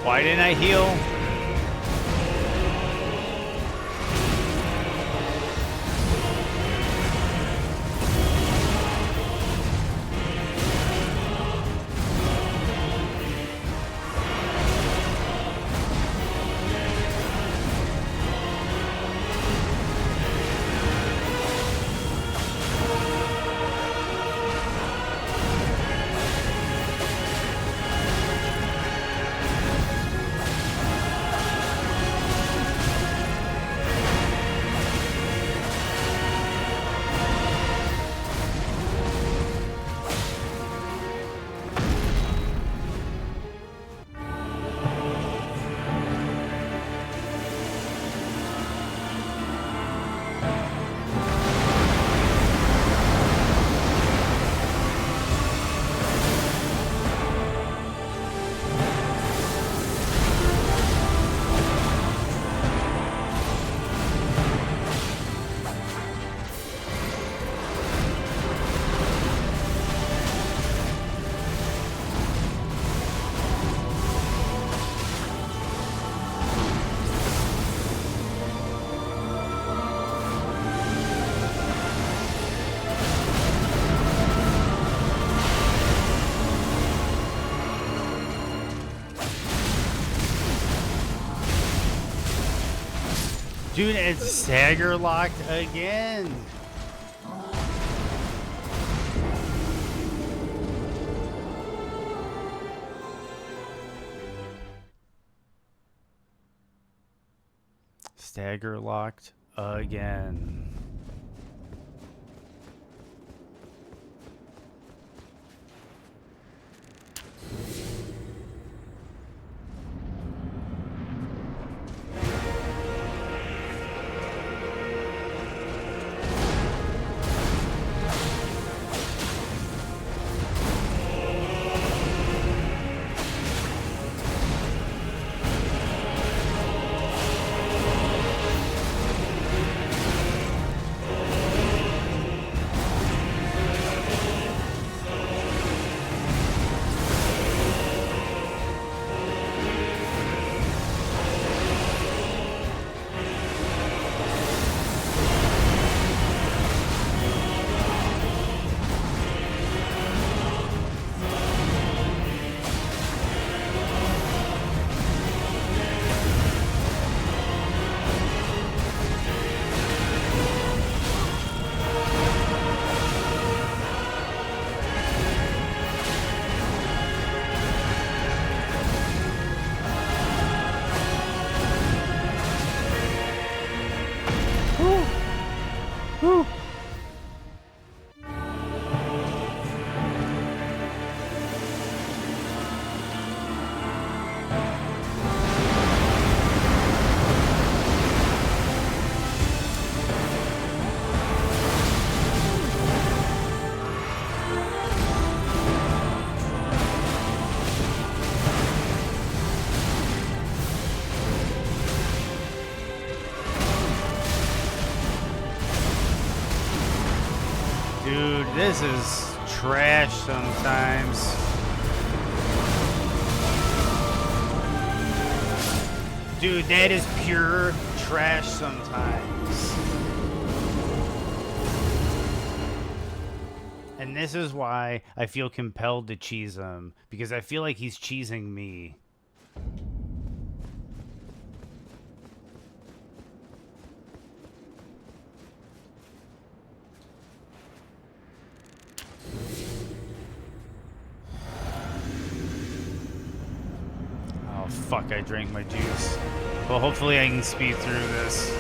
Why didn't I heal? Dude, it's stagger locked again. Stagger locked again. This is trash sometimes. Dude, that is pure trash sometimes. And this is why I feel compelled to cheese him, because I feel like he's cheesing me. Oh fuck, I drank my juice. Well, hopefully I can speed through this.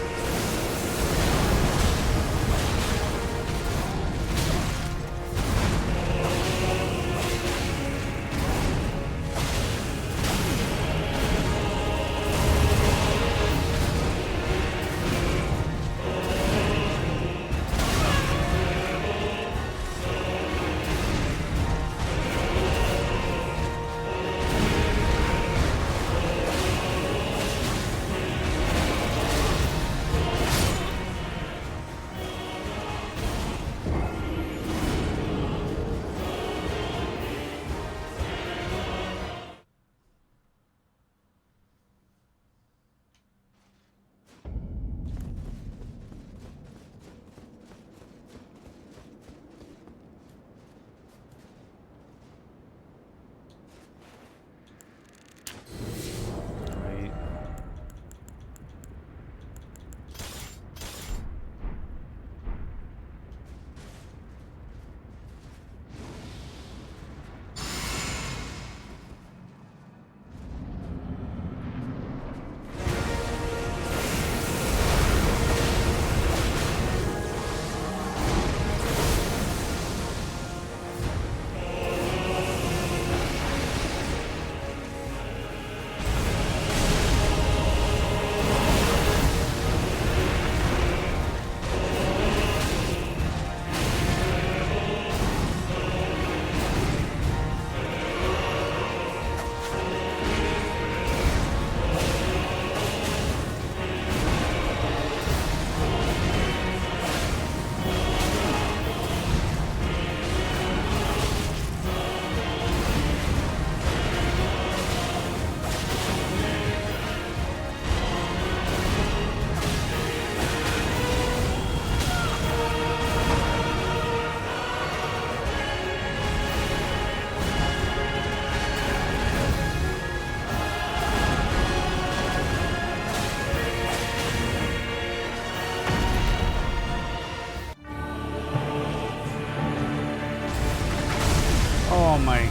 Oh my.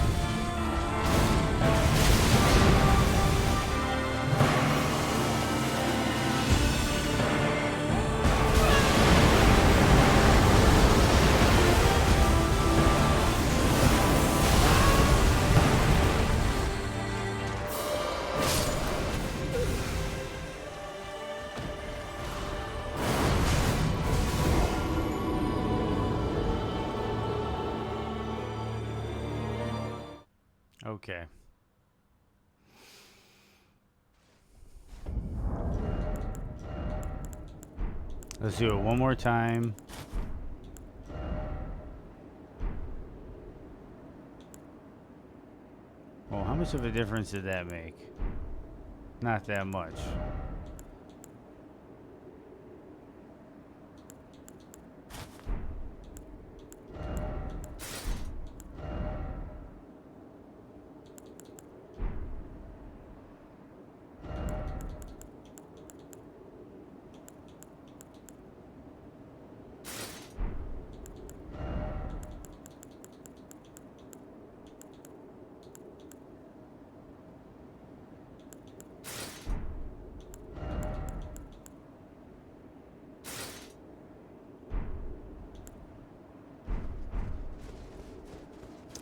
Okay. Let's do it one more time. Well, how much of a difference did that make? Not that much.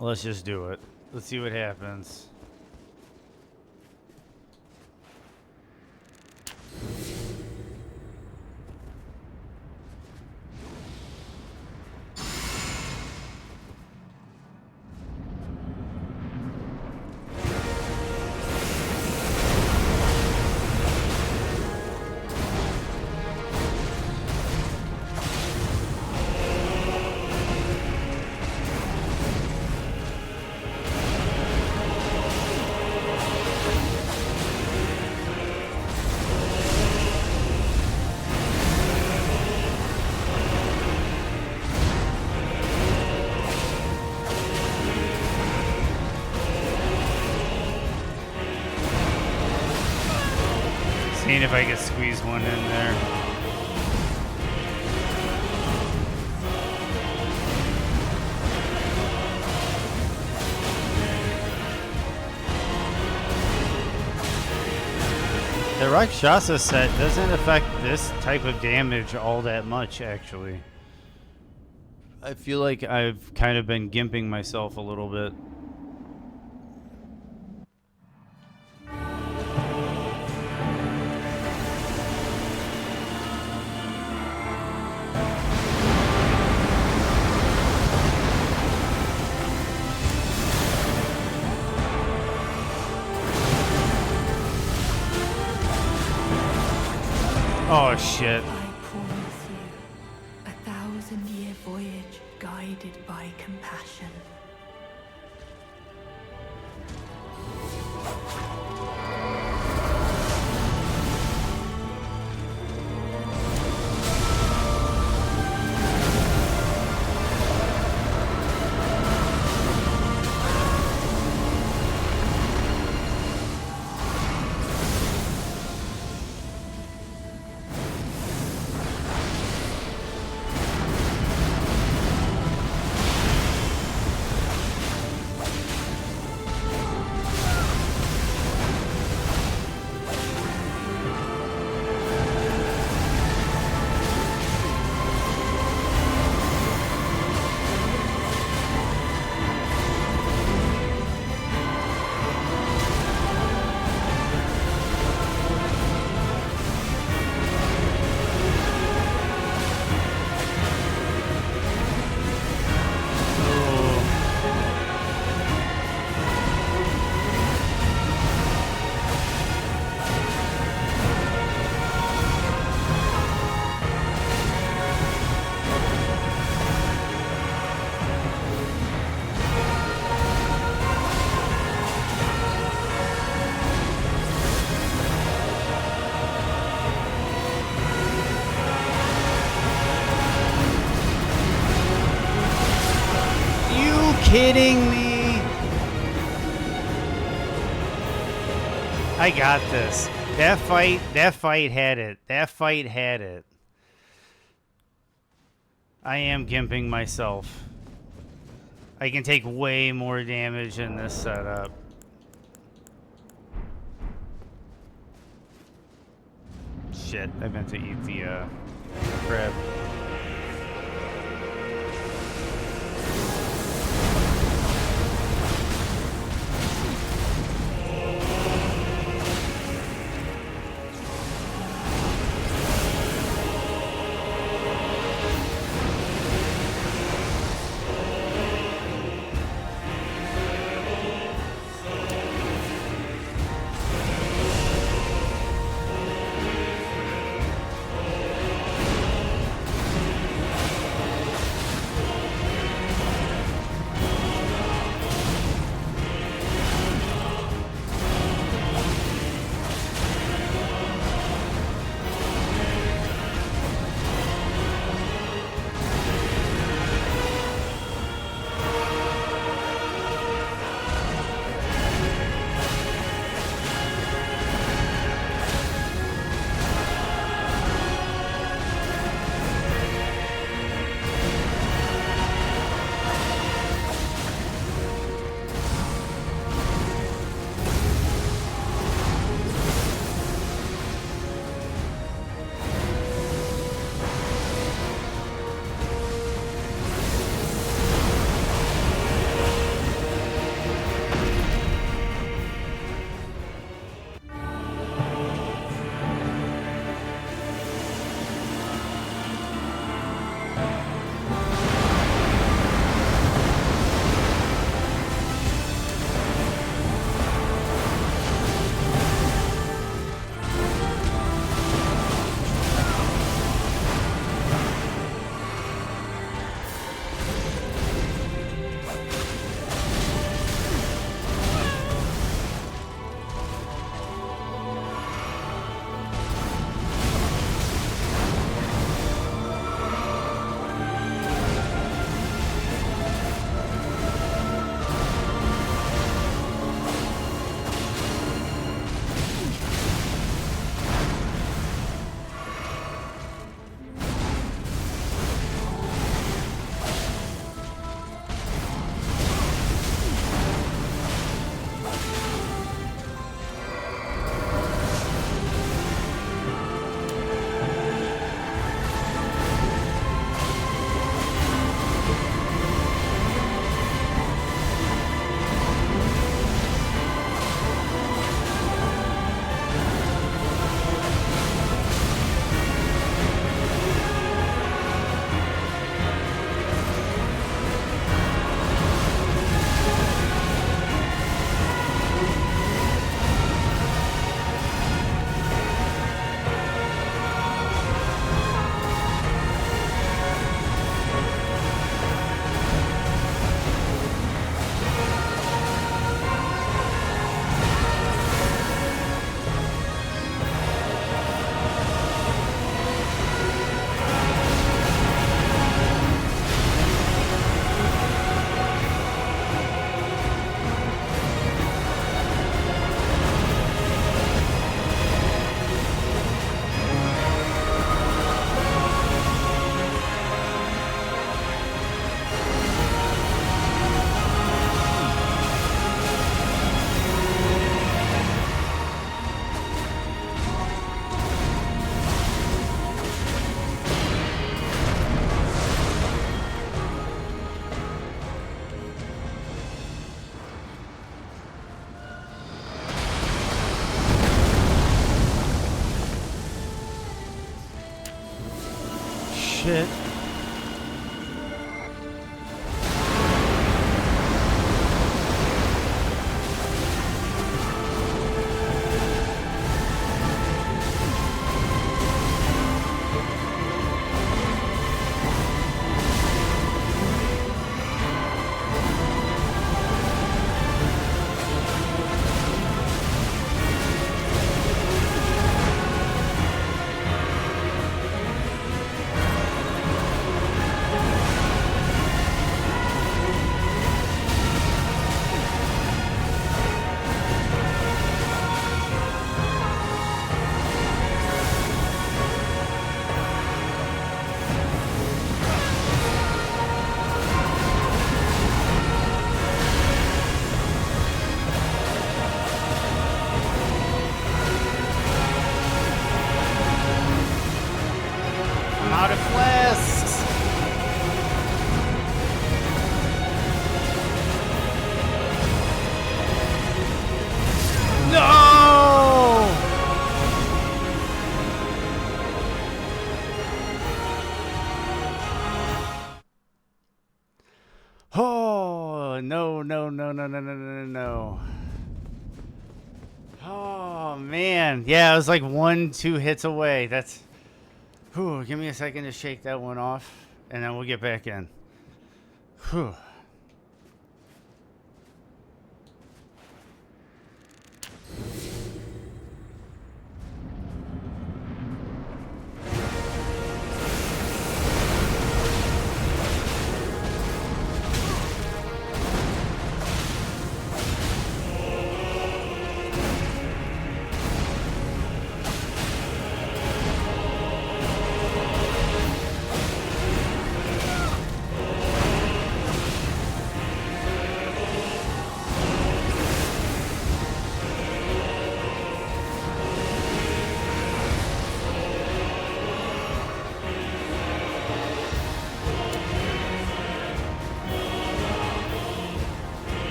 Let's just do it. Let's see what happens. Seeing if I could squeeze one in there. The Rakshasa set doesn't affect this type of damage all that much, actually. I feel like I've kind of been gimping myself a little bit. Oh shit. I promise you, 1,000-year voyage guided by compassion. Kidding me? I got this. That fight had it. That fight had it. I am gimping myself. I can take way more damage in this setup. Shit, I meant to eat the crab. shit. I'm out of flasks. No! Oh, no, no, no, no, no, no, no, no. Oh, man. Yeah, it was like 1-2 hits away. That's... Whew, give me a second to shake that one off, and then we'll get back in. Whew.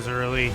Early.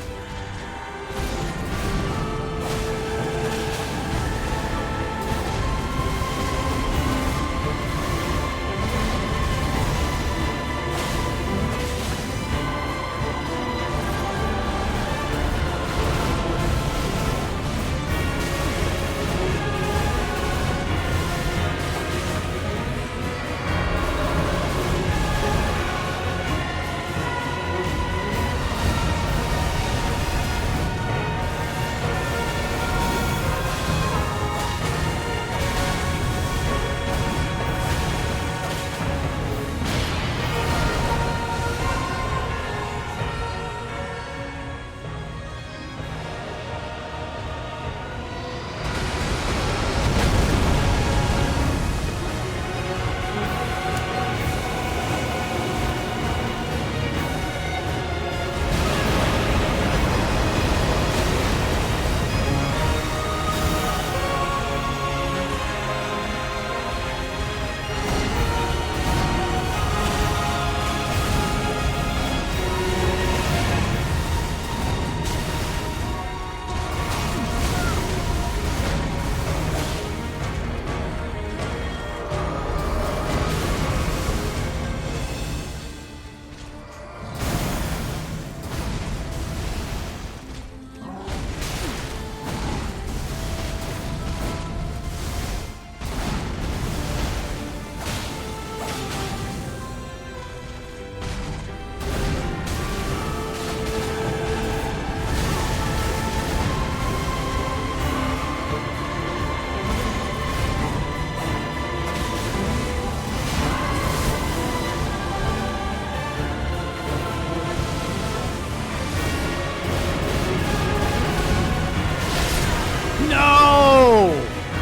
No!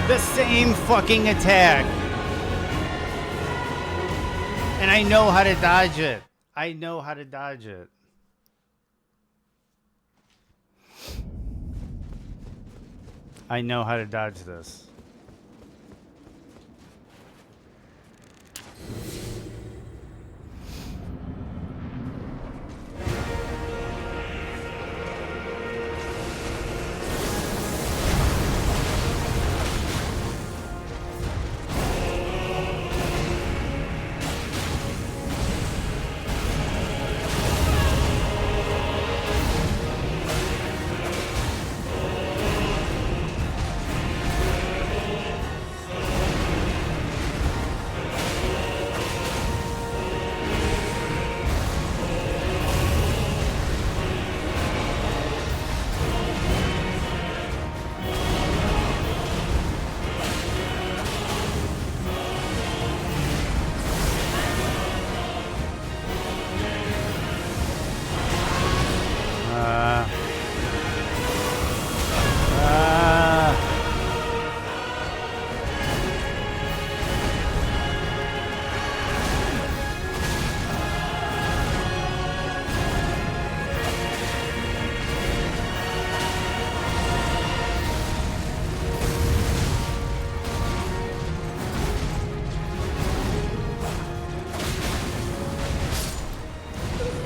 The same fucking attack. And I know how to dodge it. I know how to dodge it. I know how to dodge this.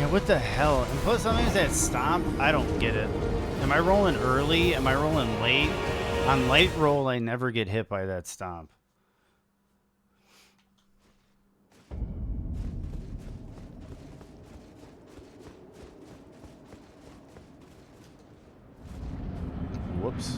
What the hell? And plus sometimes that stomp, I don't get it. Am I rolling early? Am I rolling late? On light roll, I never get hit by that stomp. Whoops.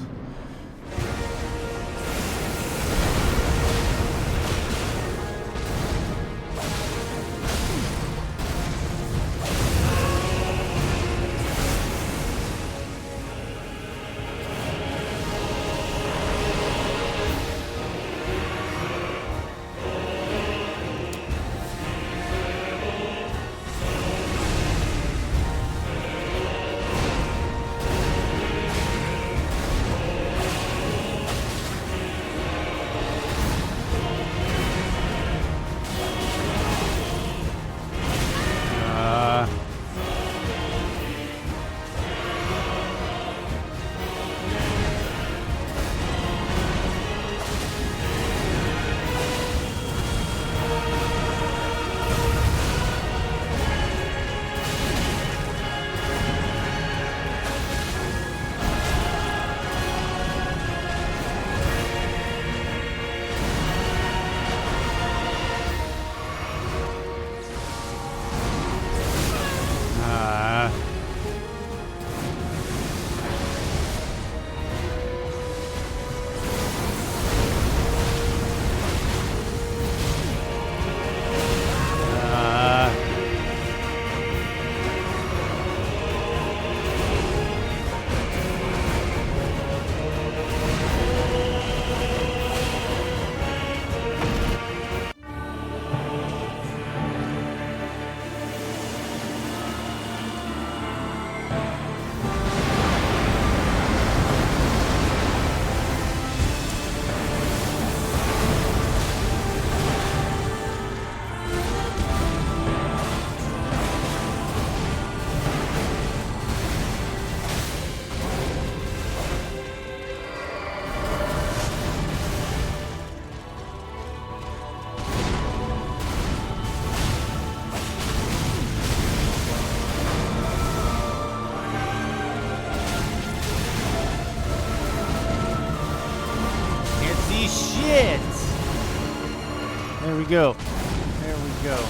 There we go. There we go.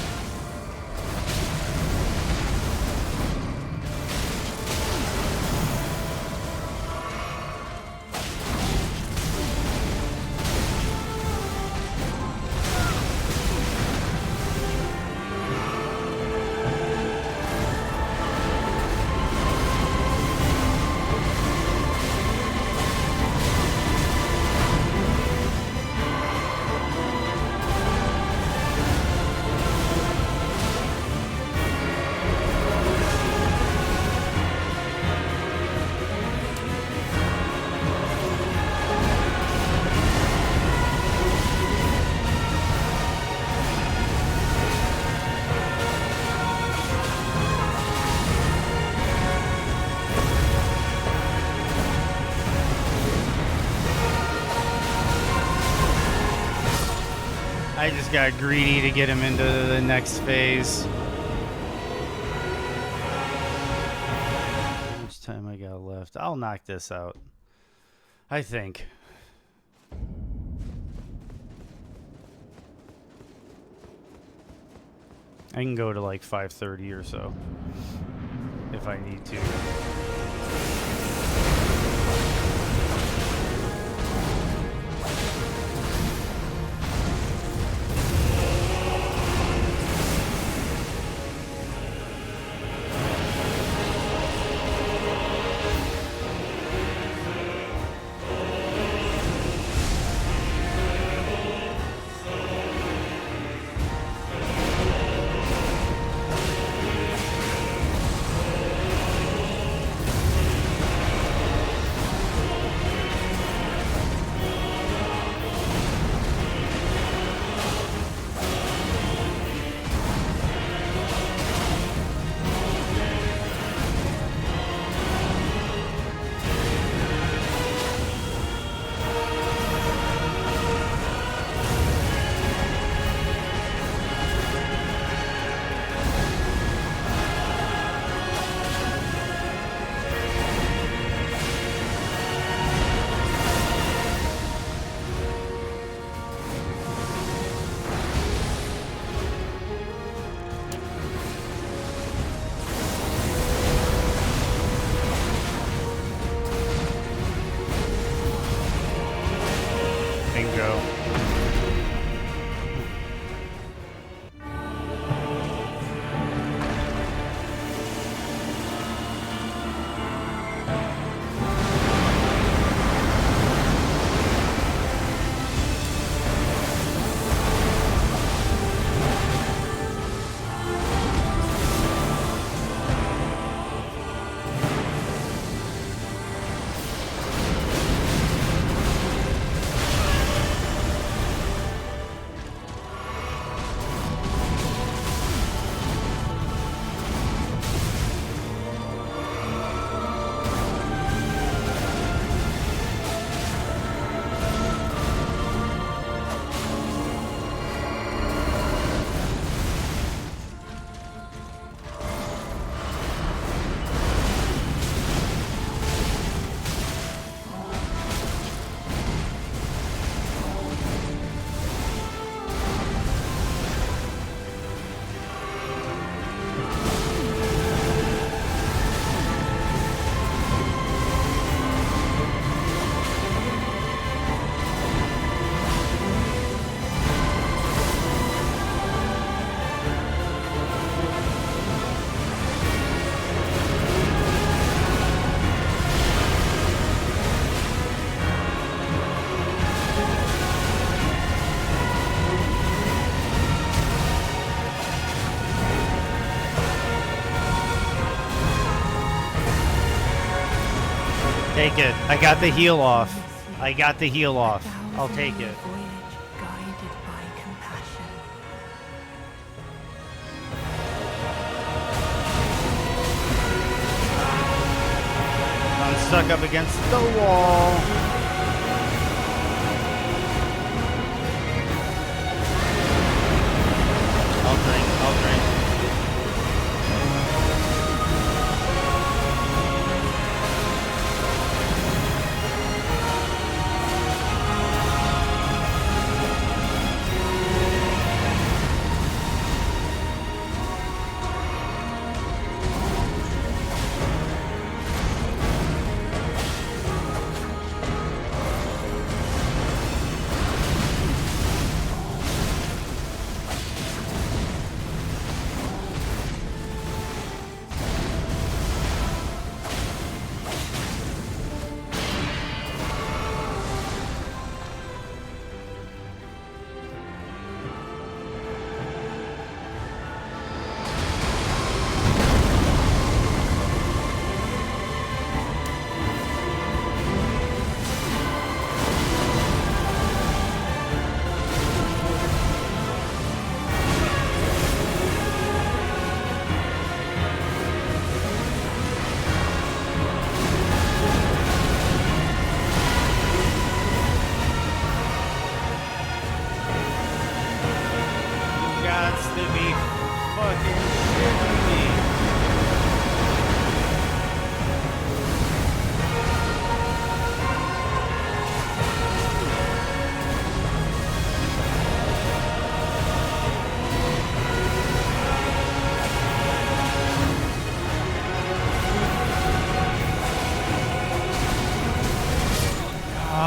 I just got greedy to get him into the next phase. How much time I got left? I'll knock this out, I think. I can go to like 5:30 or so if I need to. Take it. I got the heal off. I got the heal off. I'll take it. I'm stuck up against the wall. I'll drink. I'll drink.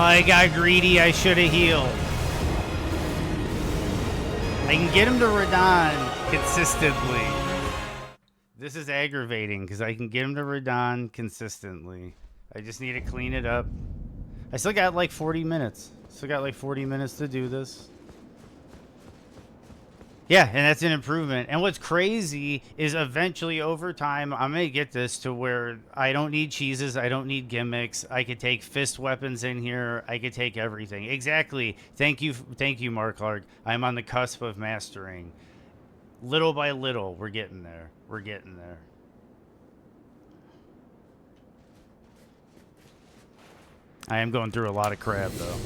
I got greedy. I should have healed. I can get him to Radon consistently. This is aggravating because I can get him to Radon consistently. I just need to clean it up. I still got like 40 minutes. Still got like 40 minutes to do this. Yeah, and that's an improvement. And what's crazy is eventually over time, I'm going to get this to where I don't need cheeses. I don't need gimmicks. I could take fist weapons in here. I could take everything. Exactly. Thank you, Mark Clark. I'm on the cusp of mastering. Little by little, we're getting there. We're getting there. I am going through a lot of crap, though.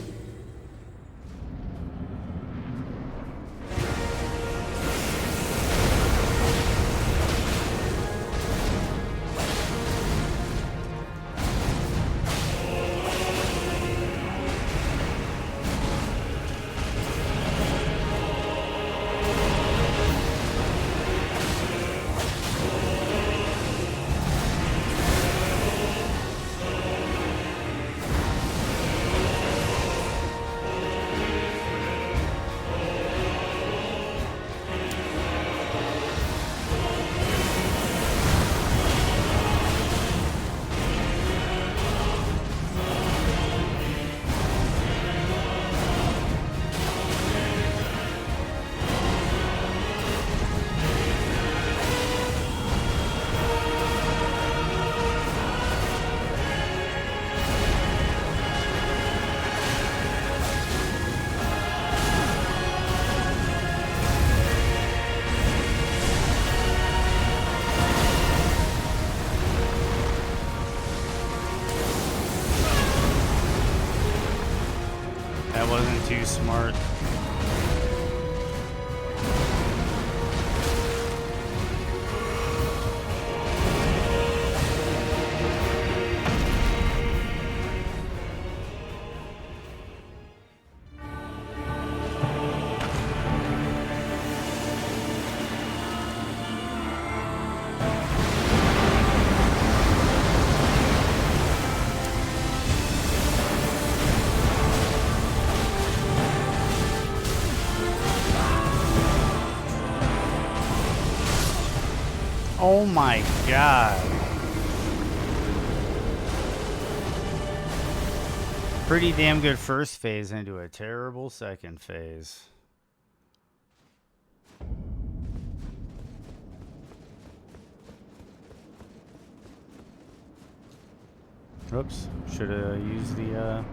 That wasn't too smart. Oh my god. Pretty damn good first phase into a terrible second phase. Oops, should have used the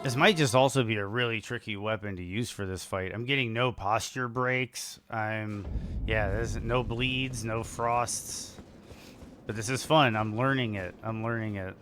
This might just also be a really tricky weapon to use for this fight. I'm getting no posture breaks. Yeah, there's no bleeds, no frosts. But this is fun. I'm learning it. I'm learning it.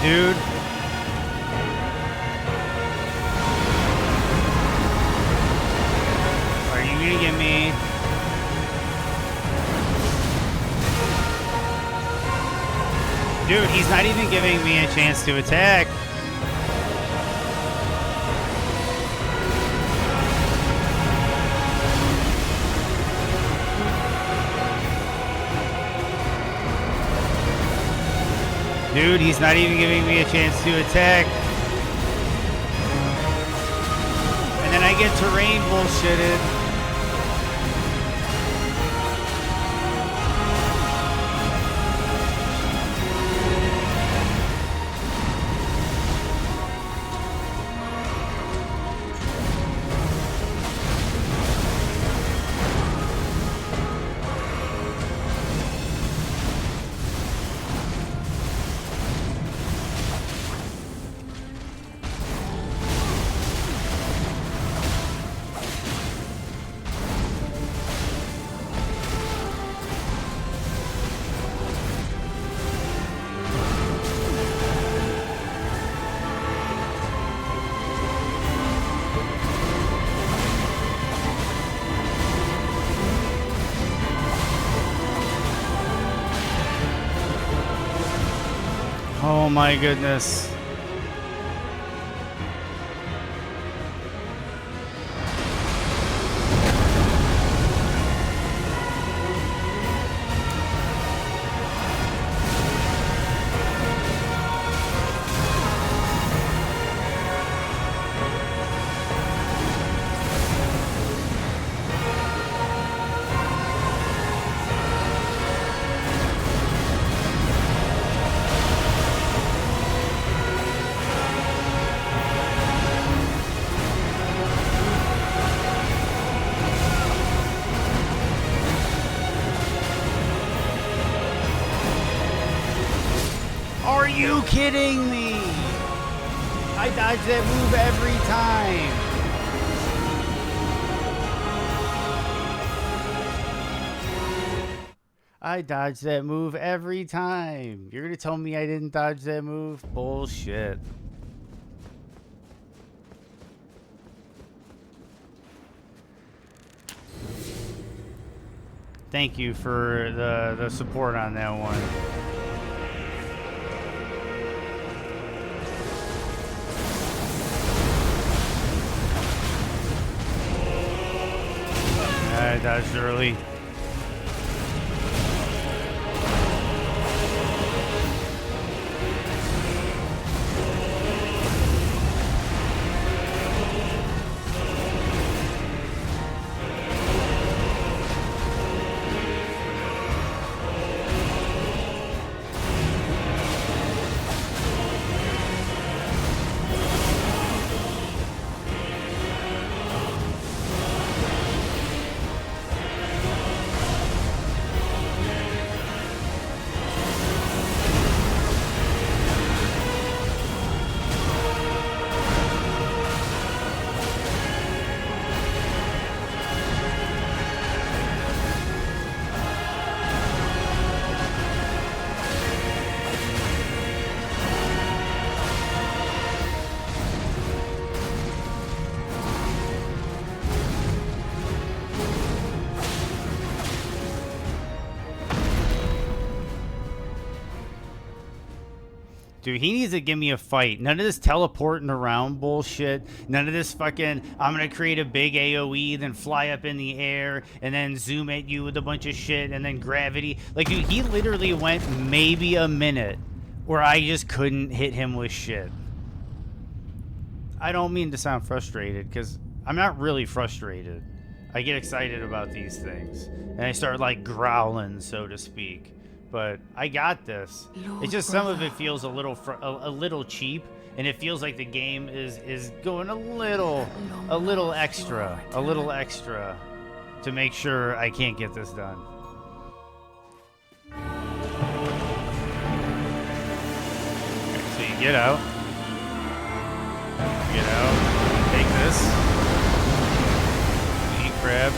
Dude. Are you gonna get me? Dude, he's not even giving me a chance to attack. Dude, he's not even giving me a chance to attack. And then I get terrain bullshitted. Oh my goodness. Are you kidding me? I dodge that move every time. I dodge that move every time. You're gonna tell me I didn't dodge that move? Bullshit. Thank you for the support on that one. I dodged early. Dude, he needs to give me a fight. None of this teleporting around bullshit. None of this fucking, I'm gonna create a big AoE, then fly up in the air, and then zoom at you with a bunch of shit, and then gravity. Like, dude, he literally went maybe a minute where I just couldn't hit him with shit. I don't mean to sound frustrated, because I'm not really frustrated. I get excited about these things. And I start, like, growling, so to speak. But I got this. It's just some of it feels a little cheap, and it feels like the game is going a little extra to make sure I can't get this done. Okay, so you get out, take this, eat crab.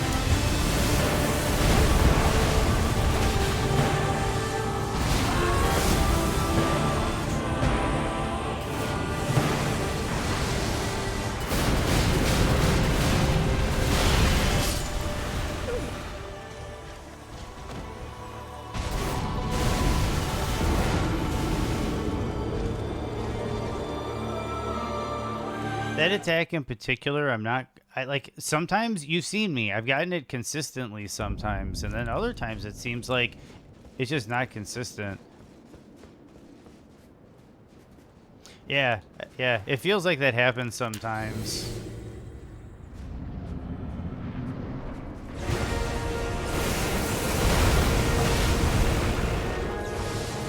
That attack in particular, I like, sometimes you've seen me, I've gotten it consistently sometimes, and then other times it seems like it's just not consistent. Yeah, it feels like that happens sometimes.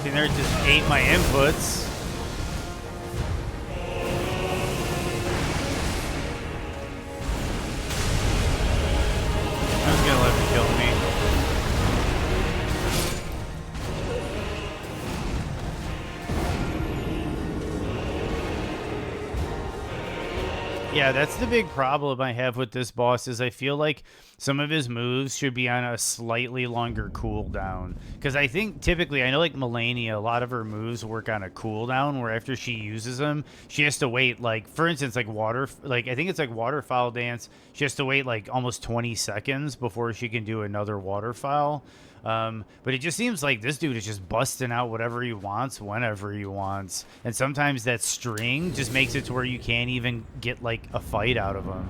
And there just ate my inputs. Yeah, that's the big problem I have with this boss is I feel like some of his moves should be on a slightly longer cooldown. Because I think typically, I know like Melania, a lot of her moves work on a cooldown where after she uses them, she has to wait, like, for instance, like I think it's like Waterfowl Dance, she has to wait like almost 20 seconds before she can do another waterfowl. But it just seems like this dude is just busting out whatever he wants, whenever he wants. And sometimes that string just makes it to where you can't even get, like, a fight out of him.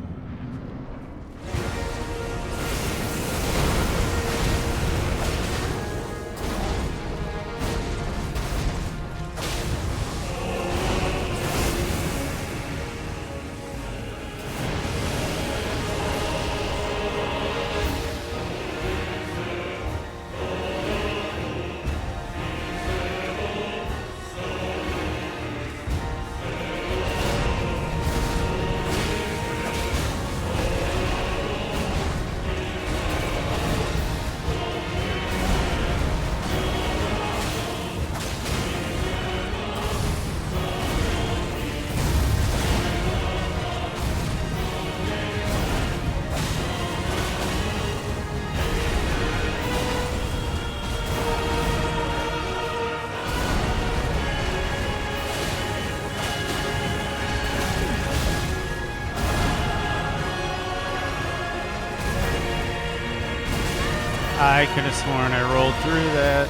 I could have sworn I rolled through that.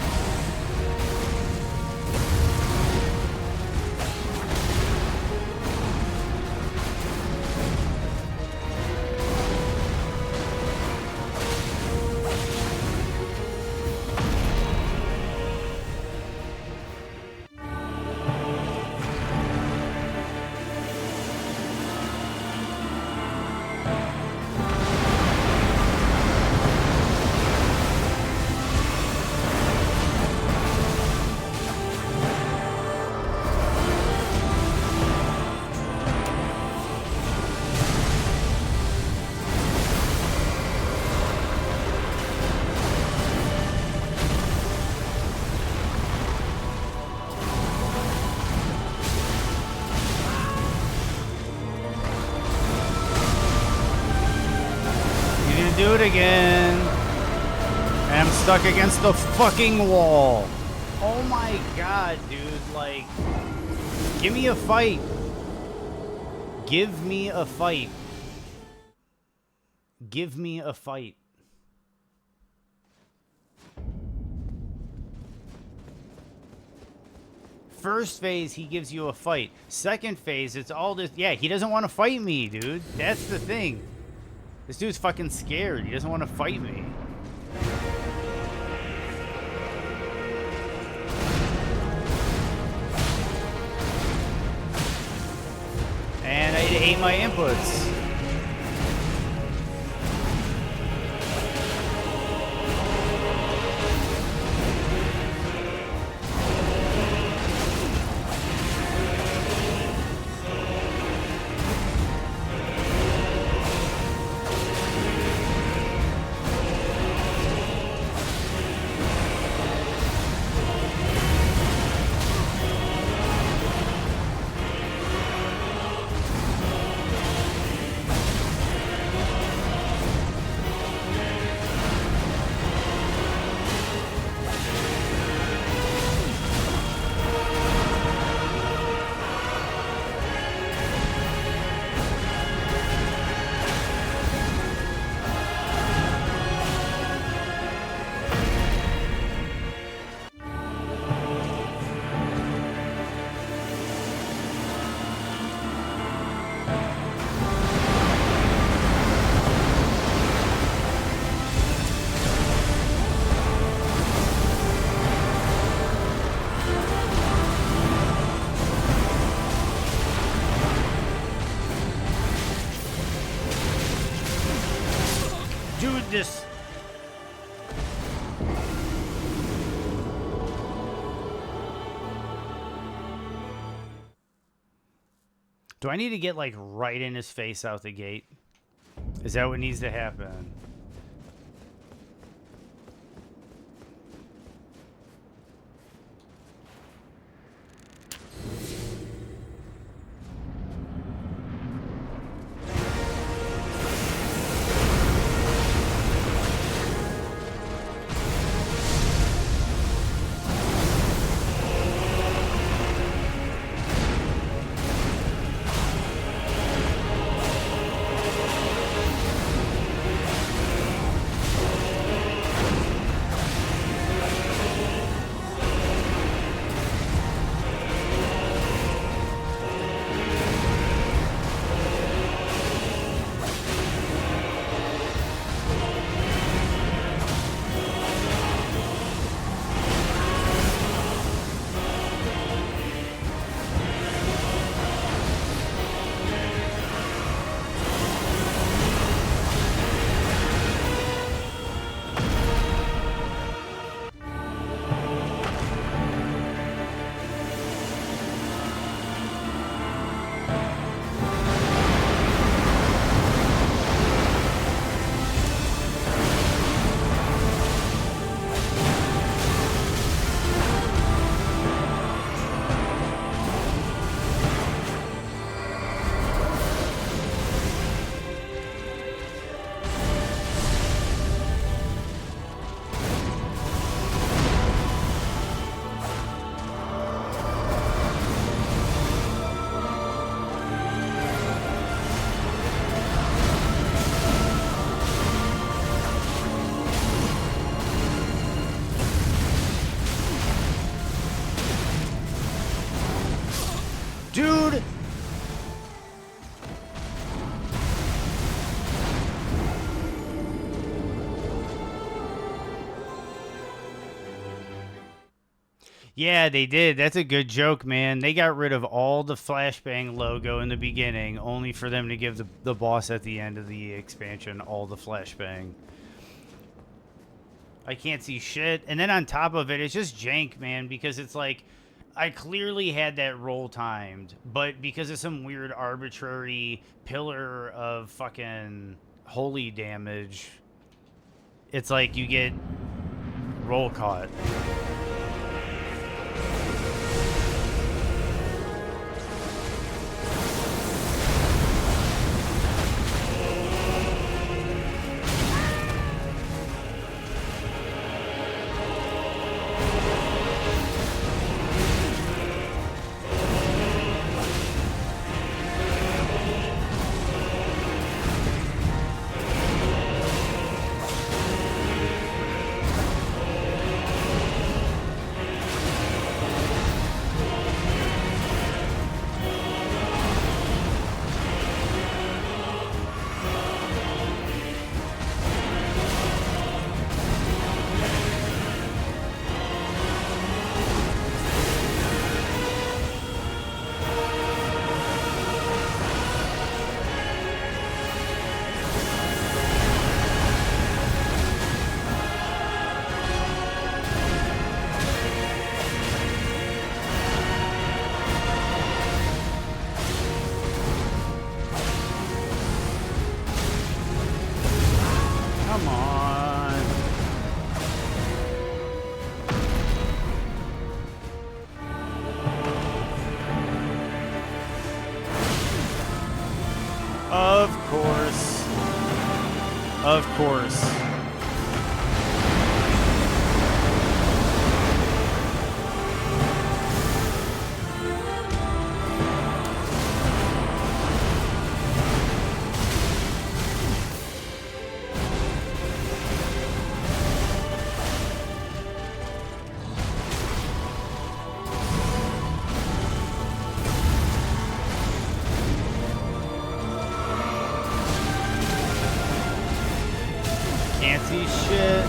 Do it again. And I'm stuck against the fucking wall. Oh my god, dude. Like, give me a fight. Give me a fight. Give me a fight. First phase, he gives you a fight. Second phase, it's all this. Yeah, he doesn't want to fight me, dude. That's the thing. This dude's fucking scared. He doesn't want to fight me. And I ate my inputs. This. Do I need to get like right in his face out the gate? Is that what needs to happen? Dude! Yeah, they did. That's a good joke, man. They got rid of all the Flashbang logo in the beginning, only for them to give the boss at the end of the expansion all the Flashbang. I can't see shit. And then on top of it, it's just jank, man, because it's like, I clearly had that roll timed, but because of some weird arbitrary pillar of fucking holy damage, it's like you get roll caught. Come on. Of course. Of course. Can't see shit.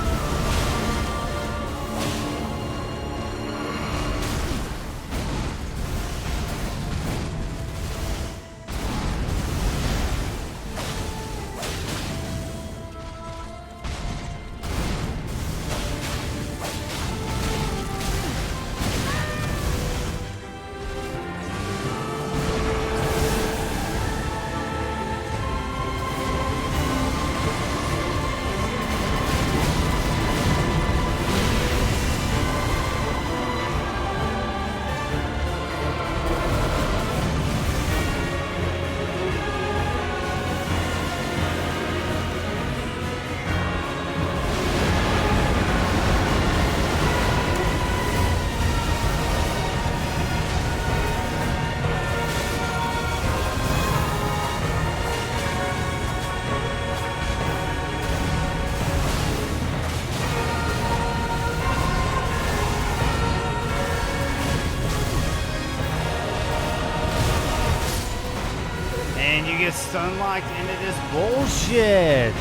And you get stun locked into this bullshit.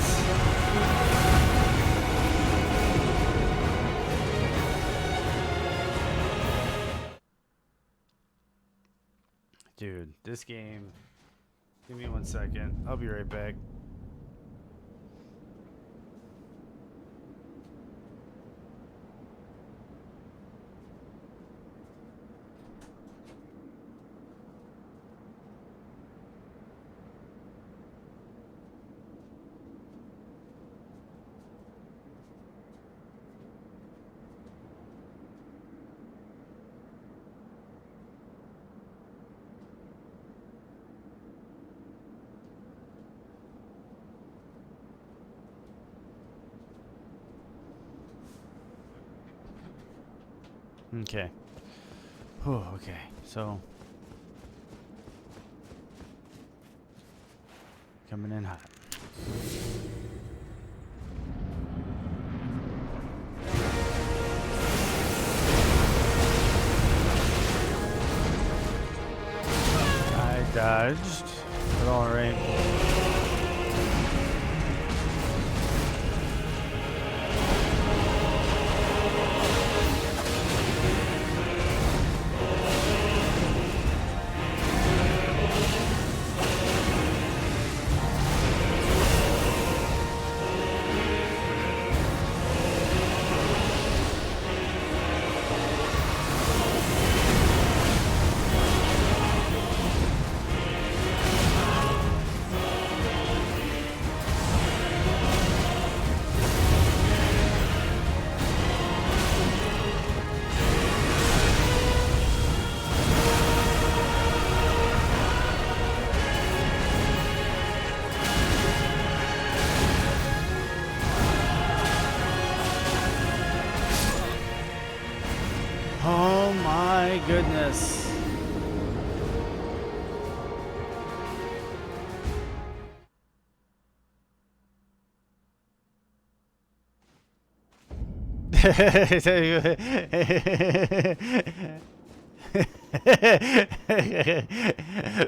Dude, this game. Give me 1 second. I'll be right back. Okay. Oh, okay. So coming in hot. dodged. But alright. Oh my goodness.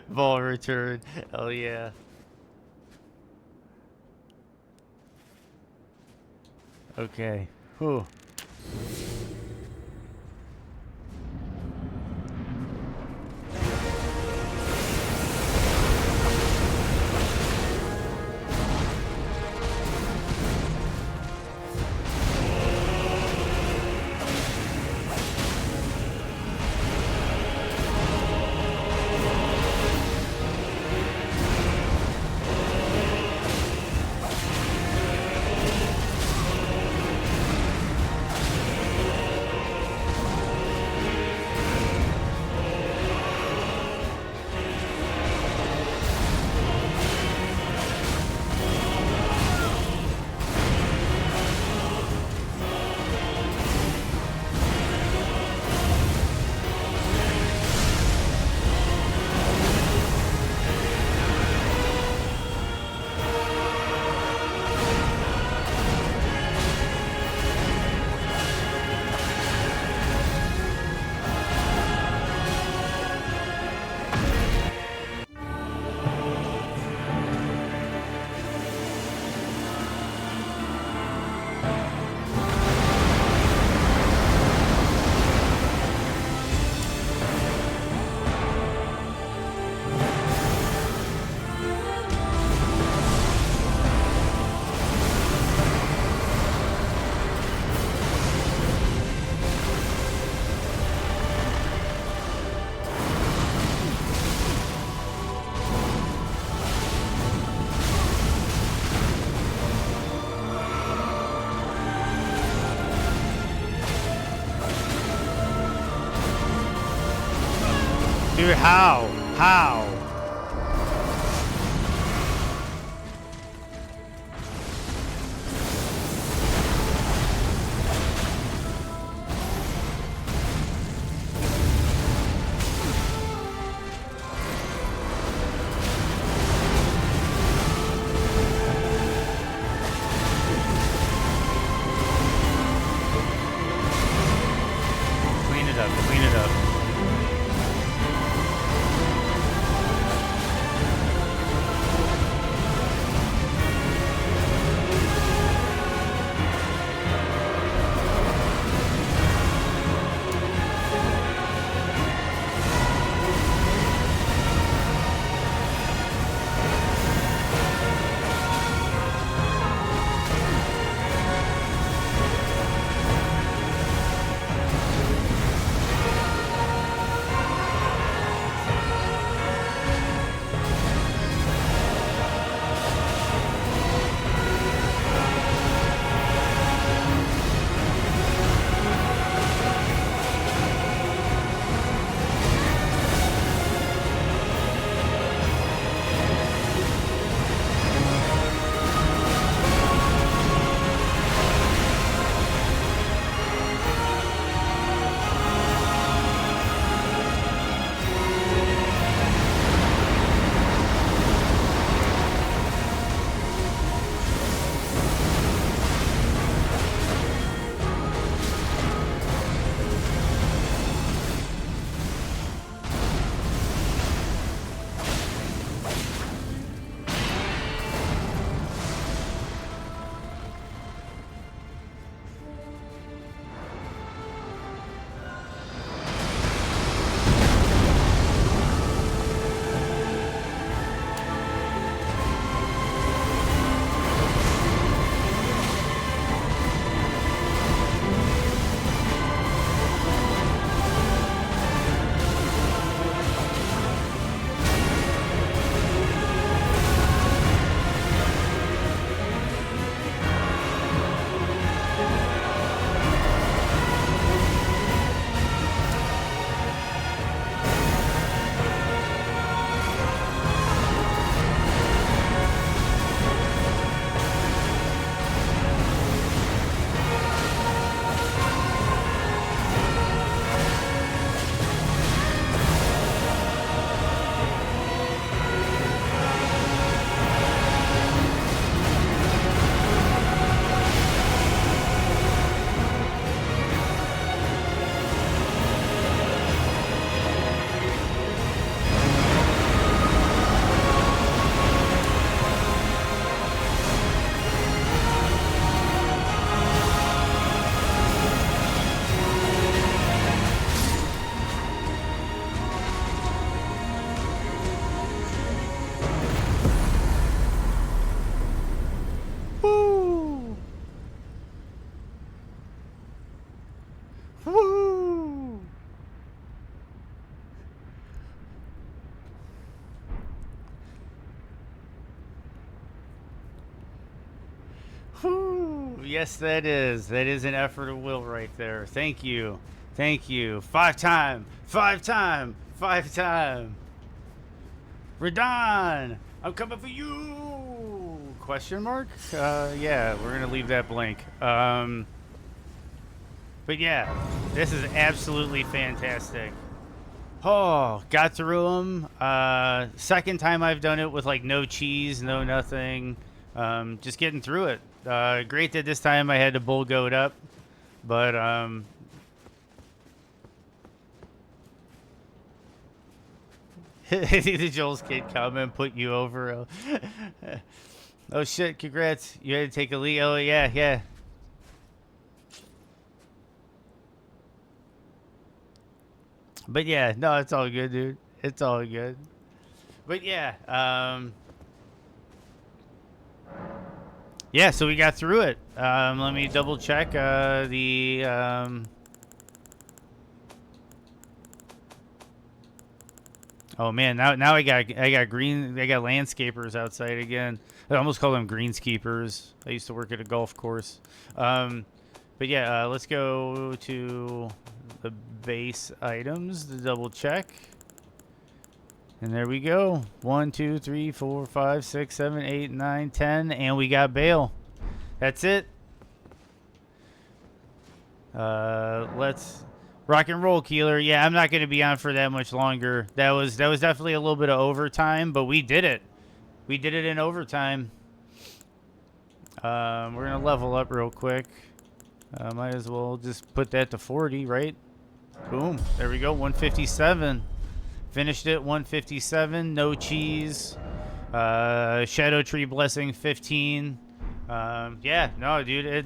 Ball return. Oh yeah. Okay. Whew. Dude, how? How? Clean it up, clean it up. Woo! Whew. Yes, that is. That is an effort of will right there. Thank you. Thank you. 5 time. 5 time. 5 time. Radon, I'm coming for you. Question mark? Yeah, we're gonna leave that blank. But yeah, this is absolutely fantastic. Oh, got through them. Second time I've done it with like no cheese, no nothing. Just getting through it. Great that this time I had to bull goat up, but the Joel's kid come and put you over. Oh shit! Congrats! You had to take a leak. Oh yeah, yeah. But yeah, no, it's all good, dude. It's all good. But yeah, yeah. So we got through it. Let me double check Oh man, now I got landscapers outside again. I almost call them greenskeepers. I used to work at a golf course. But yeah, let's go to the base items to double check. And there we go. 1, 2, 3, 4, 5, 6, 7, 8, 9, 10, and we got bail. That's it. Let's rock and roll, Keeler. Yeah, I'm not going to be on for that much longer. That was definitely a little bit of overtime, but we did it. We did it in overtime. We're going to level up real quick. Might as well just put that to 40, right? Boom. There we go. 157. Finished it. 157. No cheese. Shadow Tree Blessing 15. Yeah, no, dude.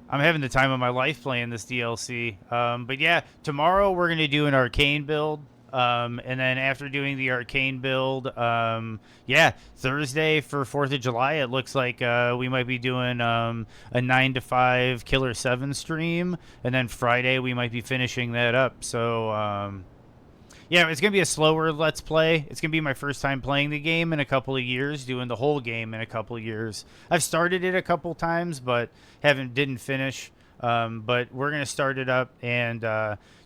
I'm having the time of my life playing this DLC. But yeah, tomorrow we're going to do an arcane build. And then after doing the arcane build, yeah, Thursday for 4th of July, it looks like we might be doing a 9 to 5 Killer 7 stream. And then Friday we might be finishing that up. So, yeah, it's going to be a slower Let's Play. It's going to be my first time playing the game in a couple of years, doing the whole game in a couple of years. I've started it a couple times, but didn't finish. But we're going to start it up and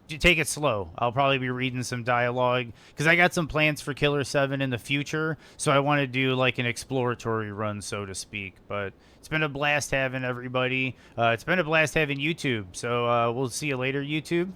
take it slow. I'll probably be reading some dialogue because I got some plans for Killer 7 in the future, so I want to do like an exploratory run, so to speak. But it's been a blast having everybody. It's been a blast having YouTube, so we'll see you later, YouTube.